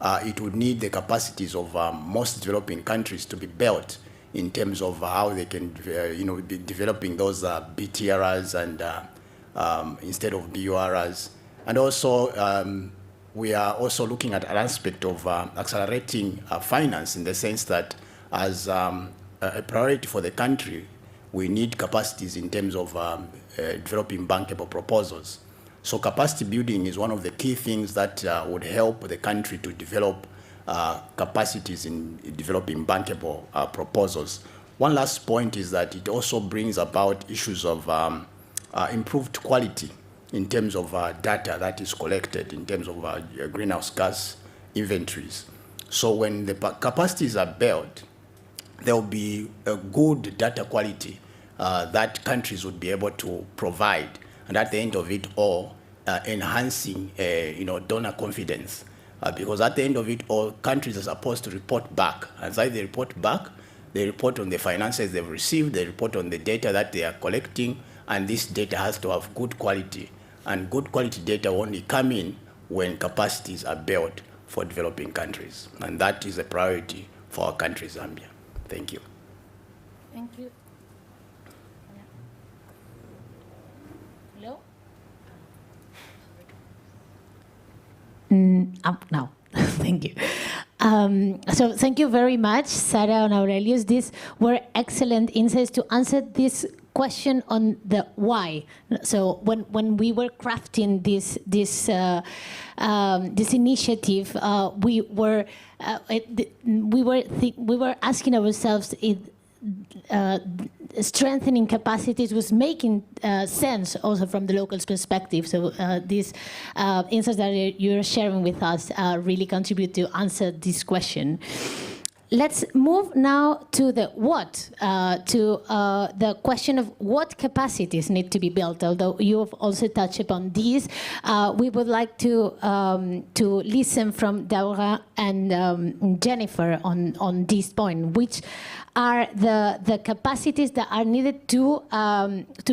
it would need the capacities of most developing countries to be built in terms of how they can, be developing those BTRs and instead of BURs. And also, we are also looking at an aspect of accelerating finance, in the sense that as a priority for the country, we need capacities in terms of developing bankable proposals. So capacity building is one of the key things that would help the country to develop capacities in developing bankable proposals. One last point is that it also brings about issues of improved quality in terms of data that is collected, in terms of greenhouse gas inventories. So when the capacities are built, there will be a good data quality that countries would be able to provide, and at the end of it all, enhancing donor confidence. Because at the end of it all, countries are supposed to report back. As they report back, they report on the finances they've received, they report on the data that they are collecting, and this data has to have good quality. And good quality data only come in when capacities are built for developing countries. And that is a priority for our country, Zambia. Thank you. Thank you. Hello? Up now. Thank you. So thank you very much, Sarah and Aurelius. These were excellent insights to answer this question on the why. So when we were crafting this initiative, we were asking ourselves if strengthening capacities was making sense also from the locals' perspective. So these insights that you're sharing with us really contribute to answer this question. let's move now to the what, to the question of what capacities need to be built. Although you have also touched upon these, we would like to listen from Daura and Jennifer on this point. Which are the capacities that are needed to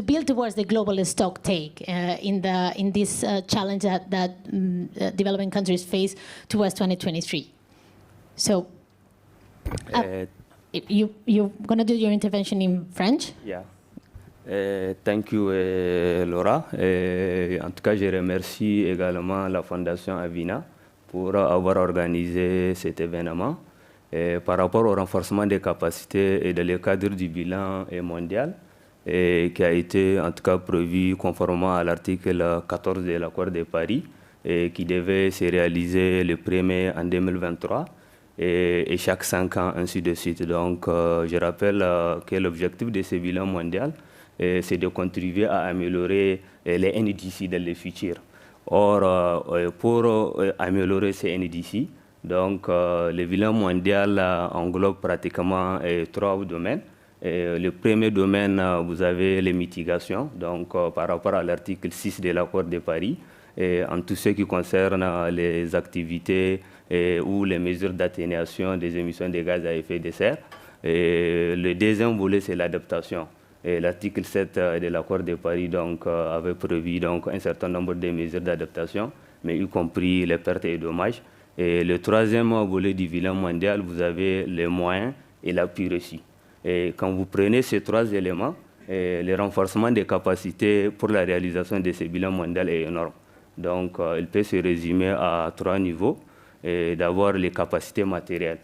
build towards the global stocktake in this challenge that developing countries face towards 2023? So. You're going to do your intervention in French? Yeah. Thank you, Laura. En tout cas, je remercie également la Fondation Avina pour avoir organisé cet événement. Par rapport au renforcement des capacités et dans le cadre du bilan mondial, qui a été en tout cas prévu conformément à l'article 14 de l'accord de Paris, qui devait se réaliser le 1er en 2023. Et chaque 5 ans, ainsi de suite. Donc, je rappelle que l'objectif de ce bilan mondial, c'est de contribuer à améliorer les NDCs dans le futur. Or, pour améliorer ces NDCs, donc, le bilan mondial englobe pratiquement 3 domaines. Le premier domaine, vous avez les mitigations, donc par rapport à l'article 6 de l'accord de Paris, en tout ce qui concerne les activités ou les mesures d'atténuation des émissions de gaz à effet de serre. Le deuxième volet, c'est l'adaptation. L'article 7 de l'accord de Paris donc, avait prévu donc, un certain nombre de mesures d'adaptation, mais y compris les pertes et dommages. Et le troisième volet du bilan mondial, vous avez les moyens et l'appui reçu. Et quand vous prenez ces 3 éléments, le renforcement des capacités pour la réalisation de ce bilan mondial est énorme. Donc, il peut se résumer à 3 niveaux. D'abord, les capacités matérielles.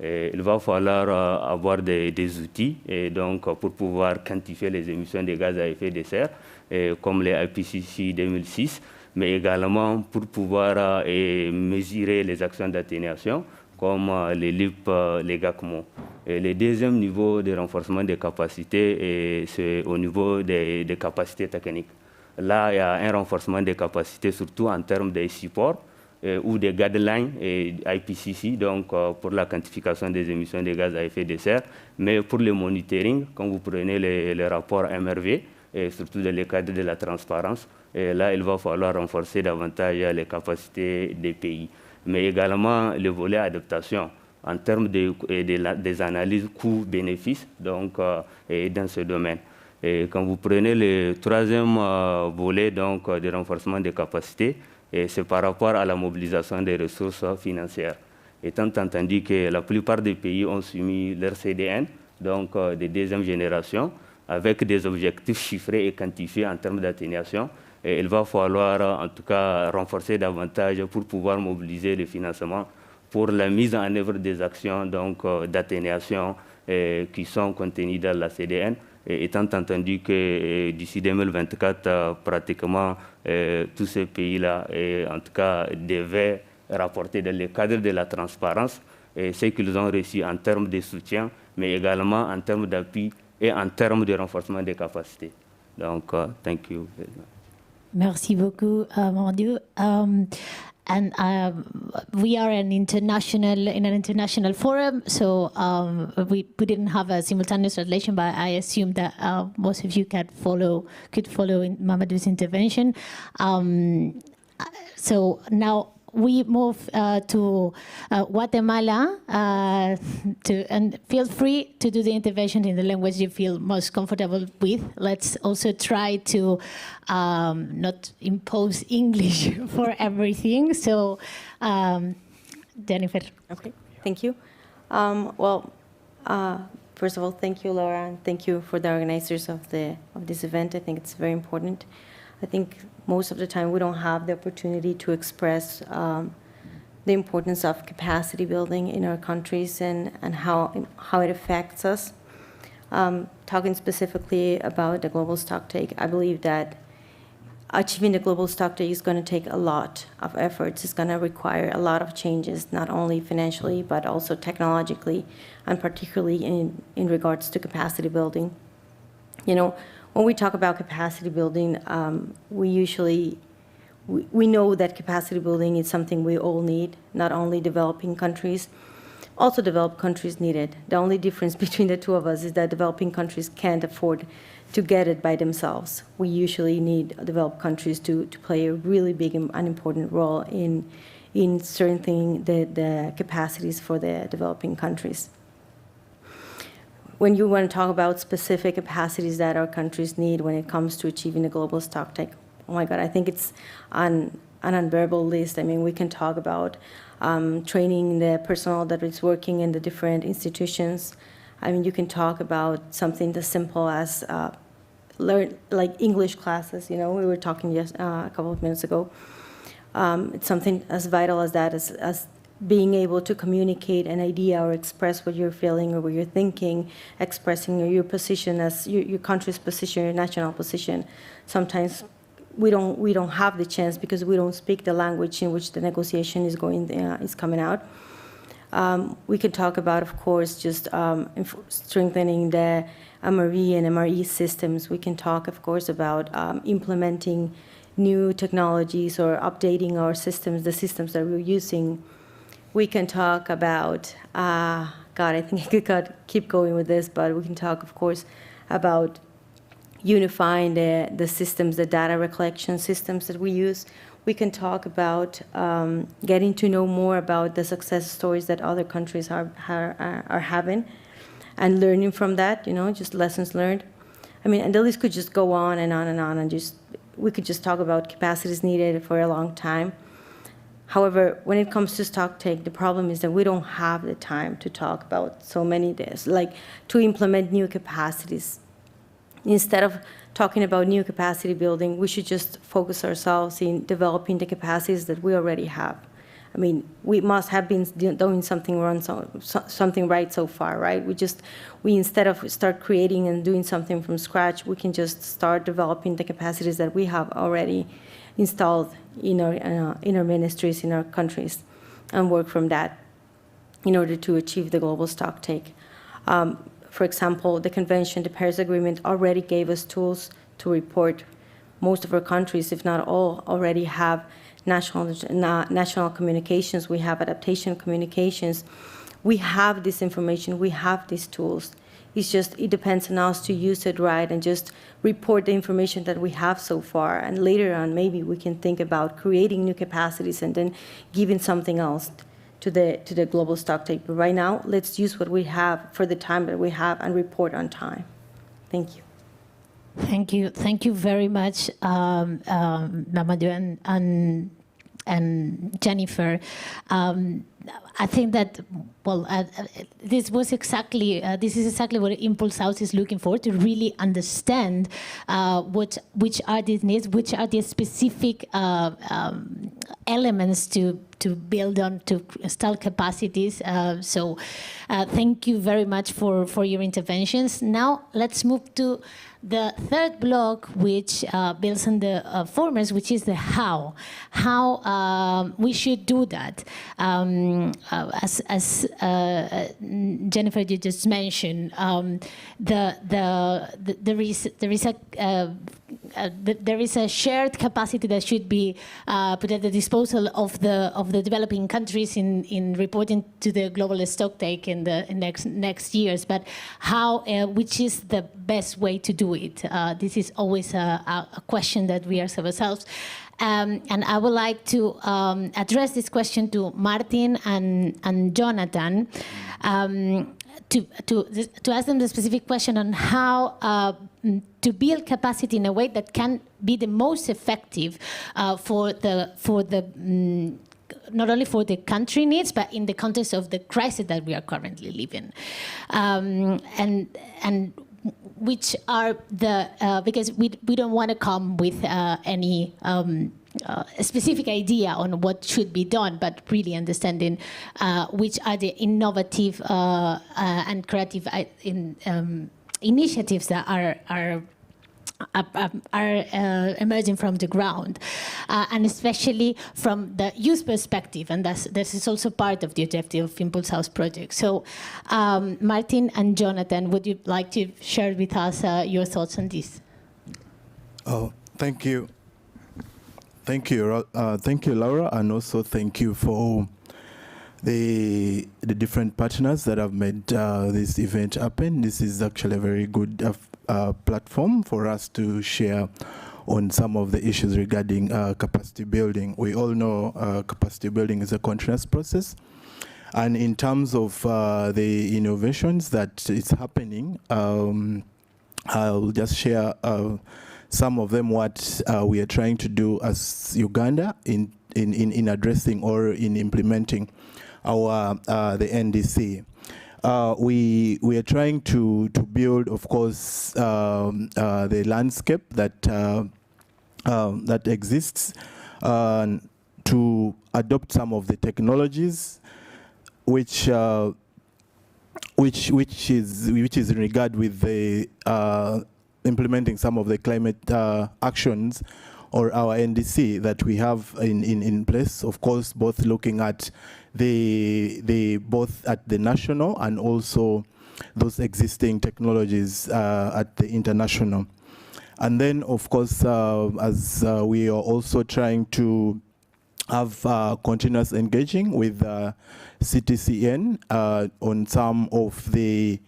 Il va falloir avoir des outils donc, pour pouvoir quantifier les émissions de gaz à effet de serre, comme les IPCC 2006, mais également pour pouvoir mesurer les actions d'atténuation, comme les LIP, les GACMO. Le deuxième niveau de renforcement des capacités, c'est au niveau des capacités techniques. Là, il y a un renforcement des capacités, surtout en termes de support ou des guidelines IPCC, donc pour la quantification des émissions de gaz à effet de serre, mais pour le monitoring, quand vous prenez les rapports MRV, et surtout dans le cadre de la transparence, là, il va falloir renforcer davantage les capacités des pays. Mais également le volet adaptation en termes des analyses coûts-bénéfices donc, dans ce domaine. Et quand vous prenez le troisième volet donc, de renforcement des capacités, c'est par rapport à la mobilisation des ressources financières. Étant entendu que la plupart des pays ont soumis leur CDN, donc de deuxième génération, avec des objectifs chiffrés et quantifiés en termes d'atténuation, il va falloir en tout cas renforcer davantage pour pouvoir mobiliser le financement pour la mise en œuvre des actions d'atténuation qui sont contenues dans la CDN, étant entendu que d'ici 2024, pratiquement tous ces pays-là, en tout cas, devaient rapporter dans le cadre de la transparence ce qu'ils ont reçu en termes de soutien, mais également en termes d'appui et en termes de renforcement des capacités. Donc, thank you. Merci beaucoup, Mordieu. And we are in an international forum, so we didn't have a simultaneous translation, but I assume that most of you could follow in Mamadou's intervention. So now we move to Guatemala, and feel free to do the intervention in the language you feel most comfortable with. Let's also try to not impose English for everything. So, Jennifer. Okay, thank you. First of all, thank you, Laura, and thank you for the organizers of this event. I think it's very important. I think most of the time we don't have the opportunity to express the importance of capacity building in our countries and how it affects us. Talking specifically about the global stocktake, I believe that achieving the global stocktake is going to take a lot of efforts. It's going to require a lot of changes, not only financially, but also technologically, and particularly in regards to capacity building. You know, when we talk about capacity building, we know that capacity building is something we all need, not only developing countries. also developed countries need it. The only difference between the two of us is that developing countries can't afford to get it by themselves. We usually need developed countries to play a really big and important role in strengthening the capacities for the developing countries. When you want to talk about specific capacities that our countries need when it comes to achieving the global Stocktake, oh my God, I think it's on an unbearable list. I mean, we can talk about training the personnel that is working in the different institutions. I mean, you can talk about something as simple as learn, like English classes. You know, we were talking just a couple of minutes ago. It's something as vital as that, as being able to communicate an idea or express what you're feeling or what you're thinking, expressing your position as your country's position, your national position. Sometimes we don't have the chance because we don't speak the language in which the negotiation is coming out. We could talk about, of course, just strengthening the MRE and MRE systems. We can talk, of course, about implementing new technologies or updating our systems, the systems that we're using. We can talk about, God, I think I could keep going with this, but we can talk, of course, about unifying the systems, the data recollection systems that we use. We can talk about getting to know more about the success stories that other countries are having and learning from that, you know, just lessons learned. I mean, and the list could just go on and on and on, and we could just talk about capacities needed for a long time. However, when it comes to Stocktake, the problem is that we don't have the time to talk about so many days, like to implement new capacities. Instead of talking about new capacity building, we should just focus ourselves in developing the capacities that we already have. I mean, we must have been doing something right so far, right? We instead of start creating and doing something from scratch, we can just start developing the capacities that we have already installed in our ministries, in our countries, and work from that in order to achieve the global Stocktake. For example, the convention, the Paris Agreement, already gave us tools to report. Most of our countries, if not all, already have national communications. We have adaptation communications. We have this information. We have these tools. It depends on us to use it right and just report the information that we have so far. And later on, maybe we can think about creating new capacities and then giving something else to the global Stocktake. But right now, let's use what we have for the time that we have and report on time. Thank you. Thank you very much, Mamadou and Jennifer. I think that, well, this is exactly what Impulse House is looking for, to really understand which are these needs, which are the specific elements to build on, to install capacities. So thank you very much for your interventions. Now let's move to the third block, which builds on the formers, which is the how we should do that. As Jennifer, you just mentioned, there is a shared capacity that should be put at the disposal of the developing countries in reporting to the global Stocktake in the next years. But how, which is the best way to do it? This is always a question that we ask ourselves. And I would like to address this question to Martin and Jonathan, to ask them the specific question on how to build capacity in a way that can be the most effective for the not only for the country needs, but in the context of the crisis that we are currently living, and which are the because we don't want to come with any specific idea on what should be done, but really understanding which are the innovative and creative initiatives that are emerging from the ground, and especially from the youth perspective, and this is also part of the objective of Impulse House project. So, Martin and Jonathan, would you like to share with us your thoughts on this? Oh, thank you. Thank you, Laura, and also thank you for the different partners that have made this event happen. This is actually a very good platform for us to share on some of the issues regarding capacity building. We all know capacity building is a continuous process. And in terms of the innovations that is happening, I'll just share some of them, what we are trying to do as Uganda in addressing or in implementing our the NDC. We are trying to build, of course, the landscape that that exists, to adopt some of the technologies which is in regard with the implementing some of the climate actions or our NDC that we have in place. Of course, both looking at both at the national and also those existing technologies at the international. And then, of course, as we are also trying to have continuous engaging with CTCN on some of the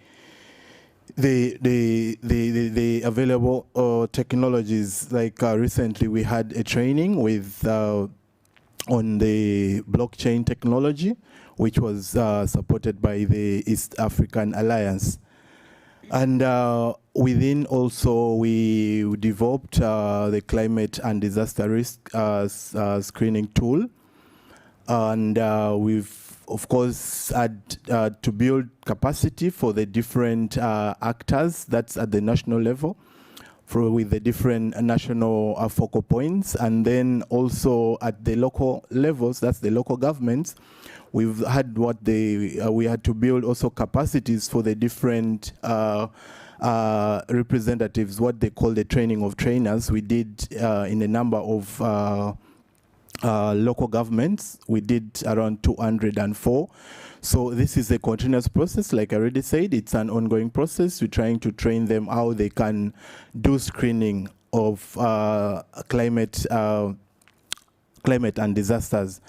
available technologies. Like recently, we had a training with on the blockchain technology, which was supported by the East African Alliance. And within also, we developed the climate and disaster risk screening tool. And we've, of course, had to build capacity for the different actors, that's at the national level, with the different national focal points. And then also at the local levels, that's the local governments, we've had we had to build also capacities for the different representatives, what they call the training of trainers. We did in a number of local governments. We did around 204. So this is a continuous process. Like I already said, it's an ongoing process. We're trying to train them how they can do screening of climate and disasters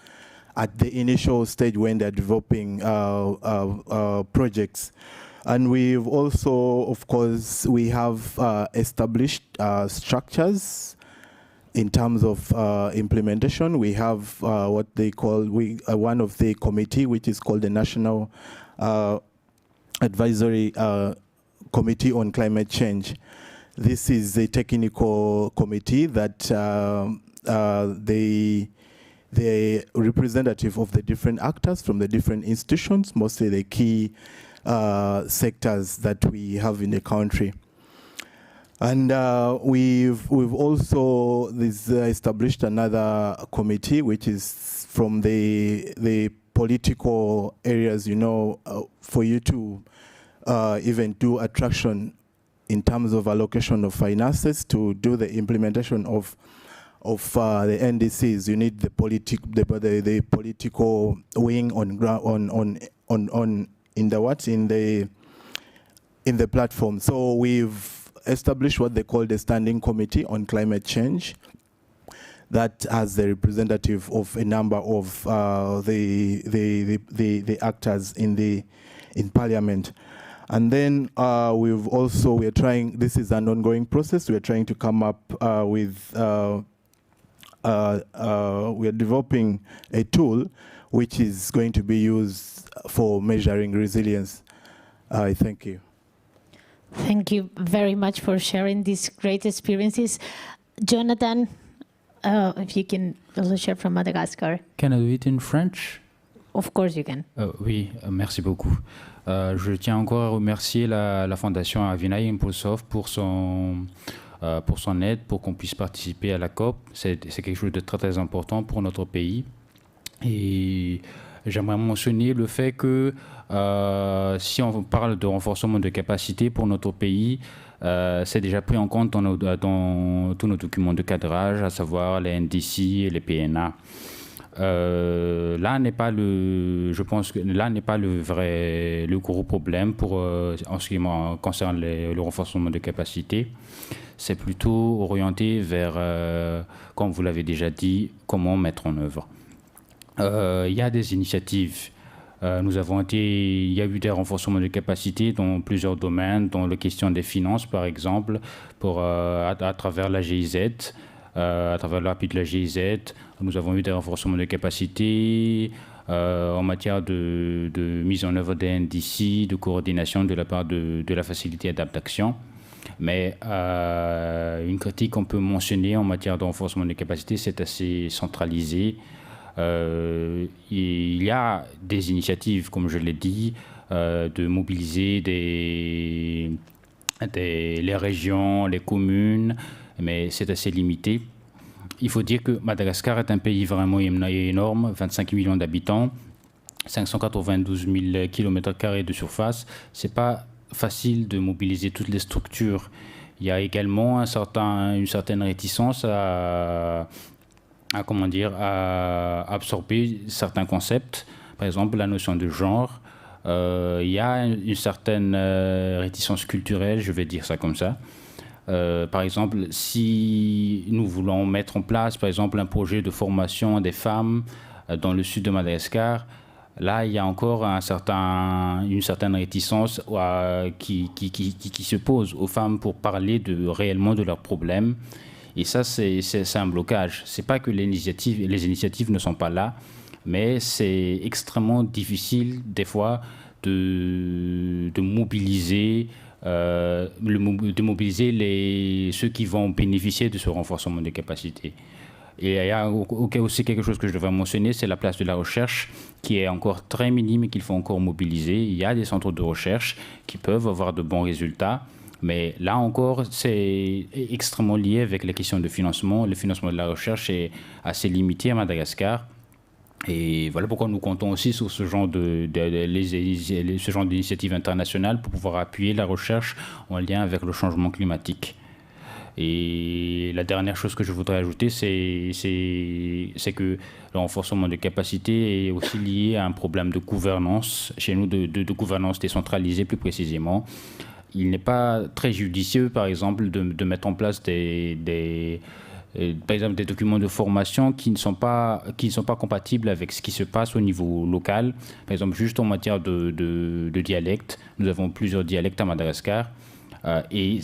at the initial stage when they're developing projects. And we've also, of course, we have established structures in terms of implementation. We have what they call, one of the committee, which is called the National Advisory Committee on Climate Change. This is a technical committee that the representative of the different actors from the different institutions, mostly the key sectors that we have in the country. And we've also established another committee, which is from the political areas, you know, for you to even do attraction in terms of allocation of finances to do the implementation of the NDCs. You need the political wing in the platform. So we've established what they call the Standing Committee on Climate Change, that has the representative of a number of the actors in Parliament. And then we're trying, this is an ongoing process, we're trying to come up with, we're developing a tool which is going to be used for measuring resilience. Thank you. Thank you very much for sharing these great experiences. Jonathan, if you can also share from Madagascar. Can I do it in French? Of course you can. Oui, merci beaucoup. Je tiens encore à remercier la Fondation Avina et Impulsoft pour son aide, pour qu'on puisse participer à la COP. C'est quelque chose de très très important pour notre pays. Et j'aimerais mentionner le fait que si on parle de renforcement de capacité pour notre pays, c'est déjà pris en compte dans tous nos documents de cadrage, à savoir les NDC et les PNA. Je pense que là n'est pas le gros problème en ce qui concerne le renforcement de capacité. C'est plutôt orienté vers, comme vous l'avez déjà dit, comment mettre en œuvre. Il y a des initiatives Il y a eu des renforcements de capacités dans plusieurs domaines, dans la question des finances, par exemple, à travers la GIZ, à travers l'appui de la GIZ. Nous avons eu des renforcements de capacités en matière de mise en œuvre des NDCs, de coordination de la part de la facilité d'adaptation. Mais une critique qu'on peut mentionner en matière de renforcement des capacités, c'est assez centralisé. Il y a des initiatives, comme je l'ai dit, de mobiliser les régions, les communes, mais c'est assez limité. Il faut dire que Madagascar est un pays vraiment énorme, 25 millions d'habitants, 592 000 km² de surface. Ce n'est pas facile de mobiliser toutes les structures. Il y a également une certaine réticence à absorber certains concepts, par exemple la notion de genre. Il y a une certaine réticence culturelle, je vais dire ça comme ça. Par exemple, si nous voulons mettre en place, par exemple, un projet de formation des femmes dans le sud de Madagascar, là, il y a encore une certaine réticence qui se pose aux femmes pour parler réellement de leurs problèmes. Et ça, c'est un blocage. Ce n'est pas que les initiatives ne sont pas là, mais c'est extrêmement difficile, des fois, de mobiliser ceux qui vont bénéficier de ce renforcement des capacités. Et il y a aussi quelque chose que je devrais mentionner, c'est la place de la recherche qui est encore très minime et qu'il faut encore mobiliser. Il y a des centres de recherche qui peuvent avoir de bons résultats, mais là encore, c'est extrêmement lié avec les questions de financement. Le financement de la recherche est assez limité à Madagascar. Et voilà pourquoi nous comptons aussi sur ce genre d'initiatives internationales pour pouvoir appuyer la recherche en lien avec le changement climatique. Et la dernière chose que je voudrais ajouter, c'est que le renforcement de capacité est aussi lié à un problème de gouvernance, chez nous de gouvernance décentralisée plus précisément. Il n'est pas très judicieux, par exemple, de mettre en place par exemple des documents de formation qui ne sont pas compatibles avec ce qui se passe au niveau local. Par exemple, juste en matière de dialecte, nous avons plusieurs dialectes à Madagascar et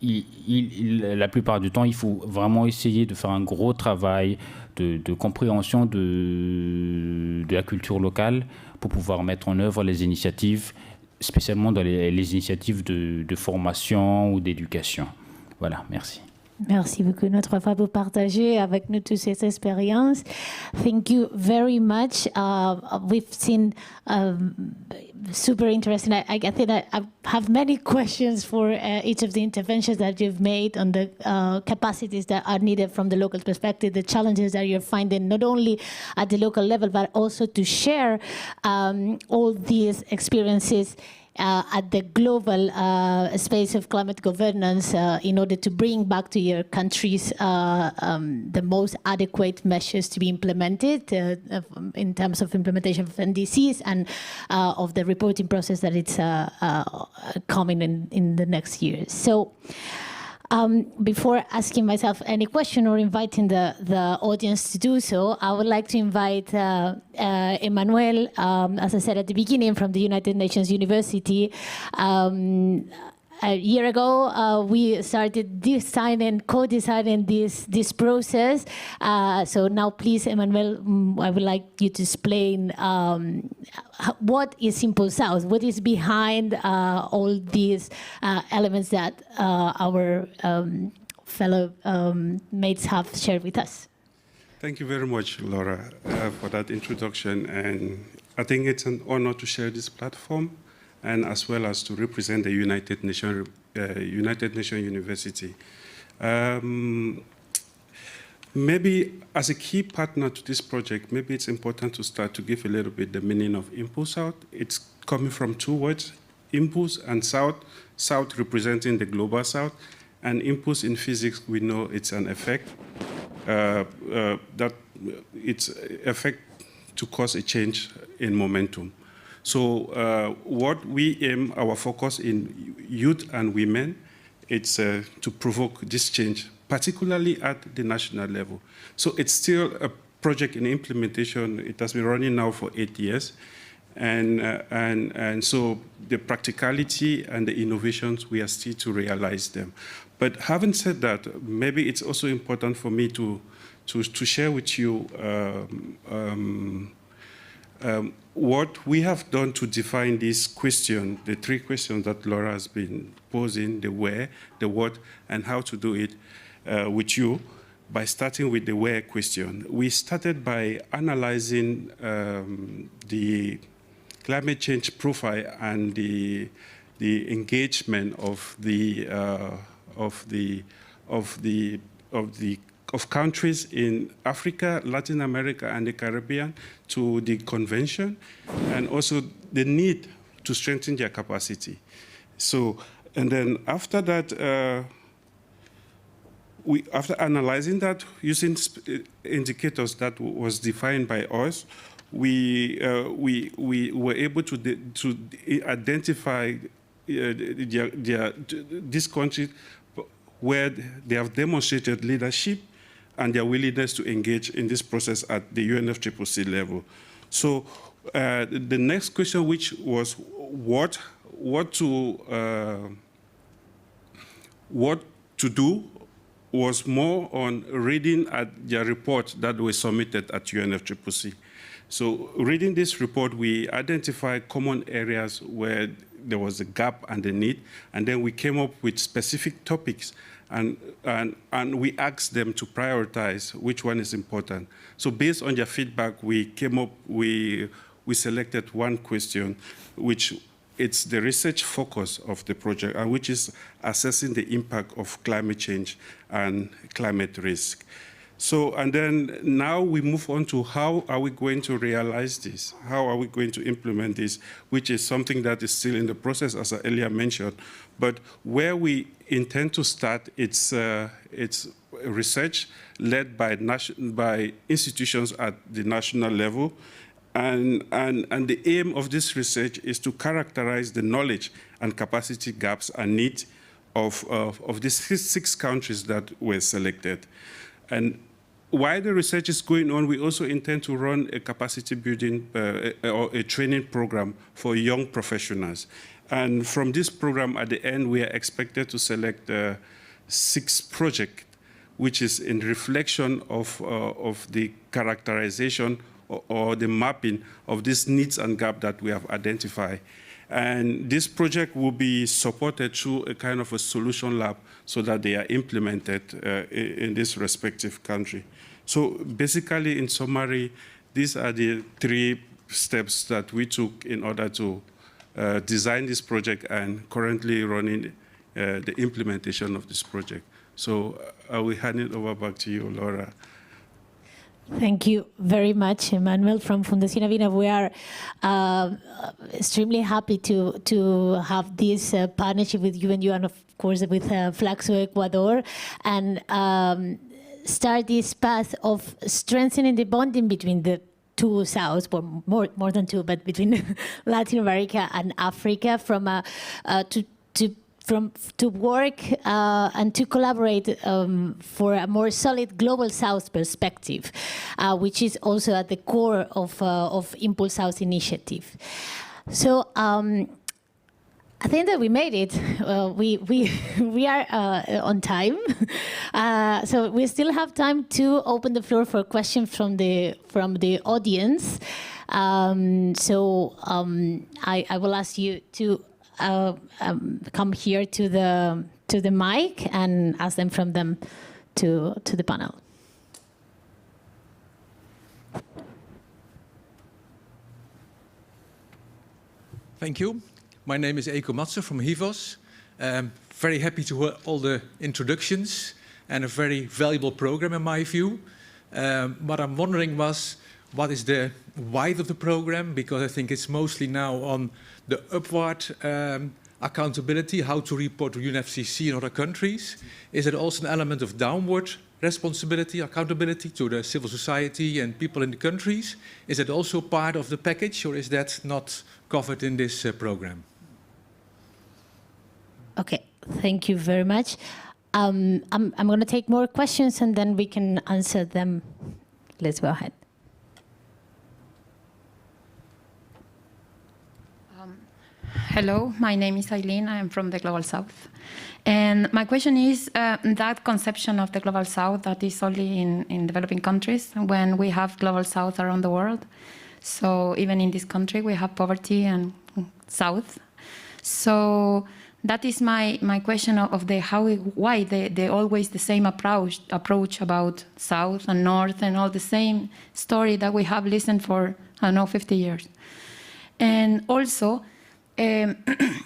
la plupart du temps, il faut vraiment essayer de faire un gros travail de compréhension de la culture locale pour pouvoir mettre en œuvre les initiatives, spécialement dans les initiatives de formation ou d'éducation. Voilà, merci. Merci beaucoup notre fois pour partager avec nous toute cette expérience. Thank you very much. We've seen super interesting. I think I have many questions for each of the interventions that you've made on the capacities that are needed from the local perspective, the challenges that you're finding not only at the local level, but also to share all these experiences at the global space of climate governance in order to bring back to your countries the most adequate measures to be implemented in terms of implementation of NDCs and of the reporting process that it's coming in the next years. So before asking myself any question or inviting the audience to do so, I would like to invite Emmanuel, as I said at the beginning, from the United Nations University. A year ago, we started co-designing this process. So now, please, Emmanuel, I would like you to explain what is Simple South, what is behind all these elements that our fellow mates have shared with us. Thank you very much, Laura, for that introduction. And I think it's an honor to share this platform, and as well as to represent the United Nations University. Maybe as a key partner to this project, maybe it's important to start to give a little bit the meaning of Impulse Out. It's coming from two words, impulse and south, south representing the global south, and impulse in physics, we know it's an effect, that it's effect to cause a change in momentum. So what we aim, our focus in youth and women, it's to provoke this change, particularly at the national level. So it's still a project in implementation. It has been running now for 8 years. And so the practicality and the innovations, we are still to realize them. But having said that, maybe it's also important for me to share with you what we have done to define this question, the three questions that Laura has been posing, the where, the what, and how to do it with you, by starting with the where question. We started by analyzing the climate change profile and the engagement of countries in Africa, Latin America, and the Caribbean to the convention, and also the need to strengthen their capacity. So, and then after that, after analyzing that using indicators that was defined by us, we were able to identify this country where they have demonstrated leadership and their willingness to engage in this process at the UNFCCC level. So the next question, which was what to do, was more on reading at their report that was submitted at UNFCCC. So reading this report, we identified common areas where there was a gap and a need, and then we came up with specific topics, and we asked them to prioritize which one is important. So based on their feedback, we came up, we selected one question, which it's the research focus of the project, and which is assessing the impact of climate change and climate risk. So, and then now we move on to how are we going to realize this? How are we going to implement this? Which is something that is still in the process, as I earlier mentioned. But where we intend to start, it's research led by institutions at the national level. And the aim of this research is to characterize the knowledge and capacity gaps and needs of these six countries that were selected. And while the research is going on, we also intend to run a capacity building or a training program for young professionals. And from this program, at the end, we are expected to select 6 projects, which is in reflection of the characterization or the mapping of these needs and gaps that we have identified. And this project will be supported through a kind of a solution lab so that they are implemented in this respective country. So basically, in summary, these are the 3 steps that we took in order to design this project and currently running the implementation of this project. So I will hand it over back to you, Laura. Thank you very much, Emmanuel from Fundación Avina. We are extremely happy to have this partnership with you and of course with Flaxo Ecuador, and start this path of strengthening the bonding between the 2 Souths, or more than 2, but between Latin America and Africa, to work and to collaborate for a more solid global South perspective, which is also at the core of Impulse South initiative. So I think that we made it. We are on time, so we still have time to open the floor for questions from the audience. So I will ask you to come here to the mic and ask them from them to the panel. Thank you. My name is Eko Matze from HIVOS. Very happy to hear all the introductions and a very valuable program in my view. What I'm wondering was, what is the why of the program? Because I think it's mostly now on the upward accountability, how to report to UNFCCC in other countries. Is it also an element of downward responsibility, accountability to the civil society and people in the countries? Is it also part of the package, or is that not covered in this program? Okay, thank you very much. I'm going to take more questions and then we can answer them. Let's go ahead. Hello, my name is Eileen. I am from the Global South. And my question is that conception of the Global South that is only in developing countries when we have Global South around the world. So even in this country, we have poverty and South. So that is my question of the why they always the same approach about South and North and all the same story that we have listened for, I don't know, 50 years. And also,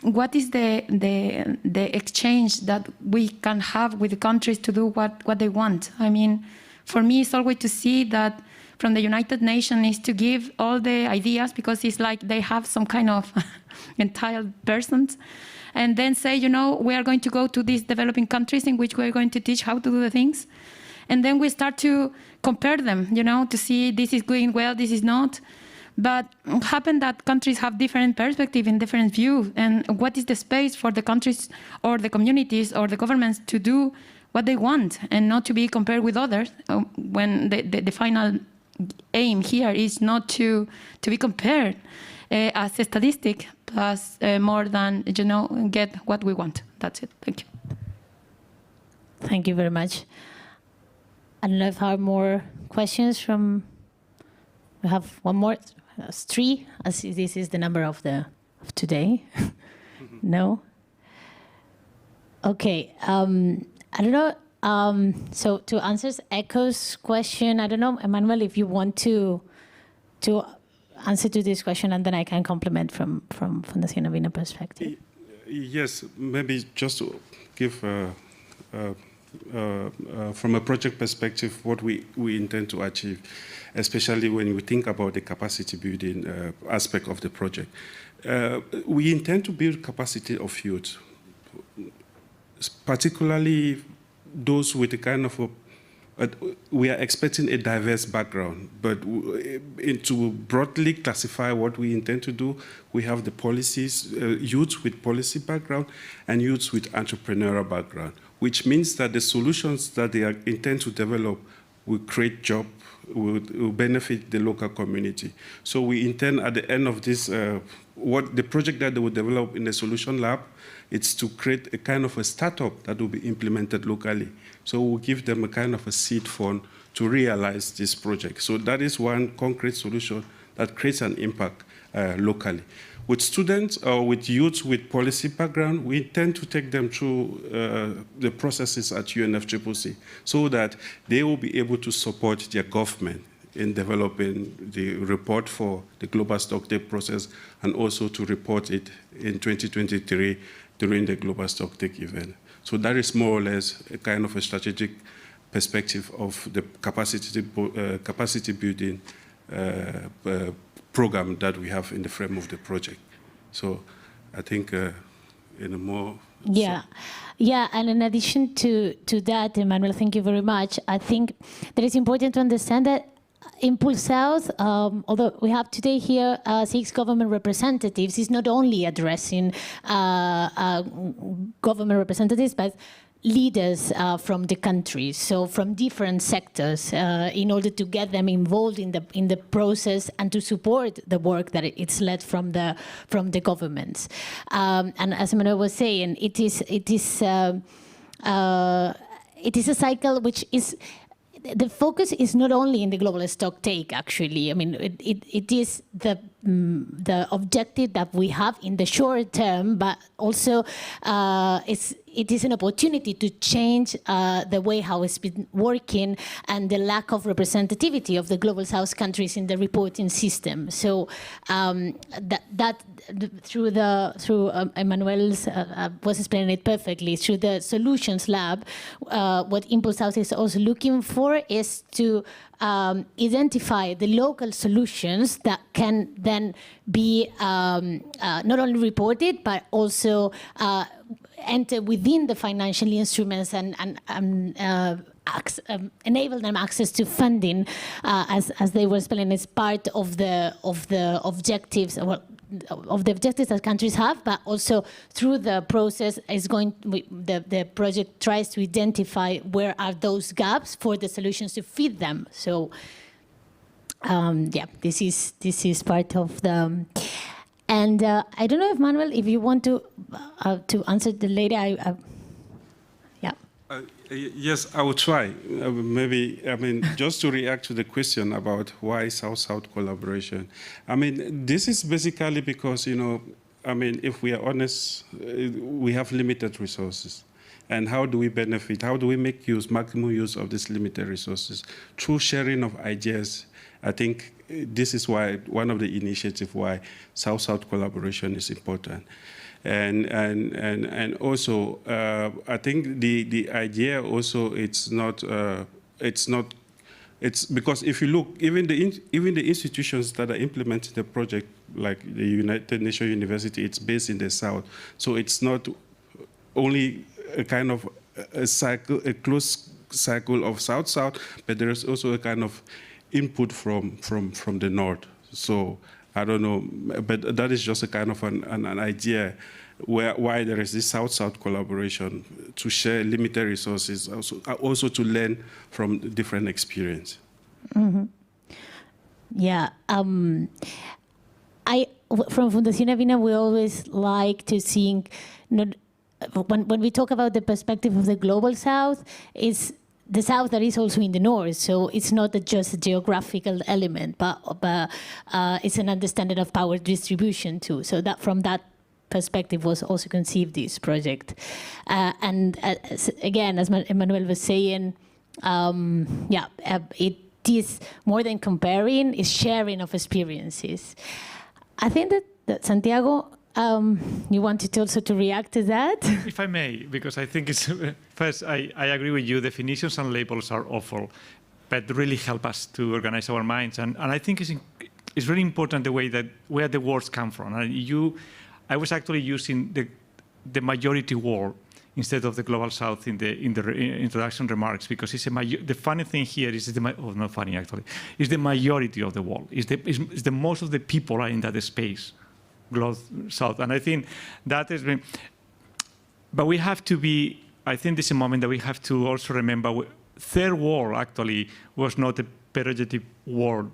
what is the exchange that we can have with the countries to do what they want? I mean, for me, it's always to see that from the United Nations is to give all the ideas, because it's like they have some kind of entitled persons, and then say, you know, we are going to go to these developing countries in which we're going to teach how to do the things. And then we start to compare them, you know, to see this is going well, this is not. But it happened that countries have different perspective and different views. And what is the space for the countries or the communities or the governments to do what they want and not to be compared with others when the final aim here is not to be compared as a statistic plus more than, you know, get what we want. That's it. Thank you. Thank you very much. I don't know if there are more questions from. We have one more. 3, as this is the number of today. No. Okay. I don't know. So to answer Echo's question, I don't know, Emmanuel, if you want to answer to this question, and then I can complement from Fundación Avina perspective. Yes, maybe just to give from a project perspective what we intend to achieve, especially when we think about the capacity building aspect of the project. We intend to build capacity of youth, particularly those with a kind of we are expecting a diverse background, but to broadly classify what we intend to do, we have the policies, youth with policy background and youth with entrepreneurial background, which means that the solutions that they intend to develop will create jobs, will benefit the local community. So we intend at the end of this, what the project that they will develop in the solution lab, it's to create a kind of a startup that will be implemented locally. So we'll give them a kind of a seed fund to realize this project. So that is one concrete solution that creates an impact locally. With students or with youth with policy background, we intend to take them through the processes at UNFCCC so that they will be able to support their government in developing the report for the Global Stocktake process and also to report it in 2023 during the Global Stocktake event. So that is more or less a kind of a strategic perspective of the capacity building program that we have in the frame of the project. So I think in a more... Yeah, and in addition to that, Emmanuel, thank you very much. I think that it's important to understand that Impulse South, although we have today here 6 government representatives, is not only addressing government representatives, but leaders from the country, so from different sectors, in order to get them involved in the process and to support the work that it's led from the governments. And as Emmanuel was saying, it is a cycle which is. The focus is not only in the global stocktake, actually. I mean, it is the objective that we have in the short term, but also it is an opportunity to change the way how it's been working and the lack of representativity of the global south countries in the reporting system. So that through Emmanuel's was explaining it perfectly, through the solutions lab, what Impulse South is also looking for is to identify the local solutions that can then be not only reported, but also enter within the financial instruments and enable them access to funding, as they were explaining, as part of the objectives. Of the objectives that countries have, but also through the process the project tries to identify where are those gaps for the solutions to feed them. So yeah, this is part of the. And I don't know if Manuel, if you want to answer the lady, yeah. Yes, I will try. Just to react to the question about why South-South collaboration. This is basically because, if we are honest, we have limited resources. And how do we benefit? How do we make maximum use of these limited resources? Through sharing of ideas. I think this is why one of the initiatives why South-South collaboration is important. And also, I think the idea also it's because if you look, even the institutions that are implementing the project, like the United Nations University, it's based in the South. So it's not only a kind of a close cycle of South-South, but there is also a kind of input from the North. So I don't know, but that is just a kind of an idea why there is this South-South collaboration to share limited resources, also to learn from different experience. Mm-hmm. Yeah, from Fundación Avina, we always like to think, when we talk about the perspective of the global South, is the South that is also in the North. So it's not just a geographical element, but it's an understanding of power distribution too. So that from that perspective was also conceived this project. And again, as Emmanuel was saying, it is more than comparing, it's sharing of experiences. I think that Santiago, you wanted also to react to that? If I may, because I think it's, first, I agree with you, definitions and labels are awful, but really help us to organize our minds. And I think it's really important the way that, where the words come from. I was actually using the majority world instead of the global South in the introduction remarks, because it's the funny thing here is not funny actually, is the majority of the world. Is the most of the people are in that space. South, and I think that has been, but we have to be, I think this is a moment that we have to also remember, third world actually was not a pejorative word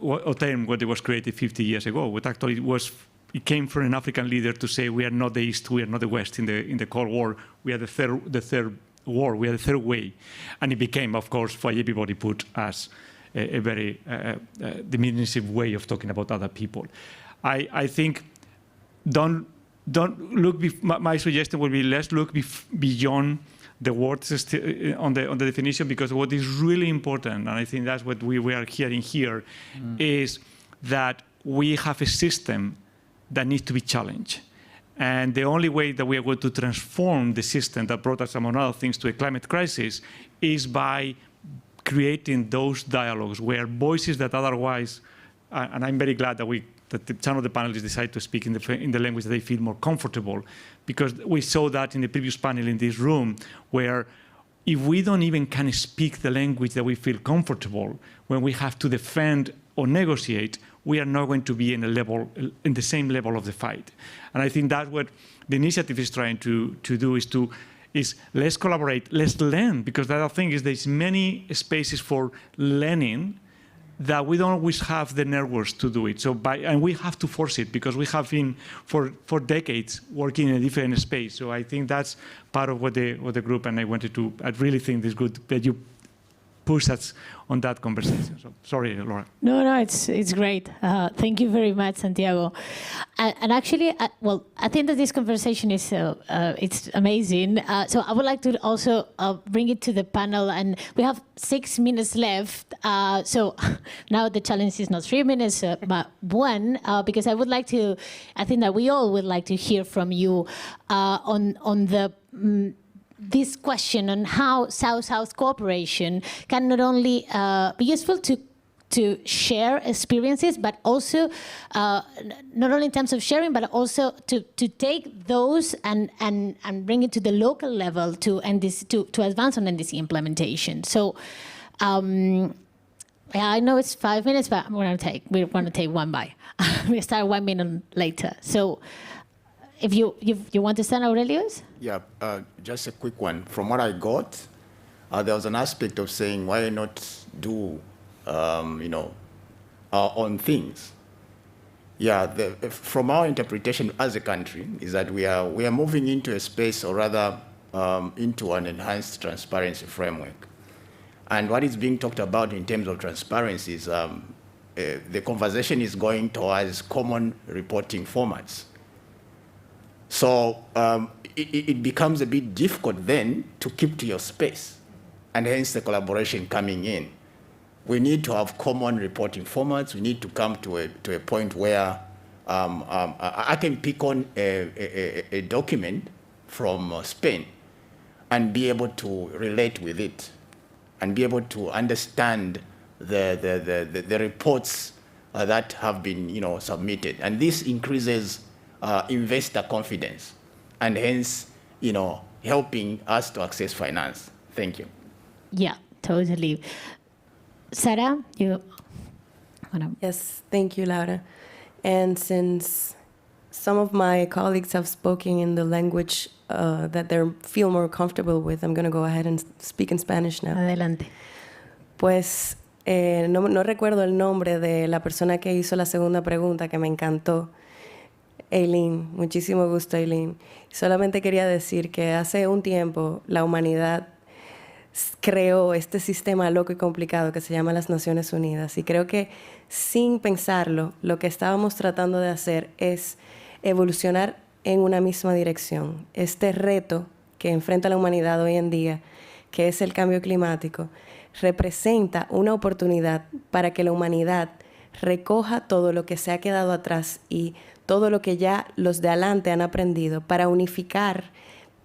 or term when it was created 50 years ago. It actually it came from an African leader to say we are not the East, we are not the West in the Cold War, we are the third war, we are the third way. And it became, of course, why everybody put as a very diminutive way of talking about other people. I think don't look. My suggestion would be let's look beyond the words on the definition, because what is really important, and I think that's what we are hearing here, is that we have a system that needs to be challenged. And the only way that we are going to transform the system that brought us, among other things, to a climate crisis is by creating those dialogues where voices that otherwise, and I'm very glad that some of the panelists decide to speak in the language that they feel more comfortable, because we saw that in the previous panel in this room, where if we don't even can speak the language that we feel comfortable, when we have to defend or negotiate, we are not going to be in the same level of the fight. And I think that's what the initiative is trying to do, is let's collaborate, let's learn, because the other thing is there's many spaces for learning that we don't always have the networks to do it. And we have to force it, because we have been for decades working in a different space. So I think that's part of what the group, and I really think it's good that you push us on that conversation. So sorry, Laura. No, it's great. Thank you very much, Santiago. And actually, I think that this conversation is it's amazing. So I would like to also bring it to the panel, and we have 6 minutes left. So now the challenge is not 3 minutes, but 1, because I think that we all would like to hear from you on the this question on how South-South cooperation can not only be useful to share experiences, but also not only in terms of sharing, but also to take those and bring it to the local level to advance on NDC implementation. So I know it's 5 minutes, but we're going to take one by. We start 1 minute later. So if you want to start, Aurelius? Yeah, just a quick one. From what I got, there was an aspect of saying, why not do, our own things? Yeah, from our interpretation as a country is that we are moving into a space, or rather into an enhanced transparency framework. And what is being talked about in terms of transparency is the conversation is going towards common reporting formats. So it becomes a bit difficult then to keep to your space, and hence the collaboration coming in. We need to have common reporting formats. We need to come to a point where I can pick on a document from Spain and be able to relate with it and be able to understand the reports that have been submitted. And this increases investor confidence and hence helping us to access finance. Thank you. Yeah, totally. Sarah, you wanna... Yes, thank you, Laura. And since some of my colleagues have spoken in the language that they feel more comfortable with, I'm going to go ahead and speak in Spanish now. Adelante. Pues no recuerdo el nombre de la persona que hizo la segunda pregunta, que me encantó. Eileen, muchísimo gusto, Eileen. Solamente quería decir que hace un tiempo la humanidad creó este sistema loco y complicado que se llama las Naciones Unidas. Y creo que sin pensarlo, lo que estábamos tratando de hacer es evolucionar en una misma dirección. Este reto que enfrenta la humanidad hoy en día, que es el cambio climático, representa una oportunidad para que la humanidad recoja todo lo que se ha quedado atrás y todo lo que ya los de adelante han aprendido, para unificar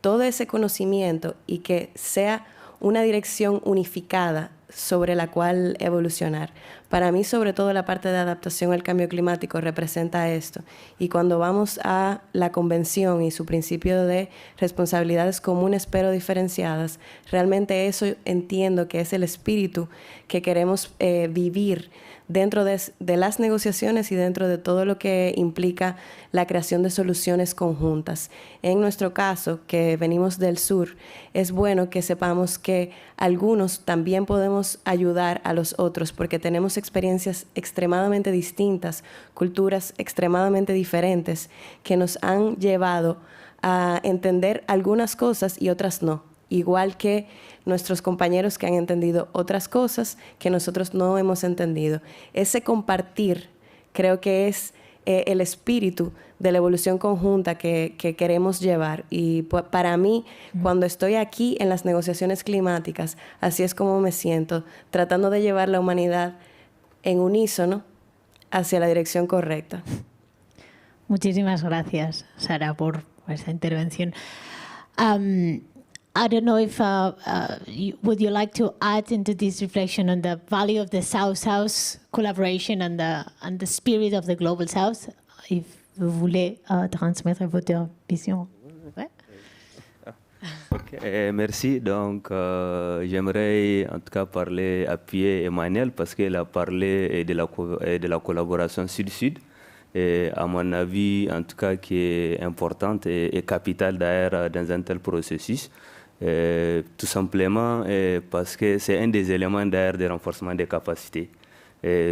todo ese conocimiento y que sea una dirección unificada sobre la cual evolucionar. Para mí, sobre todo, la parte de adaptación al cambio climático representa esto. Y cuando vamos a la convención y su principio de responsabilidades comunes pero diferenciadas, realmente eso entiendo que es el espíritu que queremos vivir dentro de las negociaciones y dentro de todo lo que implica la creación de soluciones conjuntas. En nuestro caso, que venimos del sur, es bueno que sepamos que algunos también podemos ayudar a los otros porque tenemos experiencias extremadamente distintas, culturas extremadamente diferentes que nos han llevado a entender algunas cosas y otras no. Igual que nuestros compañeros que han entendido otras cosas que nosotros no hemos entendido. Ese compartir creo que es el espíritu de la evolución conjunta que queremos llevar. Y para mí, cuando estoy aquí en las negociaciones climáticas, así es como me siento, tratando de llevar la humanidad en unísono hacia la dirección correcta. Muchísimas gracias, Sara, por esa intervención. I don't know if would you like to add into this reflection on the value of the South-South collaboration and the spirit of the Global South, if vous voulez transmettre votre vision. Ouais. Okay, merci. Donc, j'aimerais en tout cas appuyer Emmanuel parce qu'elle a parlé de la collaboration Sud-Sud. À mon avis, en tout cas, qui est importante et capitale d'ailleurs dans un tel processus. Tout simplement parce que c'est un des éléments d'ailleurs de renforcement des capacités,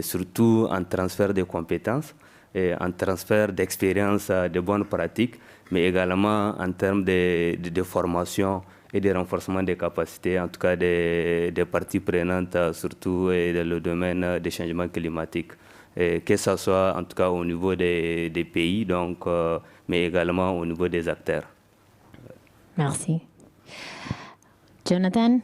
surtout en transfert de compétences, en transfert d'expériences, de bonnes pratiques, mais également en termes de formation et de renforcement des capacités, en tout cas des parties prenantes, surtout dans le domaine des changements climatiques, que ce soit en tout cas au niveau des pays, donc, mais également au niveau des acteurs. Merci. Jonathan?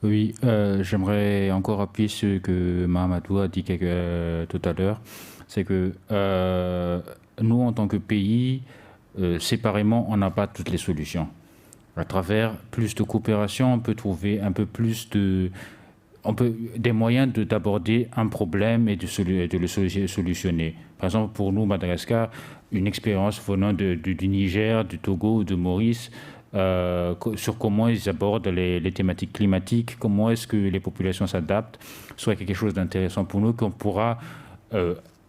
Oui, j'aimerais encore appuyer ce que Mahamadou a dit tout à l'heure. C'est que nous, en tant que pays, séparément, on n'a pas toutes les solutions. À travers plus de coopération, on peut trouver un peu plus des moyens d'aborder un problème et de le solutionner. Par exemple, pour nous, Madagascar, une expérience venant du Niger, du Togo ou de Maurice, sur comment ils abordent les thématiques climatiques, comment est-ce que les populations s'adaptent, soit quelque chose d'intéressant pour nous qu'on pourra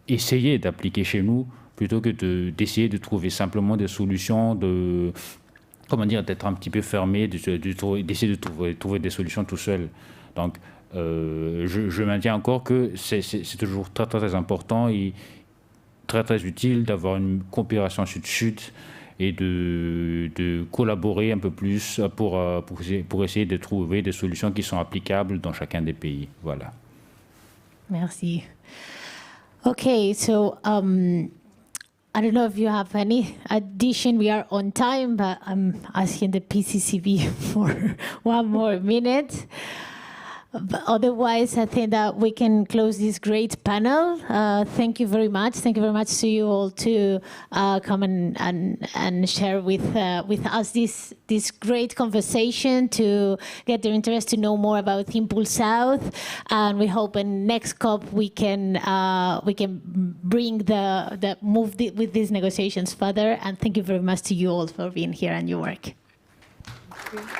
essayer d'appliquer chez nous, plutôt que d'essayer de trouver simplement des solutions, d'être un petit peu fermé, d'essayer de trouver des solutions tout seul. Donc, je maintiens encore que c'est toujours très, très important et très très utile d'avoir une coopération sud-sud et de collaborer un peu plus pour essayer de trouver des solutions qui sont applicables dans chacun des pays. Voilà. Merci. Okay, so I don't know if you have any addition. We are on time, but I'm asking the PCCB for one more minute. But otherwise, I think that we can close this great panel. Thank you very much. Thank you very much to you all to come and share with us this great conversation, to get their interest to know more about Impulse South. And we hope in next COP we can bring with these negotiations further. And thank you very much to you all for being here and your work. Thank you.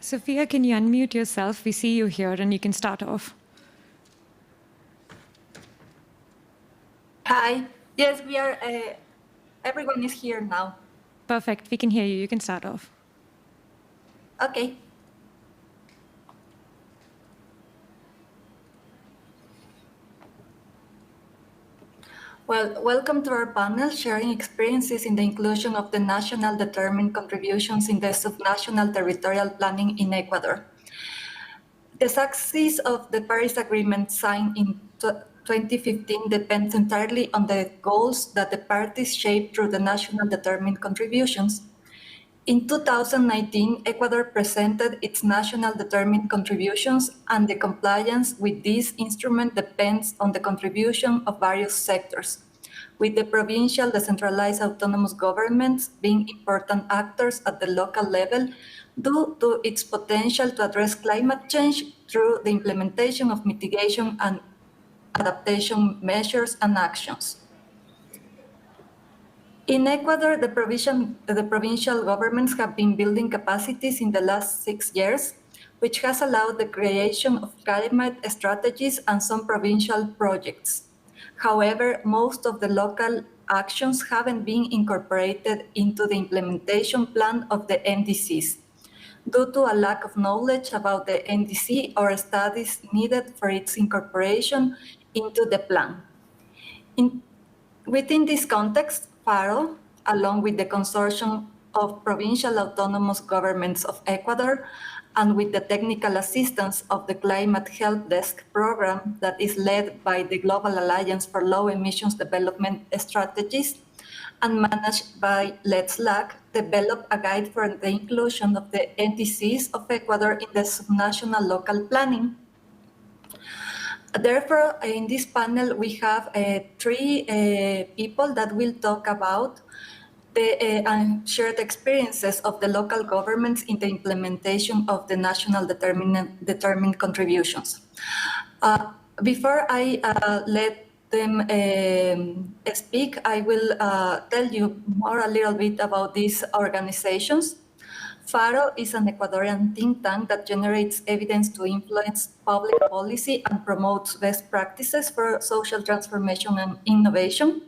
Sophia, can you unmute yourself? We see you here and you can start off. Hi. Yes, we are. Everyone is here now. Perfect. We can hear you. You can start off. Okay. Well, welcome to our panel, sharing experiences in the inclusion of the national determined contributions in the subnational territorial planning in Ecuador. The success of the Paris Agreement signed in 2015 depends entirely on the goals that the parties shape through the national determined contributions. In 2019, Ecuador presented its national determined contributions, and the compliance with this instrument depends on the contribution of various sectors, with the provincial decentralized autonomous governments being important actors at the local level due to its potential to address climate change through the implementation of mitigation and adaptation measures and actions. In Ecuador, the provincial governments have been building capacities in the last 6 years, which has allowed the creation of climate strategies and some provincial projects. However, most of the local actions haven't been incorporated into the implementation plan of the NDCs, due to a lack of knowledge about the NDC or studies needed for its incorporation into the plan. Within this context, FARO, along with the Consortium of Provincial Autonomous Governments of Ecuador, and with the technical assistance of the Climate Help Desk program that is led by the Global Alliance for Low Emissions Development Strategies and managed by Let's LAC, developed a guide for the inclusion of the NDCs of Ecuador in the subnational local planning. Therefore, in this panel, we have 3 people that will talk about the shared experiences of the local governments in the implementation of the national determined contributions. Before I let them speak, I will tell you a little bit about these organizations. FARO is an Ecuadorian think tank that generates evidence to influence public policy and promotes best practices for social transformation and innovation.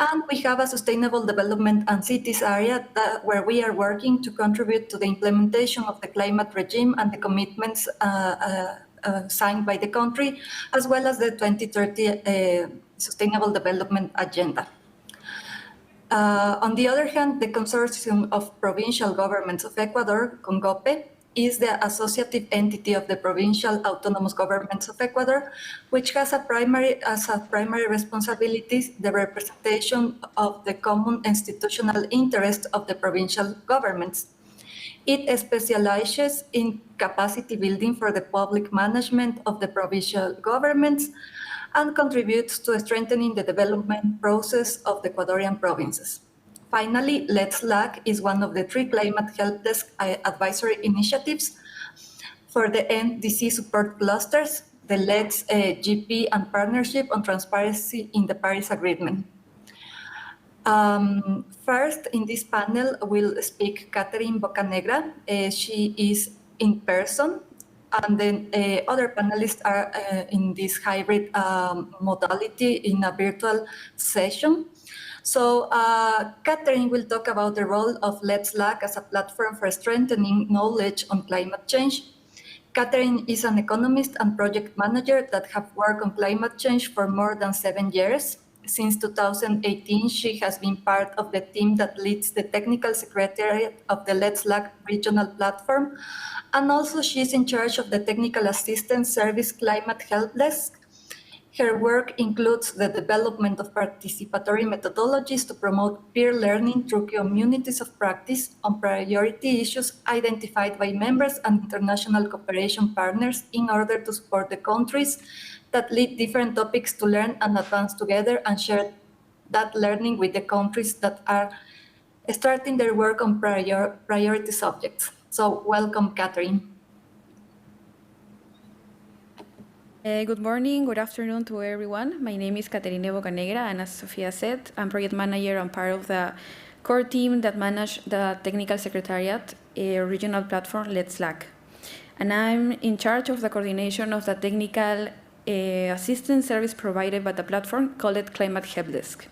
And we have a sustainable development and cities area where we are working to contribute to the implementation of the climate regime and the commitments signed by the country, as well as the 2030 Sustainable Development Agenda. On the other hand, the Consortium of Provincial Governments of Ecuador, CONGOPE, is the associative entity of the Provincial Autonomous Governments of Ecuador, which has as a primary responsibility the representation of the common institutional interest of the provincial governments. It specializes in capacity building for the public management of the provincial governments and contributes to strengthening the development process of the Ecuadorian provinces. Finally, Let's LAC is one of the 3 climate help desk advisory initiatives for the NDC support clusters, the Let's GP and Partnership on Transparency in the Paris Agreement. First, in this panel, will speak Catherine Bocanegra. She is in person, and then other panelists are in this hybrid modality in a virtual session. So Catherine will talk about the role of Let's LAC as a platform for strengthening knowledge on climate change. Catherine is an economist and project manager that have worked on climate change for more than 7 years. Since 2018, she has been part of the team that leads the technical secretariat of the Let's LAC regional platform. And also she's in charge of the technical assistance service Climate Help Desk. Her work includes the development of participatory methodologies to promote peer learning through communities of practice on priority issues identified by members and international cooperation partners in order to support the countries that lead different topics to learn and advance together and share that learning with the countries that are starting their work on priority subjects. So welcome, Catherine. Good morning, good afternoon to everyone. My name is Caterine Bocanegra, and as Sofia said, I'm project manager and part of the core team that manage the technical secretariat, a regional platform, Let's Slack. And I'm in charge of the coordination of the technical assistance service provided by the platform called Climate Helpdesk.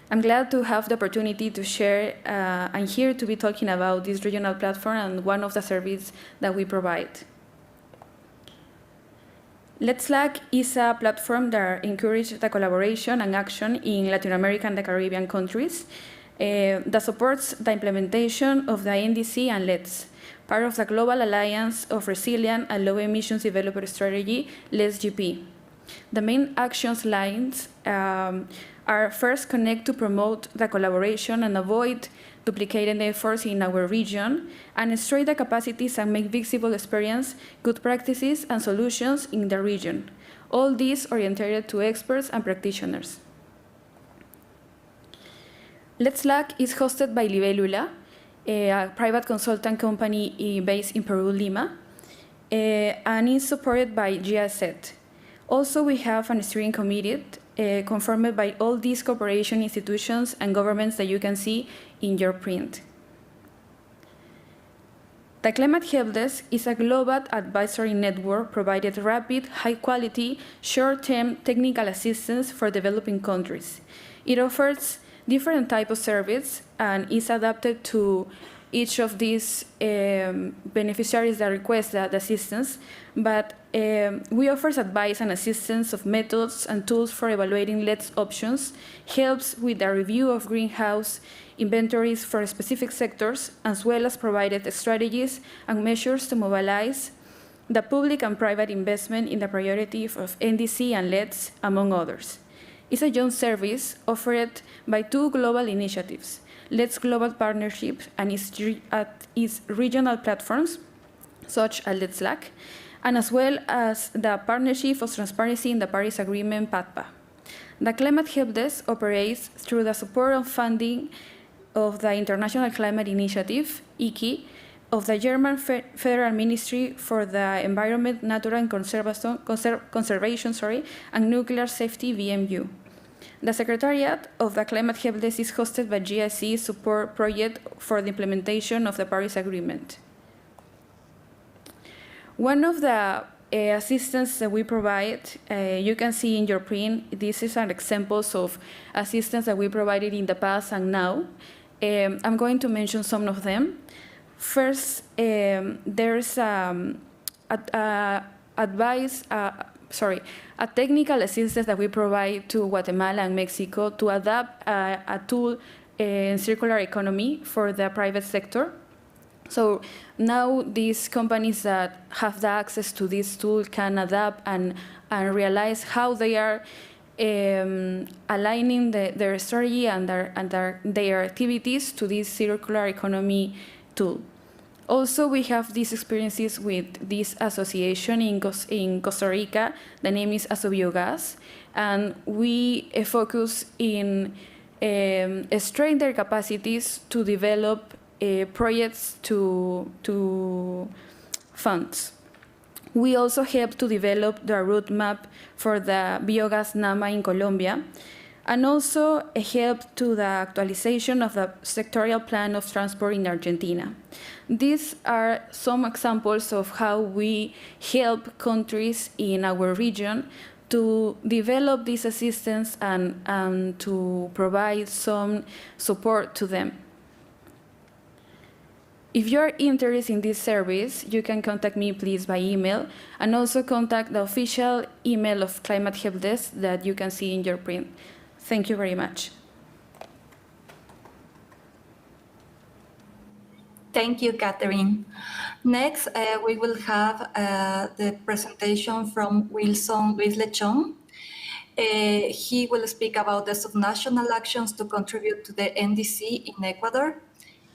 I'm glad to have the opportunity to share and here to be talking about this regional platform and one of the services that we provide. Let's Slack is a platform that encourages the collaboration and action in Latin America and the Caribbean countries that supports the implementation of the NDC and LETS, part of the Global Alliance of Resilient and Low Emissions Developer Strategy, LETS-GP. The main actions lines are first connect to promote the collaboration and avoid duplicating efforts in our region, and strengthen the capacities and make visible experience, good practices, and solutions in the region. All these oriented to experts and practitioners. Let's Slack is hosted by Libélula, a private consultant company based in Peru, Lima, and is supported by GIZ. Also, we have a steering committee confirmed by all these cooperation institutions and governments that you can see in your print. The Climate Helpdesk is a global advisory network providing rapid, high-quality, short-term technical assistance for developing countries. It offers different types of service and is adapted to each of these beneficiaries that request that assistance, but we offer advice and assistance of methods and tools for evaluating LETS options, helps with the review of greenhouse inventories for specific sectors, as well as provided strategies and measures to mobilize the public and private investment in the priority of NDC and LETS, among others. It's a joint service offered by two global initiatives, LETS Global Partnership and its regional platforms, such as Let's Slack, and as well as the Partnership of Transparency in the Paris Agreement, PATPA. The Climate Helpdesk operates through the support and funding of the International Climate Initiative, ICI, of the German Federal Ministry for the Environment, Nature and Conservation and Nuclear Safety, VMU. The Secretariat of the Climate Helpdesk is hosted by GIC Support Project for the implementation of the Paris Agreement. One of the assistance that we provide, you can see in your print, this is an examples of assistance that we provided in the past and now. I'm going to mention some of them. First, there's a technical assistance that we provide to Guatemala and Mexico to adapt a tool in circular economy for the private sector. So now these companies that have the access to this tool can adapt and realize how they are aligning their strategy and their activities to this circular economy tool. Also, we have these experiences with this association in Costa Rica. The name is Asobiogas, and we focus in strengthening their capacities to develop projects to funds. We also help to develop the roadmap for the biogas NAMA in Colombia, and also help to the actualization of the sectorial plan of transport in Argentina. These are some examples of how we help countries in our region to develop this assistance and to provide some support to them. If you're interested in this service, you can contact me, please, by email, and also contact the official email of Climate Helpdesk that you can see in your print. Thank you very much. Thank you, Catherine. Next, we will have the presentation from Wilson Luis Lechon. He will speak about the subnational actions to contribute to the NDC in Ecuador.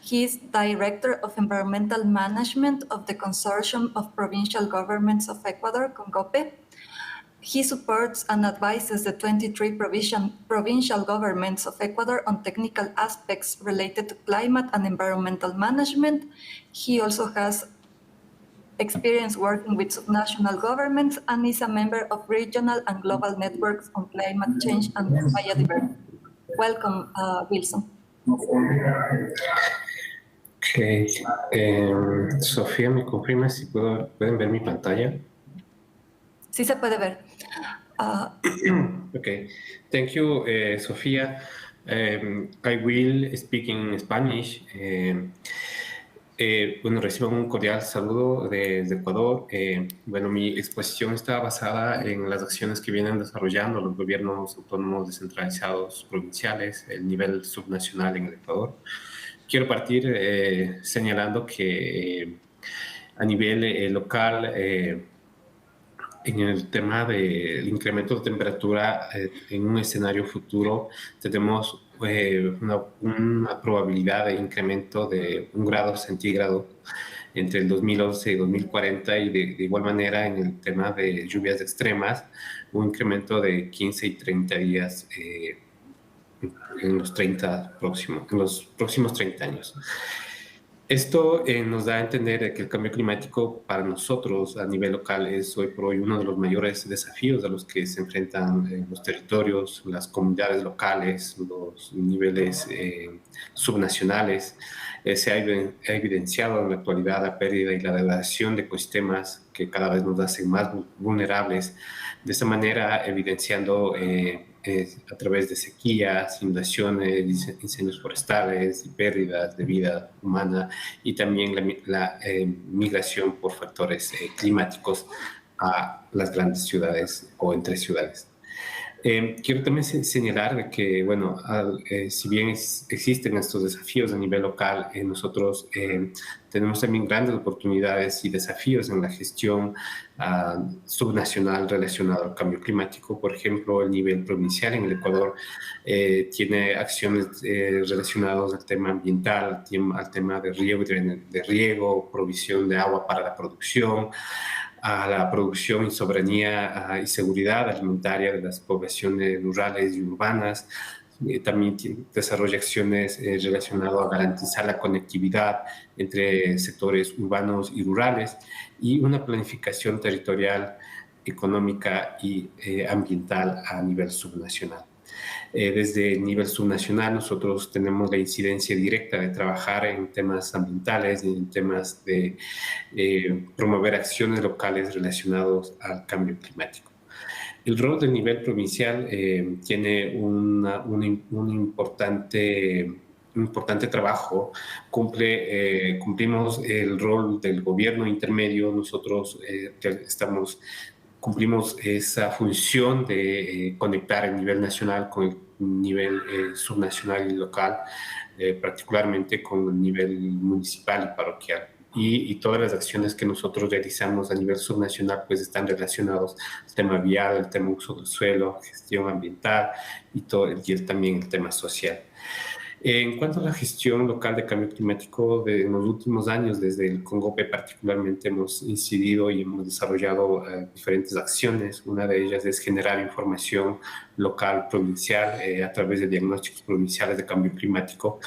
He is Director of Environmental Management of the Consortium of Provincial Governments of Ecuador, CONGOPE. He supports and advises the 23 provincial governments of Ecuador on technical aspects related to climate and environmental management. He also has experience working with subnational governments and is a member of regional and global networks on climate change and biodiversity. Welcome, Wilson. Okay. Sofía, ¿me confirma si pueden ver mi pantalla? Sí se puede ver. Okay. Thank you, Sofía. I will speak in Spanish. Bueno, recibo un cordial saludo desde Ecuador. Bueno, mi exposición está basada en las acciones que vienen desarrollando los gobiernos autónomos descentralizados provinciales, el nivel subnacional en el Ecuador. Quiero partir señalando que a nivel local, en el tema del incremento de temperatura en un escenario futuro, tenemos una probabilidad de incremento de 1 grado centígrado entre el 2011 y 2040, y de igual manera en el tema de lluvias extremas, un incremento de 15 y 30 días en los próximos 30 años. Esto nos da a entender que el cambio climático para nosotros a nivel local es hoy por hoy uno de los mayores desafíos a los que se enfrentan los territorios, las comunidades locales, los niveles subnacionales. Se ha evidenciado en la actualidad la pérdida y la degradación de ecosistemas que cada vez nos hacen más vulnerables. De esta manera, evidenciando a través de sequías, inundaciones, incendios forestales y pérdidas de vida humana, y también la migración por factores climáticos a las grandes ciudades o entre ciudades. Quiero también señalar que, bueno, si bien existen estos desafíos a nivel local, nosotros tenemos también grandes oportunidades y desafíos en la gestión subnacional relacionada al cambio climático. Por ejemplo, el nivel provincial en el Ecuador tiene acciones relacionadas al tema ambiental, al tema de riego, provisión de agua para la producción, a la producción y soberanía y seguridad alimentaria de las poblaciones rurales y urbanas. También desarrolla acciones relacionadas a garantizar la conectividad entre sectores urbanos y rurales, y una planificación territorial, económica y ambiental a nivel subnacional. Desde el nivel subnacional nosotros tenemos la incidencia directa de trabajar en temas ambientales y en temas de promover acciones locales relacionadas al cambio climático. El rol del nivel provincial tiene un importante trabajo. Cumplimos el rol del gobierno intermedio. Nosotros cumplimos esa función de conectar el nivel nacional con el nivel subnacional y local, particularmente con el nivel municipal y parroquial. Y todas las acciones que nosotros realizamos a nivel subnacional pues están relacionados al tema vial, el tema uso del suelo, gestión ambiental y también el tema social. En cuanto a la gestión local de cambio climático, en los últimos años, desde el CONGOPE particularmente, hemos incidido y hemos desarrollado diferentes acciones. Una de ellas es generar información local, provincial, a través de diagnósticos provinciales de cambio climático.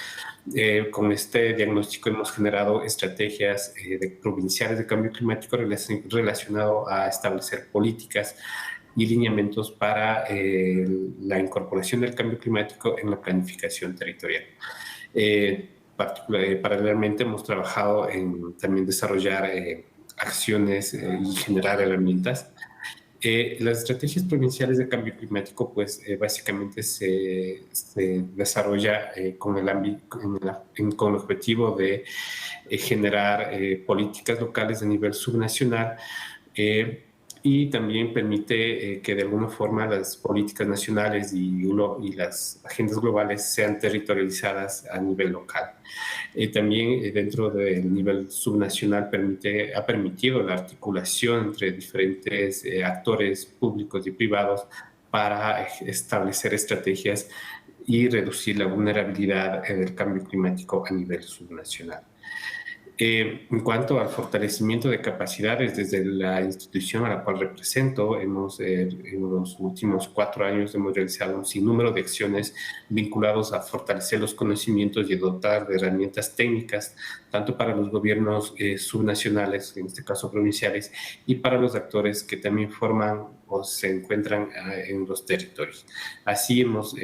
Con este diagnóstico hemos generado estrategias provinciales de cambio climático relacionado a establecer políticas y lineamientos para la incorporación del cambio climático en la planificación territorial. Paralelamente hemos trabajado en también desarrollar acciones y generar herramientas. Las estrategias provinciales de cambio climático pues básicamente se desarrolla con el objetivo de generar políticas locales a nivel subnacional, y también permite que de alguna forma las políticas nacionales y las agendas globales sean territorializadas a nivel local. También dentro del nivel subnacional ha permitido la articulación entre diferentes actores públicos y privados para establecer estrategias y reducir la vulnerabilidad del cambio climático a nivel subnacional. En cuanto al fortalecimiento de capacidades, desde la institución a la cual represento, en los últimos 4 años hemos realizado un sinnúmero de acciones vinculadas a fortalecer los conocimientos y dotar de herramientas técnicas, tanto para los gobiernos subnacionales, en este caso provinciales, y para los actores que también forman o se encuentran en los territorios. Así hemos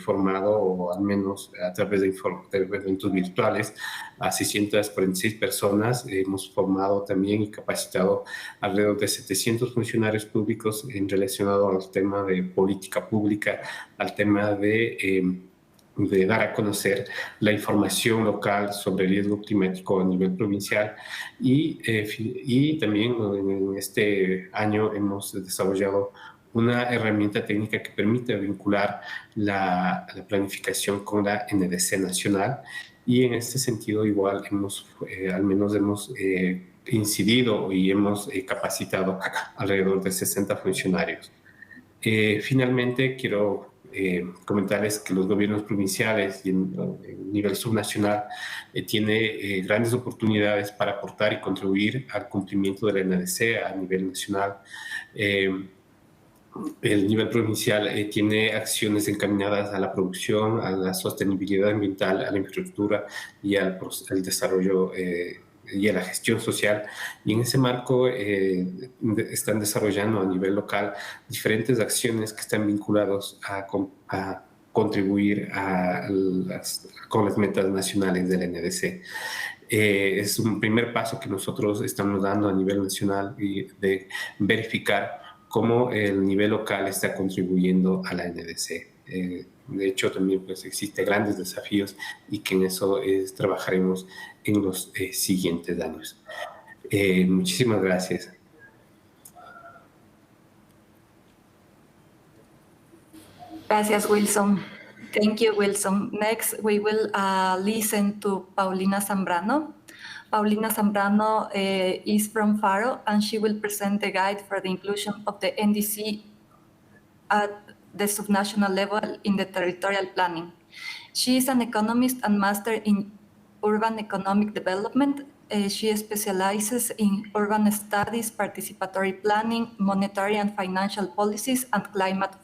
formado, o al menos a través de eventos virtuales, a 646 personas. Hemos formado también y capacitado alrededor de 700 funcionarios públicos en relacionado al tema de política pública, al tema de dar a conocer la información local sobre el riesgo climático a nivel provincial y también en este año hemos desarrollado una herramienta técnica que permite vincular la planificación con la NDC nacional y en este sentido igual al menos hemos incidido y hemos capacitado alrededor de 60 funcionarios. Finalmente quiero comentarles que los gobiernos provinciales y en nivel subnacional tiene grandes oportunidades para aportar y contribuir al cumplimiento de la NDC a nivel nacional. El nivel provincial tiene acciones encaminadas a la producción, a la sostenibilidad ambiental, a la infraestructura y al desarrollo y a la gestión social, y en ese marco están desarrollando a nivel local diferentes acciones que están vinculadas a contribuir con las metas nacionales del NDC. Es un primer paso que nosotros estamos dando a nivel nacional y de verificar cómo el nivel local está contribuyendo a la NDC. De hecho, también pues, existen grandes desafíos y que en eso trabajaremos en los siguientes años. Muchísimas gracias. Gracias, Wilson. Thank you, Wilson. Next, we will listen to Paulina Zambrano. Paulina Zambrano is from FARO, and she will present the guide for the inclusion of the NDC at the subnational level in the territorial planning. She is an economist and master in urban economic development. She specializes in urban studies, participatory planning, monetary and financial policies, and climate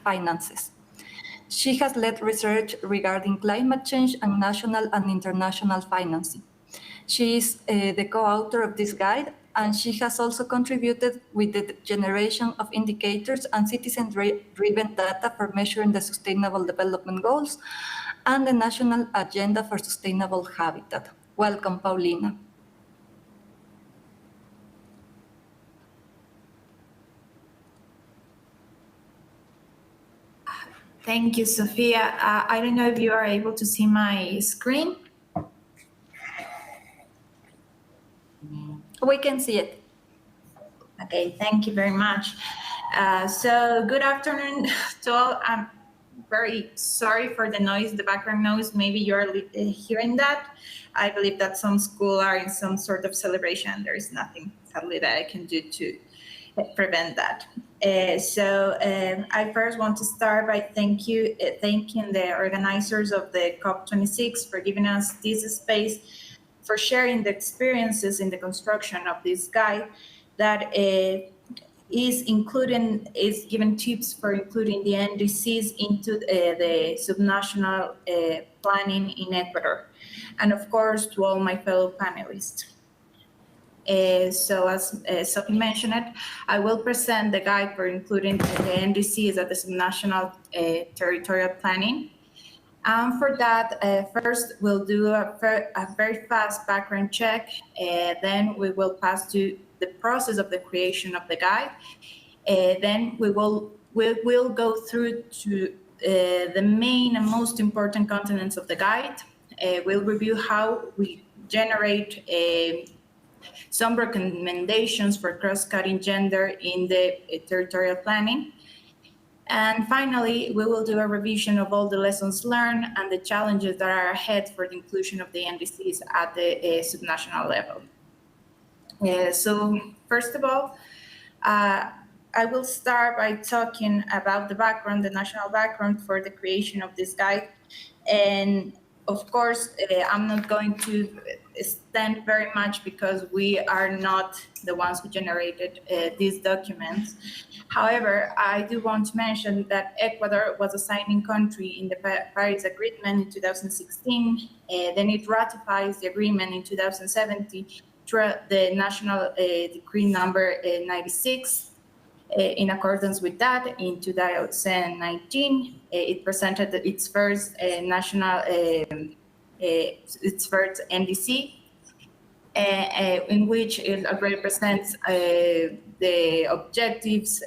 finances. She has led research regarding climate change and national and international financing. She is the co-author of this guide, and she has also contributed with the generation of indicators and citizen-driven data for measuring the Sustainable Development Goals and the National Agenda for Sustainable Habitat. Welcome, Paulina. Thank you, Sophia. I don't know if you are able to see my screen. We can see it. Okay, thank you very much. So good afternoon to all. I'm very sorry for the noise, the background noise. Maybe you're hearing that. I believe that some schools are in some sort of celebration. There is nothing, sadly, that I can do to prevent that. I first want to start by thanking the organizers of the COP26 for giving us this space, for sharing the experiences in the construction of this guide that is giving tips for including the NDCs into the subnational planning in Ecuador, and of course to all my fellow panelists. So as Sophie mentioned, I will present the guide for including the NDCs at the subnational territorial planning. And for that, first we'll do a very fast background check. Then we will pass to the process of the creation of the guide. Then we'll go through to the main and most important components of the guide. We'll review how we generate some recommendations for cross-cutting gender in the territorial planning. And finally, we will do a revision of all the lessons learned and the challenges that are ahead for the inclusion of the NDCs at the subnational level. So first of all, I will start by talking about the background, the national background for the creation of this guide. And of course, I'm not going to extend very much because we are not the ones who generated these documents. However, I do want to mention that Ecuador was a signing country in the Paris Agreement in 2016. Then it ratifies the agreement in 2017 through the National Decree number 96. In accordance with that, in 2019, it presented its first its first NDC, in which it already presents the objectives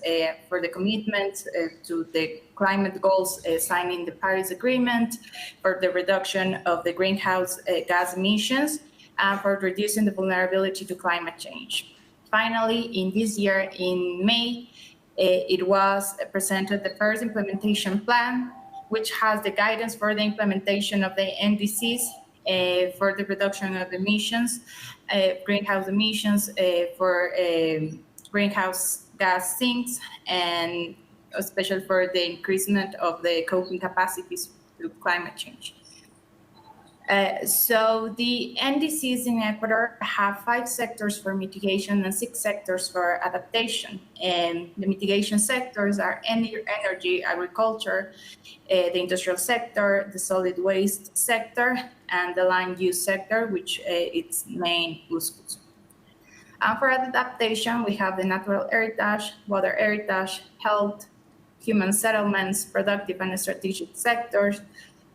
for the commitment to the climate goals signed in the Paris Agreement, for the reduction of the greenhouse gas emissions, and for reducing the vulnerability to climate change. Finally, in this year, in May, it was presented the first implementation plan, which has the guidance for the implementation of the NDCs for the reduction of emissions, greenhouse emissions, for greenhouse gas sinks, and especially for the increasement of the coping capacities to climate change. So the NDCs in Ecuador have 5 sectors for mitigation and 6 sectors for adaptation. And the mitigation sectors are energy, agriculture, the industrial sector, the solid waste sector, and the land use sector, which its main Fokus. And for adaptation, we have the natural heritage, water heritage, health, human settlements, productive and strategic sectors,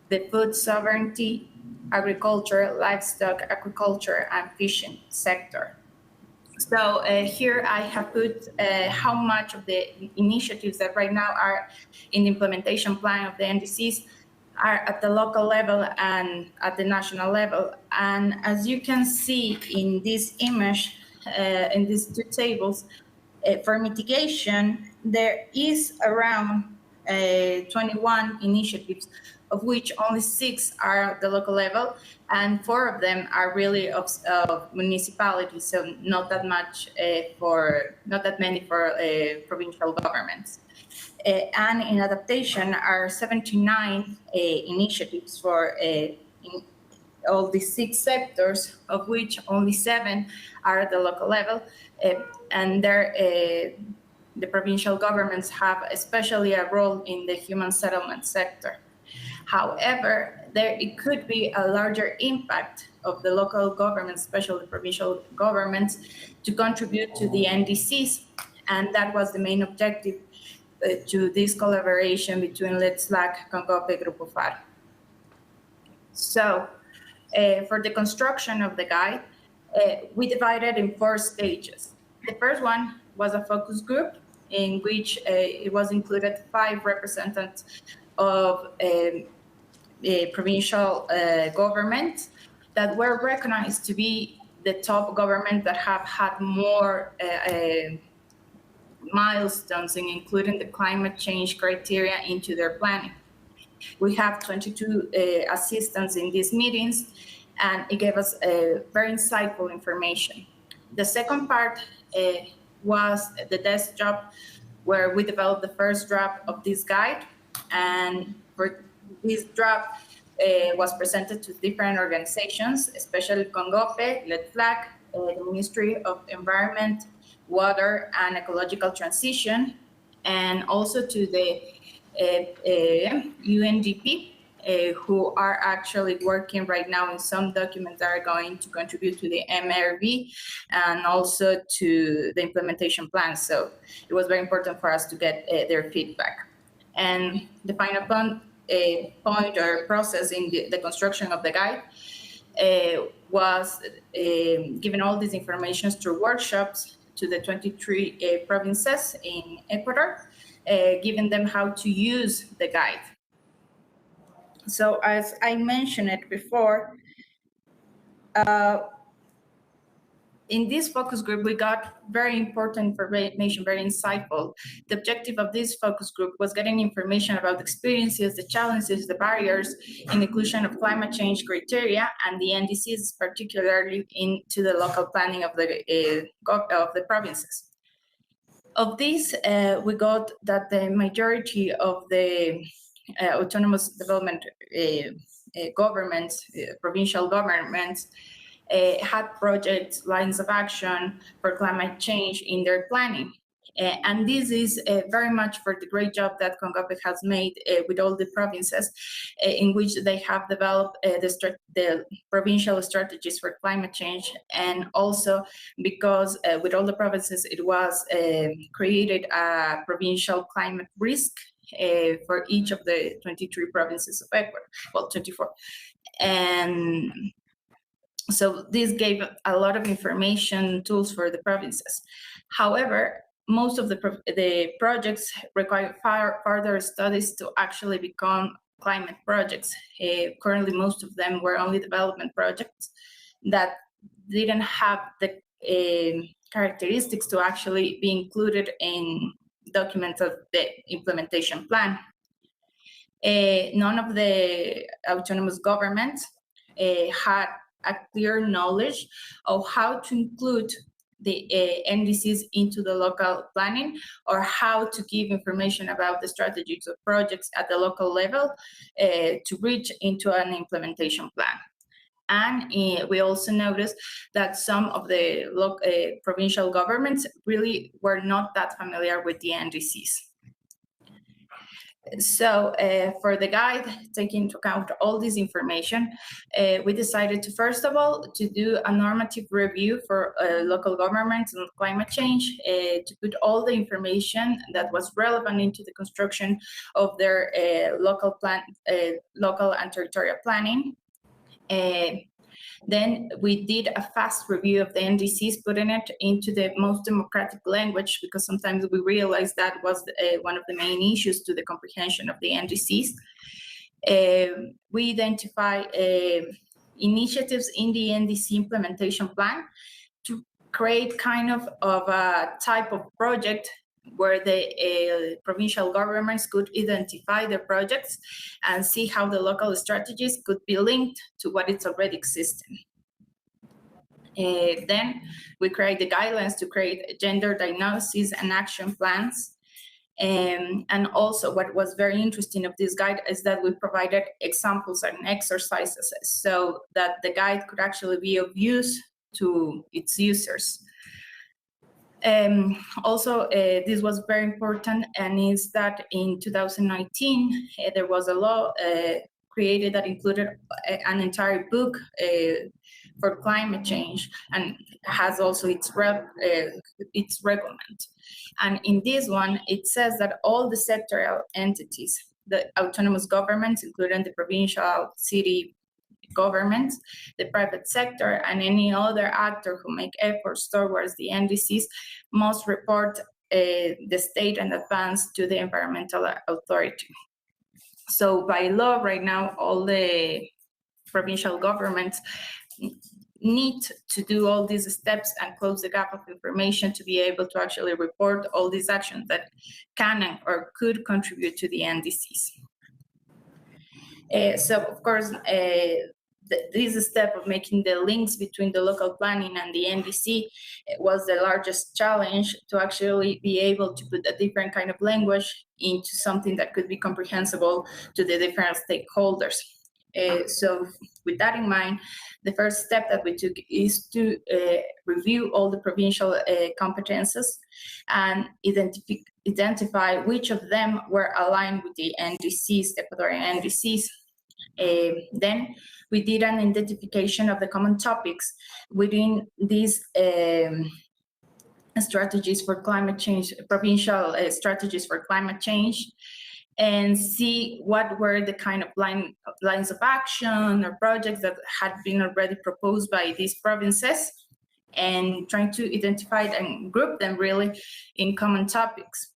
the food sovereignty, agriculture, livestock, aquaculture, and fishing sector. So here I have put how much of the initiatives that right now are in the implementation plan of the NDCs are at the local level and at the national level. And as you can see in this image, in these 2 tables, for mitigation, there is around 21 initiatives, of which only 6 are at the local level, and 4 of them are really of municipalities, so not that many for provincial governments. And in adaptation are 79 initiatives for in all these 6 sectors, of which only 7 are at the local level, and the provincial governments have especially a role in the human settlement sector. However, it could be a larger impact of the local governments, especially provincial governments, to contribute to the NDCs, and that was the main objective to this collaboration between Let's Lack, CONGOPE, Grupo FARO. So, for the construction of the guide, we divided in 4 stages. The first one was a focus group in which it was included 5 representatives of provincial governments that were recognized to be the top government that have had more milestones in including the climate change criteria into their planning. We have 22 assistants in these meetings, and it gave us very insightful information. The second part was the desk job, where we developed the first draft of this guide, and for this draft was presented to different organizations, especially CONGOPE, Let's Lack, the Ministry of Environment, Water, and Ecological Transition, and also to the UNDP, who are actually working right now in some documents that are going to contribute to the MRV and also to the implementation plan. So it was very important for us to get their feedback. And the final point or process in the construction of the guide was giving all these information through workshops to the 23 provinces in Ecuador, giving them how to use the guide. So as I mentioned it before, in this focus group, we got very important information, very insightful. The objective of this focus group was getting information about the experiences, the challenges, the barriers in inclusion of climate change criteria and the NDCs, particularly into the local planning of the provinces. Of this, we got that the majority of the autonomous development governments, provincial governments, had projects, lines of action for climate change in their planning. And this is very much for the great job that CONGOPE has made with all the provinces in which they have developed the provincial strategies for climate change, and also because with all the provinces it was created a provincial climate risk for each of the 23 provinces of Ecuador, well, 24. And so this gave a lot of information tools for the provinces. However, most of the projects require further studies to actually become climate projects. Currently, most of them were only development projects that didn't have the characteristics to actually be included in documents of the implementation plan. None of the autonomous governments had a clear knowledge of how to include the NDCs into the local planning, or how to give information about the strategies of projects at the local level to reach into an implementation plan. And we also noticed that some of the provincial governments really were not that familiar with the NDCs. So for the guide, taking into account all this information, we decided to, first of all, to do a normative review for local governments and climate change, to put all the information that was relevant into the construction of their local and territorial planning. Then we did a fast review of the NDCs, putting it into the most democratic language, because sometimes we realized that was one of the main issues to the comprehension of the NDCs. We identify initiatives in the NDC implementation plan to create kind of a type of project where the provincial governments could identify their projects and see how the local strategies could be linked to what is already existing. Then we create the guidelines to create gender diagnosis and action plans. And also what was very interesting of this guide is that we provided examples and exercises so that the guide could actually be of use to its users. Also, this was very important, and is that in 2019, there was a law created that included an entire book for climate change, and has also its reglement. And in this one, it says that all the sectoral entities, the autonomous governments, including the provincial, city governments, the private sector, and any other actor who make efforts towards the NDCs must report the state in advance to the environmental authority. So by law right now, all the provincial governments need to do all these steps and close the gap of information to be able to actually report all these actions that can or could contribute to the NDCs. So of course, this step of making the links between the local planning and the NDC was the largest challenge, to actually be able to put a different kind of language into something that could be comprehensible to the different stakeholders. So with that in mind, the first step that we took is to review all the provincial competences and identify which of them were aligned with the NDCs, Ecuadorian NDCs. Then we did an identification of the common topics within these strategies for climate change, provincial strategies for climate change, and see what were the kind of lines of action or projects that had been already proposed by these provinces, and trying to identify and group them really in common topics.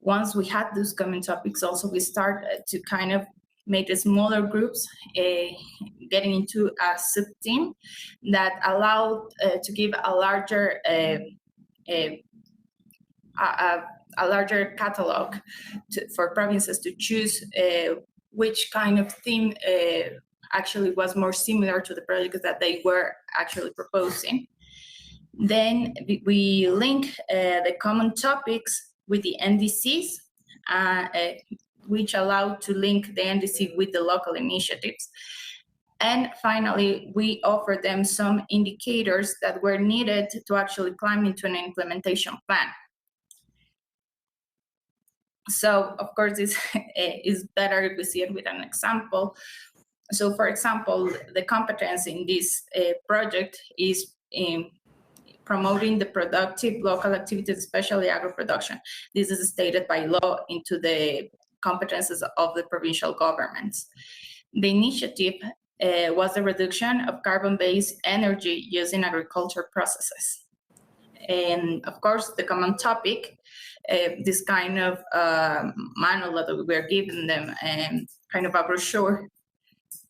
Once we had those common topics, also we start to kind of make the smaller groups, getting into a sub-team that allowed to give a larger catalog for provinces to choose which kind of theme actually was more similar to the projects that they were actually proposing. Then we link the common topics with the NDCs, which allowed to link the NDC with the local initiatives. And finally, we offered them some indicators that were needed to actually climb into an implementation plan. So, of course, this is better if we see it with an example. So, for example, the competence in this project is in promoting the productive local activities, especially agro-production. This is stated by law into the competences of the provincial governments. The initiative was the reduction of carbon-based energy used in agriculture processes. And of course, the common topic, this kind of manual that we're giving them, kind of a brochure,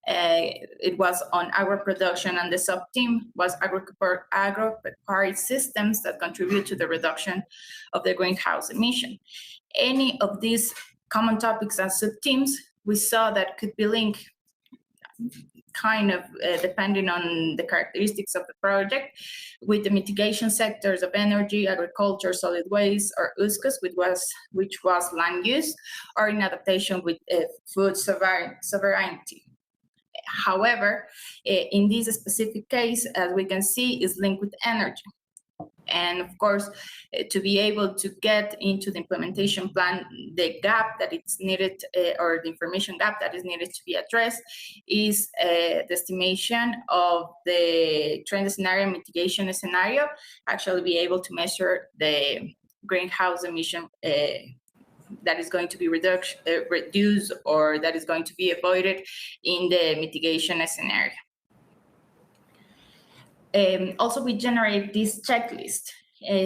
it was on agro-production, and the sub-theme was agropecuary systems that contribute to the reduction of the greenhouse emission. Any of these common topics and sub-themes, we saw that could be linked kind of depending on the characteristics of the project, with the mitigation sectors of energy, agriculture, solid waste, or USCOS, which was land use, or in adaptation with food sovereignty. However, in this specific case, as we can see, is linked with energy. And of course, to be able to get into the implementation plan, the gap that it's needed, or the information gap that is needed to be addressed, is the estimation of the trend scenario mitigation scenario, actually be able to measure the greenhouse emission that is going to be reduced or that is going to be avoided in the mitigation scenario. Also, we generate this checklist.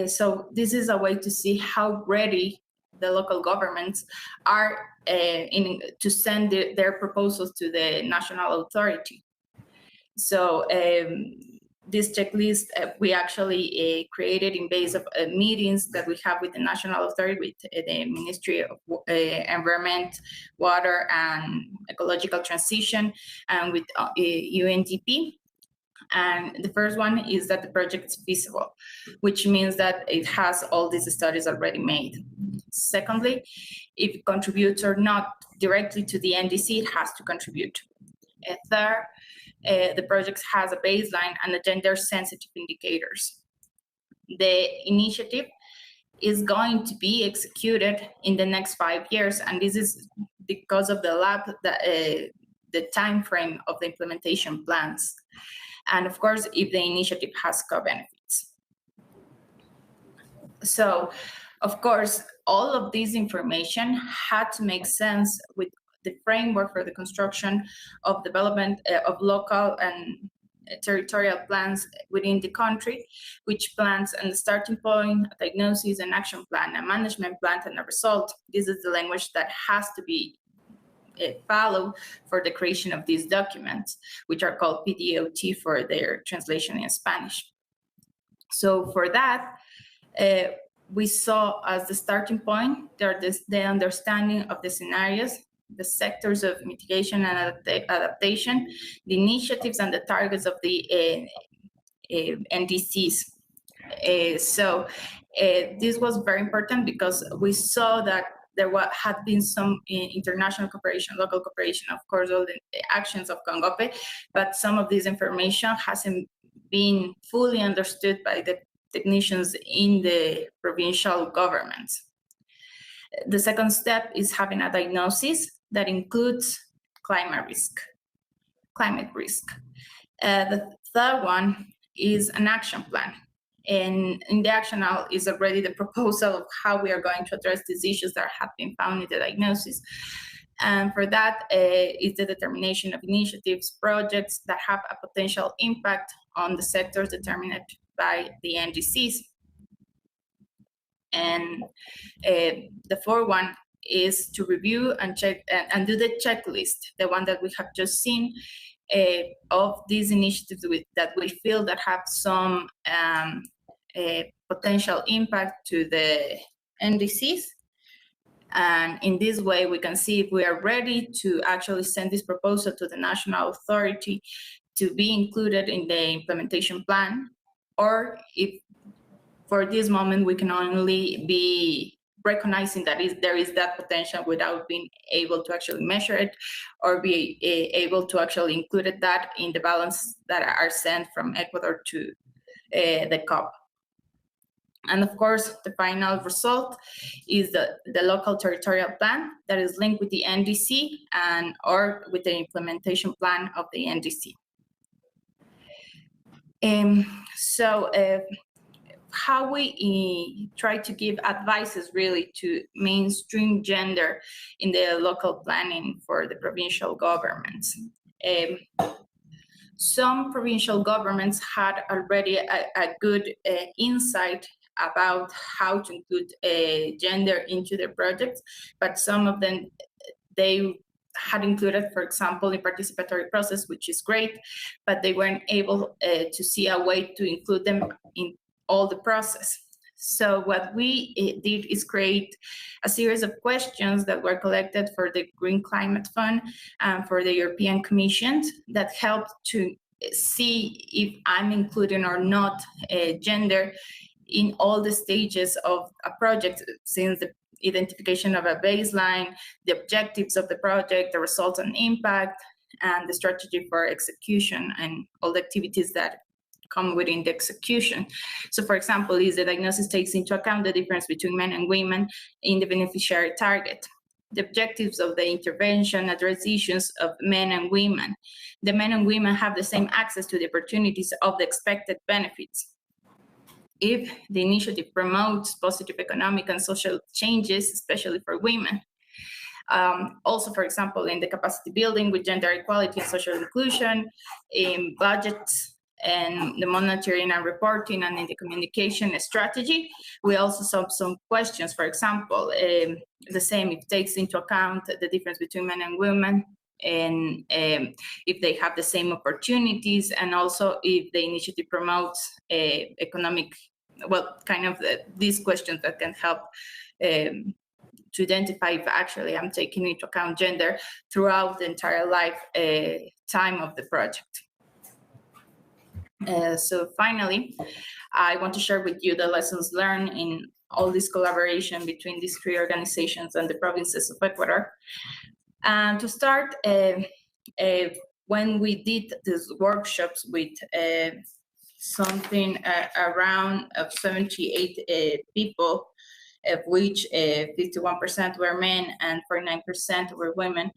So this is a way to see how ready the local governments are to send their proposals to the national authority. So this checklist we actually created in base of meetings that we have with the national authority, with the Ministry of Environment, Water and Ecological Transition, and with UNDP. And the first one is that the project is feasible, which means that it has all these studies already made. Secondly, if it contributes or not directly to the NDC, it has to contribute. Third, the project has a baseline and a gender-sensitive indicators. The initiative is going to be executed in the next 5 years, and this is because of the time frame of the implementation plans. And of course, if the initiative has co-benefits. So, of course, all of this information had to make sense with the framework for the construction of development of local and territorial plans within the country, which plans and the starting point, a diagnosis, an action plan, a management plan, and a result. This is the language that has to be follow for the creation of these documents, which are called PDOT for their translation in Spanish. So for that, we saw as the starting point the understanding of the scenarios, the sectors of mitigation and adaptation, the initiatives and the targets of the NDCs. So this was very important because we saw that there had been some international cooperation, local cooperation, of course, all the actions of CONGOPE, but some of this information hasn't been fully understood by the technicians in the provincial governments. The second step is having a diagnosis that includes climate risk. The third one is an action plan. And in the action now is already the proposal of how we are going to address these issues that have been found in the diagnosis. And for that is the determination of initiatives, projects that have a potential impact on the sectors determined by the NDCs. And the fourth one is to review and check and do the checklist, the one that we have just seen, of these initiatives that we feel that have some potential impact to the NDCs. And in this way, we can see if we are ready to actually send this proposal to the national authority to be included in the implementation plan, or if for this moment we can only be recognizing that there is that potential without being able to actually measure it or be able to actually include that in the balance that are sent from Ecuador to the COP. And of course, the final result is the local territorial plan that is linked with the NDC and or with the implementation plan of the NDC. So how we try to give advices really to mainstream gender in the local planning for the provincial governments. Some provincial governments had already a good insight about how to include gender into their projects, but some of them, they had included, for example, the participatory process, which is great, but they weren't able to see a way to include them in all the process. So what we did is create a series of questions that were collected for the Green Climate Fund and for the European Commission that helped to see if I'm including or not gender in all the stages of a project, since the identification of a baseline, the objectives of the project, the results and impact, and the strategy for execution and all the activities that come within the execution. So for example, is the diagnosis takes into account the difference between men and women in the beneficiary target. The objectives of the intervention address issues of men and women. The men and women have the same access to the opportunities of the expected benefits. If the initiative promotes positive economic and social changes, especially for women. Also, for example, in the capacity building with gender equality and social inclusion, in budgets and the monitoring and reporting and in the communication strategy, we also saw some questions, for example, the same, if it takes into account the difference between men and women, and if they have the same opportunities, and also if the initiative promotes economic, well, kind of these questions that can help to identify if actually I'm taking into account gender throughout the entire life time of the project. So finally, I want to share with you the lessons learned in all this collaboration between these three organizations and the provinces of Ecuador. And to start, when we did these workshops with something around 78 people, of which 51% were men and 49% were women.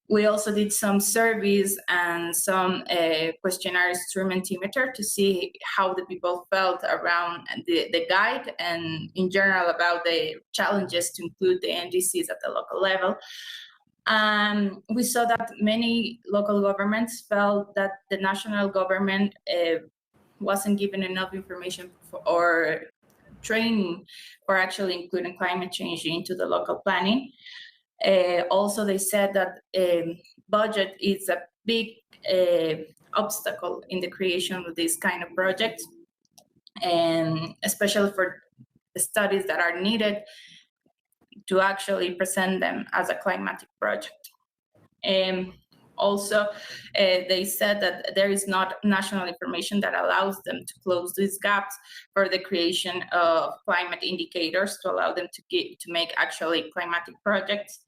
We also did some surveys and some questionnaires through Mentimeter to see how the people felt around the guide and in general about the challenges to include the NDCs at the local level. We saw that many local governments felt that the national government wasn't given enough information or training for actually including climate change into the local planning. Also, they said that budget is a big obstacle in the creation of this kind of projects, and especially for the studies that are needed to actually present them as a climatic project. Also, they said that there is not national information that allows them to close these gaps for the creation of climate indicators to allow them to make actually climatic projects.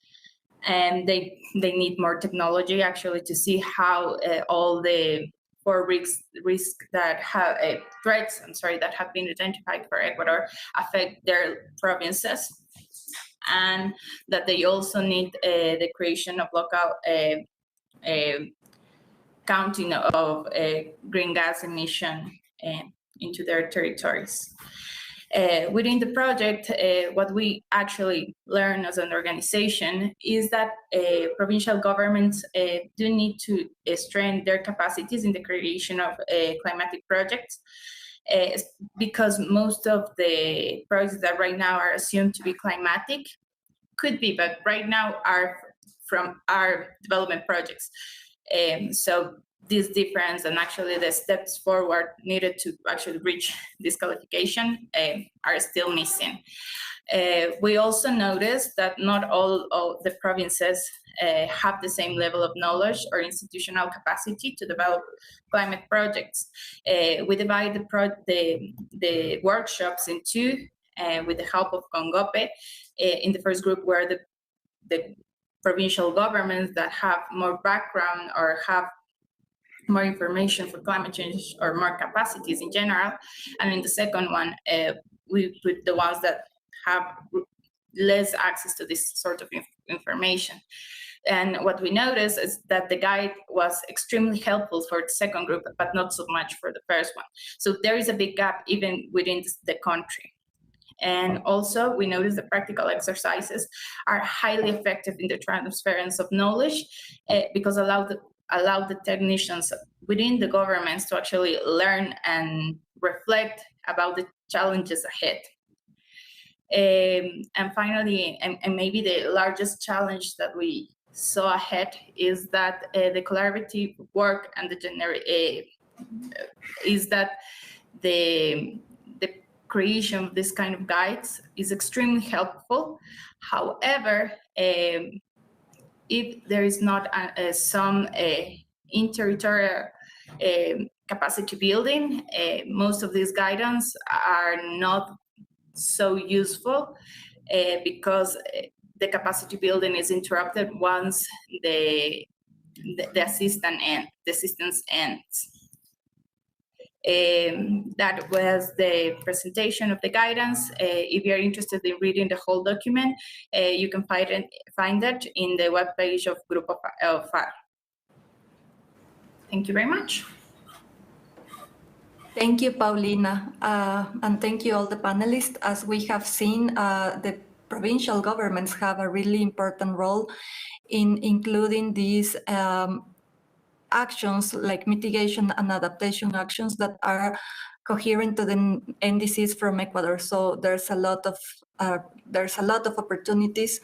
And they need more technology actually to see how all the 4 risks that have threats, that have been identified for Ecuador affect their provinces, and that they also need the creation of local counting of green gas emission into their territories. Within the project, what we actually learn as an organization is that provincial governments do need to strengthen their capacities in the creation of climatic projects, because most of the projects that right now are assumed to be climatic could be, but right now are from our development projects. So this difference and actually the steps forward needed to actually reach this qualification are still missing. We also noticed that not all of the provinces have the same level of knowledge or institutional capacity to develop climate projects. We divide the workshops in two with the help of Congope. In the first group were the provincial governments that have more background or have more information for climate change or more capacities in general. And in the second one, we put the ones that have less access to this sort of information. And what we noticed is that the guide was extremely helpful for the second group, but not so much for the first one. So there is a big gap even within the country. And also we noticed the practical exercises are highly effective in the transference of knowledge because allow the technicians within the governments to actually learn and reflect about the challenges ahead. And finally, and maybe the largest challenge that we saw ahead is that the collaborative work and the creation of this kind of guides is extremely helpful. However, if there is not some in-territorial capacity building, most of these guidance are not so useful because the capacity building is interrupted once the assistance ends. That was the presentation of the guidance. If you're interested in reading the whole document, you can find it in the webpage of Grupo FARO. Thank you very much. Thank you, Paulina, and thank you all the panelists. As we have seen, the provincial governments have a really important role in including these actions like mitigation and adaptation actions that are coherent to the NDCs from Ecuador. So there's a lot of opportunities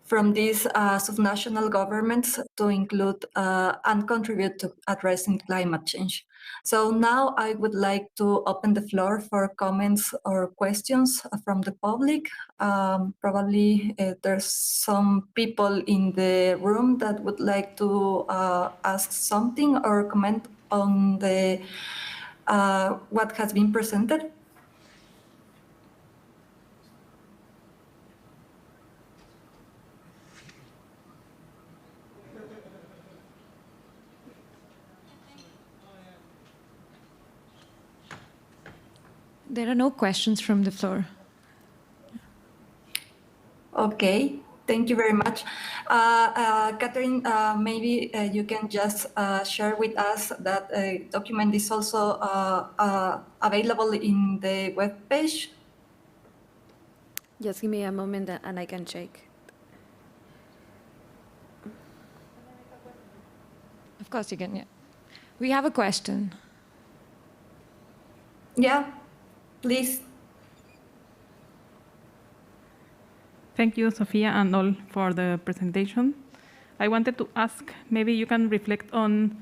from these subnational governments to include and contribute to addressing climate change. So now I would like to open the floor for comments or questions from the public. Probably there's some people in the room that would like to ask something or comment on the what has been presented. There are no questions from the floor. Okay, thank you very much. Catherine, maybe you can just share with us that document is also available in the webpage. Just give me a moment and I can check. Of course you can, yeah. We have a question. Yeah. Please. Thank you, Sofia, and all for the presentation. I wanted to ask, maybe you can reflect on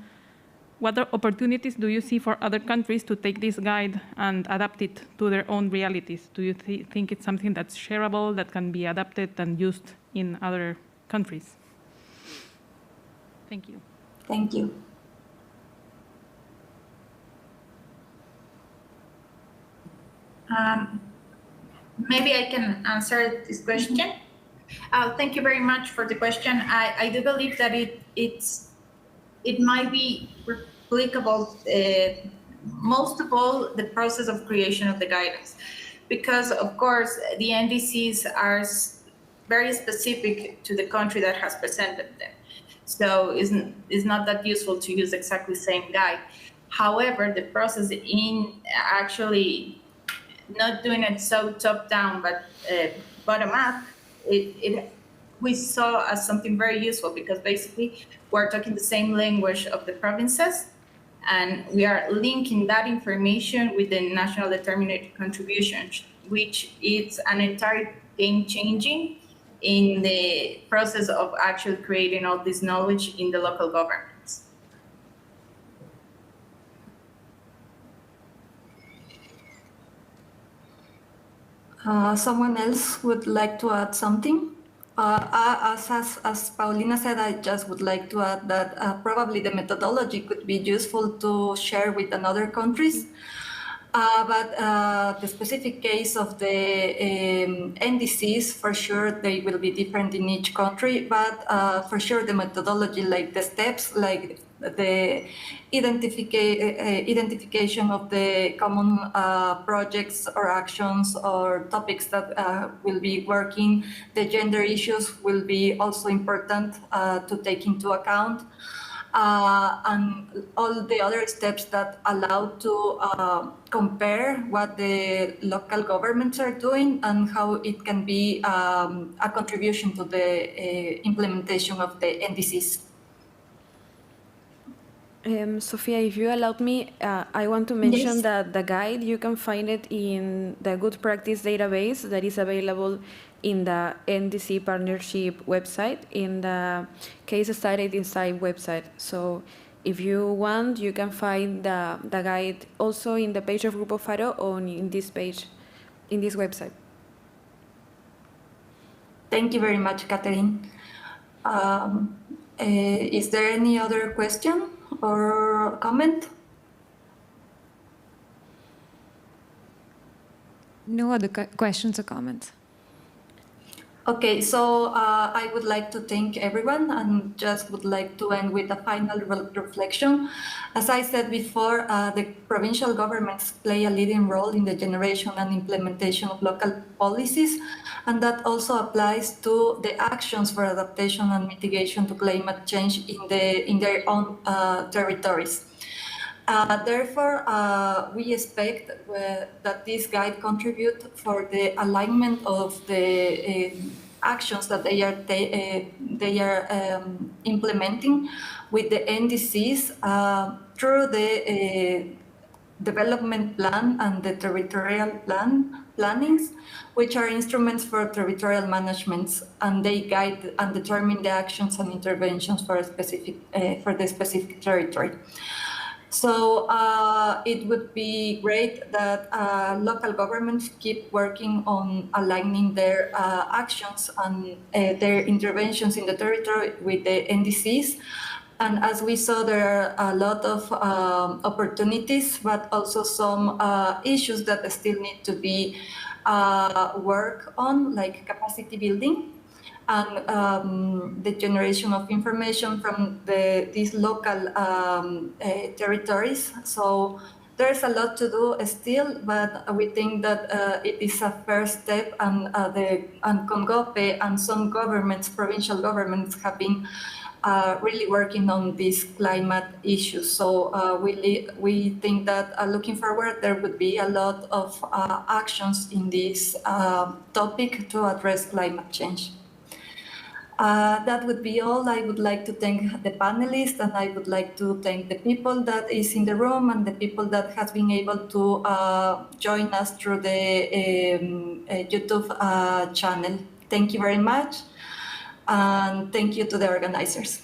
what opportunities do you see for other countries to take this guide and adapt it to their own realities? Do you think it's something that's shareable, that can be adapted and used in other countries? Thank you. Thank you. Maybe I can answer this question. Thank you very much for the question. I do believe that it might be replicable, most of all, the process of creation of the guidance, because of course the NDCs are very specific to the country that has presented them. So it's not that useful to use exactly the same guide. However, the process in actually not doing it so top down, but bottom up, we saw as something very useful, because basically we're talking the same language of the provinces, and we are linking that information with the national determined contributions, which is an entire game changing in the process of actually creating all this knowledge in the local governments. Someone else would like to add something? As Paulina said, I just would like to add that probably the methodology could be useful to share with other countries. But the specific case of the NDCs, for sure, they will be different in each country. But for sure, the methodology, like the steps, like the identification of the common projects or actions or topics that will be working. The gender issues will be also important to take into account. And all the other steps that allow to compare what the local governments are doing and how it can be a contribution to the implementation of the NDCs. Sophia, if you allowed me, I want to mention Yes. that the guide, you can find it in the Good Practice database that is available in the NDC partnership website, in the Case Study Inside website. So if you want, you can find the guide also in the page of Grupo FARO or in this page, in this website. Thank you very much, Catherine. Is there any other question or comment? No other questions or comments. Okay, so I would like to thank everyone and just would like to end with a final reflection. As I said before, the provincial governments play a leading role in the generation and implementation of local policies, and that also applies to the actions for adaptation and mitigation to climate change in their own territories. Therefore, we expect that this guide contribute for the alignment of the actions that they are implementing with the NDCs through the development plan and the territorial plannings, which are instruments for territorial management, and they guide and determine the actions and interventions for the specific territory. So it would be great that local governments keep working on aligning their actions and their interventions in the territory with the NDCs. And as we saw, there are a lot of opportunities, but also some issues that still need to be worked on, like capacity building and the generation of information from these local territories. So there's a lot to do still, but we think that it is a first step, and Congope and some governments, provincial governments, have been really working on these climate issues. So we think that looking forward, there would be a lot of actions in this topic to address climate change. That would be all. I would like to thank the panelists, and I would like to thank the people that is in the room and the people that has been able to join us through the YouTube channel. Thank you very much, and thank you to the organizers.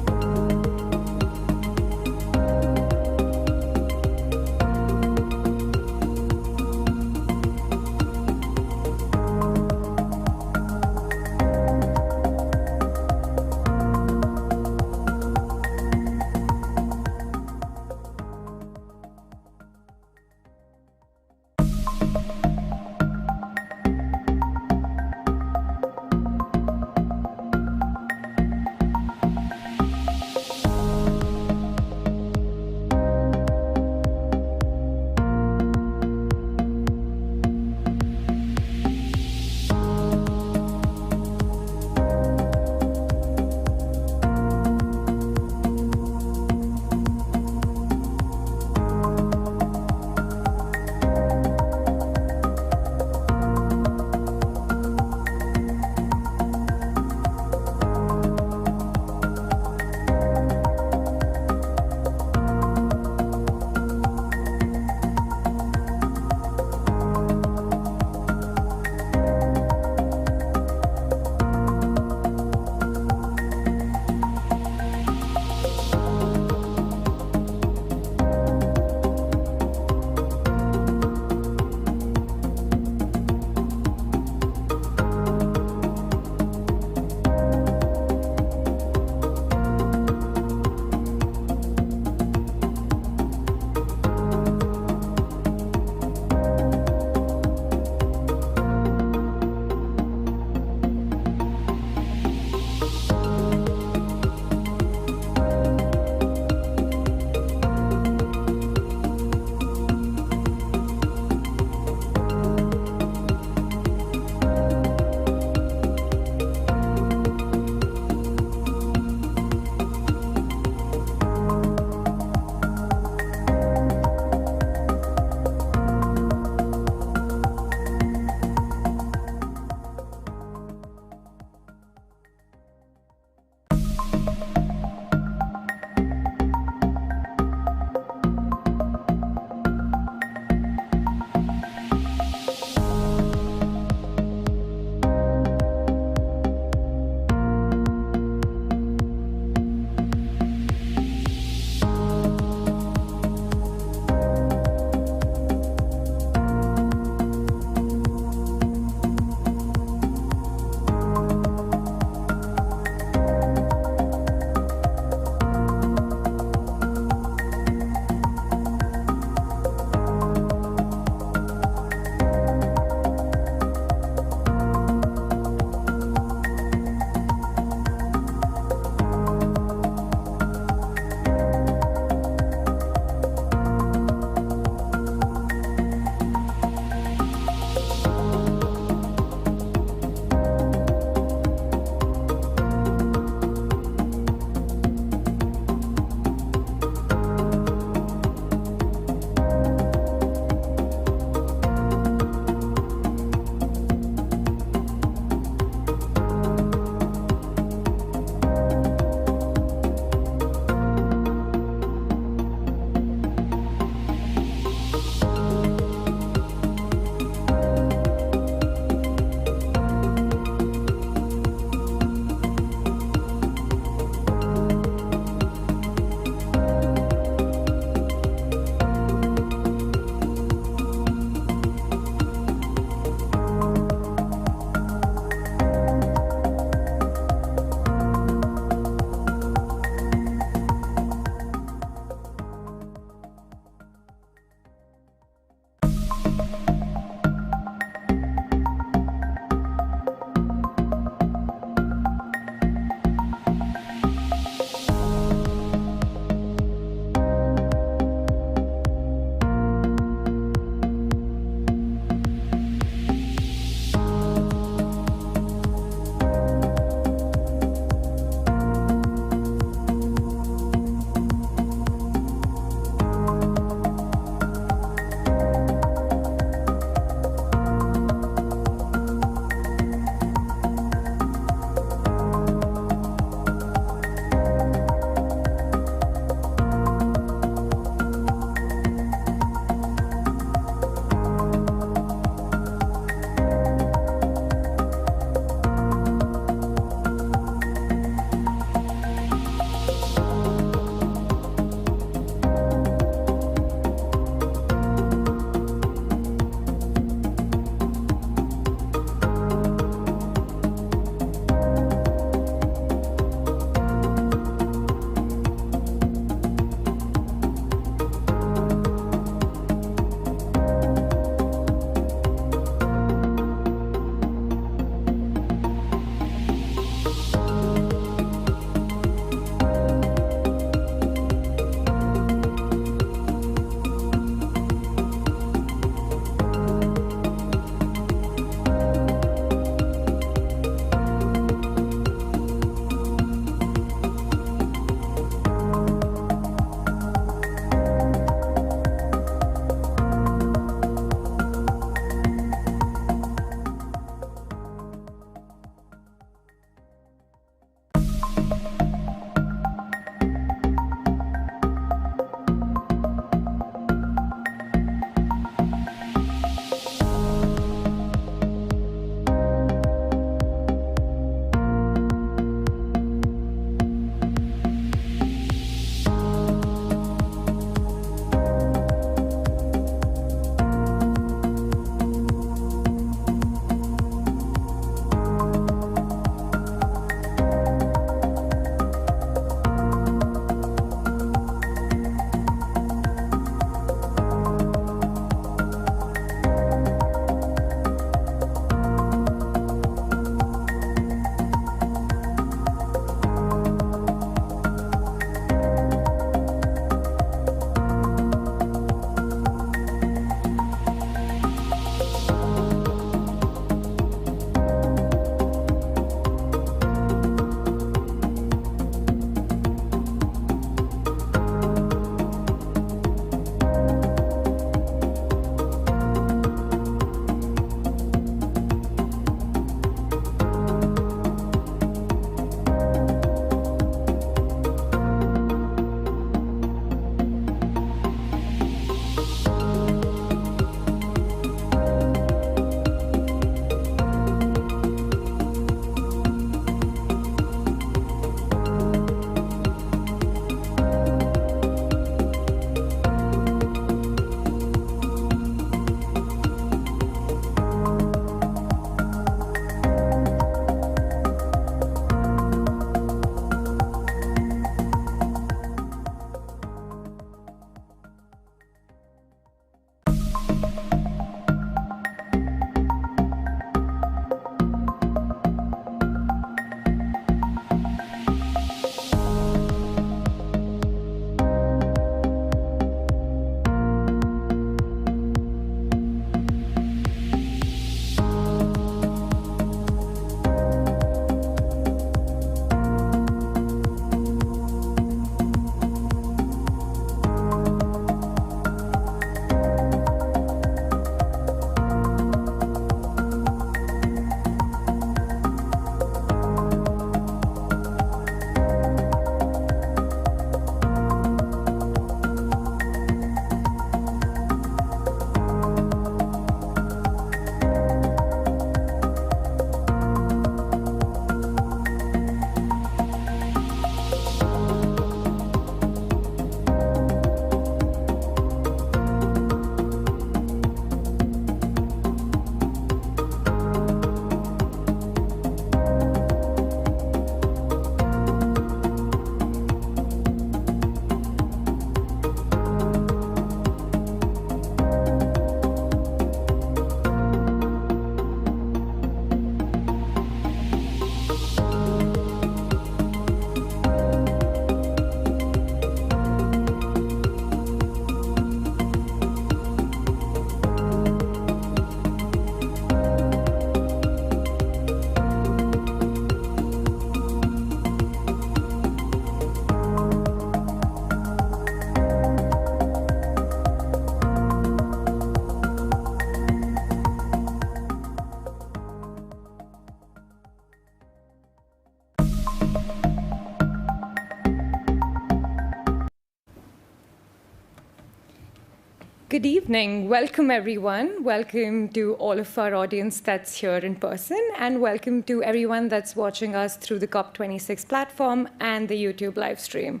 Good evening. Welcome, everyone. Welcome to all of our audience that's here in person, and welcome to everyone that's watching us through the COP26 platform and the YouTube live stream.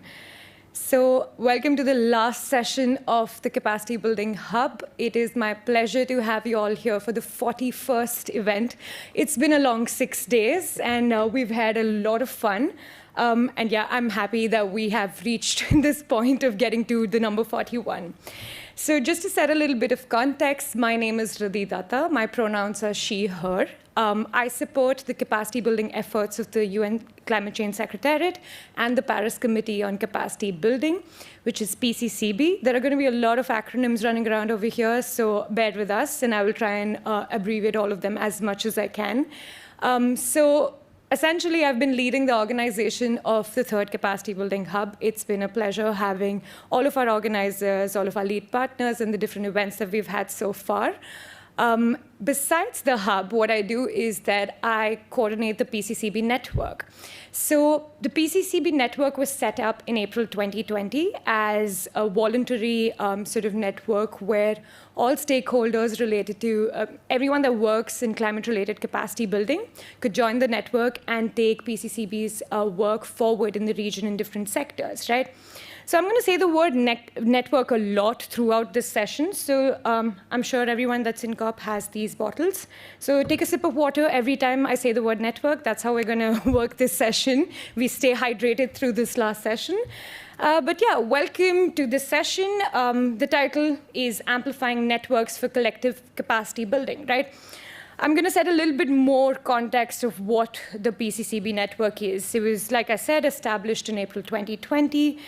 So welcome to the last session of the Capacity Building Hub. It is my pleasure to have you all here for the 41st event. It's been a long 6 days, and we've had a lot of fun. And yeah, I'm happy that we have reached this point of getting to the number 41. So just to set a little bit of context, my name is Radhi Datta. My pronouns are she, her. I support the capacity building efforts of the UN Climate Change Secretariat and the Paris Committee on Capacity Building, which is PCCB. There are going to be a lot of acronyms running around over here, so bear with us, and I will try and abbreviate all of them as much as I can. Essentially, I've been leading the organization of the third Capacity Building Hub. It's been a pleasure having all of our organizers, all of our lead partners, and the different events that we've had so far. Besides the hub, what I do is that I coordinate the PCCB network. So the PCCB network was set up in April 2020 as a voluntary sort of network where all stakeholders related to everyone that works in climate-related capacity building could join the network and take PCCB's work forward in the region in different sectors, right? So I'm going to say the word network a lot throughout this session. So I'm sure everyone that's in COP has these bottles. So take a sip of water every time I say the word network. That's how we're going to work this session. We stay hydrated through this last session. But yeah, welcome to this session. The title is Amplifying Networks for Collective Capacity Building, right? I'm going to set a little bit more context of what the PCCB network is. It was, like I said, established in April 2020.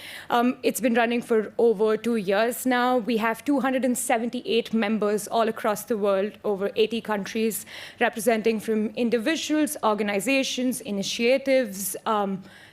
It's been running for over 2 years now. We have 278 members all across the world, over 80 countries, representing from individuals, organizations, initiatives,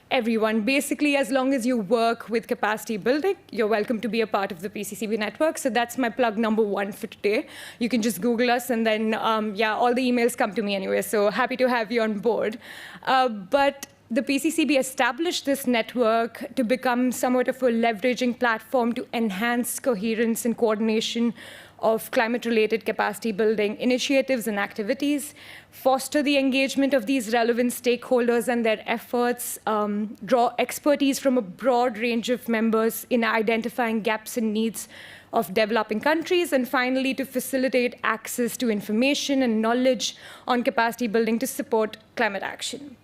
everyone. Basically, as long as you work with capacity building, you're welcome to be a part of the PCCB network. So that's my plug number one for today. You can just Google us, and then, yeah, all the emails come to me anyway. So happy to have you on board. But the PCCB established this network to become somewhat of a leveraging platform to enhance coherence and coordination of climate-related capacity building initiatives and activities, foster the engagement of these relevant stakeholders and their efforts, draw expertise from a broad range of members in identifying gaps and needs of developing countries, and finally, to facilitate access to information and knowledge on capacity building to support climate action.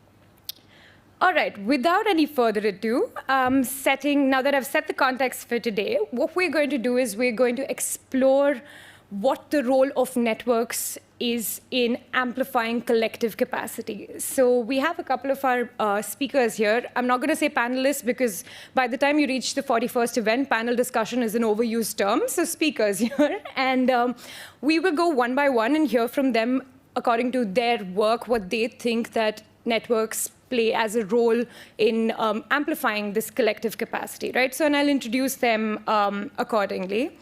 All right, without any further ado, now that I've set the context for today, what we're going to do is we're going to explore what the role of networks is in amplifying collective capacity. So we have a couple of our speakers here. I'm not going to say panelists because by the time you reach the 41st event, panel discussion is an overused term, so speakers here. And we will go one by one and hear from them according to their work, what they think that networks play as a role in amplifying this collective capacity, right? So, and I'll introduce them accordingly.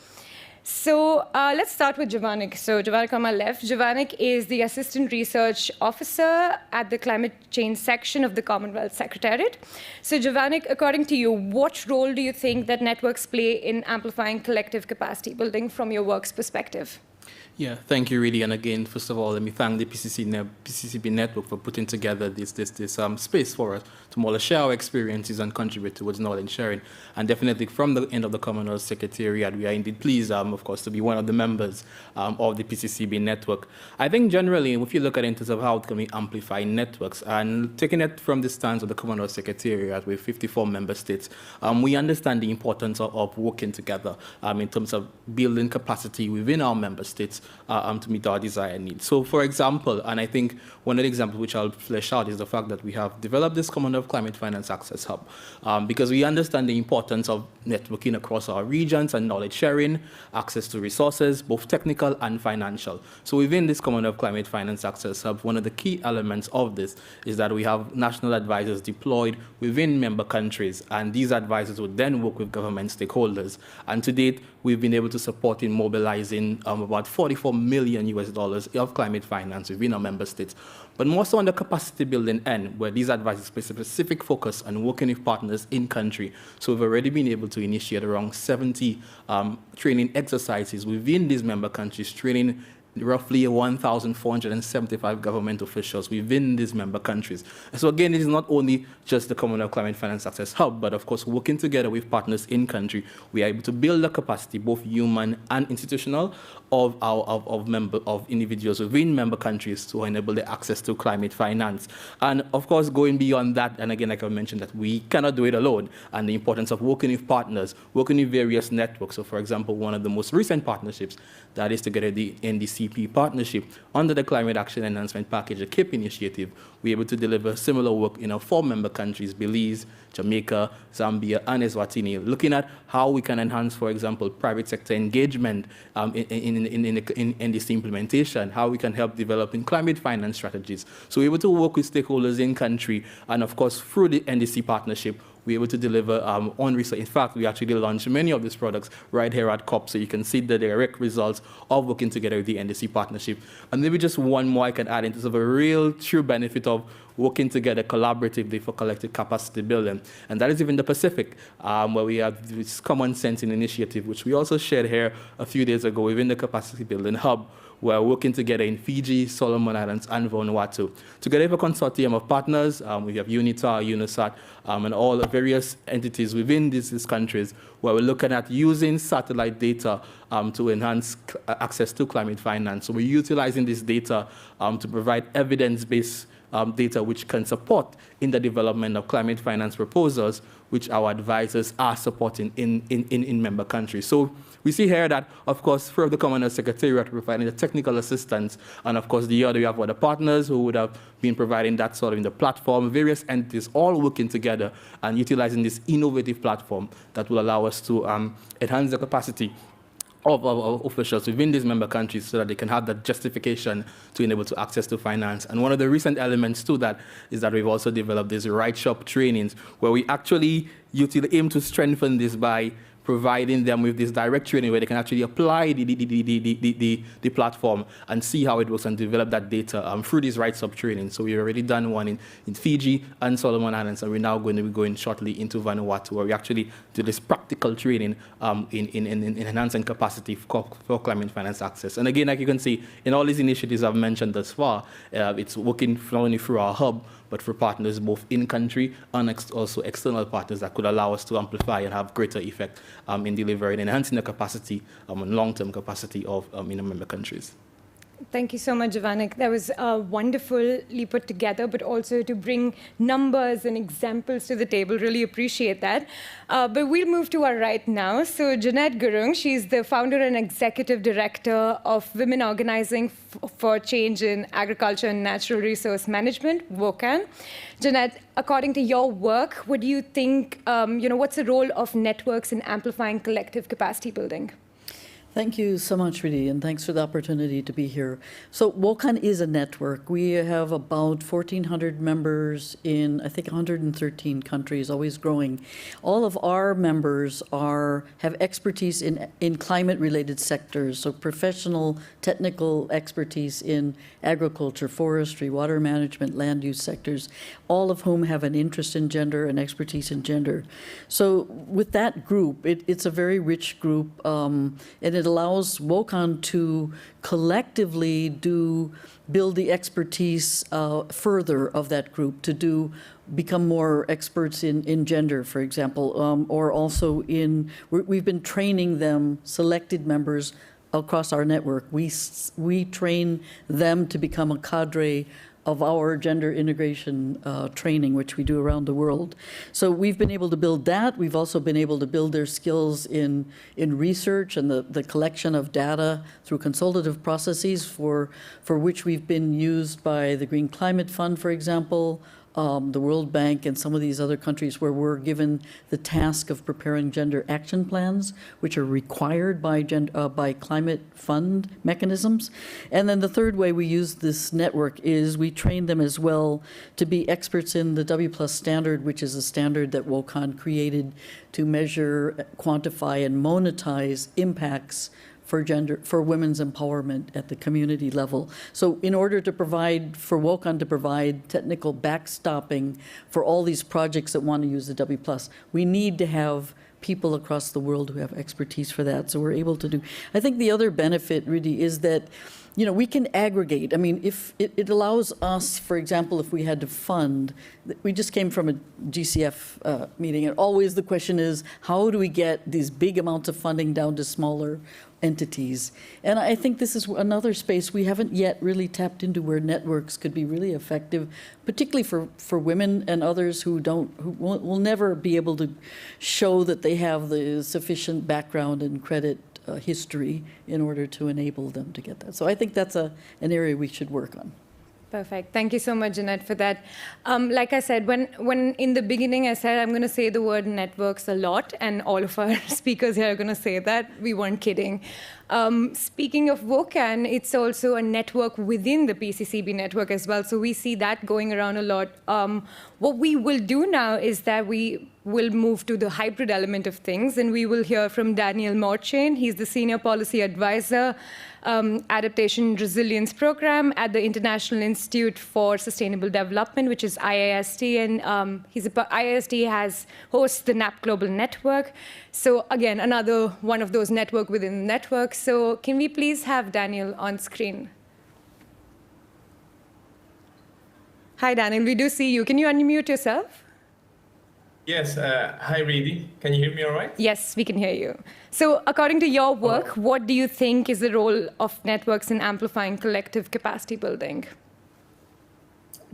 So let's start with Jovanik. So Jovanik on my left. Jovanik is the Assistant Research Officer at the Climate Change section of the Commonwealth Secretariat. So Jovanik, according to you, what role do you think that networks play in amplifying collective capacity building from your work's perspective? Yeah, thank you, really. And again, first of all, let me thank the PCCB network for putting together this space for us to more share our experiences and contribute towards knowledge sharing. And definitely from the end of the Commonwealth Secretariat, we are indeed pleased, of course, to be one of the members of the PCCB network. I think generally, if you look at it in terms of how can we amplify networks, and taking it from the stance of the Commonwealth Secretariat with 54 member states, we understand the importance of working together in terms of building capacity within our member states to meet our desired needs. So, for example, and I think one of the examples which I'll flesh out is the fact that we have developed this Commonwealth Climate Finance Access Hub because we understand the importance of networking across our regions and knowledge sharing, access to resources, both technical and financial. So within this Commonwealth Climate Finance Access Hub, one of the key elements of this is that we have national advisors deployed within member countries, and these advisors would then work with government stakeholders. And to date, we've been able to support in mobilizing about about $44 million of climate finance within our member states. But more so on the capacity building end, where these advisors place a specific focus on working with partners in country. So we've already been able to initiate around 70 training exercises within these member countries, training roughly 1,475 government officials within these member countries. And so again, it is not only just the Commonwealth Climate Finance Access Hub, but of course, working together with partners in country, we are able to build the capacity, both human and institutional, of individuals within member countries to enable the access to climate finance. And of course, going beyond that, and again, like I mentioned, that we cannot do it alone, and the importance of working with partners, working with various networks. So for example, one of the most recent partnerships, that is together the NDCP partnership under the Climate Action Enhancement Package, the CAPE initiative, we're able to deliver similar work in our 4 member countries, Belize, Jamaica, Zambia, and Eswatini, looking at how we can enhance, for example, private sector engagement in NDC implementation, how we can help developing climate finance strategies. So we're able to work with stakeholders in country, and of course, through the NDC partnership, we're able to deliver on research. In fact, we actually launched many of these products right here at COP, so you can see the direct results of working together with the NDC partnership. And maybe just one more I can add in terms of a real true benefit of working together collaboratively for collective capacity building. And that is even the Pacific, where we have this common sensing initiative, which we also shared here a few days ago within the Capacity Building Hub. We're working together in Fiji, Solomon Islands, and Vanuatu. Together with a consortium of partners, we have UNITAR, UNISAT, and all the various entities within these countries, where we're looking at using satellite data to enhance access to climate finance. So we're utilizing this data to provide evidence-based data which can support in the development of climate finance proposals, which our advisors are supporting in member countries. So we see here that, of course, through the Commonwealth Secretariat providing the technical assistance, and of course, the other we have other partners who would have been providing that sort of in the platform, various entities all working together and utilizing this innovative platform that will allow us to enhance the capacity of officials within these member countries so that they can have that justification to enable to access to finance. And one of the recent elements to that is that we've also developed these right shop trainings where we actually aim to strengthen this by providing them with this direct training where they can actually apply the platform and see how it works and develop that data through this right sub training. So we've already done one in Fiji and Solomon Islands, and we're now going to be going shortly into Vanuatu, where we actually do this practical training in enhancing capacity for climate finance access. And again, like you can see, in all these initiatives I've mentioned thus far, it's working not only through our hub, but for partners both in country and also external partners that could allow us to amplify and have greater effect in delivering, enhancing the capacity and long-term capacity of member countries. Thank you so much, Jovanik. That was wonderfully put together, but also to bring numbers and examples to the table. Really appreciate that. But we'll move to our right now. So Jeanette Gurung, she's the founder and executive director of Women Organizing for Change in Agriculture and Natural Resource Management, WOCAN. Jeanette, according to your work, what do you think, what's the role of networks in amplifying collective capacity building? Thank you so much, Ridi, and thanks for the opportunity to be here. So WOCAN is a network. We have about 1,400 members in, I think, 113 countries, always growing. All of our members have expertise in climate-related sectors, so professional, technical expertise in agriculture, forestry, water management, land use sectors, all of whom have an interest in gender and expertise in gender. So with that group, it's a very rich group, and it allows WOCAN to collectively build the expertise further of that group, to become more experts in gender, for example, or also we've been training them, selected members across our network. We train them to become a cadre of our gender integration training, which we do around the world. So we've been able to build that. We've also been able to build their skills in research and the collection of data through consultative processes for which we've been used by the Green Climate Fund, for example, the World Bank, and some of these other countries where we're given the task of preparing gender action plans, which are required by climate fund mechanisms. And then the third way we use this network is we train them as well to be experts in the W+ standard, which is a standard that WOCAN created to measure, quantify, and monetize impacts for women's empowerment at the community level. So in order to provide, for WOCAN to provide technical backstopping for all these projects that want to use the W+, we need to have people across the world who have expertise for that. So we're able to do. I think the other benefit really is that, you know, we can aggregate. I mean, if it allows us, for example, if we had to fund, we just came from a GCF meeting, and always the question is, how do we get these big amounts of funding down to smaller entities? And I think this is another space we haven't yet really tapped into, where networks could be really effective, particularly for women and others who will never be able to show that they have the sufficient background and credit history in order to enable them to get that. So I think that's an area we should work on. Perfect. Thank you so much, Jeanette, for that. Like I said, when in the beginning I said I'm going to say the word networks a lot, and all of our speakers here are going to say that, we weren't kidding. Speaking of WOCAN, it's also a network within the PCCB network as well, so we see that going around a lot. What we will do now is that we will move to the hybrid element of things, and we will hear from Daniel Morchain. He's the Senior Policy Advisor, Adaptation Resilience Program at the International Institute for Sustainable Development, which is IIST, and IIST hosts the NAP Global Network. So again, another one of those network within the network. So can we please have Daniel on screen? Hi, Daniel, we do see you. Can you unmute yourself? Yes, hi Reedy. Can you hear me all right? Yes, we can hear you. So according to your work, what do you think is the role of networks in amplifying collective capacity building?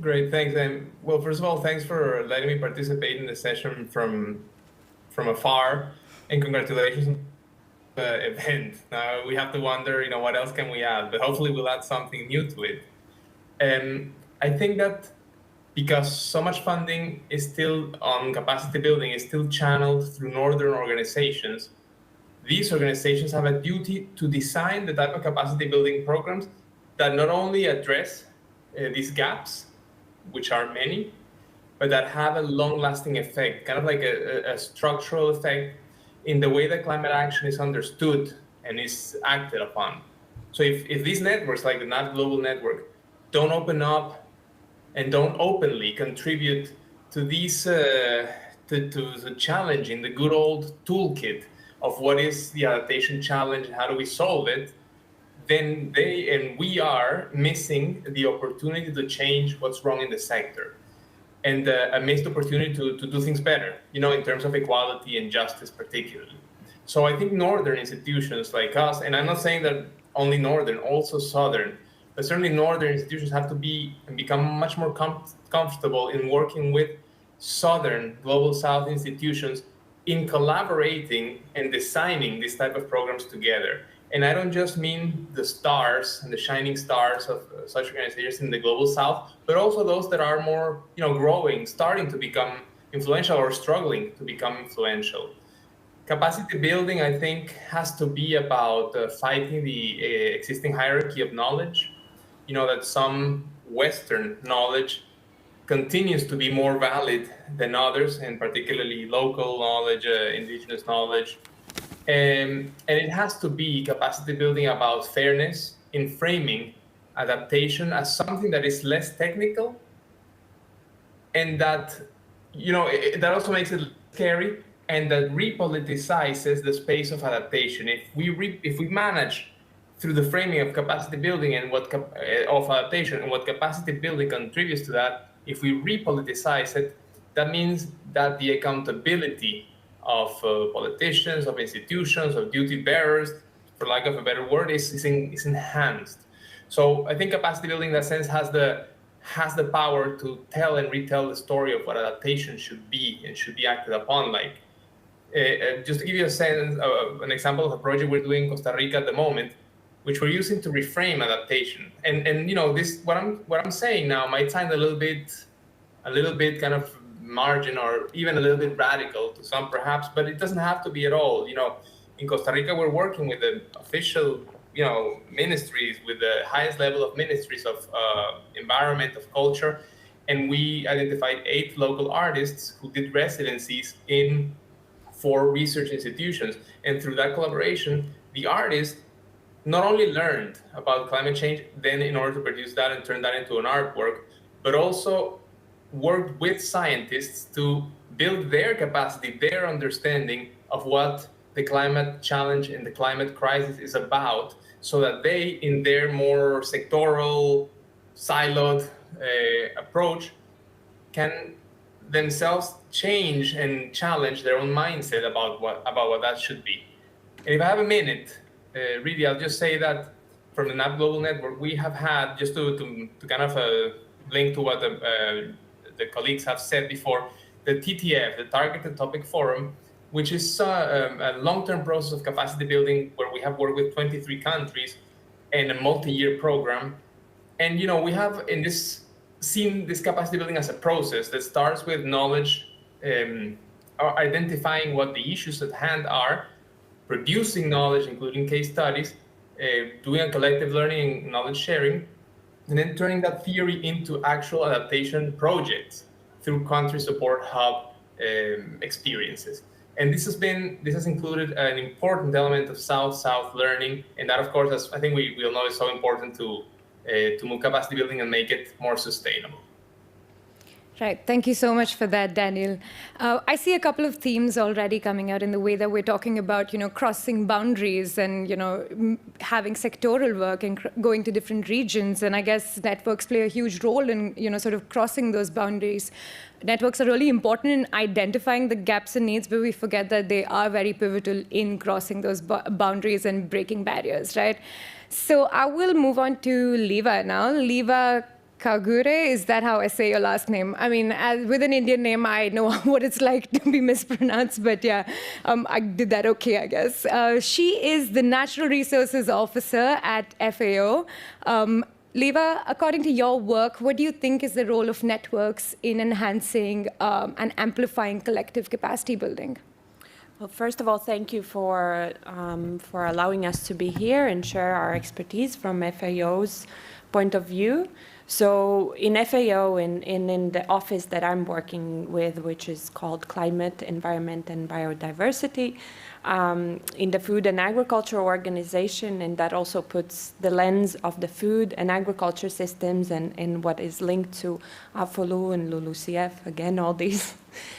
Great, thanks. Well, first of all, thanks for letting me participate in the session from afar, and congratulations on the event. Now we have to wonder, you know, what else can we add? But hopefully we'll add something new to it. And I think that because so much funding is still on capacity building, is still channeled through Northern organizations, these organizations have a duty to design the type of capacity building programs that not only address these gaps, which are many, but that have a long-lasting effect, kind of like a structural effect in the way that climate action is understood and is acted upon. So if these networks, like the NAP Global Network, don't open up and don't openly contribute to these, to the challenge in the good old toolkit of what is the adaptation challenge and how do we solve it, then they and we are missing the opportunity to change what's wrong in the sector, and a missed opportunity to do things better, you know, in terms of equality and justice particularly. So I think Northern institutions like us, and I'm not saying that only Northern, also Southern, but certainly Northern institutions have to be and become much more comfortable in working with Southern, Global South institutions in collaborating and designing these type of programs together. And I don't just mean the stars and the shining stars of such organizations in the Global South, but also those that are more, you know, growing, starting to become influential or struggling to become influential. Capacity building, I think, has to be about fighting the existing hierarchy of knowledge. You know, that some Western knowledge continues to be more valid than others, and particularly local knowledge, indigenous knowledge. And it has to be capacity building about fairness in framing adaptation as something that is less technical, and that, you know, that also makes it scary, and that repoliticizes the space of adaptation. If we manage through the framing of capacity building and of adaptation and what capacity building contributes to that, if we repoliticize it, that means that the accountability of politicians, of institutions, of duty bearers, for lack of a better word, is enhanced. So I think capacity building in that sense has the power to tell and retell the story of what adaptation should be and should be acted upon. Like, just to give you a sense, an example of a project we're doing in Costa Rica at the moment, which we're using to reframe adaptation. And you know, this what I'm saying now might sound a little bit kind of margin or even a little bit radical to some perhaps, but it doesn't have to be at all. You know, in Costa Rica, we're working with the official, you know, ministries, with the highest level of ministries of environment, of culture, and we identified 8 local artists who did residencies in 4 research institutions. And through that collaboration, the artists not only learned about climate change, then in order to produce that and turn that into an artwork, but also worked with scientists to build their capacity, their understanding of what the climate challenge and the climate crisis is about, so that they, in their more sectoral, siloed approach, can themselves change and challenge their own mindset about what that should be. And if I have a minute, really, I'll just say that from the NAP Global Network, we have had, just to kind of link to what the colleagues have said before, the TTF, the Targeted Topic Forum, which is a long-term process of capacity building where we have worked with 23 countries and a multi-year program. And we have seen this capacity building as a process that starts with knowledge, identifying what the issues at hand are, producing knowledge, including case studies, doing a collective learning and knowledge sharing, and then turning that theory into actual adaptation projects through country support hub experiences. And this has included an important element of South-South learning, and that, of course, as I think we all know, is so important to move capacity building and make it more sustainable. Right. Thank you so much for that, Daniel. I see a couple of themes already coming out in the way that we're talking about, crossing boundaries and, having sectoral work and going to different regions. And I guess networks play a huge role in, sort of crossing those boundaries. Networks are really important in identifying the gaps and needs, but we forget that they are very pivotal in crossing those boundaries and breaking barriers, right? So I will move on to Liva now. Liva Kagure, is that how I say your last name? I mean, with an Indian name, I know what it's like to be mispronounced, but yeah, I did that okay, I guess. She is the Natural Resources Officer at FAO. Liva, according to your work, what do you think is the role of networks in enhancing and amplifying collective capacity building? Well, first of all, thank you for allowing us to be here and share our expertise from FAO's point of view. So in FAO, in the office that I'm working with, which is called Climate, Environment, and Biodiversity, in the Food and Agriculture Organization, and that also puts the lens of the food and agriculture systems and what is linked to AFOLU and LULUCF, again, all these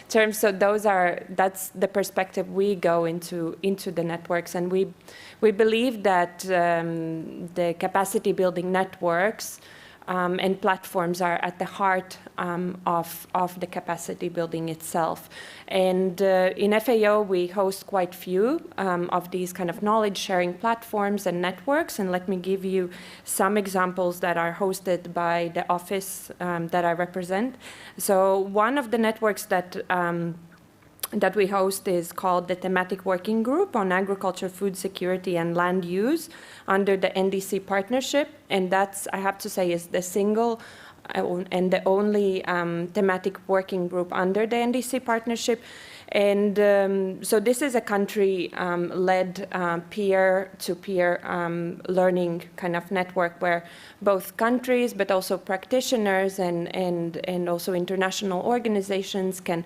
terms. So that's the perspective we go into the networks, and we believe that the capacity building networks and platforms are at the heart of the capacity building itself. And in FAO, we host quite few of these kind of knowledge sharing platforms and networks. And let me give you some examples that are hosted by the office that I represent. So one of the networks that we host is called the Thematic Working Group on Agriculture, Food Security, and Land Use under the NDC partnership. And that's, I have to say, is the single and the only thematic working group under the NDC partnership. And so this is a country-led peer-to-peer learning kind of network where both countries, but also practitioners and also international organizations can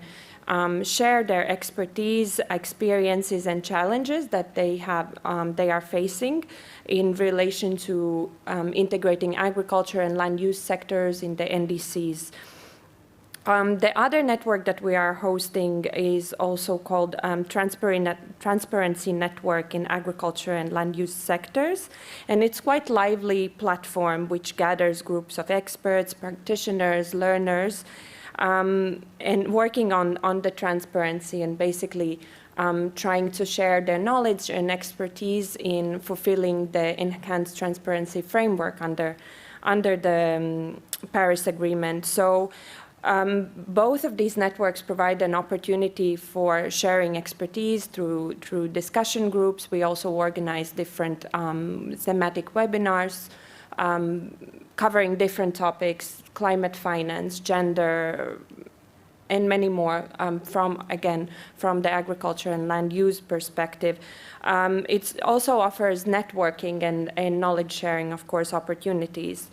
share their expertise, experiences, and challenges that they are facing in relation to integrating agriculture and land use sectors in the NDCs. The other network that we are hosting is also called Transparency Network in Agriculture and Land Use Sectors. And it's quite lively platform which gathers groups of experts, practitioners, learners, and working on the transparency and basically trying to share their knowledge and expertise in fulfilling the enhanced transparency framework under the Paris Agreement. So both of these networks provide an opportunity for sharing expertise through discussion groups. We also organize different thematic webinars covering different topics: climate finance, gender, many more from the agriculture and land use perspective. It also offers networking and knowledge sharing, of course, opportunities.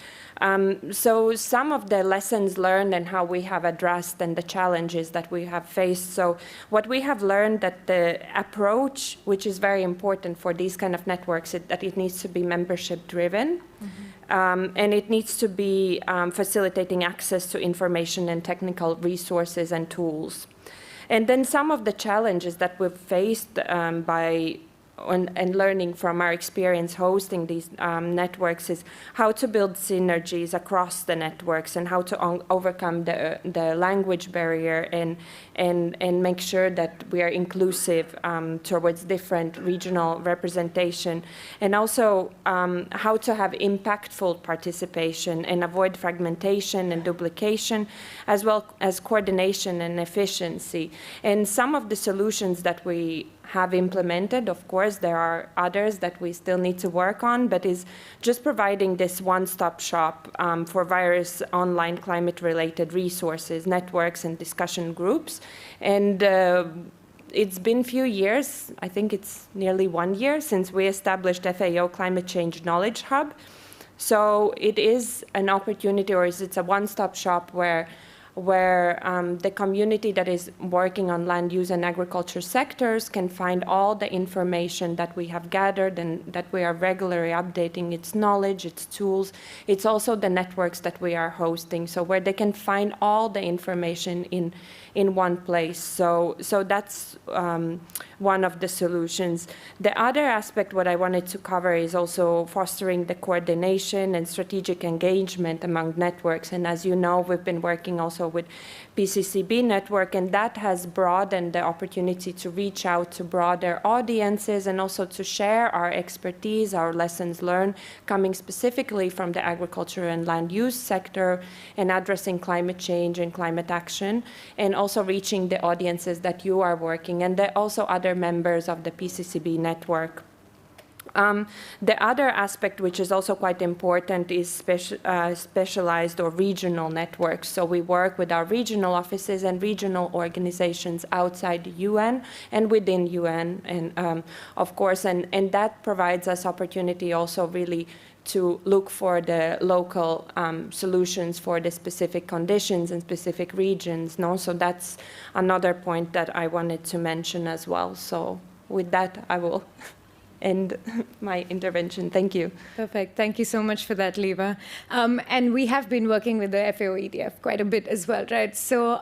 So some of the lessons learned and how we have addressed and the challenges that we have faced. So what we have learned that the approach, which is very important for these kind of networks, that it needs to be membership driven. And it needs to be facilitating access to information and technical resources and tools. And then some of the challenges that we've faced and learning from our experience hosting these networks is how to build synergies across the networks and how to overcome the language barrier and make sure that we are inclusive towards different regional representation, and also how to have impactful participation and avoid fragmentation and duplication, as well as coordination and efficiency. And some of the solutions that we have implemented, of course, there are others that we still need to work on, but is just providing this one-stop shop for various online climate-related resources, networks, and discussion groups. And it's been a few years, I think it's nearly 1 year, since we established FAO Climate Change Knowledge Hub. So it is an opportunity, or it's a one-stop shop where the community that is working on land use and agriculture sectors can find all the information that we have gathered and that we are regularly updating, its knowledge, its tools. It's also the networks that we are hosting, so where they can find all the information in one place. So that's one of the solutions. The other aspect, what I wanted to cover, is also fostering the coordination and strategic engagement among networks. And as you know, we've been working also with PCCB network, and that has broadened the opportunity to reach out to broader audiences and also to share our expertise, our lessons learned, coming specifically from the agriculture and land use sector and addressing climate change and climate action, and also reaching the audiences that you are working, and also other members of the PCCB network. The other aspect, which is also quite important, is specialized or regional networks. So we work with our regional offices and regional organizations outside the UN and within UN, and of course, and that provides us opportunity also really to look for the local solutions for the specific conditions and specific regions. No? So that's another point that I wanted to mention as well. So with that, I will end my intervention. Thank you. Perfect. Thank you so much for that, Leva. And we have been working with the FAO EDF quite a bit as well, right? So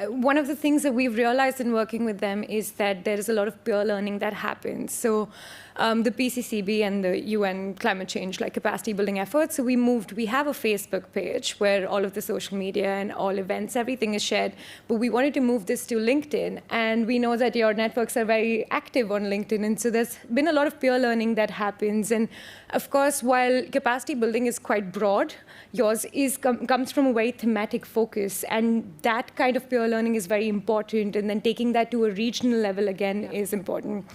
one of the things that we've realized in working with them is that there is a lot of peer learning that happens. So the PCCB and the UN climate change, like capacity building efforts. So we have a Facebook page where all of the social media and all events, everything is shared. But we wanted to move this to LinkedIn. And we know that your networks are very active on LinkedIn. And so there's been a lot of peer learning that happens. And of course, while capacity building is quite broad, yours comes from a very thematic focus. And that kind of peer learning is very important. And then taking that to a regional level again is important.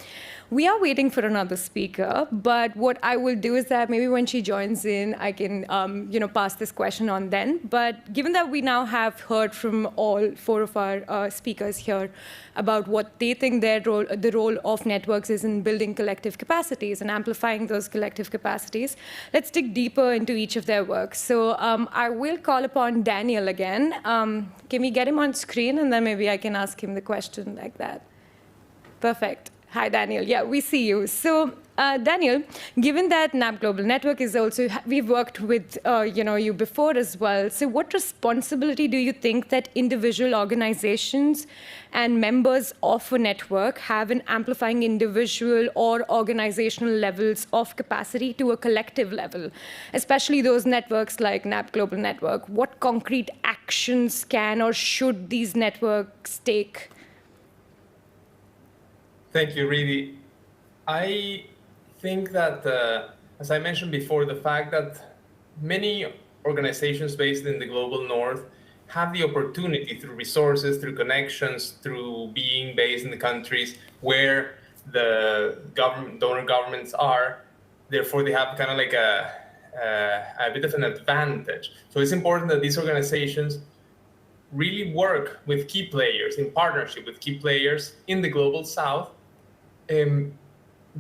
We are waiting for another speaker, but what I will do is that maybe when she joins in, I can pass this question on then. But given that we now have heard from all 4 of our speakers here about what they think the role of networks is in building collective capacities and amplifying those collective capacities, let's dig deeper into each of their works. So I will call upon Daniel again. Can we get him on screen, and then maybe I can ask him the question like that? Perfect. Hi, Daniel. Yeah, we see you. So, Daniel, given that NAP Global Network is also, we've worked with you before as well. So what responsibility do you think that individual organizations and members of a network have in amplifying individual or organizational levels of capacity to a collective level, especially those networks like NAP Global Network? What concrete actions can or should these networks take? Thank you, Ridi. I think that, as I mentioned before, the fact that many organizations based in the global north have the opportunity through resources, through connections, through being based in the countries where the donor governments are, therefore they have kind of like a bit of an advantage. So it's important that these organizations really work with key players, in partnership with key players in the Global South.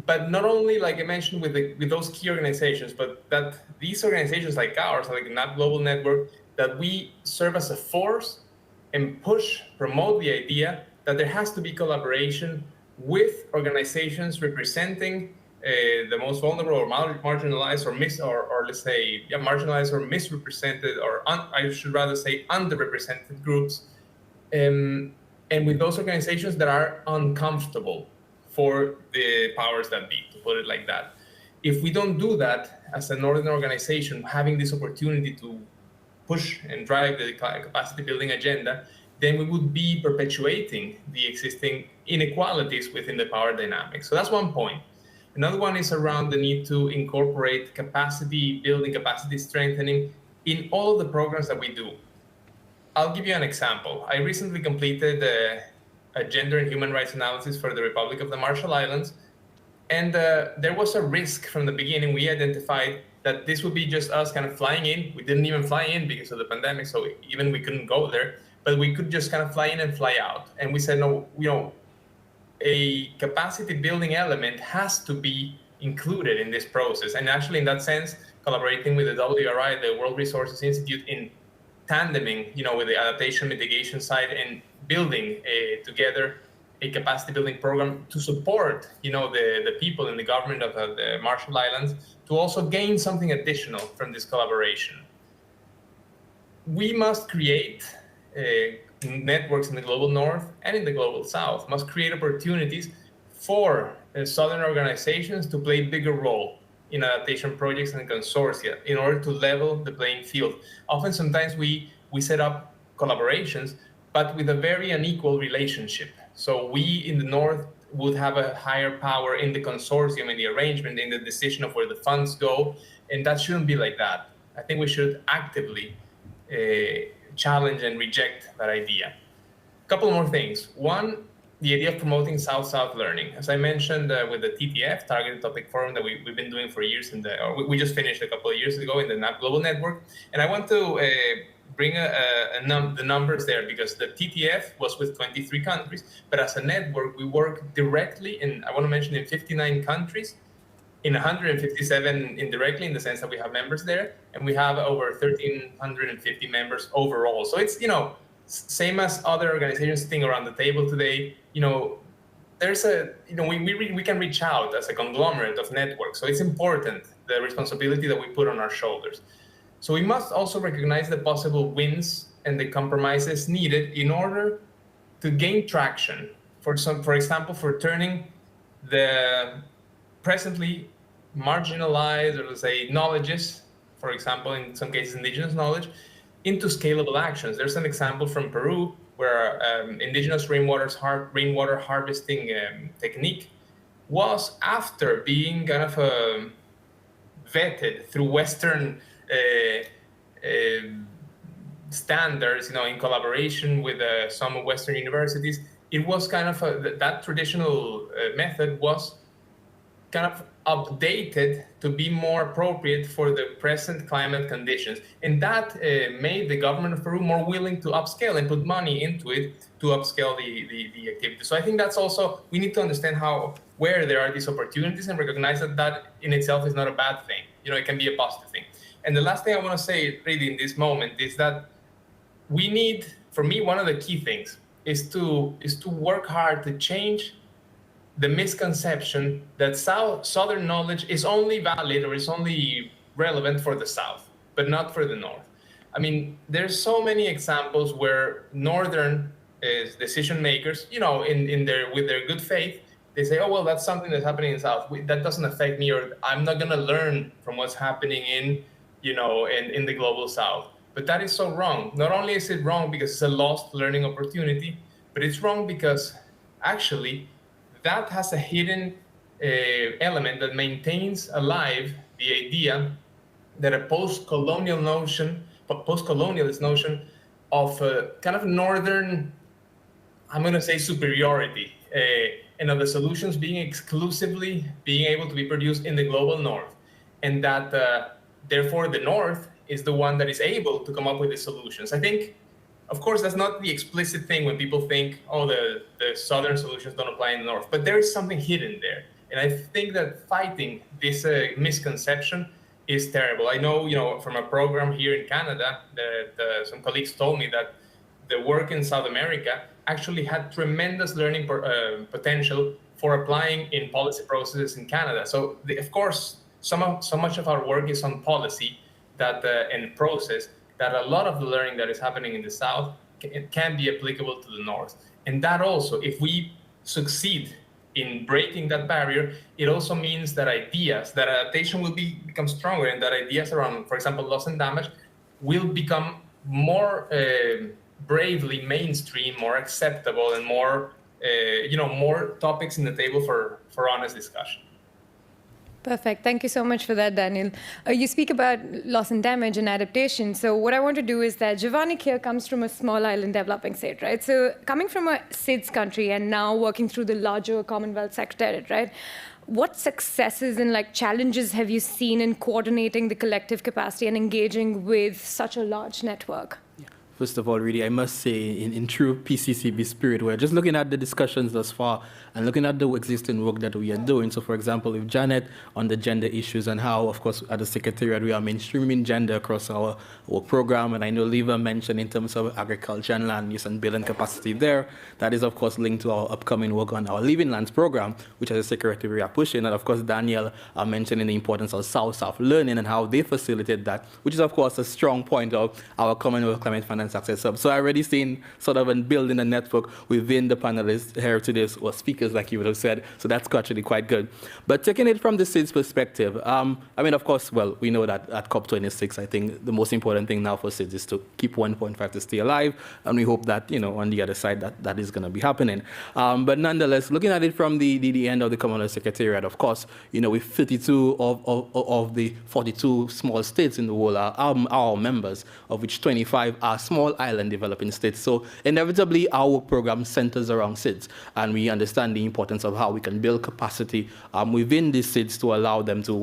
But not only, like I mentioned, with those key organizations, but that these organizations like ours, like the Global Network, that we serve as a force and promote the idea that there has to be collaboration with organizations representing the most vulnerable or marginalized or let's say, marginalized or misrepresented, or I should rather say underrepresented groups, and with those organizations that are uncomfortable for the powers that be, to put it like that. If we don't do that as a Northern organization, having this opportunity to push and drive the capacity building agenda, then we would be perpetuating the existing inequalities within the power dynamics. So that's one point. Another one is around the need to incorporate capacity building, capacity strengthening in all of the programs that we do. I'll give you an example. I recently completed a gender and human rights analysis for the Republic of the Marshall Islands. And there was a risk from the beginning. We identified that this would be just us kind of flying in. We didn't even fly in because of the pandemic, so even we couldn't go there, but we could just kind of fly in and fly out. And we said, no, a capacity building element has to be included in this process. And actually, in that sense, collaborating with the WRI, the World Resources Institute, in tandeming, with the adaptation mitigation side and building together a capacity building program to support, the people in the government of the Marshall Islands to also gain something additional from this collaboration. We must create networks in the global north and in the global south, must create opportunities for southern organizations to play a bigger role in adaptation projects and consortia in order to level the playing field. Sometimes we set up collaborations, but with a very unequal relationship. So we in the north would have a higher power in the consortium, in the arrangement, in the decision of where the funds go, and that shouldn't be like that. I think we should actively challenge and reject that idea. A couple more things. One, the idea of promoting South-South learning. As I mentioned with the TTF, Targeted Topic Forum, that we've been doing for years, we just finished a couple of years ago in the Global Network. And I want to bring the numbers there, because the TTF was with 23 countries, but as a network, we work directly I want to mention, in 59 countries, in 157 indirectly, in the sense that we have members there, and we have over 1,350 members overall. So it's, same as other organizations sitting around the table today, there's we can reach out as a conglomerate of networks. So it's important, the responsibility that we put on our shoulders. So we must also recognize the possible wins and the compromises needed in order to gain traction. For example, for turning the presently marginalized, or let's say knowledges, for example, in some cases indigenous knowledge, into scalable actions. There's an example from Peru where indigenous rainwater harvesting technique was, after being kind of vetted through Western standards, in collaboration with some Western universities, it was kind of that traditional method was kind of updated to be more appropriate for the present climate conditions. And that made the government of Peru more willing to upscale and put money into it to upscale the activity. So I think that's also, we need to understand where there are these opportunities and recognize that in itself is not a bad thing. It can be a positive thing. And the last thing I want to say really in this moment is that we need, for me, one of the key things is to work hard to change the misconception that Southern knowledge is only valid or is only relevant for the South, but not for the North. I mean, there's so many examples where Northern decision makers, with their good faith, they say, oh, well, that's something that's happening in the South. That doesn't affect me, or I'm not going to learn from what's happening in the global South. But that is so wrong. Not only is it wrong because it's a lost learning opportunity, but it's wrong because actually that has a hidden element that maintains alive the idea that a post-colonialist notion of kind of Northern, I'm going to say, superiority, and of the solutions being exclusively being able to be produced in the global North, and that therefore the North is the one that is able to come up with the solutions. I think Of course, that's not the explicit thing when people think, oh, the southern solutions don't apply in the north, but there is something hidden there. And I think that fighting this misconception is terrible. I know, from a program here in Canada, that some colleagues told me that the work in South America actually had tremendous learning potential for applying in policy processes in Canada. So, of course, so much of our work is on policy and process that a lot of the learning that is happening in the South can be applicable to the North. And that also, if we succeed in breaking that barrier, it also means that that adaptation will become stronger, and that ideas around, for example, loss and damage will become more bravely mainstream, more acceptable, and more topics in the table for honest discussion. Perfect. Thank you so much for that, Daniel. You speak about loss and damage and adaptation. So what I want to do is that Giovanni here comes from a small island developing state, right? So coming from a SIDS country and now working through the larger Commonwealth Secretariat, right? What successes and challenges have you seen in coordinating the collective capacity and engaging with such a large network? First of all, really, I must say, in true PCCB spirit, we're just looking at the discussions thus far and looking at the existing work that we are doing. So, for example, with Janet on the gender issues and how, of course, at the Secretariat, we are mainstreaming gender across our program. And I know Leva mentioned in terms of agriculture and land use and building capacity there. That is, of course, linked to our upcoming work on our Living Lands program, which as a Secretary we are pushing. And, of course, Daniel mentioning the importance of South-South learning and how they facilitate that, which is, of course, a strong point of our Commonwealth Climate Finance Access Hub. So I already seen sort of building a network within the panelists here today, or speakers, like you would have said. So that's actually quite good. But taking it from the SIDS perspective, of course, well, we know that at COP26, I think the most important thing now for SIDS is to keep 1.5 to stay alive. And we hope that, on the other side, that is going to be happening. But nonetheless, looking at it from the end of the Commonwealth Secretariat, of course, with 32 of the 42 small states in the world are our members, of which 25 are small island developing states. So inevitably, our program centers around SIDS, and we understand the importance of how we can build capacity within these SIDS to allow them to,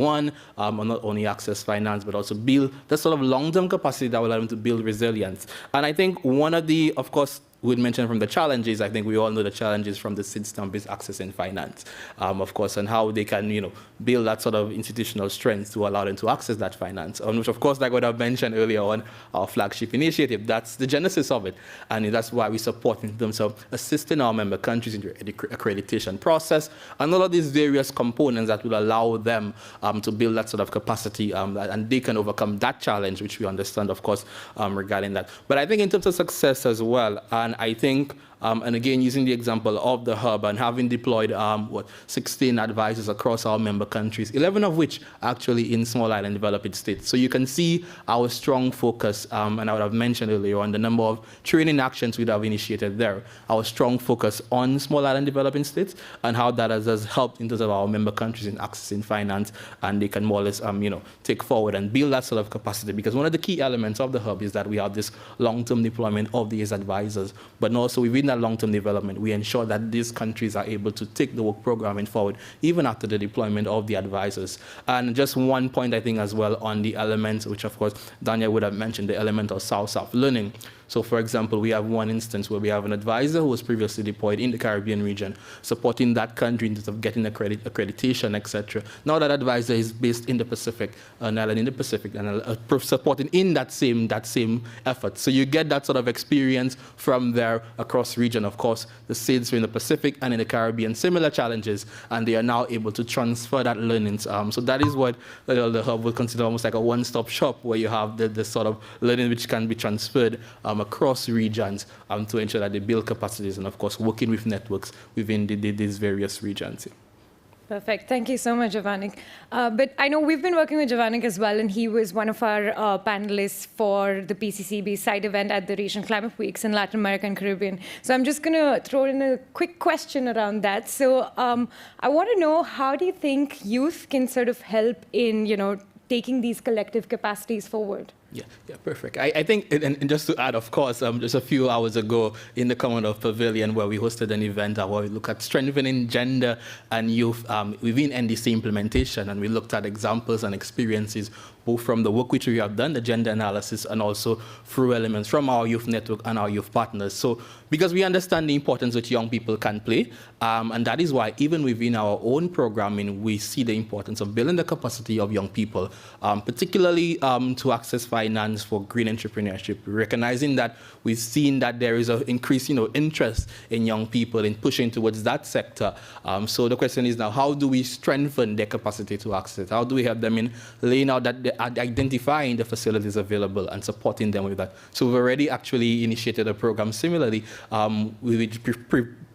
not only access finance, but also build the sort of long-term capacity that will allow them to build resilience. And I think one of the, of course, we'd mention from the challenges, I think we all know the challenges from the SIDS is accessing finance, of course, and how they can, build that sort of institutional strength to allow them to access that finance, which, of course, like what I've mentioned earlier on, our flagship initiative, that's the genesis of it. And that's why we support in terms of assisting our member countries in the accreditation process and all of these various components that will allow them to build that sort of capacity, and they can overcome that challenge, which we understand, of course, regarding that. But I think in terms of success as well, and I think, and again, using the example of the hub and having deployed 16 advisors across our member countries, 11 of which are actually in small island developing states. So you can see our strong focus, and I would have mentioned earlier on the number of training actions we have initiated there, our strong focus on small island developing states and how that has helped in terms of our member countries in accessing finance, and they can more or less, take forward and build that sort of capacity. Because one of the key elements of the hub is that we have this long-term deployment of these advisors, but also within that long-term development, we ensure that these countries are able to take the work programming forward even after the deployment of the advisors. And just one point, I think, as well on the elements, which of course Daniel would have mentioned, the element of South-South learning. So, for example, we have one instance where we have an advisor who was previously deployed in the Caribbean region, supporting that country in terms of getting accreditation, etc. Now that advisor is based in the Pacific, an island in the Pacific, and supporting in that same effort. So you get that sort of experience from there across region. Of course, the SIDS in the Pacific and in the Caribbean, similar challenges, and they are now able to transfer that learning. So that is what the hub will consider almost like a one-stop shop, where you have the sort of learning which can be transferred across regions to ensure that they build capacities and, of course, working with networks within these various regions. Perfect. Thank you so much, Giovanni. But I know we've been working with Giovanni as well, and he was one of our panelists for the PCCB side event at the Regional Climate Weeks in Latin America and Caribbean. So I'm just going to throw in a quick question around that. So I want to know, how do you think youth can sort of help in, taking these collective capacities forward? Yeah, perfect. I think, and just to add, of course, just a few hours ago in the Commonwealth Pavilion, where we hosted an event where we look at strengthening gender and youth within NDC implementation, and we looked at examples and experiences both from the work which we have done, the gender analysis, and also through elements from our youth network and our youth partners. So because we understand the importance that young people can play, and that is why even within our own programming, we see the importance of building the capacity of young people, particularly to access finance for green entrepreneurship, recognizing that we've seen that there is an increased interest in young people in pushing towards that sector. So the question is now, how do we strengthen their capacity to access? How do we help them in laying out that, identifying the facilities available and supporting them with that? So we've already actually initiated a program similarly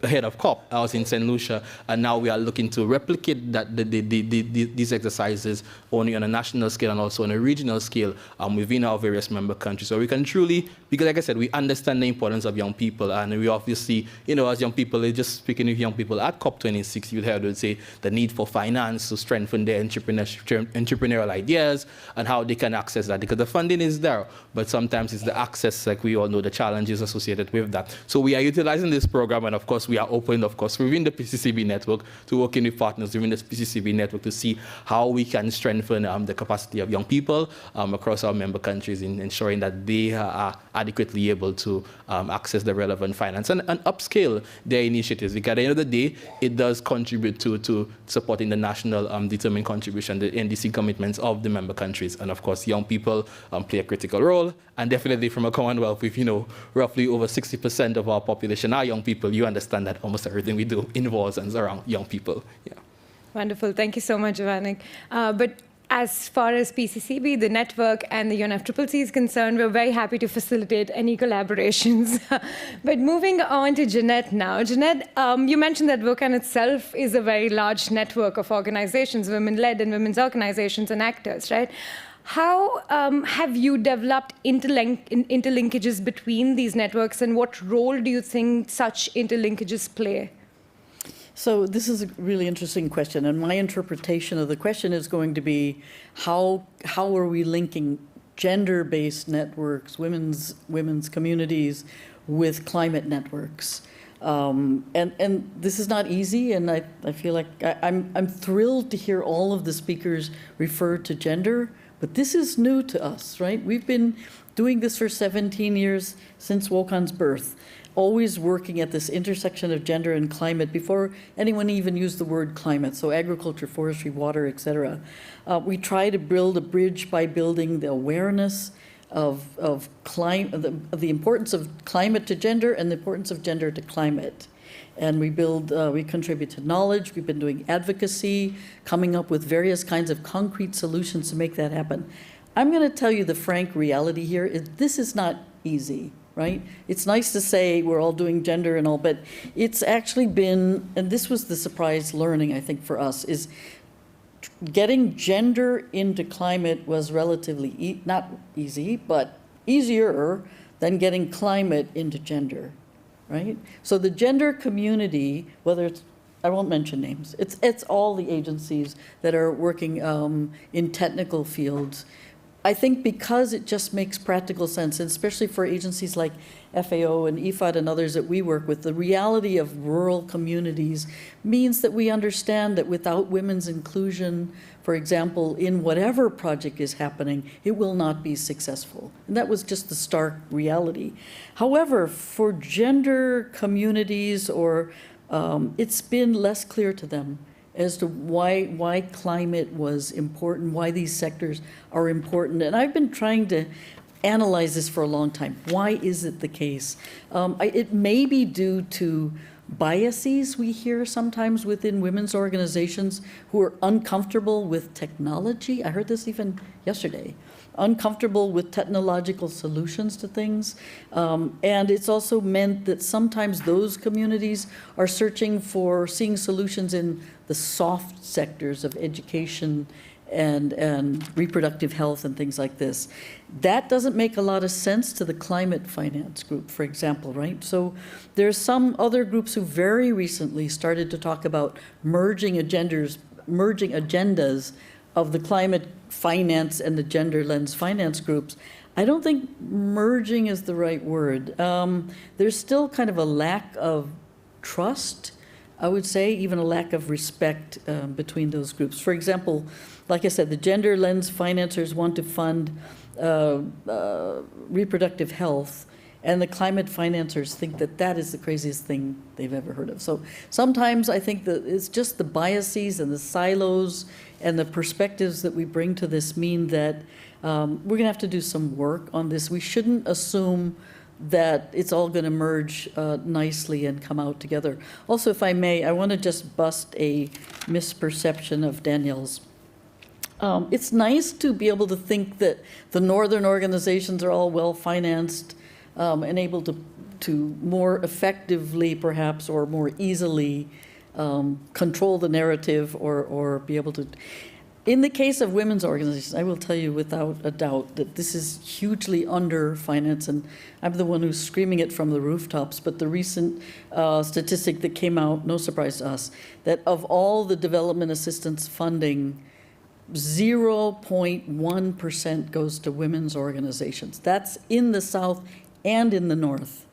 ahead of COP. I was in St. Lucia, and now we are looking to replicate that these exercises only on a national scale and also on a regional scale within our various member countries. So we can truly, because like I said, we understand the importance of young people, and we obviously, as young people, just speaking with young people at COP26, you'd hear them say the need for finance to strengthen their entrepreneurial ideas and how they can access that, because the funding is there, but sometimes it's the access, like we all know, the challenges associated with that. So we are utilizing this program, and of course we are open, of course, within the PCCB network to working with partners within the PCCB network to see how we can strengthen the capacity of young people across our member countries in ensuring that they are adequately able to access the relevant finance and upscale their initiatives. Because at the end of the day, it does contribute to supporting the national determined contribution, the NDC commitments of the member countries. And of course, young people play a critical role. And definitely from a Commonwealth with, roughly over 60% of our population are young people, you understand that almost everything we do involves and is around young people. Yeah. Wonderful. Thank you so much, Ivanik. But as far as PCCB, the network, and the UNFCCC is concerned, we're very happy to facilitate any collaborations. But moving on to Jeanette now. Jeanette, you mentioned that WOCAN itself is a very large network of organizations, women-led and women's organizations and actors, right? How have you developed interlinkages between these networks, and what role do you think such interlinkages play? So this is a really interesting question, and my interpretation of the question is going to be how are we linking gender-based networks, women's communities, with climate networks? And this is not easy, and I feel like I'm thrilled to hear all of the speakers refer to gender, but this is new to us, right? We've been doing this for 17 years since WOCAN's birth, always working at this intersection of gender and climate before anyone even used the word climate, so agriculture, forestry, water, etc. We try to build a bridge by building the awareness of the importance of climate to gender and the importance of gender to climate. And we contribute to knowledge, we've been doing advocacy, coming up with various kinds of concrete solutions to make that happen. I'm going to tell you the frank reality here is this is not easy, right? It's nice to say we're all doing gender and all, but it's actually been, and this was the surprise learning, I think, for us, is getting gender into climate was relatively, not easy, but easier than getting climate into gender, right? So the gender community, whether it's, I won't mention names, it's all the agencies that are working in technical fields. I think because it just makes practical sense, and especially for agencies like FAO and IFAD and others that we work with, the reality of rural communities means that we understand that without women's inclusion, for example, in whatever project is happening, it will not be successful. And that was just the stark reality. However, for gender communities, or it's been less clear to them as to why climate was important, why these sectors are important. And I've been trying to analyze this for a long time. Why is it the case? It may be due to biases we hear sometimes within women's organizations who are uncomfortable with technology. I heard this even yesterday. Uncomfortable with technological solutions to things. And it's also meant that sometimes those communities are seeing solutions in the soft sectors of education and reproductive health and things like this. That doesn't make a lot of sense to the climate finance group, for example, right? So there's some other groups who very recently started to talk about merging agendas of the climate finance and the gender lens finance groups. I don't think merging is the right word. There's still kind of a lack of trust, I would say, even a lack of respect between those groups. For example, like I said, the gender lens financiers want to fund reproductive health, and the climate financiers think that that is the craziest thing they've ever heard of. So sometimes I think that it's just the biases and the silos and the perspectives that we bring to this mean that we're going to have to do some work on this. We shouldn't assume that it's all going to merge nicely and come out together. Also, if I may, I want to just bust a misperception of Danielle's. It's nice to be able to think that the northern organizations are all well-financed and able to more effectively, perhaps, or more easily control the narrative or be able to. In the case of women's organizations, I will tell you without a doubt that this is hugely under-financed, and I'm the one who's screaming it from the rooftops, but the recent statistic that came out, no surprise to us, that of all the development assistance funding, 0.1% goes to women's organizations. That's in the South and in the North.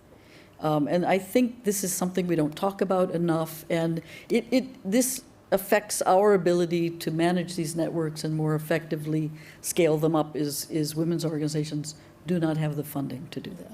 And I think this is something we don't talk about enough, and this affects our ability to manage these networks and more effectively scale them up is women's organizations do not have the funding to do that.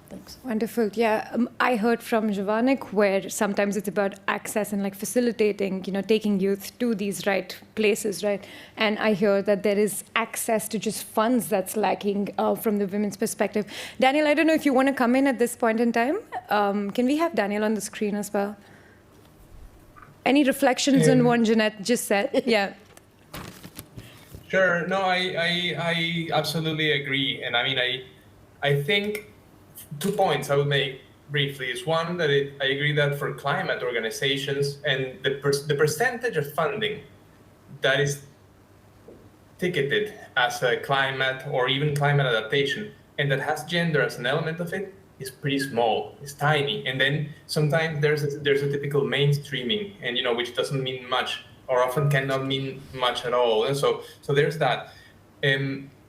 Thanks. Wonderful. Yeah, I heard from Jovanik where sometimes it's about access and like facilitating, taking youth to these right places, right? And I hear that there is access to just funds that's lacking from the women's perspective. Daniel, I don't know if you want to come in at this point in time. Can we have Daniel on the screen as well? Any reflections on what Jeanette just said? Yeah. Sure. No, I absolutely agree. And I mean, I think 2 points I would make briefly is one, that I agree that for climate organizations and the percentage of funding that is ticketed as a climate or even climate adaptation and that has gender as an element of it is pretty small, it's tiny. And then sometimes there's a typical mainstreaming, and which doesn't mean much or often cannot mean much at all. And so there's that.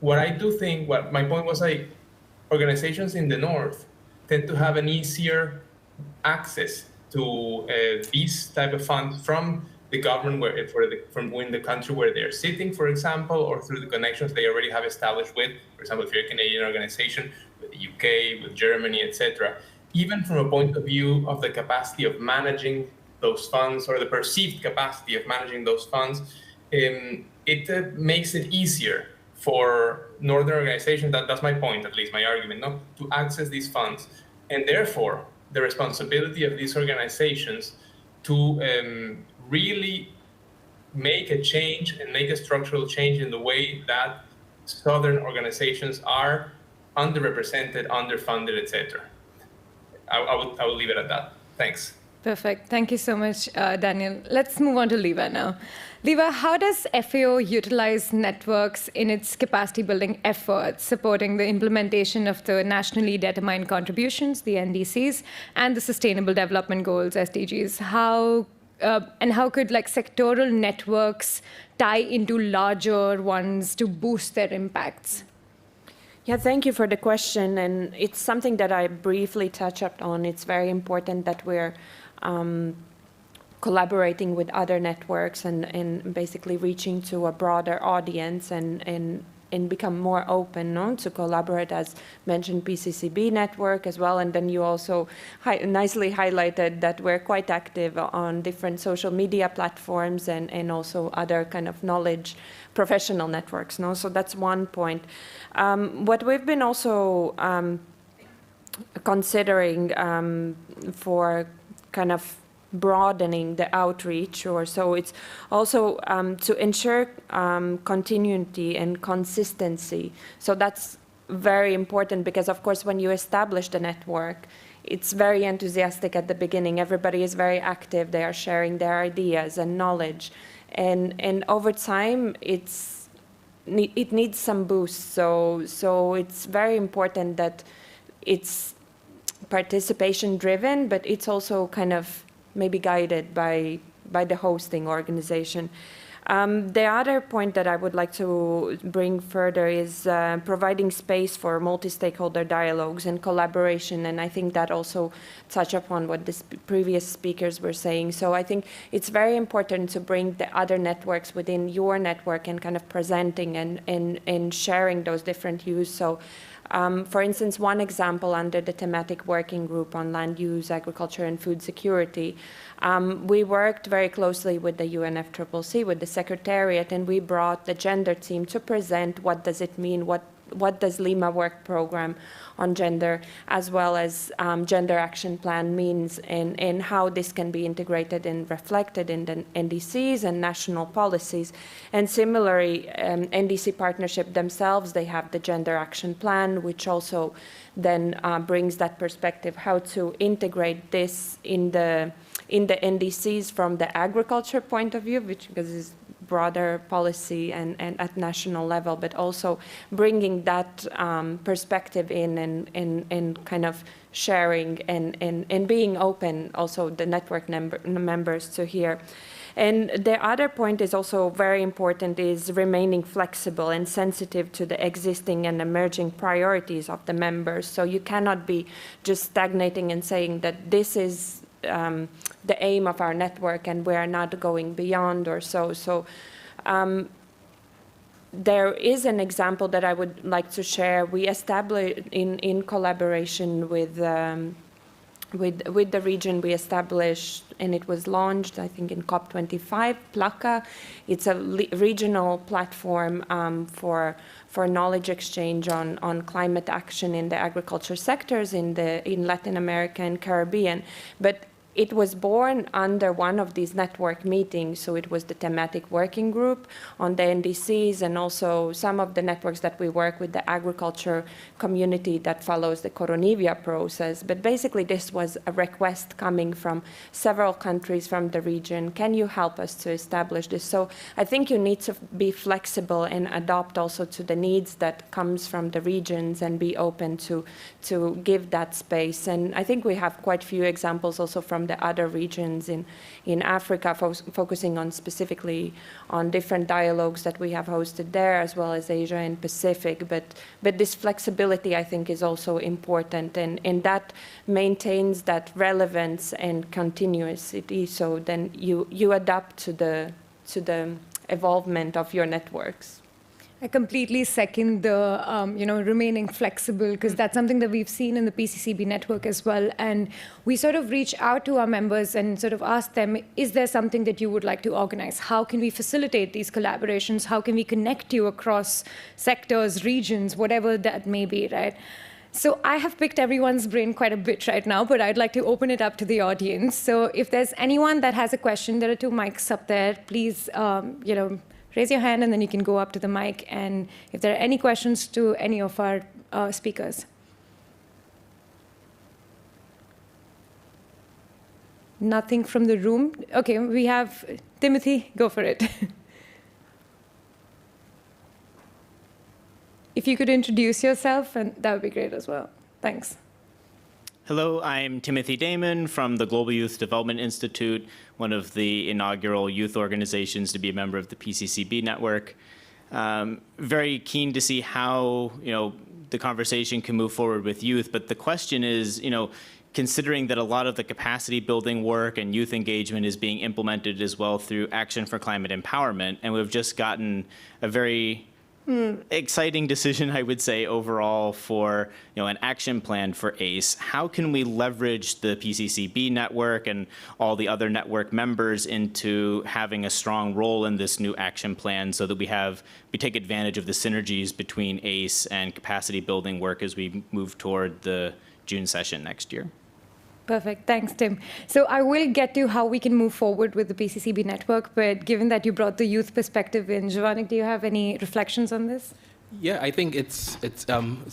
What I do think, what my point was, organizations in the North tend to have an easier access to these type of funds from the government, from within the country where they're sitting, for example, or through the connections they already have established with, for example, if you're a Canadian organization, with the UK, with Germany, etc. Even from a point of view of the capacity of managing those funds or the perceived capacity of managing those funds, it makes it easier for northern organizations, that's my point, at least my argument, to access these funds. And therefore, the responsibility of these organizations to really make a change and make a structural change in the way that southern organizations are underrepresented, underfunded, etc. I would leave it at that. Thanks. Perfect. Thank you so much, Daniel. Let's move on to Liva now. Liva, how does FAO utilize networks in its capacity building efforts, supporting the implementation of the nationally determined contributions, the NDCs, and the Sustainable Development Goals, SDGs? How could sectoral networks tie into larger ones to boost their impacts? Yeah, thank you for the question. And it's something that I briefly touched on. It's very important that we're collaborating with other networks and basically reaching to a broader audience and become more open to collaborate, as mentioned, PCCB network as well. And then you also nicely highlighted that we're quite active on different social media platforms and also other kind of knowledge professional networks. So that's one point. What we've been also considering for kind of broadening the outreach, or so it's also to ensure continuity and consistency. So that's very important because, of course, when you establish the network, it's very enthusiastic at the beginning. Everybody is very active. They are sharing their ideas and knowledge, and over time, it needs some boost. So it's very important that it's participation driven, but it's also kind of maybe guided by the hosting organization. The other point that I would like to bring further is providing space for multi-stakeholder dialogues and collaboration, and I think that also touch upon what the previous speakers were saying. So I think it's very important to bring the other networks within your network and kind of presenting and sharing those different views. So for instance, one example under the thematic working group on land use, agriculture, and food security, we worked very closely with the UNFCCC, with the Secretariat, and we brought the gender team to present what does it mean, what does Lima Work Program on gender, as well as Gender Action Plan means, and how this can be integrated and reflected in the NDCs and national policies. And similarly, NDC Partnership themselves, they have the Gender Action Plan, which also then brings that perspective, how to integrate this in the NDCs from the agriculture point of view, which because it's broader policy and at national level, but also bringing that perspective in and kind of sharing and being open, also the network members to hear. And the other point is also very important, is remaining flexible and sensitive to the existing and emerging priorities of the members. So you cannot be just stagnating and saying that this is the aim of our network and we are not going beyond or so. So there is an example that I would like to share. We established in collaboration with the region, we established, and it was launched, I think, in COP25, PLACA. It's a regional platform for knowledge exchange on climate action in the agriculture sectors in Latin America and Caribbean. But it was born under one of these network meetings, so it was the thematic working group on the NDCs, and also some of the networks that we work with, the agriculture community that follows the Coronivia process. But basically this was a request coming from several countries from the region. Can you help us to establish this? So I think you need to be flexible and adapt also to the needs that comes from the regions and be open to give that space. And I think we have quite a few examples also from the other regions in Africa, focusing on specifically on different dialogues that we have hosted there, as well as Asia and Pacific. But this flexibility, I think, is also important, and that maintains that relevance and continuity. So then you adapt to the evolvement of your networks. I completely second the remaining flexible, because that's something that we've seen in the PCCB network as well. And we sort of reach out to our members and sort of ask them, is there something that you would like to organize? How can we facilitate these collaborations? How can we connect you across sectors, regions, whatever that may be, right? So I have picked everyone's brain quite a bit right now, but I'd like to open it up to the audience. So if there's anyone that has a question, there are 2 mics up there. Please, raise your hand, and then you can go up to the mic. And if there are any questions to any of our speakers. Nothing from the room? Okay, we have Timothy. Go for it. If you could introduce yourself, and that would be great as well. Thanks. Hello, I'm Timothy Damon from the Global Youth Development Institute, one of the inaugural youth organizations to be a member of the PCCB network. Very keen to see how the conversation can move forward with youth, but the question is, considering that a lot of the capacity building work and youth engagement is being implemented as well through Action for Climate Empowerment, and we've just gotten a very exciting decision, I would say, overall for an action plan for ACE. How can we leverage the PCCB network and all the other network members into having a strong role in this new action plan, so that we take advantage of the synergies between ACE and capacity building work as we move toward the June session next year? Perfect. Thanks, Tim. So I will get to how we can move forward with the PCCB network, but given that you brought the youth perspective in, Giovanni, do you have any reflections on this? Yeah, I think it's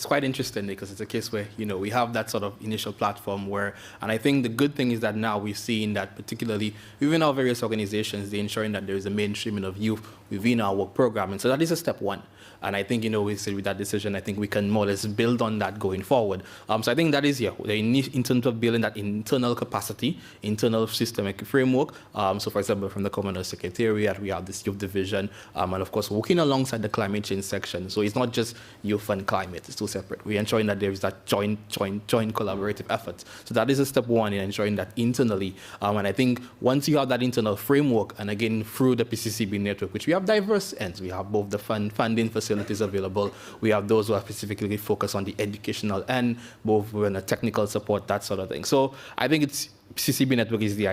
quite interesting because it's a case where, you know, we have that sort of initial platform where, and I think the good thing is that now we've seen that particularly within our various organizations, they're ensuring that there is a mainstreaming of youth within our work program. And so that is a step one. And I think, you know, with that decision, I think we can more or less build on that going forward. So I think that is, in terms of building that internal capacity, internal systemic framework. So for example, from the Commonwealth Secretariat, we have this youth division, and of course, working alongside the climate change section. So it's not just youth and climate, it's two separate. We're ensuring that there is that joint collaborative effort. So that is a step one in ensuring that internally. And I think once you have that internal framework, and again, through the PCCB network, which we have diverse ends, we have both the funding facilities available. We have those who are specifically focused on the educational end, both with the technical support, that sort of thing. So I think PCCB network is the,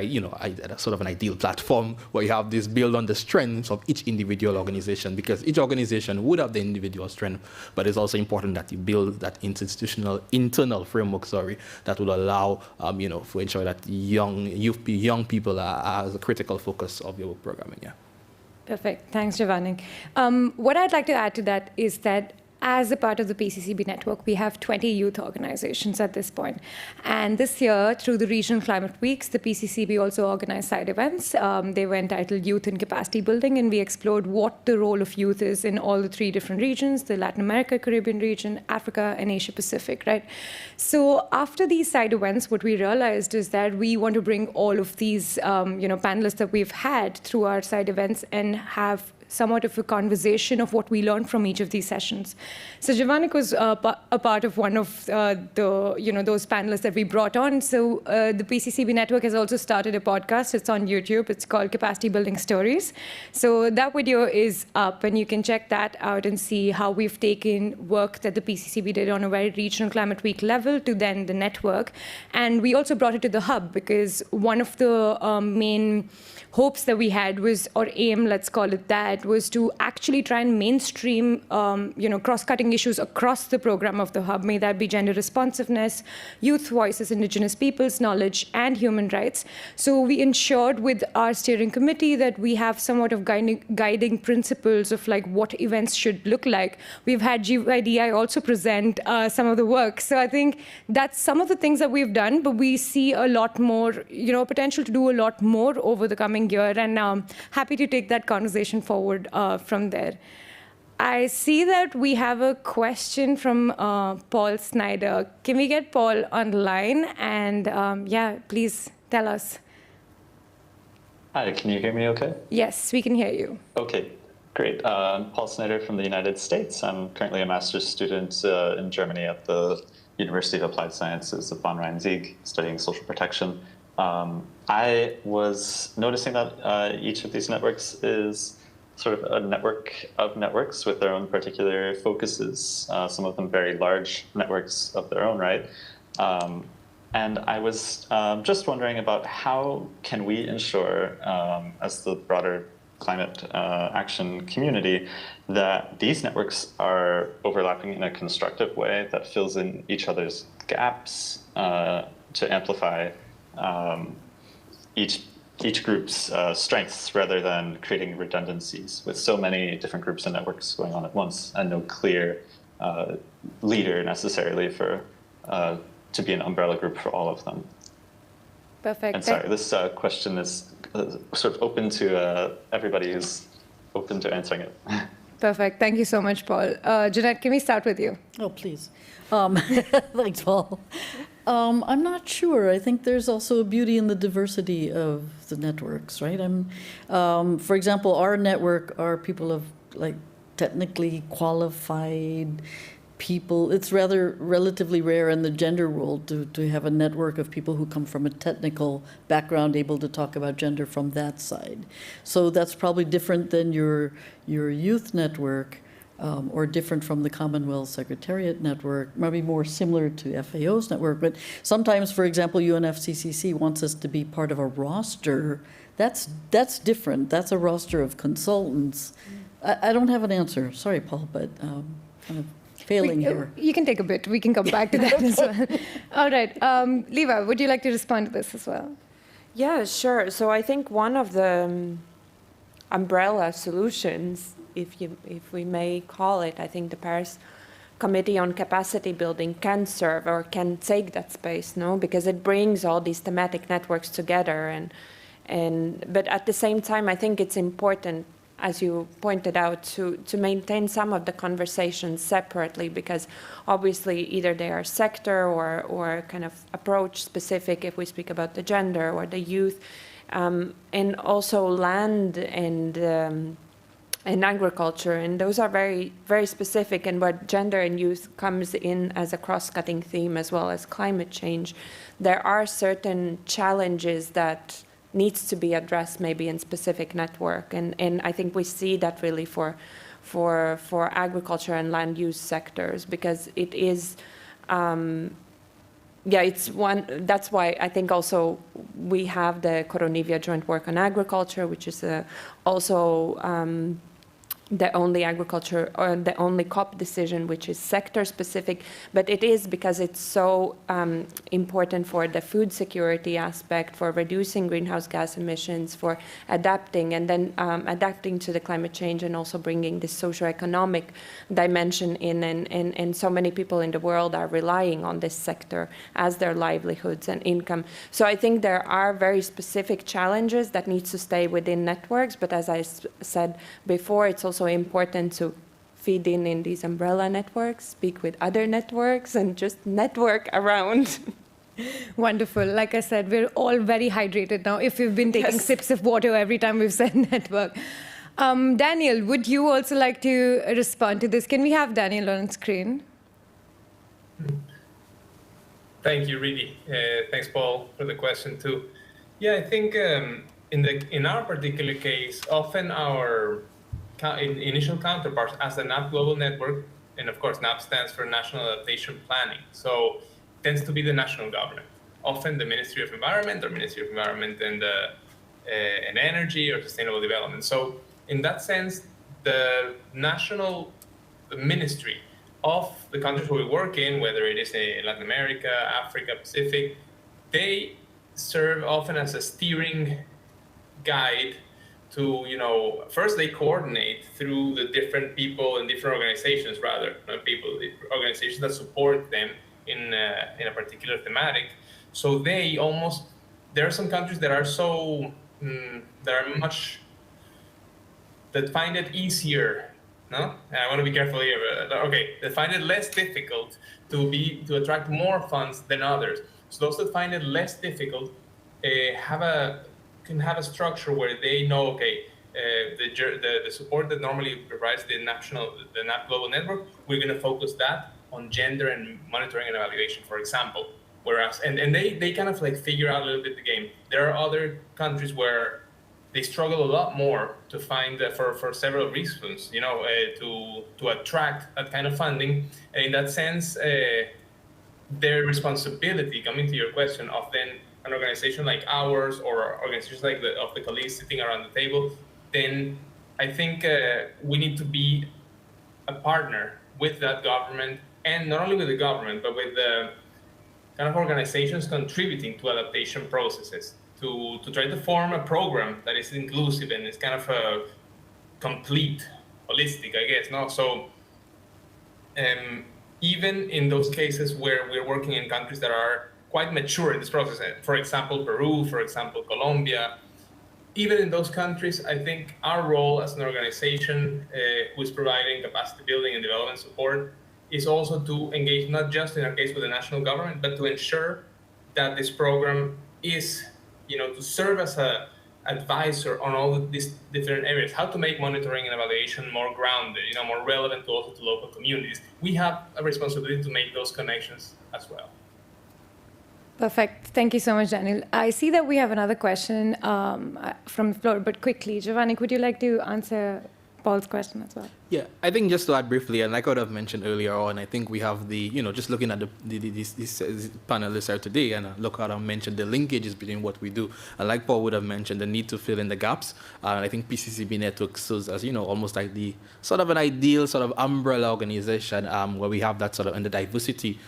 sort of an ideal platform where you have this build on the strengths of each individual organization, because each organization would have the individual strength, but it's also important that you build that internal framework, that will allow, to ensure that young people are as a critical focus of your work programming. Yeah. Perfect. Thanks, Giovanni. What I'd like to add to that is that as a part of the PCCB network, we have 20 youth organizations at this point. And this year, through the Regional Climate Weeks, the PCCB also organized side events. They were entitled Youth in Capacity Building, and we explored what the role of youth is in all the 3 different regions, the Latin America, Caribbean region, Africa, and Asia Pacific, right? So after these side events, what we realized is that we want to bring all of these panelists that we've had through our side events and have somewhat of a conversation of what we learned from each of these sessions. So Giovanni was a part of one of those panelists that we brought on. So the PCCB network has also started a podcast. It's on YouTube. It's called Capacity Building Stories. So that video is up, and you can check that out and see how we've taken work that the PCCB did on a very regional climate week level to then the network. And we also brought it to the hub because one of the main hopes that we had was, or aim, let's call it that, was to actually try and mainstream, cross-cutting issues across the program of the hub. May that be gender responsiveness, youth voices, Indigenous peoples, knowledge, and human rights. So we ensured with our steering committee that we have somewhat of guiding principles of like what events should look like. We've had GYDI also present some of the work. So I think that's some of the things that we've done, but we see a lot more, potential to do a lot more over the coming year, and happy to take that conversation forward from there. I see that we have a question from Paul Snyder. Can we get Paul on the line? And please tell us. Hi, can you hear me okay? Yes, we can hear you. Okay, great. I'm Paul Snyder from the United States. I'm currently a master's student in Germany at the University of Applied Sciences of Bonn-Rhein-Sieg, studying social protection. I was noticing that each of these networks is sort of a network of networks with their own particular focuses, some of them very large networks of their own right. And I was just wondering about how can we ensure, as the broader climate action community, that these networks are overlapping in a constructive way that fills in each other's gaps to amplify each group's strengths rather than creating redundancies with so many different groups and networks going on at once and no clear leader necessarily for to be an umbrella group for all of them. Perfect. And sorry, this question is sort of open to everybody who's open to answering it. Perfect. Thank you so much, Paul. Jeanette, can we start with you? Oh, please. Thanks, Paul. I'm not sure. I think there's also a beauty in the diversity of the networks, right? For example, our network are people of like technically qualified people. It's relatively rare in the gender world to have a network of people who come from a technical background able to talk about gender from that side. So that's probably different than your youth network. Or different from the Commonwealth Secretariat network, maybe more similar to FAO's network. But sometimes, for example, UNFCCC wants us to be part of a roster. That's different. That's a roster of consultants. I don't have an answer. Sorry, Paul, but kind of failing here. You can take a bit. We can come back to that as well. All right. Liva, would you like to respond to this as well? Yeah, sure. So I think one of the umbrella solutions if we may call it, I think the Paris Committee on Capacity Building can serve or can take that space, no? Because it brings all these thematic networks together, but at the same time, I think it's important, as you pointed out, to maintain some of the conversations separately, because obviously either they are sector or kind of approach specific if we speak about the gender or the youth, and also land and agriculture, and those are very, very specific, and where gender and youth comes in as a cross-cutting theme as well as climate change. There are certain challenges that needs to be addressed maybe in specific network, and I think we see that really for agriculture and land use sectors, because it is it's one. That's why I think also we have the Coronivia joint work on agriculture, which is also the only agriculture or the only COP decision which is sector specific, but it is because it's so important for the food security aspect, for reducing greenhouse gas emissions, for adapting, and then adapting to the climate change, and also bringing this socioeconomic dimension in, and so many people in the world are relying on this sector as their livelihoods and income. So I think there are very specific challenges that need to stay within networks, but as I said before, it's also important to feed in these umbrella networks, speak with other networks, and just network around. Wonderful. Like I said, we're all very hydrated now if we've been taking sips of water every time we've said network. Daniel, would you also like to respond to this? Can we have Daniel on screen? Thank you, Ridi. Thanks, Paul, for the question too. Yeah, I think in our particular case, often our initial counterparts as the NAP Global Network, and of course NAP stands for National Adaptation Planning, so it tends to be the national government, often the Ministry of Environment or Ministry of Environment and Energy or Sustainable Development. So in that sense, the ministry of the countries where we work in, whether it is in Latin America, Africa, Pacific, they serve often as a steering guide to, first they coordinate through the different people and different organizations, organizations that support them in a particular thematic. So there are some countries that are that find it easier, no? I want to be careful here, they find it less difficult to attract more funds than others. So those that find it less difficult can have a structure where they know, the support that normally provides the NAP Global Network, we're going to focus that on gender and monitoring and evaluation, for example. Whereas, and they kind of like figure out a little bit the game. There are other countries where they struggle a lot more to find, for several reasons, to attract that kind of funding. And in that sense, their responsibility, coming to your question, of then an organization like ours or organizations like of the colleagues sitting around the table, then I think we need to be a partner with that government, and not only with the government, but with the kind of organizations contributing to adaptation processes, to try to form a program that is inclusive and is kind of a complete, holistic, I guess. No, so even in those cases where we're working in countries that are quite mature in this process, for example, Peru, for example, Colombia, even in those countries, I think our role as an organization who is providing capacity building and development support is also to engage, not just in our case with the national government, but to ensure that this program is, to serve as an advisor on all of these different areas, how to make monitoring and evaluation more grounded, more relevant also to local communities. We have a responsibility to make those connections as well. Perfect. Thank you so much, Daniel. I see that we have another question from the floor, but quickly, Giovanni, would you like to answer Paul's question as well? Yeah, I think just to add briefly, and like I would have mentioned earlier on, I think we have just looking at these panelists here today, and look how I mentioned the linkages between what we do. And like Paul would have mentioned, the need to fill in the gaps. And I think PCCB Network serves as, almost like the sort of an ideal sort of umbrella organization where we have that sort of, and the diversity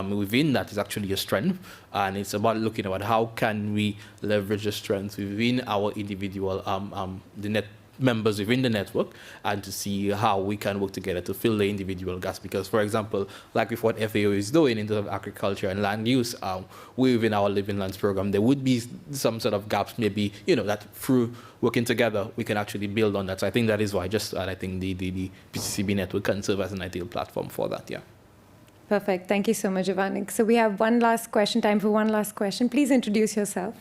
within that is actually a strength. And it's about looking at how can we leverage the strength within our individual, members within the network and to see how we can work together to fill the individual gaps. Because, for example, like with what FAO is doing in terms of agriculture and land use, within our Living Lands program, there would be some sort of gaps, maybe, that through working together, we can actually build on that. So I think that is why I think the PCCB network can serve as an ideal platform for that, yeah. Perfect. Thank you so much, Avanik. So we have one last question, time for one last question. Please introduce yourself.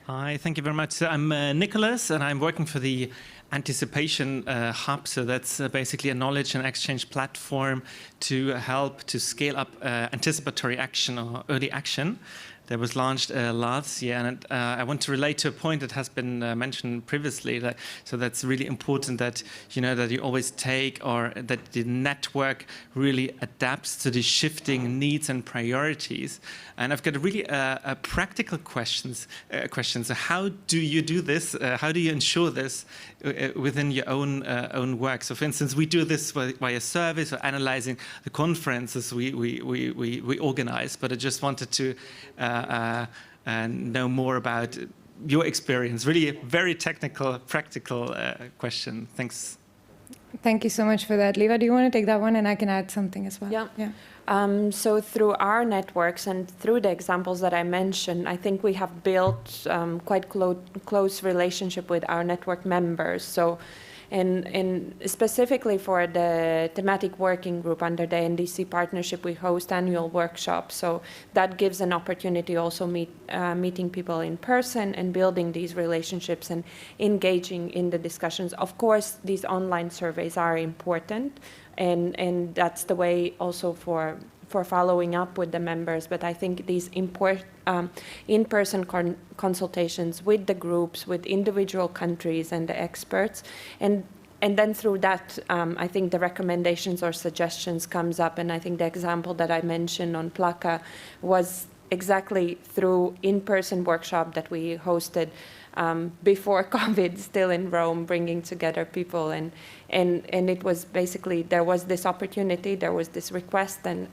Hi, thank you very much. So I'm Nicholas, and I'm working for the Anticipation Hub. So that's basically a knowledge and exchange platform to help to scale up anticipatory action or early action that was launched last year. And I want to relate to a point that has been mentioned previously. So that's really important that, that you always take, or that the network really adapts to the shifting needs and priorities. And I've got a really practical questions. So how do you do this? How do you ensure this within your own work? So for instance, we do this via surveys or analyzing the conferences we organize, but I just wanted to know more about your experience. Really a very technical, practical question. Thanks. Thank you so much for that. Leva, do you want to take that one? And I can add something as well. Yeah. So through our networks and through the examples that I mentioned, I think we have built quite close relationship with our network members. So, and specifically for the thematic working group under the NDC partnership, we host annual workshops. So that gives an opportunity also meeting people in person and building these relationships and engaging in the discussions. Of course, these online surveys are important, and that's the way also for following up with the members. But I think these in-person consultations with the groups, with individual countries and the experts, and then through that, I think the recommendations or suggestions comes up. And I think the example that I mentioned on Plaka was exactly through in-person workshop that we hosted before COVID, still in Rome, bringing together people, and it was basically, there was this opportunity, there was this request, and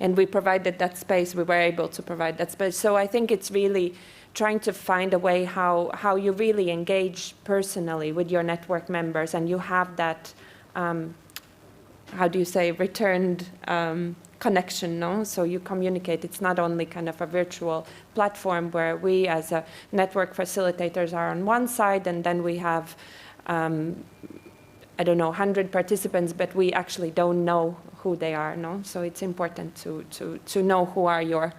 we provided that space. We were able to provide that space. So I think it's really trying to find a way how you really engage personally with your network members, and you have that, how do you say, returned connection, no? So you communicate. It's not only kind of a virtual platform where we as a network facilitators are on one side, and then we have, I don't know, 100 participants, but we actually don't know who they are, no? So it's important to know who are your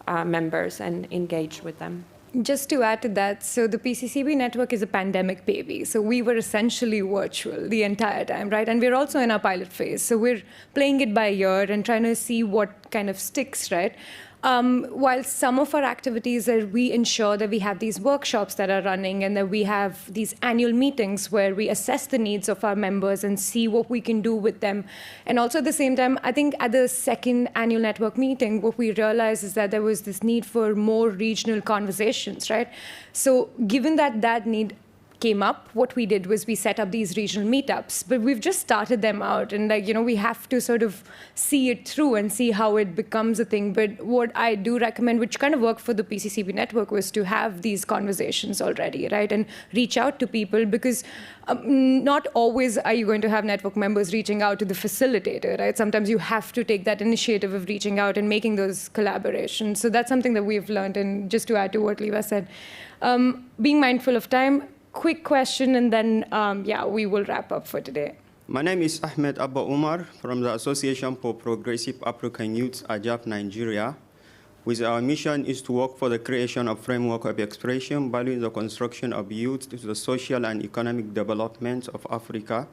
members and engage with them. Just to add to that, so the PCCB network is a pandemic baby. So we were essentially virtual the entire time, right? And we're also in our pilot phase. So we're playing it by ear and trying to see what kind of sticks, right? While some of our activities are, we ensure that we have these workshops that are running and that we have these annual meetings where we assess the needs of our members and see what we can do with them. And also at the same time, I think at the second annual network meeting, what we realized is that there was this need for more regional conversations, right? So given that that need came up, what we did was we set up these regional meetups, but we've just started them out, and we have to sort of see it through and see how it becomes a thing. But what I do recommend, which kind of worked for the PCCB network, was to have these conversations already, right? And reach out to people, because not always are you going to have network members reaching out to the facilitator, right? Sometimes you have to take that initiative of reaching out and making those collaborations. So that's something that we've learned. And just to add to what Leva said, being mindful of time, quick question, and then, we will wrap up for today. My name is Ahmed Abba Umar from the Association for Progressive African Youth, AJAP, Nigeria. With our mission is to work for the creation of framework of expression, valuing the construction of youth to the social and economic development of Africa.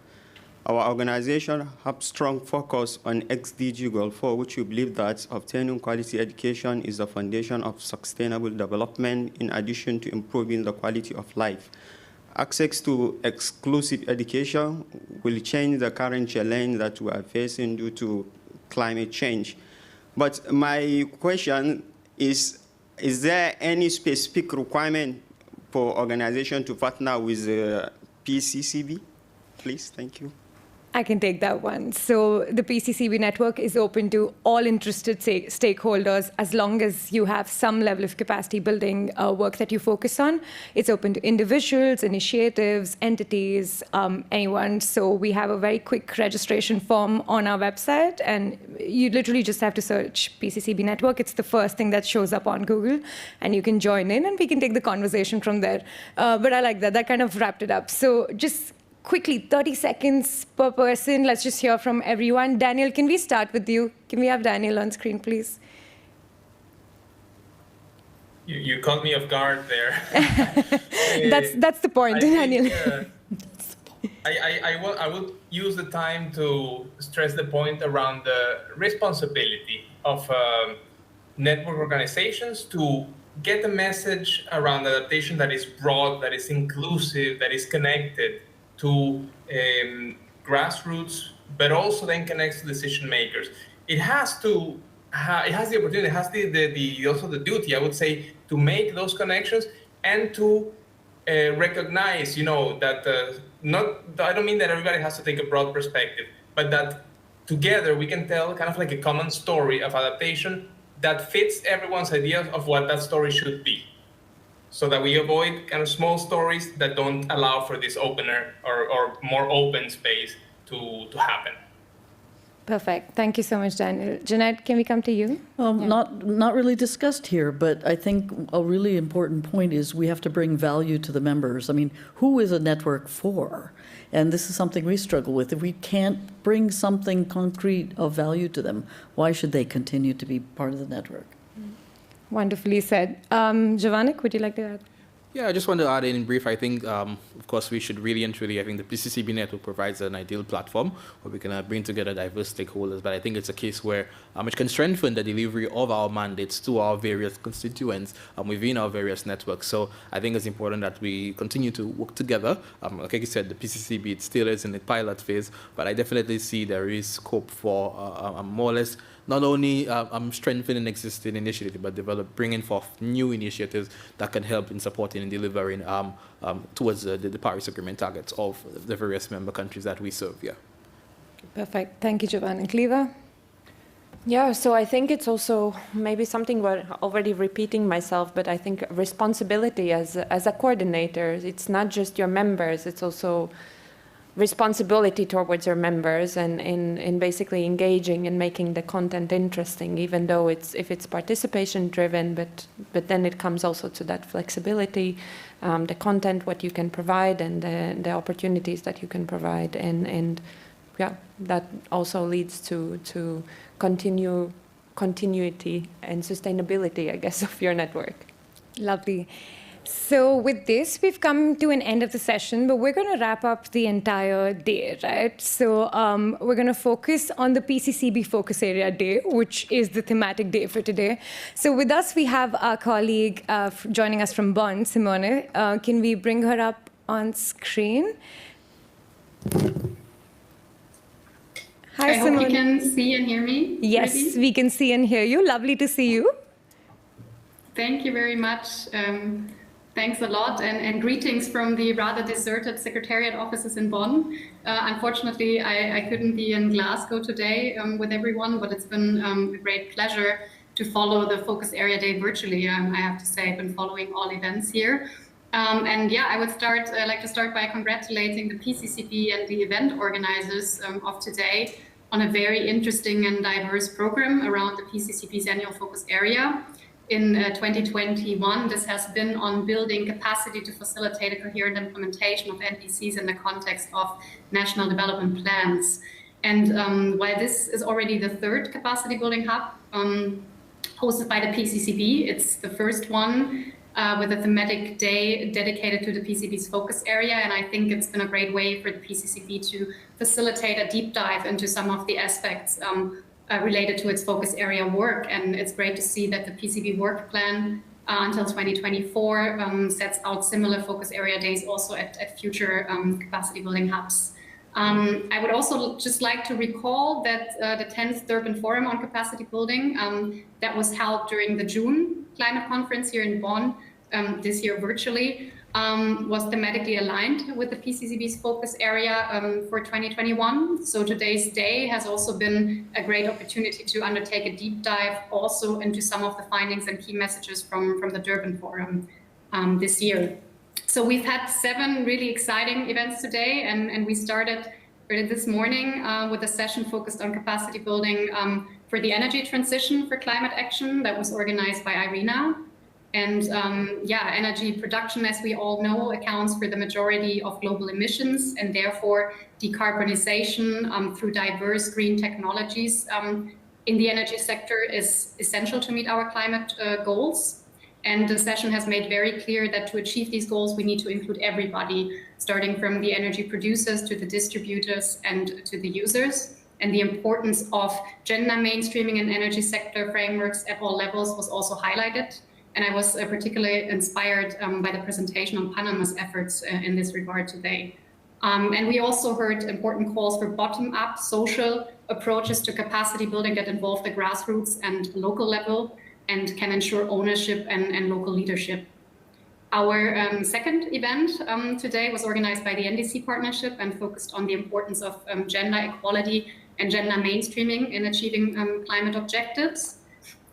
Our organization has strong focus on XDG Goal 4, which we believe that obtaining quality education is the foundation of sustainable development, in addition to improving the quality of life. Access to exclusive education will change the current challenge that we are facing due to climate change. But my question is there any specific requirement for organization to partner with the PCCB? Please, thank you. I can take that one. So the PCCB network is open to all interested stakeholders as long as you have some level of capacity building work that you focus on. It's open to individuals, initiatives, entities, anyone. So we have a very quick registration form on our website, and you literally just have to search PCCB network. It's the first thing that shows up on Google, and you can join in, and we can take the conversation from there. But I like that. That kind of wrapped it up. So just quickly, 30 seconds per person. Let's just hear from everyone. Daniel, can we start with you? Can we have Daniel on screen, please? You caught me off guard there. That's the point, Daniel. I will use the time to stress the point around the responsibility of network organizations to get a message around adaptation that is broad, that is inclusive, that is connected to grassroots, but also then connects to decision makers. It has the opportunity, it has also the duty, I would say, to make those connections and to recognize, that I don't mean that everybody has to take a broad perspective, but that together we can tell kind of like a common story of adaptation that fits everyone's ideas of what that story should be, so that we avoid kind of small stories that don't allow for this opener or more open space to happen. Perfect. Thank you so much, Daniel. Jeanette, can we come to you? Not really discussed here, but I think a really important point is we have to bring value to the members. I mean, who is a network for? And this is something we struggle with. If we can't bring something concrete of value to them, why should they continue to be part of the network? Wonderfully said. Jovanik, would you like to add? Yeah, I just want to add in brief. I think, of course, we should really and truly, I think the PCCB network provides an ideal platform where we can bring together diverse stakeholders. But I think it's a case where it can strengthen the delivery of our mandates to our various constituents within our various networks. So I think it's important that we continue to work together. Like I said, the PCCB, it still is in the pilot phase, but I definitely see there is scope for more or less not only strengthening existing initiatives, but bringing forth new initiatives that can help in supporting and delivering towards the Paris Agreement targets of the various member countries that we serve. Yeah. Perfect. Thank you, Giovanna. Cleva? Yeah, so I think it's also maybe something where already repeating myself, but I think responsibility as a coordinator, it's not just your members, it's also responsibility towards your members and in basically engaging and making the content interesting, even though if it's participation driven, but then it comes also to that flexibility, the content, what you can provide, and the opportunities that you can provide, and yeah, that also leads to continuity and sustainability, I guess, of your network. Lovely. So with this, we've come to an end of the session, but we're going to wrap up the entire day, right? So we're going to focus on the PCCB Focus Area Day, which is the thematic day for today. So with us, we have our colleague joining us from Bonn, Simone. Can we bring her up on screen? Hi, Simone. I hope you can see and hear me. Yes, maybe? We can see and hear you. Lovely to see you. Thank you very much. Thanks a lot, and greetings from the rather deserted Secretariat offices in Bonn. Unfortunately, I couldn't be in Glasgow today with everyone, but it's been a great pleasure to follow the Focus Area Day virtually. I have to say I've been following all events here. And yeah, I would like to start by congratulating the PCCB and the event organizers of today on a very interesting and diverse program around the PCCB's annual Focus Area. In 2021, this has been on building capacity to facilitate a coherent implementation of NDCs in the context of national development plans. And while this is already the third capacity building hub hosted by the PCCB, it's the first one with a thematic day dedicated to the PCCB's focus area. And I think it's been a great way for the PCCB to facilitate a deep dive into some of the aspects related to its focus area work. And it's great to see that the PCCB work plan until 2024 sets out similar focus area days also at future capacity building hubs. I would also just like to recall that the 10th Durban Forum on Capacity Building that was held during the June Climate Conference here in Bonn, this year virtually, was thematically aligned with the PCCB's focus area for 2021. So today's day has also been a great opportunity to undertake a deep dive also into some of the findings and key messages from the Durban Forum this year. So we've had 7 really exciting events today, and we started this morning with a session focused on capacity building for the energy transition for climate action that was organized by IRENA. And energy production, as we all know, accounts for the majority of global emissions, and therefore decarbonization through diverse green technologies in the energy sector is essential to meet our climate goals. And the session has made very clear that to achieve these goals, we need to include everybody, starting from the energy producers to the distributors and to the users. And the importance of gender mainstreaming in energy sector frameworks at all levels was also highlighted. And I was particularly inspired by the presentation on Panama's efforts in this regard today. And we also heard important calls for bottom-up social approaches to capacity building that involve the grassroots and local level and can ensure ownership and local leadership. Our second event today was organized by the NDC partnership and focused on the importance of gender equality and gender mainstreaming in achieving climate objectives.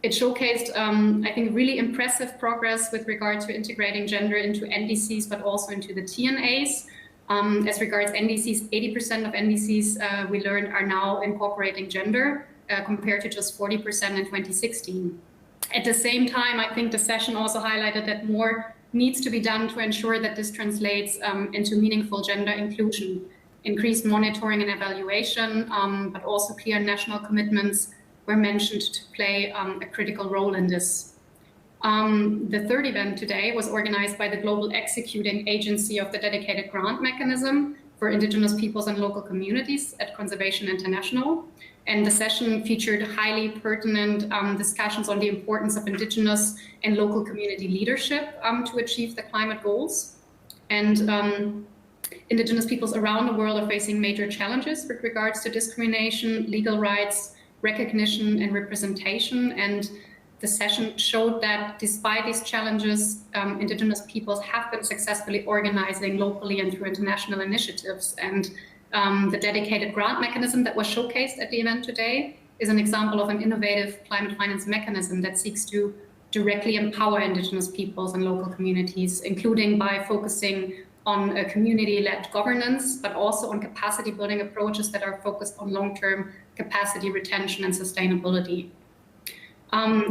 It showcased, I think, really impressive progress with regard to integrating gender into NDCs, but also into the TNAs. As regards NDCs, 80% of NDCs we learned are now incorporating gender compared to just 40% in 2016. At the same time, I think the session also highlighted that more needs to be done to ensure that this translates into meaningful gender inclusion, increased monitoring and evaluation, but also clear national commitments were mentioned to play a critical role in this. The third event today was organized by the Global Executing Agency of the Dedicated Grant Mechanism for Indigenous Peoples and Local Communities at Conservation International. And the session featured highly pertinent discussions on the importance of Indigenous and local community leadership to achieve the climate goals. And Indigenous peoples around the world are facing major challenges with regards to discrimination, legal rights, recognition and representation. And the session showed that despite these challenges, Indigenous peoples have been successfully organizing locally and through international initiatives. And the dedicated grant mechanism that was showcased at the event today is an example of an innovative climate finance mechanism that seeks to directly empower Indigenous peoples and local communities, including by focusing on a community-led governance, but also on capacity building approaches that are focused on long-term capacity retention and sustainability.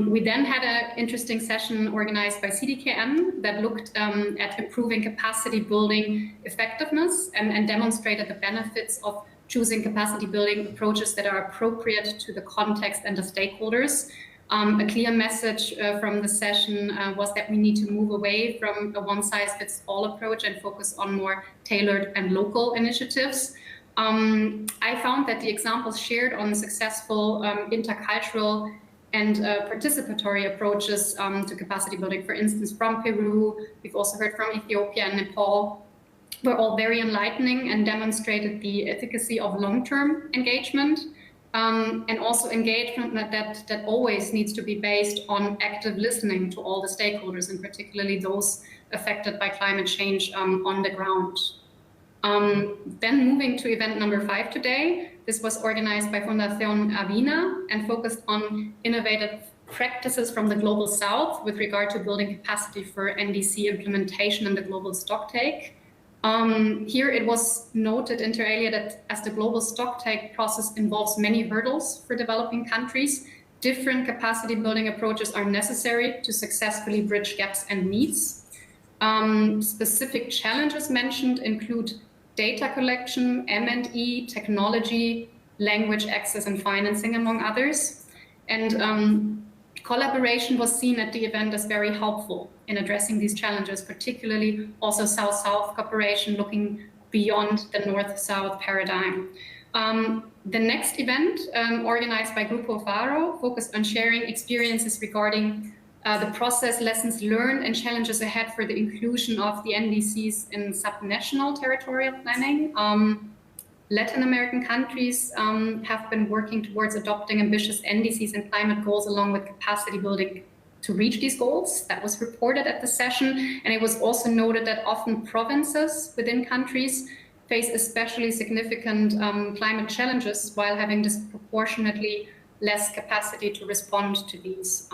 We then had an interesting session organized by CDKN that looked at improving capacity building effectiveness and demonstrated the benefits of choosing capacity building approaches that are appropriate to the context and the stakeholders. A clear message from the session was that we need to move away from a one-size-fits-all approach and focus on more tailored and local initiatives. I found that the examples shared on successful intercultural and participatory approaches to capacity building, for instance, from Peru, we've also heard from Ethiopia and Nepal, were all very enlightening and demonstrated the efficacy of long-term engagement. And also engagement that always needs to be based on active listening to all the stakeholders, and particularly those affected by climate change on the ground. Then moving to event number 5 today, this was organized by Fundación Avina and focused on innovative practices from the Global South with regard to building capacity for NDC implementation in the global stocktake. Here it was noted inter alia that as the global stocktake process involves many hurdles for developing countries, different capacity building approaches are necessary to successfully bridge gaps and needs. Specific challenges mentioned include data collection, M&E, technology, language access and financing, among others. And collaboration was seen at the event as very helpful in addressing these challenges, particularly also South-South cooperation looking beyond the North-South paradigm. The next event, organized by Grupo FARO, focused on sharing experiences regarding the process, lessons learned, and challenges ahead for the inclusion of the NDCs in subnational territorial planning. Latin American countries have been working towards adopting ambitious NDCs and climate goals along with capacity building to reach these goals. That was reported at the session, and it was also noted that often provinces within countries face especially significant climate challenges while having disproportionately less capacity to respond to these.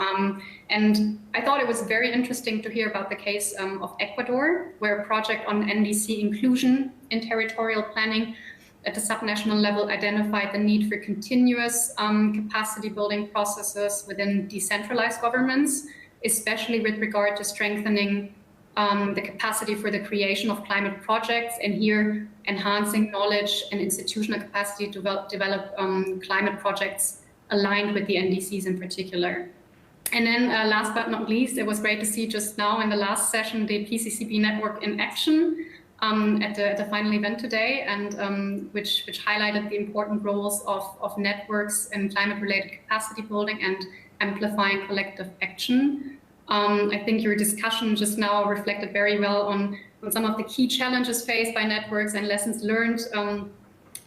And I thought it was very interesting to hear about the case of Ecuador, where a project on NDC inclusion in territorial planning at the subnational level identified the need for continuous capacity building processes within decentralized governments, especially with regard to strengthening the capacity for the creation of climate projects, and here enhancing knowledge and institutional capacity to develop climate projects aligned with the NDCs in particular. And then last but not least, it was great to see just now in the last session the PCCB network in action at the final event today, and which highlighted the important roles of networks in climate-related capacity building and amplifying collective action. I think your discussion just now reflected very well on some of the key challenges faced by networks and lessons learned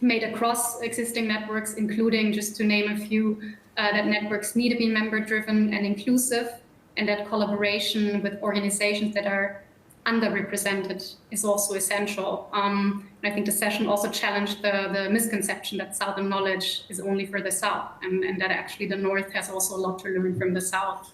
made across existing networks, including, just to name a few, that networks need to be member-driven and inclusive, and that collaboration with organizations that are underrepresented is also essential. And I think the session also challenged the misconception that Southern knowledge is only for the South, and that actually the North has also a lot to learn from the South.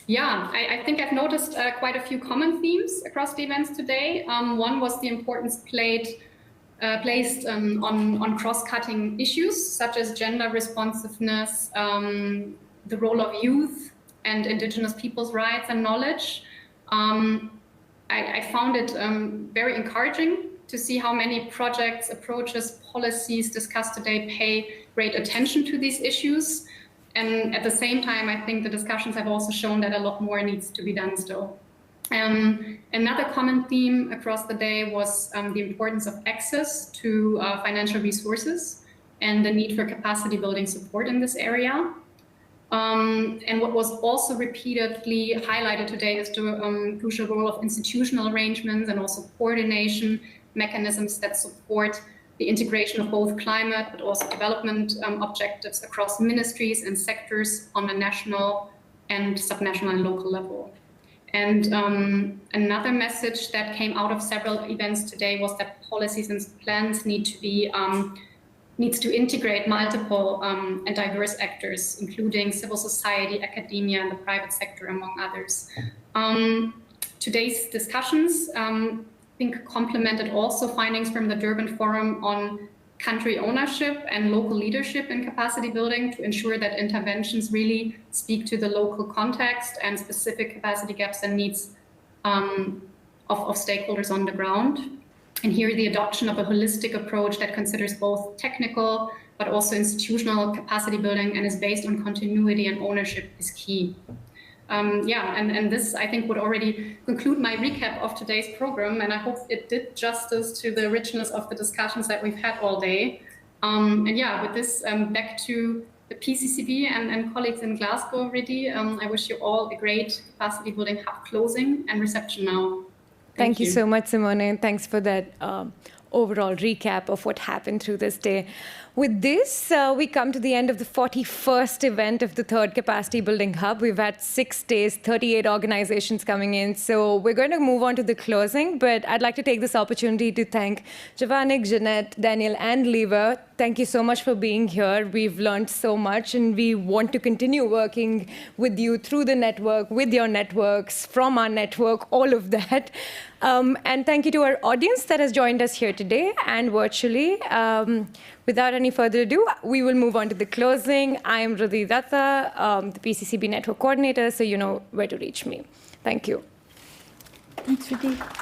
Yeah, I think I've noticed quite a few common themes across the events today. One was the importance placed on cross-cutting issues such as gender responsiveness, the role of youth and indigenous people's rights and knowledge. I found it very encouraging to see how many projects, approaches, policies discussed today pay great attention to these issues. And at the same time, I think the discussions have also shown that a lot more needs to be done still. Another common theme across the day was the importance of access to financial resources and the need for capacity building support in this area. And what was also repeatedly highlighted today is the crucial role of institutional arrangements and also coordination mechanisms that support the integration of both climate but also development objectives across ministries and sectors on the national and subnational and local level. And another message that came out of several events today was that policies and plans need to be needs to integrate multiple and diverse actors, including civil society, academia, and the private sector, among others. Today's discussions, I think, complemented also findings from the Durban Forum on country ownership and local leadership in capacity building to ensure that interventions really speak to the local context and specific capacity gaps and needs of stakeholders on the ground. And here the adoption of a holistic approach that considers both technical but also institutional capacity building and is based on continuity and ownership is key. Yeah, and this, I think, would already conclude my recap of today's program, and I hope it did justice to the richness of the discussions that we've had all day. And yeah, with this, back to the PCCB and colleagues in Glasgow already. I wish you all a great capacity building hub closing and reception now. Thank you so much, Simone, and thanks for that overall recap of what happened through this day. With this, we come to the end of the 41st event of the third Capacity Building Hub. We've had 6 days, 38 organizations coming in. So we're going to move on to the closing, but I'd like to take this opportunity to thank Javanik, Jeanette, Daniel, and Lever. Thank you so much for being here. We've learned so much, and we want to continue working with you through the network, with your networks, from our network, all of that. And thank you to our audience that has joined us here today and virtually. Without any further ado, we will move on to the closing. I am Radhi Datta, the PCCB Network Coordinator, so you know where to reach me. Thank you. Thanks, Radhi.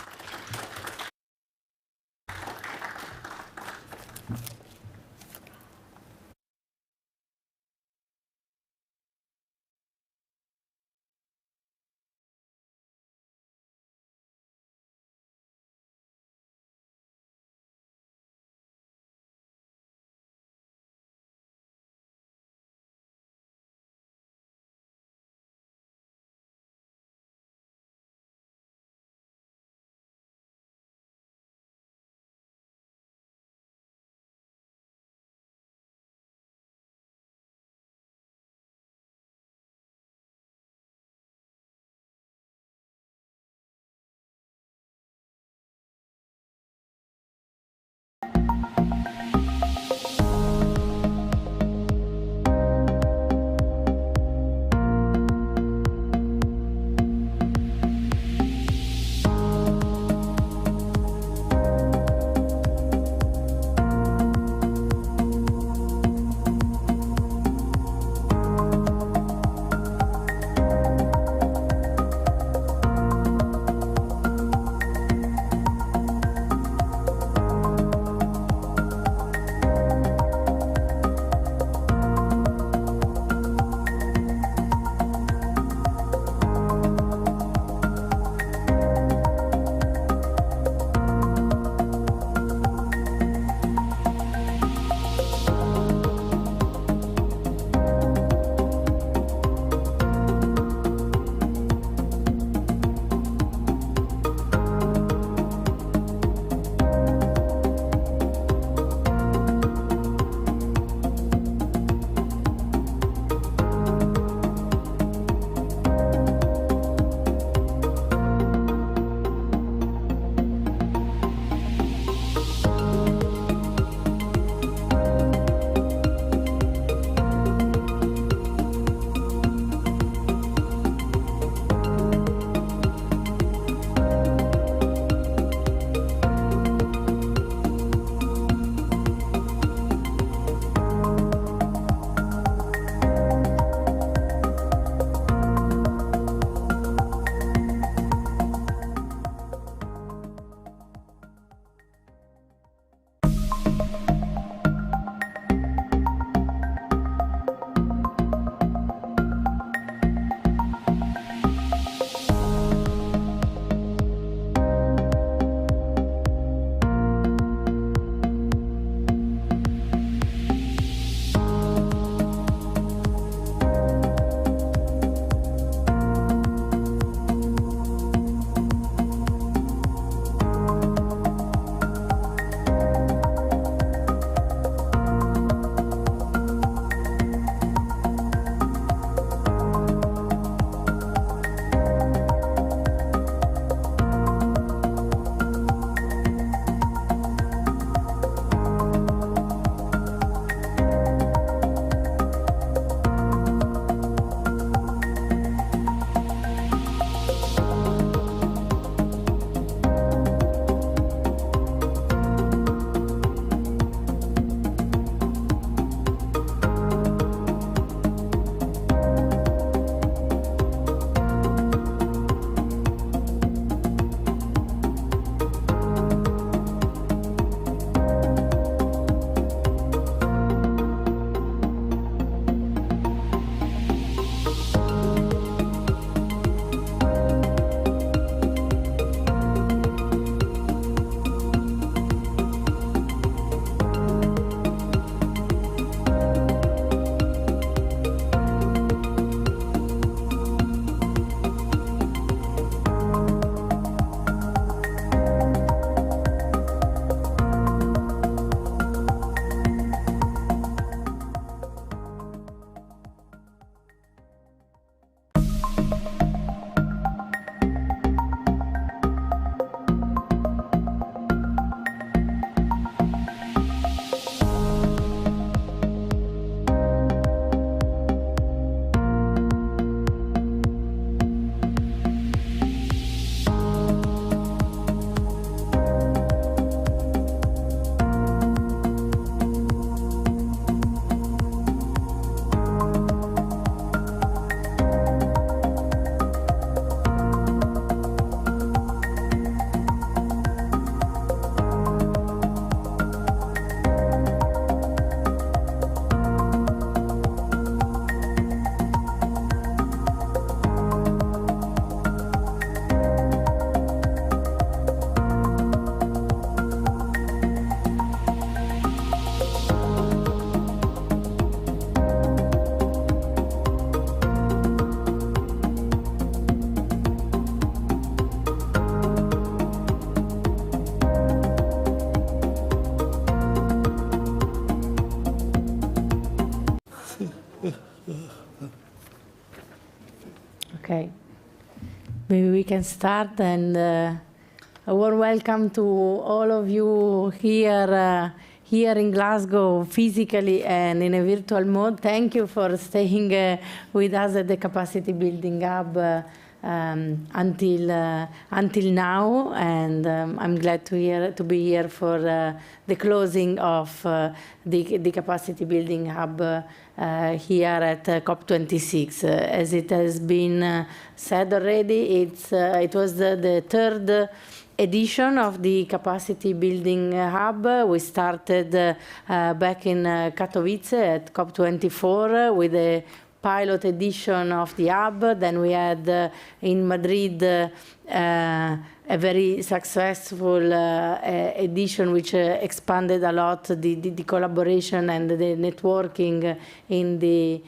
Okay. Maybe we can start, and a warm welcome to all of you here here in Glasgow physically and in a virtual mode. Thank you for staying with us at the Capacity Building Hub until now, and I'm glad to be here for the closing of the Capacity Building Hub here at COP26. As it has been said already, it was the third edition of the Capacity Building Hub. We started back in Katowice at COP24 with a pilot edition of the hub. Then we had in Madrid a very successful edition which expanded a lot the collaboration and the networking in the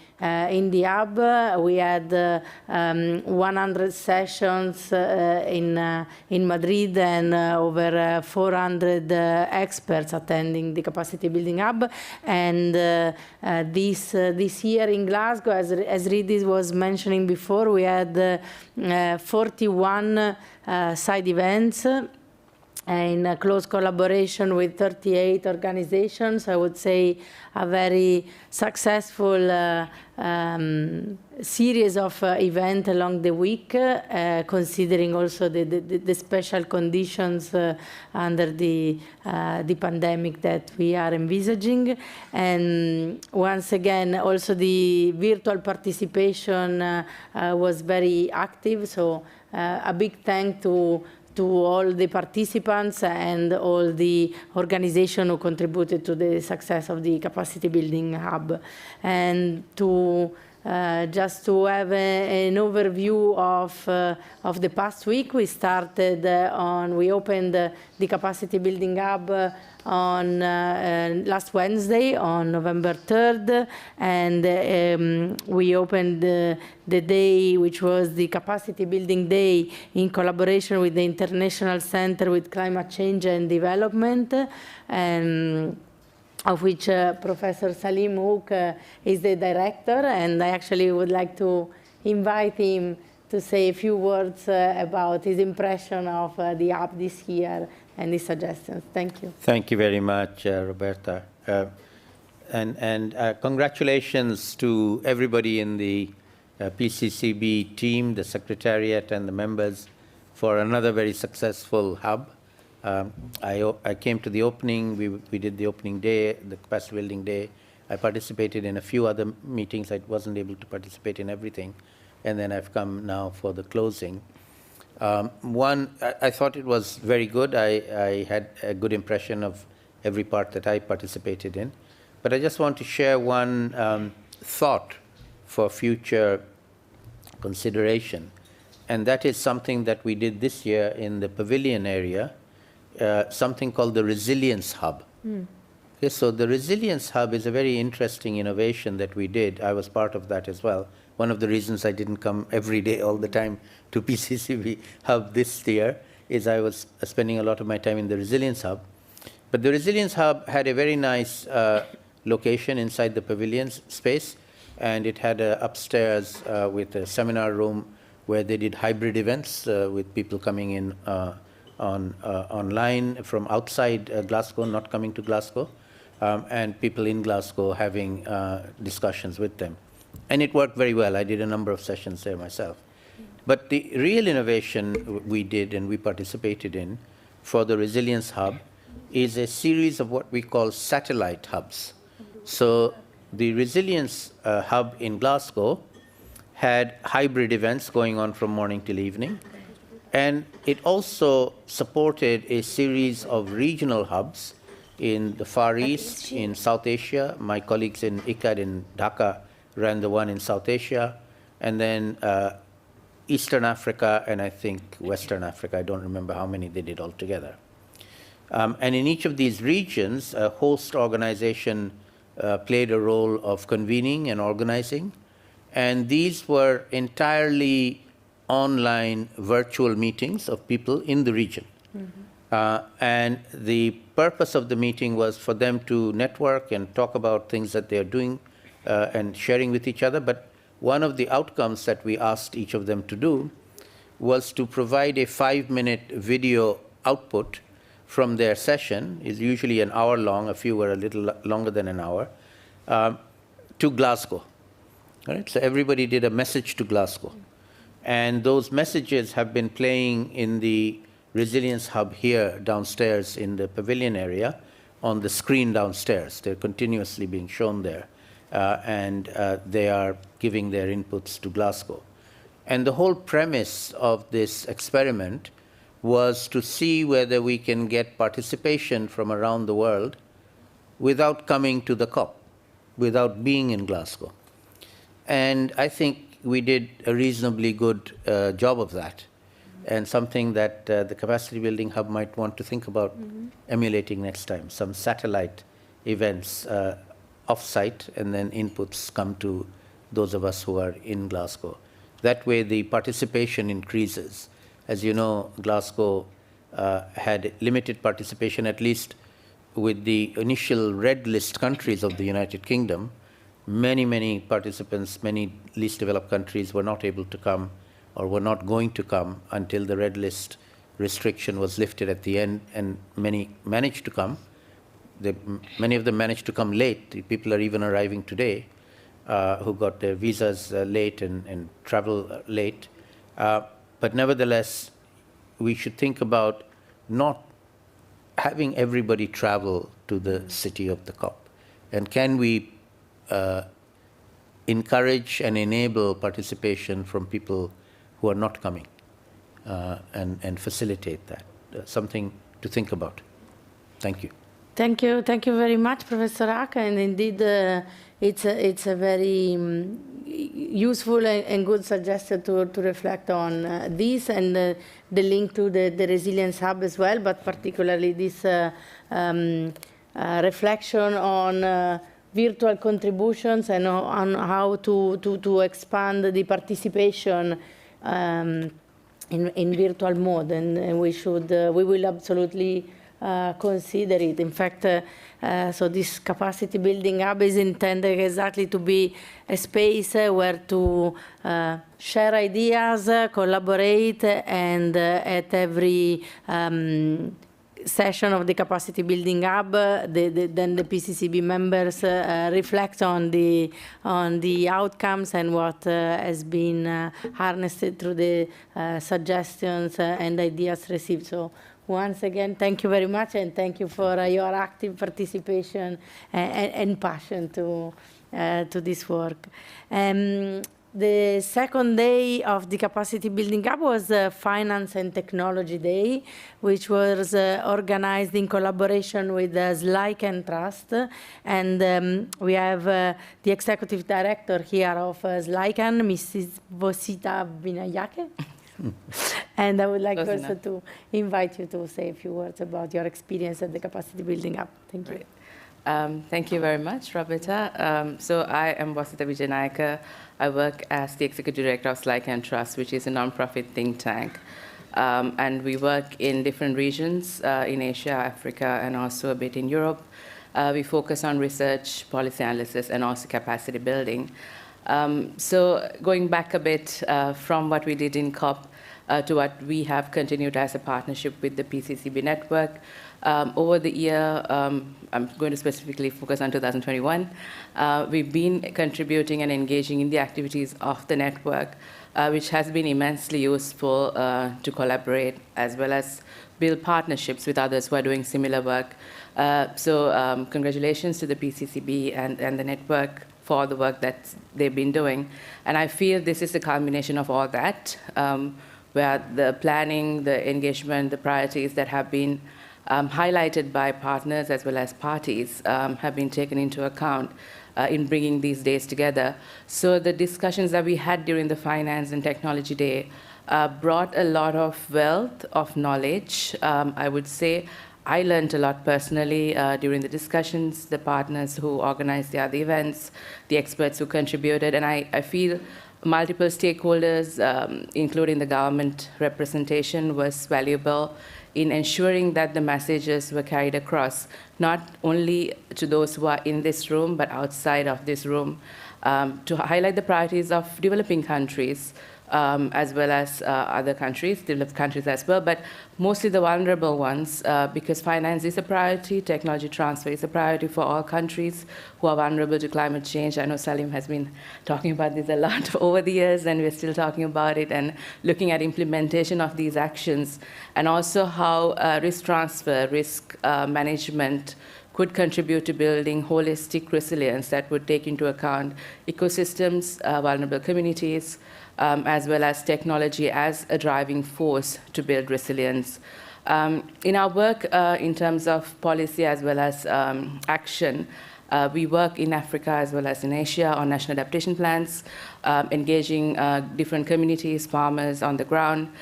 hub. We had 100 sessions in Madrid and over 400 experts attending the Capacity Building Hub. And this year in Glasgow, as Ridis was mentioning before, we had 41 side events in close collaboration with 38 organizations. I would say a very successful series of events along the week, considering also the special conditions under the pandemic that we are envisaging. And once again, also the virtual participation was very active. So a big thank to all the participants and all the organizations who contributed to the success of the Capacity Building Hub. And just to have an overview of the past week, we opened the Capacity Building Hub on last Wednesday, on November 3rd, and we opened the day, which was the Capacity Building Day, in collaboration with the International Center with Climate Change and Development, of which Professor Salim Hook is the director, and I actually would like to invite him to say a few words about his impression of the hub this year and his suggestions. Thank you. Thank you very much, Roberta. And congratulations to everybody in the PCCB team, the Secretariat, and the members for another very successful hub. I came to the opening. We did the opening day, the Capacity Building Day. I participated in a few other meetings. I wasn't able to participate in everything. And then I've come now for the closing. I thought it was very good. I had a good impression of every part that I participated in. But I just want to share one thought for future consideration. And that is something that we did this year in the pavilion area, something called the Resilience Hub. Okay, so the Resilience Hub is a very interesting innovation that we did. I was part of that as well. One of the reasons I didn't come every day all the time to PCCB Hub this year is I was spending a lot of my time in the Resilience Hub. But the Resilience Hub had a very nice location inside the pavilion space, and it had upstairs with a seminar room where they did hybrid events with people coming in online from outside Glasgow, not coming to Glasgow, and people in Glasgow having discussions with them. And it worked very well. I did a number of sessions there myself. But the real innovation we did and we participated in for the Resilience Hub is a series of what we call satellite hubs. So the Resilience Hub in Glasgow had hybrid events going on from morning till evening. And it also supported a series of regional hubs in the Far East, in South Asia. My colleagues in ICAD in Dhaka ran the one in South Asia, and then Eastern Africa, and I think Western Africa. I don't remember how many they did altogether. And in each of these regions, a host organization played a role of convening and organizing. And these were entirely online virtual meetings of people in the region. And the purpose of the meeting was for them to network and talk about things that they're doing and sharing with each other. But one of the outcomes that we asked each of them to do was to provide a 5-minute video output from their session, is usually an hour long, a few were a little longer than an hour, to Glasgow. Right? So everybody did a message to Glasgow. And those messages have been playing in the Resilience Hub here downstairs in the pavilion area on the screen downstairs. They're continuously being shown there. And they are giving their inputs to Glasgow. And the whole premise of this experiment was to see whether we can get participation from around the world without coming to the COP, without being in Glasgow. And I think we did a reasonably good job of that, and something that the Capacity Building Hub might want to think about emulating next time, some satellite events off-site, and then inputs come to those of us who are in Glasgow. That way the participation increases. As you know, Glasgow had limited participation, at least with the initial red list countries of the United Kingdom. Many participants, many least developed countries were not able to come or were not going to come until the red list restriction was lifted at the end, and many managed to come. Many of them managed to come late. People are even arriving today who got their visas late and travel late. But nevertheless, we should think about not having everybody travel to the city of the COP. And can we encourage and enable participation from people who are not coming and facilitate that? Something to think about. Thank you. Thank you very much, Professor Aka, and indeed it's a very useful and good suggestion to reflect on this and the link to the Resilience Hub as well, but particularly this reflection on virtual contributions and on how to expand the participation in virtual mode, and we will absolutely consider it. In fact, so this Capacity Building Hub is intended exactly to be a space where to share ideas, collaborate, and at every session of the Capacity Building Hub, then the PCCB members reflect on the outcomes and what has been harnessed through the suggestions and ideas received. So once again, thank you very much, and thank you for your active participation and passion to this work. The second day of the Capacity Building Hub was Finance and Technology Day, which was organized in collaboration with SLIC and Trust. And we have the Executive Director here of SLIC, Mrs. Vosita Vinayake. And I would like also to invite you to say a few words about your experience at the Capacity Building Hub. Thank you. Thank you very much, Roberta. So I am Vosita Vinayake. I work as the Executive Director of SLIC and Trust, which is a nonprofit think tank. And we work in different regions in Asia, Africa, and also a bit in Europe. We focus on research, policy analysis, and also capacity building. So going back a bit from what we did in COP to what we have continued as a partnership with the PCCB network. Over the year, I'm going to specifically focus on 2021, we've been contributing and engaging in the activities of the network, which has been immensely useful to collaborate as well as build partnerships with others who are doing similar work. So congratulations to the PCCB and the network for the work that they've been doing. And I feel this is a culmination of all that, where the planning, the engagement, the priorities that have been highlighted by partners as well as parties have been taken into account in bringing these days together. So the discussions that we had during the Finance and Technology Day brought a lot of wealth of knowledge. I would say I learned a lot personally during the discussions, the partners who organized the other events, the experts who contributed, and I feel multiple stakeholders, including the government representation, was valuable in ensuring that the messages were carried across, not only to those who are in this room, but outside of this room, to highlight the priorities of developing countries as well as other countries, developed countries as well, but mostly the vulnerable ones, because finance is a priority, technology transfer is a priority for all countries who are vulnerable to climate change. I know Salim has been talking about this a lot over the years, and we're still talking about it and looking at implementation of these actions, and also how risk transfer, risk management could contribute to building holistic resilience that would take into account ecosystems, vulnerable communities, as well as technology as a driving force to build resilience. In our work in terms of policy as well as action, we work in Africa as well as in Asia on national adaptation plans, engaging different communities, farmers on the ground,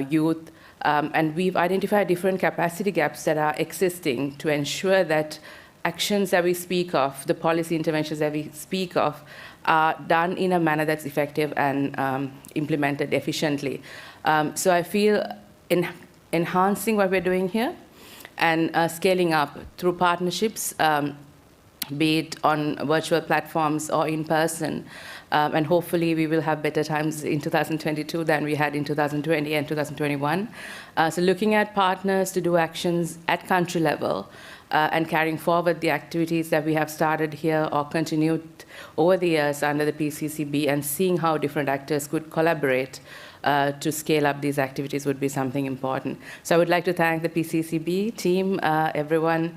youth, and we've identified different capacity gaps that are existing to ensure that actions that we speak of, the policy interventions that we speak of, are done in a manner that's effective and implemented efficiently. So I feel enhancing what we're doing here and scaling up through partnerships, be it on virtual platforms or in person. And hopefully we will have better times in 2022 than we had in 2020 and 2021. So looking at partners to do actions at country level and carrying forward the activities that we have started here or continued over the years under the PCCB, and seeing how different actors could collaborate to scale up these activities would be something important. So I would like to thank the PCCB team, everyone,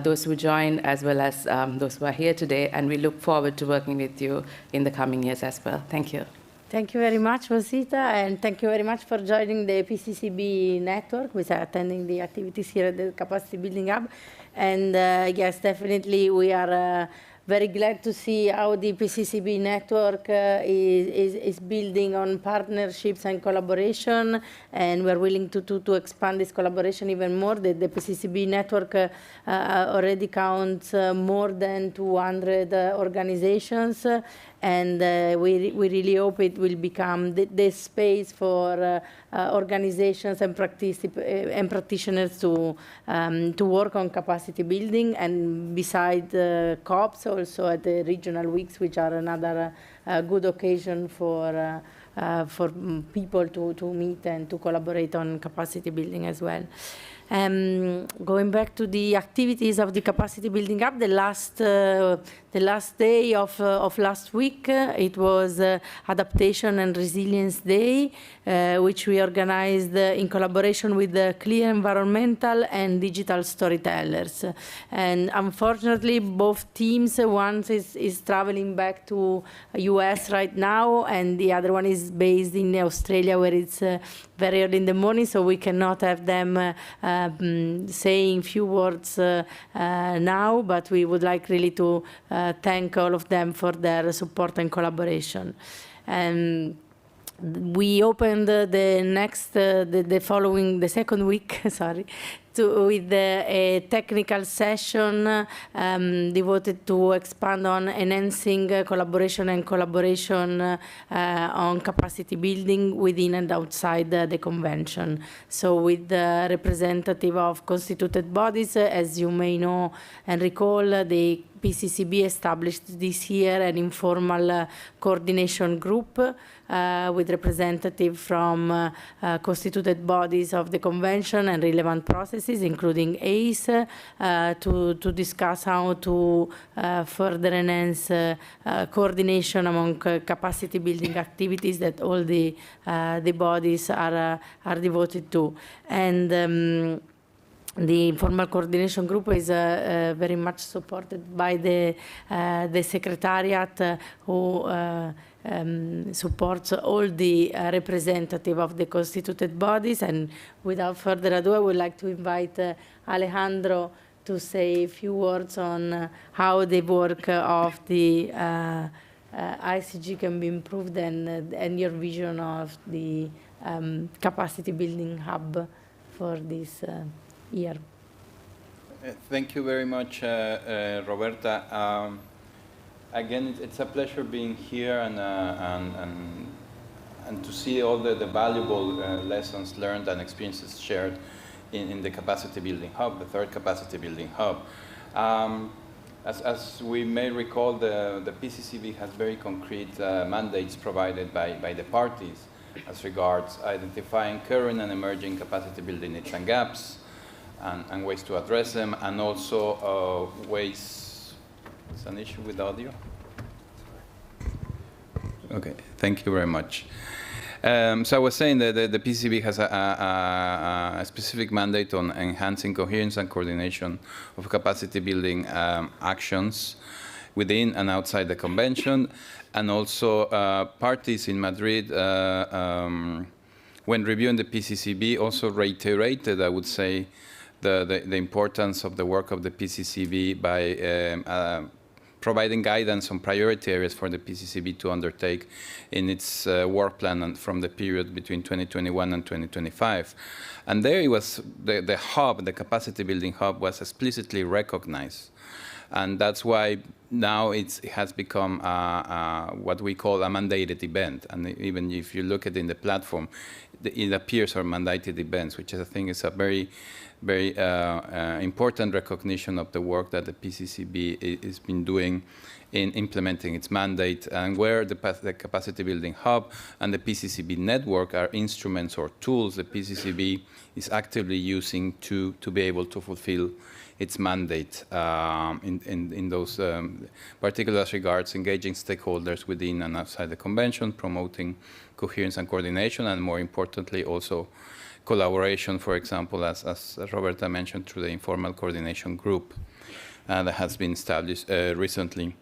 those who joined, as well as those who are here today, and we look forward to working with you in the coming years as well. Thank you. Thank you very much, Rosita, and thank you very much for joining the PCCB network, which are attending the activities here at the Capacity Building Hub. And yes, definitely we are very glad to see how the PCCB network is building on partnerships and collaboration, and we're willing to expand this collaboration even more. The PCCB network already counts more than 200 organizations, and we really hope it will become the space for organizations and practitioners to work on capacity building, and beside COPs, also at the regional weeks, which are another good occasion for people to meet and to collaborate on capacity building as well. Going back to the activities of the Capacity Building Hub, the last day of last week, it was Adaptation and Resilience Day, which we organized in collaboration with the Clear Environmental and Digital Storytellers. And unfortunately, both teams, one is traveling back to US right now, and the other one is based in Australia, where it's very early in the morning, so we cannot have them saying few words now, but we would like really to thank all of them for their support and collaboration. And we opened the second week, sorry, with a technical session devoted to expand on enhancing collaboration on capacity building within and outside the convention. So with the representative of constituted bodies, as you may know and recall, the PCCB established this year an informal coordination group with representatives from constituted bodies of the convention and relevant processes, including ACE, to discuss how to further enhance coordination among capacity building activities that all the bodies are devoted to. And the informal coordination group is very much supported by the Secretariat, who supports all the representatives of the constituted bodies. And without further ado, I would like to invite Alejandro to say a few words on how the work of the ICG can be improved, and your vision of the capacity building hub for this year. Thank you very much, Roberta. Again, it's a pleasure being here and to see all the valuable lessons learned and experiences shared in the Capacity Building Hub, the third Capacity Building Hub. As we may recall, the PCCB has very concrete mandates provided by the parties. as regards identifying current and emerging capacity building needs and gaps, and ways to address them, and also ways. It's an issue with audio. Okay, thank you very much. So I was saying that the PCCB has a specific mandate on enhancing coherence and coordination of capacity building actions within and outside the convention, and also parties in Madrid, when reviewing the PCCB, also reiterated, I would say, the importance of the work of the PCCB by providing guidance on priority areas for the PCCB to undertake in its work plan from the period between 2021 and 2025. And there it was, the hub, the capacity building hub, was explicitly recognized. And that's why now it has become what we call a mandated event. And even if you look at it in the platform, it appears are mandated events, which I think is a very important recognition of the work that the PCCB has been doing in implementing its mandate, and where the Capacity Building Hub and the PCCB network are instruments or tools the PCCB is actively using to be able to fulfill its mandate in those particular regards, engaging stakeholders within and outside the convention, promoting coherence and coordination, and more importantly also collaboration, for example, as Roberta mentioned, through the informal coordination group that has been established recently.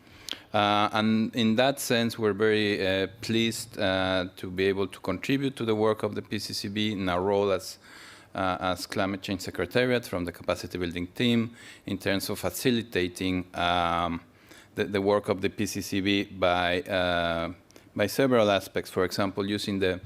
And in that sense, we're very pleased to be able to contribute to the work of the PCCB in our role as Climate Change Secretariat from the Capacity Building team in terms of facilitating the work of the PCCB by several aspects. For example, using the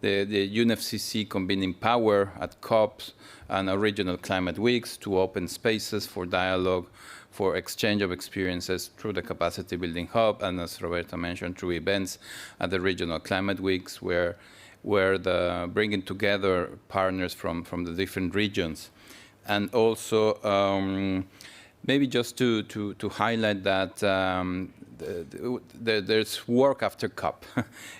UNFCCC convening power at COPs and regional climate weeks to open spaces for dialogue, for exchange of experiences through the Capacity Building Hub, and as Roberta mentioned, through events at the regional climate weeks, where the bringing together partners from the different regions. And also, maybe just to highlight that there's work after COP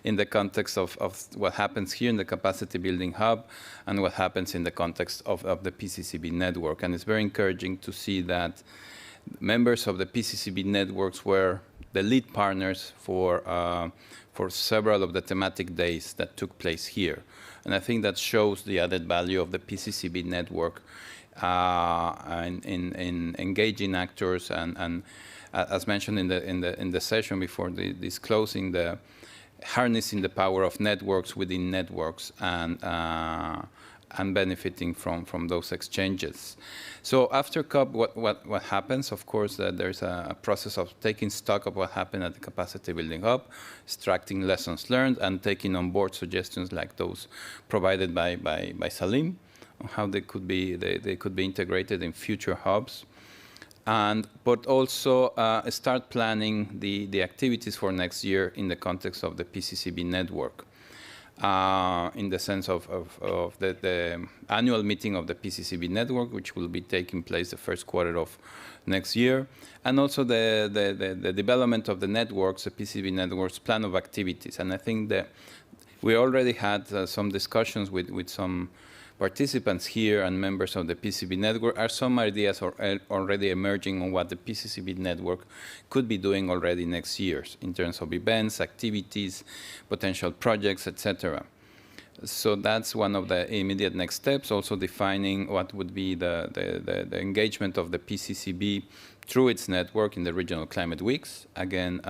in the context of what happens here in the Capacity Building Hub and what happens in the context of the PCCB network. And it's very encouraging to see that members of the PCCB networks were the lead partners for several of the thematic days that took place here. And I think that shows the added value of the PCCB network in engaging actors and as mentioned in the session before this closing, the harnessing the power of networks within networks and benefiting from those exchanges. So after COP, what happens? Of course, there's a process of taking stock of what happened at the Capacity Building Hub, extracting lessons learned, and taking on board suggestions like those provided by Salim, on how they could be integrated in future hubs. But also start planning the activities for next year in the context of the PCCB network, in the sense of the annual meeting of the PCCB network, which will be taking place the first quarter of next year, and also the development of the networks, the PCCB networks plan of activities. And I think that we already had some discussions with some participants here and members of the PCCB network. Are some ideas already emerging on what the PCCB network could be doing already next year in terms of events, activities, potential projects, etc. So that's one of the immediate next steps, also defining what would be the engagement of the PCCB through its network in the regional climate weeks. Again,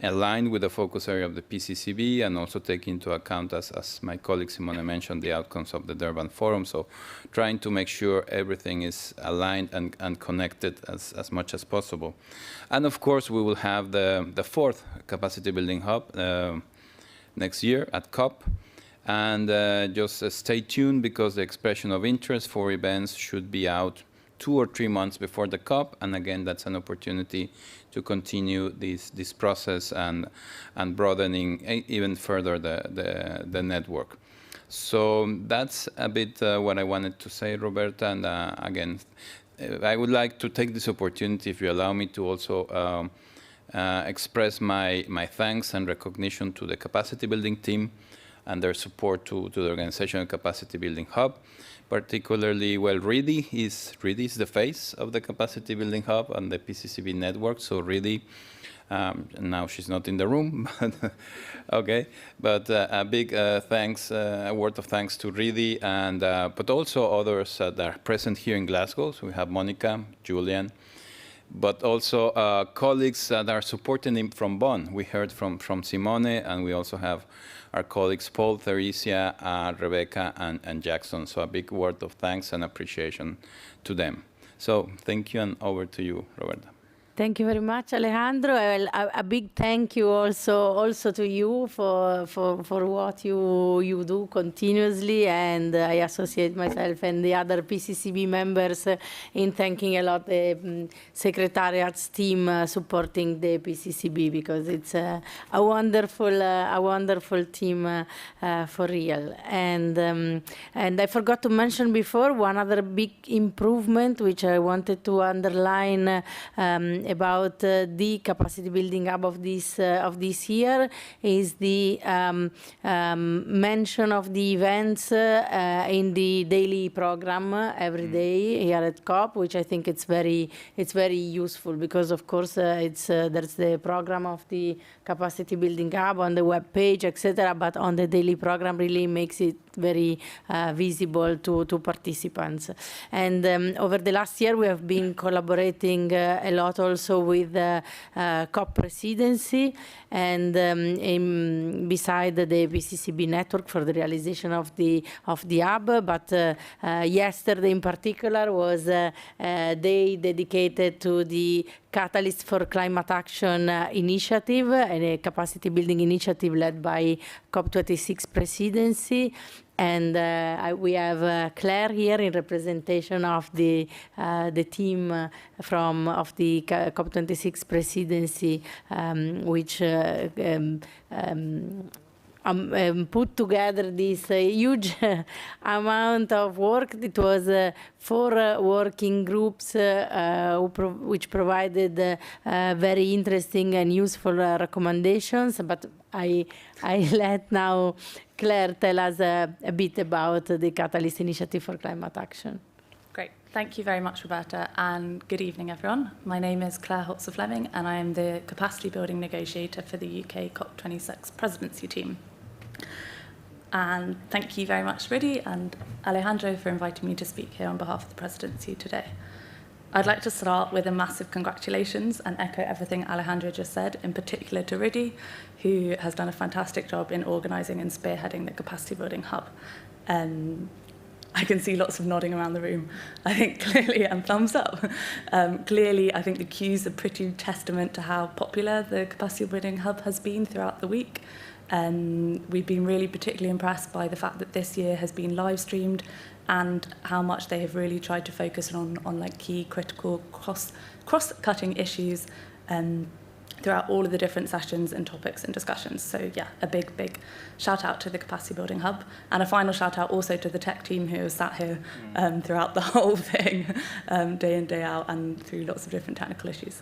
aligned with the focus area of the PCCB, and also take into account, as my colleague Simone mentioned, the outcomes of the Durban Forum. So trying to make sure everything is aligned and connected as much as possible. And of course, we will have the fourth Capacity Building Hub next year at COP. And just stay tuned, because the expression of interest for events should be out 2 or 3 months before the COP. And again, that's an opportunity to continue this process and broadening even further the network. So that's a bit what I wanted to say, Roberta. And again, I would like to take this opportunity, if you allow me, to also express my thanks and recognition to the capacity building team, and their support to the organization of Capacity Building Hub. Particularly, well, Ridi is the face of the Capacity Building Hub and the PCCB network. So Ridi, now she's not in the room, but okay. But a big thanks, a word of thanks to Ridi, and but also others that are present here in Glasgow. So we have Monica, Julian, but also colleagues that are supporting him from Bonn. We heard from Simone, and we also have our colleagues Paul, Theresia, Rebecca, and Jackson. So a big word of thanks and appreciation to them. So thank you, and over to you, Roberta. Thank you very much, Alejandro. A big thank you also to you for what you do continuously, and I associate myself and the other PCCB members in thanking a lot the Secretariat's team supporting the PCCB, because it's a wonderful team for real. And I forgot to mention before one other big improvement which I wanted to underline about the capacity building hub of this year is the mention of the events in the daily program every day here at COP, which I think it's very useful, because of course there's the program of the capacity building hub on the web page, etc. But on the daily program really makes it very visible to participants. And over the last year we have been collaborating a lot also with COP presidency, and beside the PCCB network for the realization of the hub. But yesterday in particular was a day dedicated to the Catalyst for Climate Action initiative, and a capacity building initiative led by COP26 presidency. And we have Claire here in representation of the team of the COP26 presidency, which put together this huge amount of work. It was 4 working groups which provided very interesting and useful recommendations. But I let now Claire tell us a bit about the Catalyst Initiative for Climate Action. Great. Thank you very much, Roberta, and good evening, everyone. My name is Claire Holzer-Fleming, and I am the Capacity Building Negotiator for the UK COP26 Presidency team. And thank you very much, Ridi and Alejandro, for inviting me to speak here on behalf of the Presidency today. I'd like to start with a massive congratulations and echo everything Alejandro just said, in particular to Ridi, who has done a fantastic job in organising and spearheading the Capacity Building Hub. I can see lots of nodding around the room, I think clearly, and thumbs up. Clearly, I think the queues are pretty testament to how popular the Capacity Building Hub has been throughout the week. We've been really particularly impressed by the fact that this year has been live streamed, and how much they have really tried to focus on like key critical cross-cutting issues throughout all of the different sessions and topics and discussions. So yeah, a big shout out to the Capacity Building Hub, and a final shout out also to the tech team who has sat here throughout the whole thing, day in, day out, and through lots of different technical issues.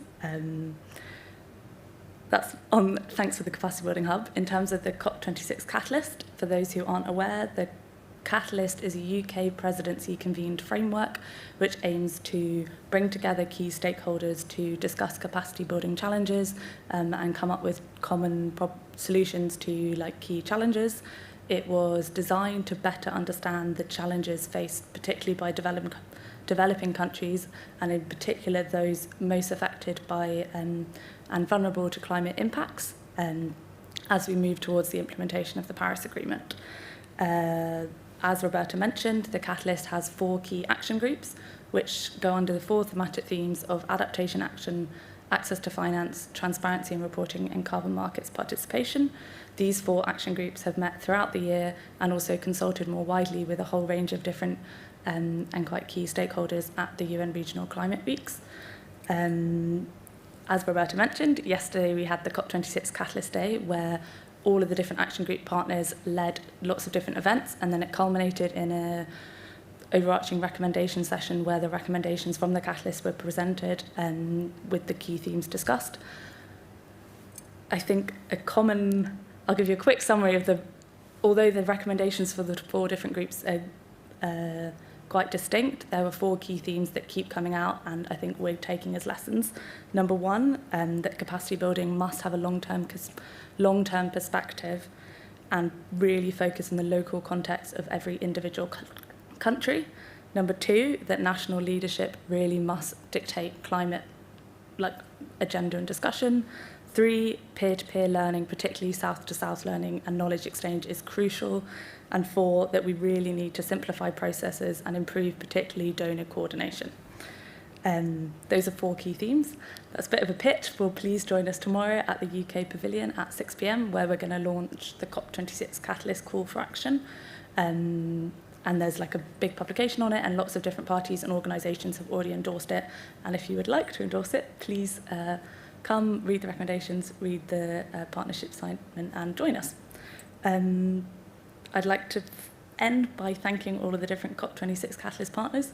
That's on thanks to the Capacity Building Hub. In terms of the COP26 Catalyst, for those who aren't aware, the Catalyst is a UK presidency convened framework which aims to bring together key stakeholders to discuss capacity building challenges and come up with common solutions to like key challenges. It was designed to better understand the challenges faced particularly by developing countries, and in particular those most affected by and vulnerable to climate impacts as we move towards the implementation of the Paris Agreement. As Roberta mentioned, the Catalyst has 4 key action groups, which go under the 4 thematic themes of adaptation action, access to finance, transparency and reporting, and carbon markets participation. These 4 action groups have met throughout the year and also consulted more widely with a whole range of different and quite key stakeholders at the UN Regional Climate Weeks. As Roberta mentioned, yesterday we had the COP26 Catalyst Day, where all of the different action group partners led lots of different events, and then it culminated in a overarching recommendation session where the recommendations from the Catalyst were presented with the key themes discussed. I think I'll give you a quick summary of although the recommendations for the 4 different groups are quite distinct, there were 4 key themes that keep coming out, and I think we're taking as lessons. Number 1, that capacity building must have a long-term perspective and really focus on the local context of every individual country. Number 2, that national leadership really must dictate climate agenda and discussion. 3, peer-to-peer learning, particularly south-to-south learning and knowledge exchange is crucial. And 4, that we really need to simplify processes and improve particularly donor coordination. Those are 4 key themes. That's a bit of a pitch. Well, please join us tomorrow at the UK Pavilion at 6 p.m, where we're going to launch the COP26 Catalyst Call for Action. And there's a big publication on it, and lots of different parties and organisations have already endorsed it. And if you would like to endorse it, please come, read the recommendations, read the partnership statement, and join us. I'd like to end by thanking all of the different COP26 Catalyst partners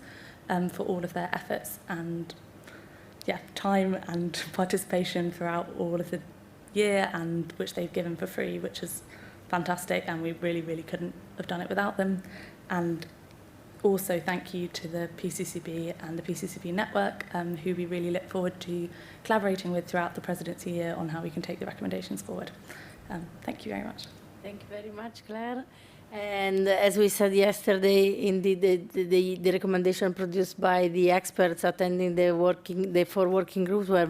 for all of their efforts and time and participation throughout all of the year, and which they've given for free, which is fantastic, and we really, really couldn't have done it without them. And also thank you to the PCCB and the PCCB network, who we really look forward to collaborating with throughout the presidency year on how we can take the recommendations forward. Thank you very much. Thank you very much, Claire. And as we said yesterday, indeed, the recommendation produced by the experts attending the 4 working groups are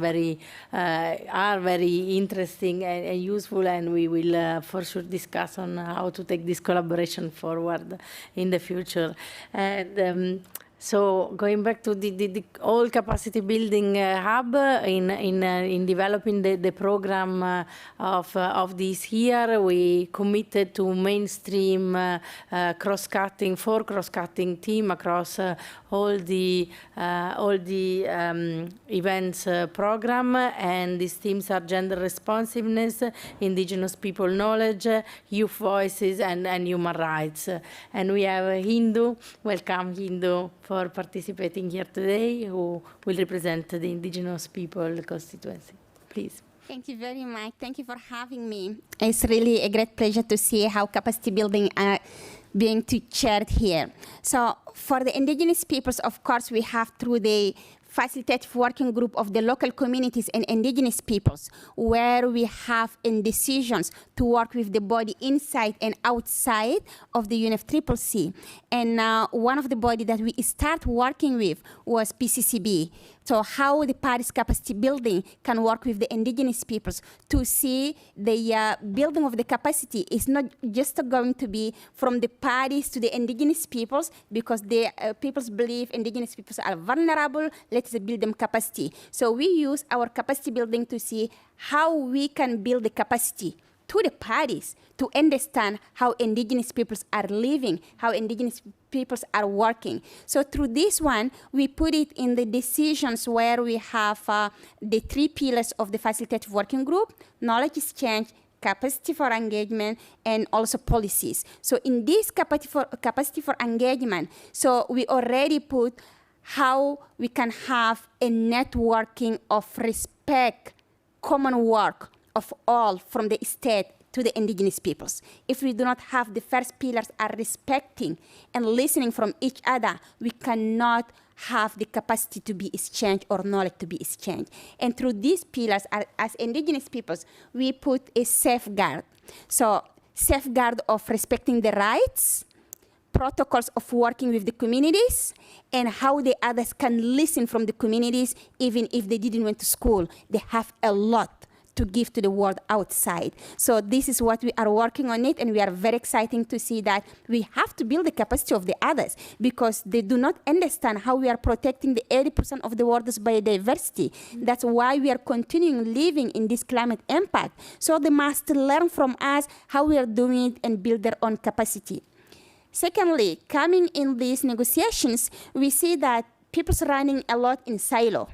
very interesting and useful, and we will for sure discuss on how to take this collaboration forward in the future. And so going back to the all capacity building hub in developing the program of this year, we committed to mainstream cross-cutting team across all the events program, and these themes are gender responsiveness, indigenous people knowledge, youth voices, and human rights. And we have Hindu. Welcome, Hindu, for participating here today, who will represent the indigenous people constituency. Please. Thank you very much. Thank you for having me. It's really a great pleasure to see how capacity building are being shared here. So for the indigenous peoples, of course, we have through the facilitative working group of the local communities and indigenous peoples, where we have in decisions to work with the body inside and outside of the UNFCCC. And one of the body that we start working with was PCCB. So how the Paris capacity building can work with the indigenous peoples to see the building of the capacity is not just going to be from the Paris to the indigenous peoples, because the peoples believe indigenous peoples are vulnerable, let's build them capacity. So we use our capacity building to see how we can build the capacity to the parties to understand how indigenous peoples are living, how indigenous peoples are working. So through this one, we put it in the decisions where we have the 3 pillars of the facilitative working group: knowledge exchange, capacity for engagement, and also policies. So in this capacity for engagement, so we already put how we can have a networking of respect, common work of all from the state to the indigenous peoples. If we do not have the first pillars are respecting and listening from each other, we cannot have the capacity to be exchanged or knowledge to be exchanged. And through these pillars, as indigenous peoples, we put a safeguard. So safeguard of respecting the rights, protocols of working with the communities, and how the others can listen from the communities even if they didn't went to school. They have a lot to give to the world outside. So this is what we are working on it, and we are very excited to see that we have to build the capacity of the others, because they do not understand how we are protecting the 80% of the world's biodiversity. That's why we are continuing living in this climate impact. So they must learn from us how we are doing it and build their own capacity. Secondly, coming in these negotiations, we see that people's running a lot in silo.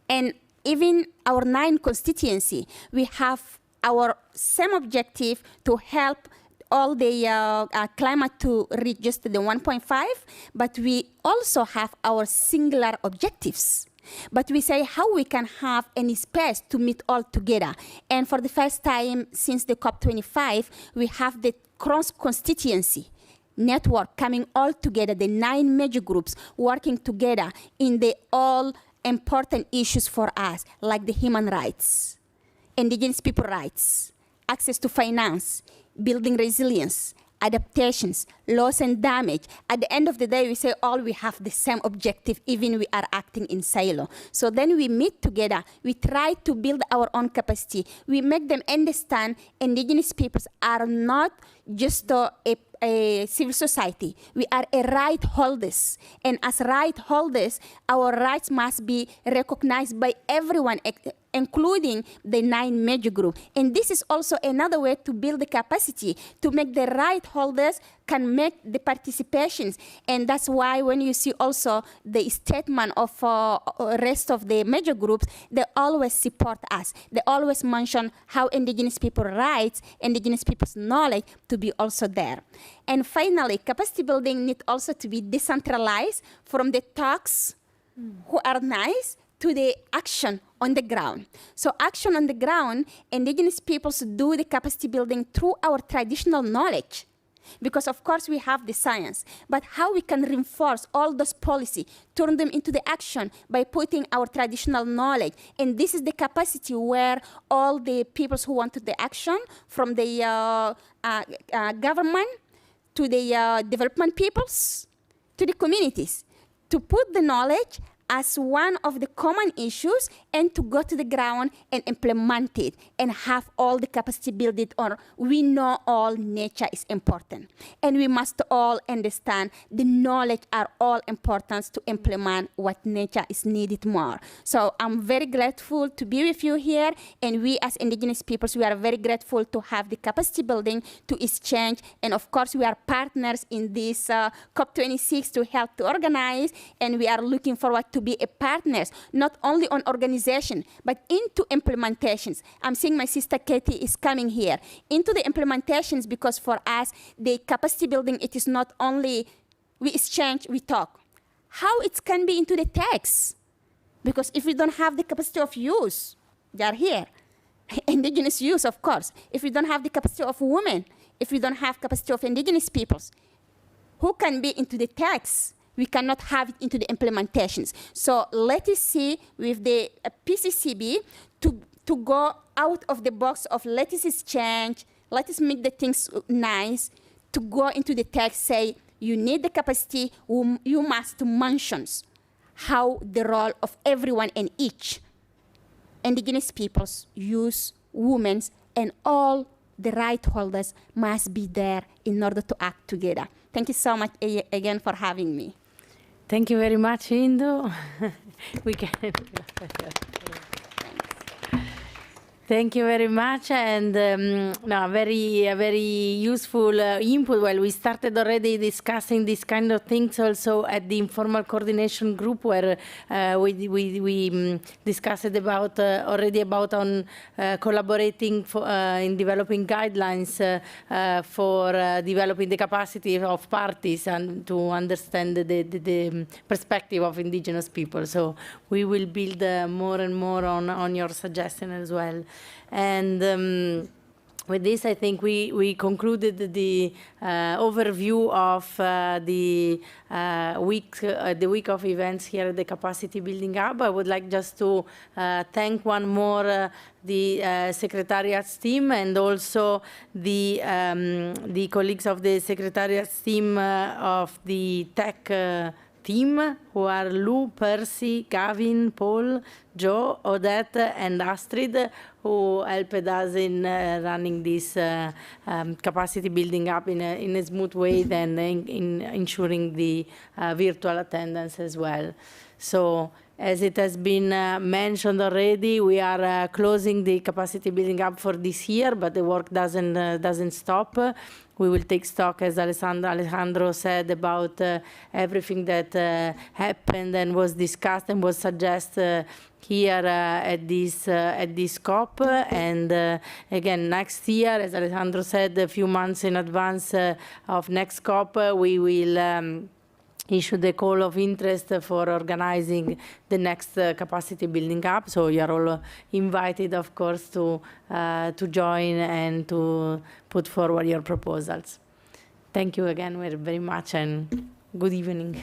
And even our 9 constituency, we have our same objective to help all the climate to reach just the 1.5, but we also have our singular objectives. But we say how we can have any space to meet all together. And for the first time since the COP25, we have the cross-constituency network coming all together, the 9 major groups working together in the all important issues for us, like the human rights, indigenous people rights, access to finance, building resilience, adaptations, loss and damage. At the end of the day, we say all we have the same objective, even we are acting in silo. So then we meet together, we try to build our own capacity. We make them understand indigenous peoples are not just a civil society. We are a right holders. And as right holders, our rights must be recognized by everyone, including the 9 major groups. And this is also another way to build the capacity to make the right holders can make the participations. And that's why when you see also the statement of rest of the major groups, they always support us. They always mention how indigenous people rights, indigenous people's knowledge to be also there. And finally, capacity building needs also to be decentralized from the talks who are nice to the action on the ground. So action on the ground, indigenous peoples do the capacity building through our traditional knowledge. Because of course we have the science, but how we can reinforce all those policy, turn them into the action by putting our traditional knowledge. And this is the capacity where all the peoples who want to the action, from the government to the development peoples, to the communities, to put the knowledge as one of the common issues and to go to the ground and implement it and have all the capacity built it on. We know all nature is important. And we must all understand the knowledge are all important to implement what nature is needed more. So I'm very grateful to be with you here. And we as indigenous peoples, we are very grateful to have the capacity building to exchange. And of course, we are partners in this COP26 to help to organize. And we are looking forward to be a partners, not only on organization, but into implementations. I'm seeing my sister Katie is coming here. Into the implementations, because for us, the capacity building, it is not only we exchange, we talk. How it can be into the text? Because if we don't have the capacity of use, they are here. Indigenous use, of course. If we don't have the capacity of women, if we don't have capacity of indigenous peoples, who can be into the text? We cannot have it into the implementations. So let us see with the PCCB to go out of the box of let us exchange, let us make the things nice, to go into the text, say, you need the capacity, you must mention how the role of everyone and each, indigenous peoples, youth, women, and all the right holders must be there in order to act together. Thank you so much again for having me. Thank you very much, Indo. We can. Thank you very much, and very useful input. Well, we started already discussing these kind of things also at the informal coordination group, where we discussed about already about on collaborating for, in developing guidelines for developing the capacity of parties and to understand the perspective of indigenous people. So we will build more and more on your suggestion as well. And with this, I think we concluded the overview of the week of events here at the Capacity Building Hub. I would like just to thank one more the Secretariat's team and also the colleagues of the Secretariat's team of the tech team, who are Lou, Percy, Gavin, Paul, Joe, Odette, and Astrid, who helped us in running this capacity building up in a smooth way, and in ensuring the virtual attendance as well. So, as it has been mentioned already, we are closing the capacity building up for this year, but the work doesn't stop. We will take stock, as Alejandro said, about everything that happened and was discussed and was suggested here at this COP. And again, next year, as Alejandro said, a few months in advance of next COP, we will issued a call of interest for organizing the next capacity building hub. So you are all invited, of course, to join and to put forward your proposals. Thank you again very much, and good evening.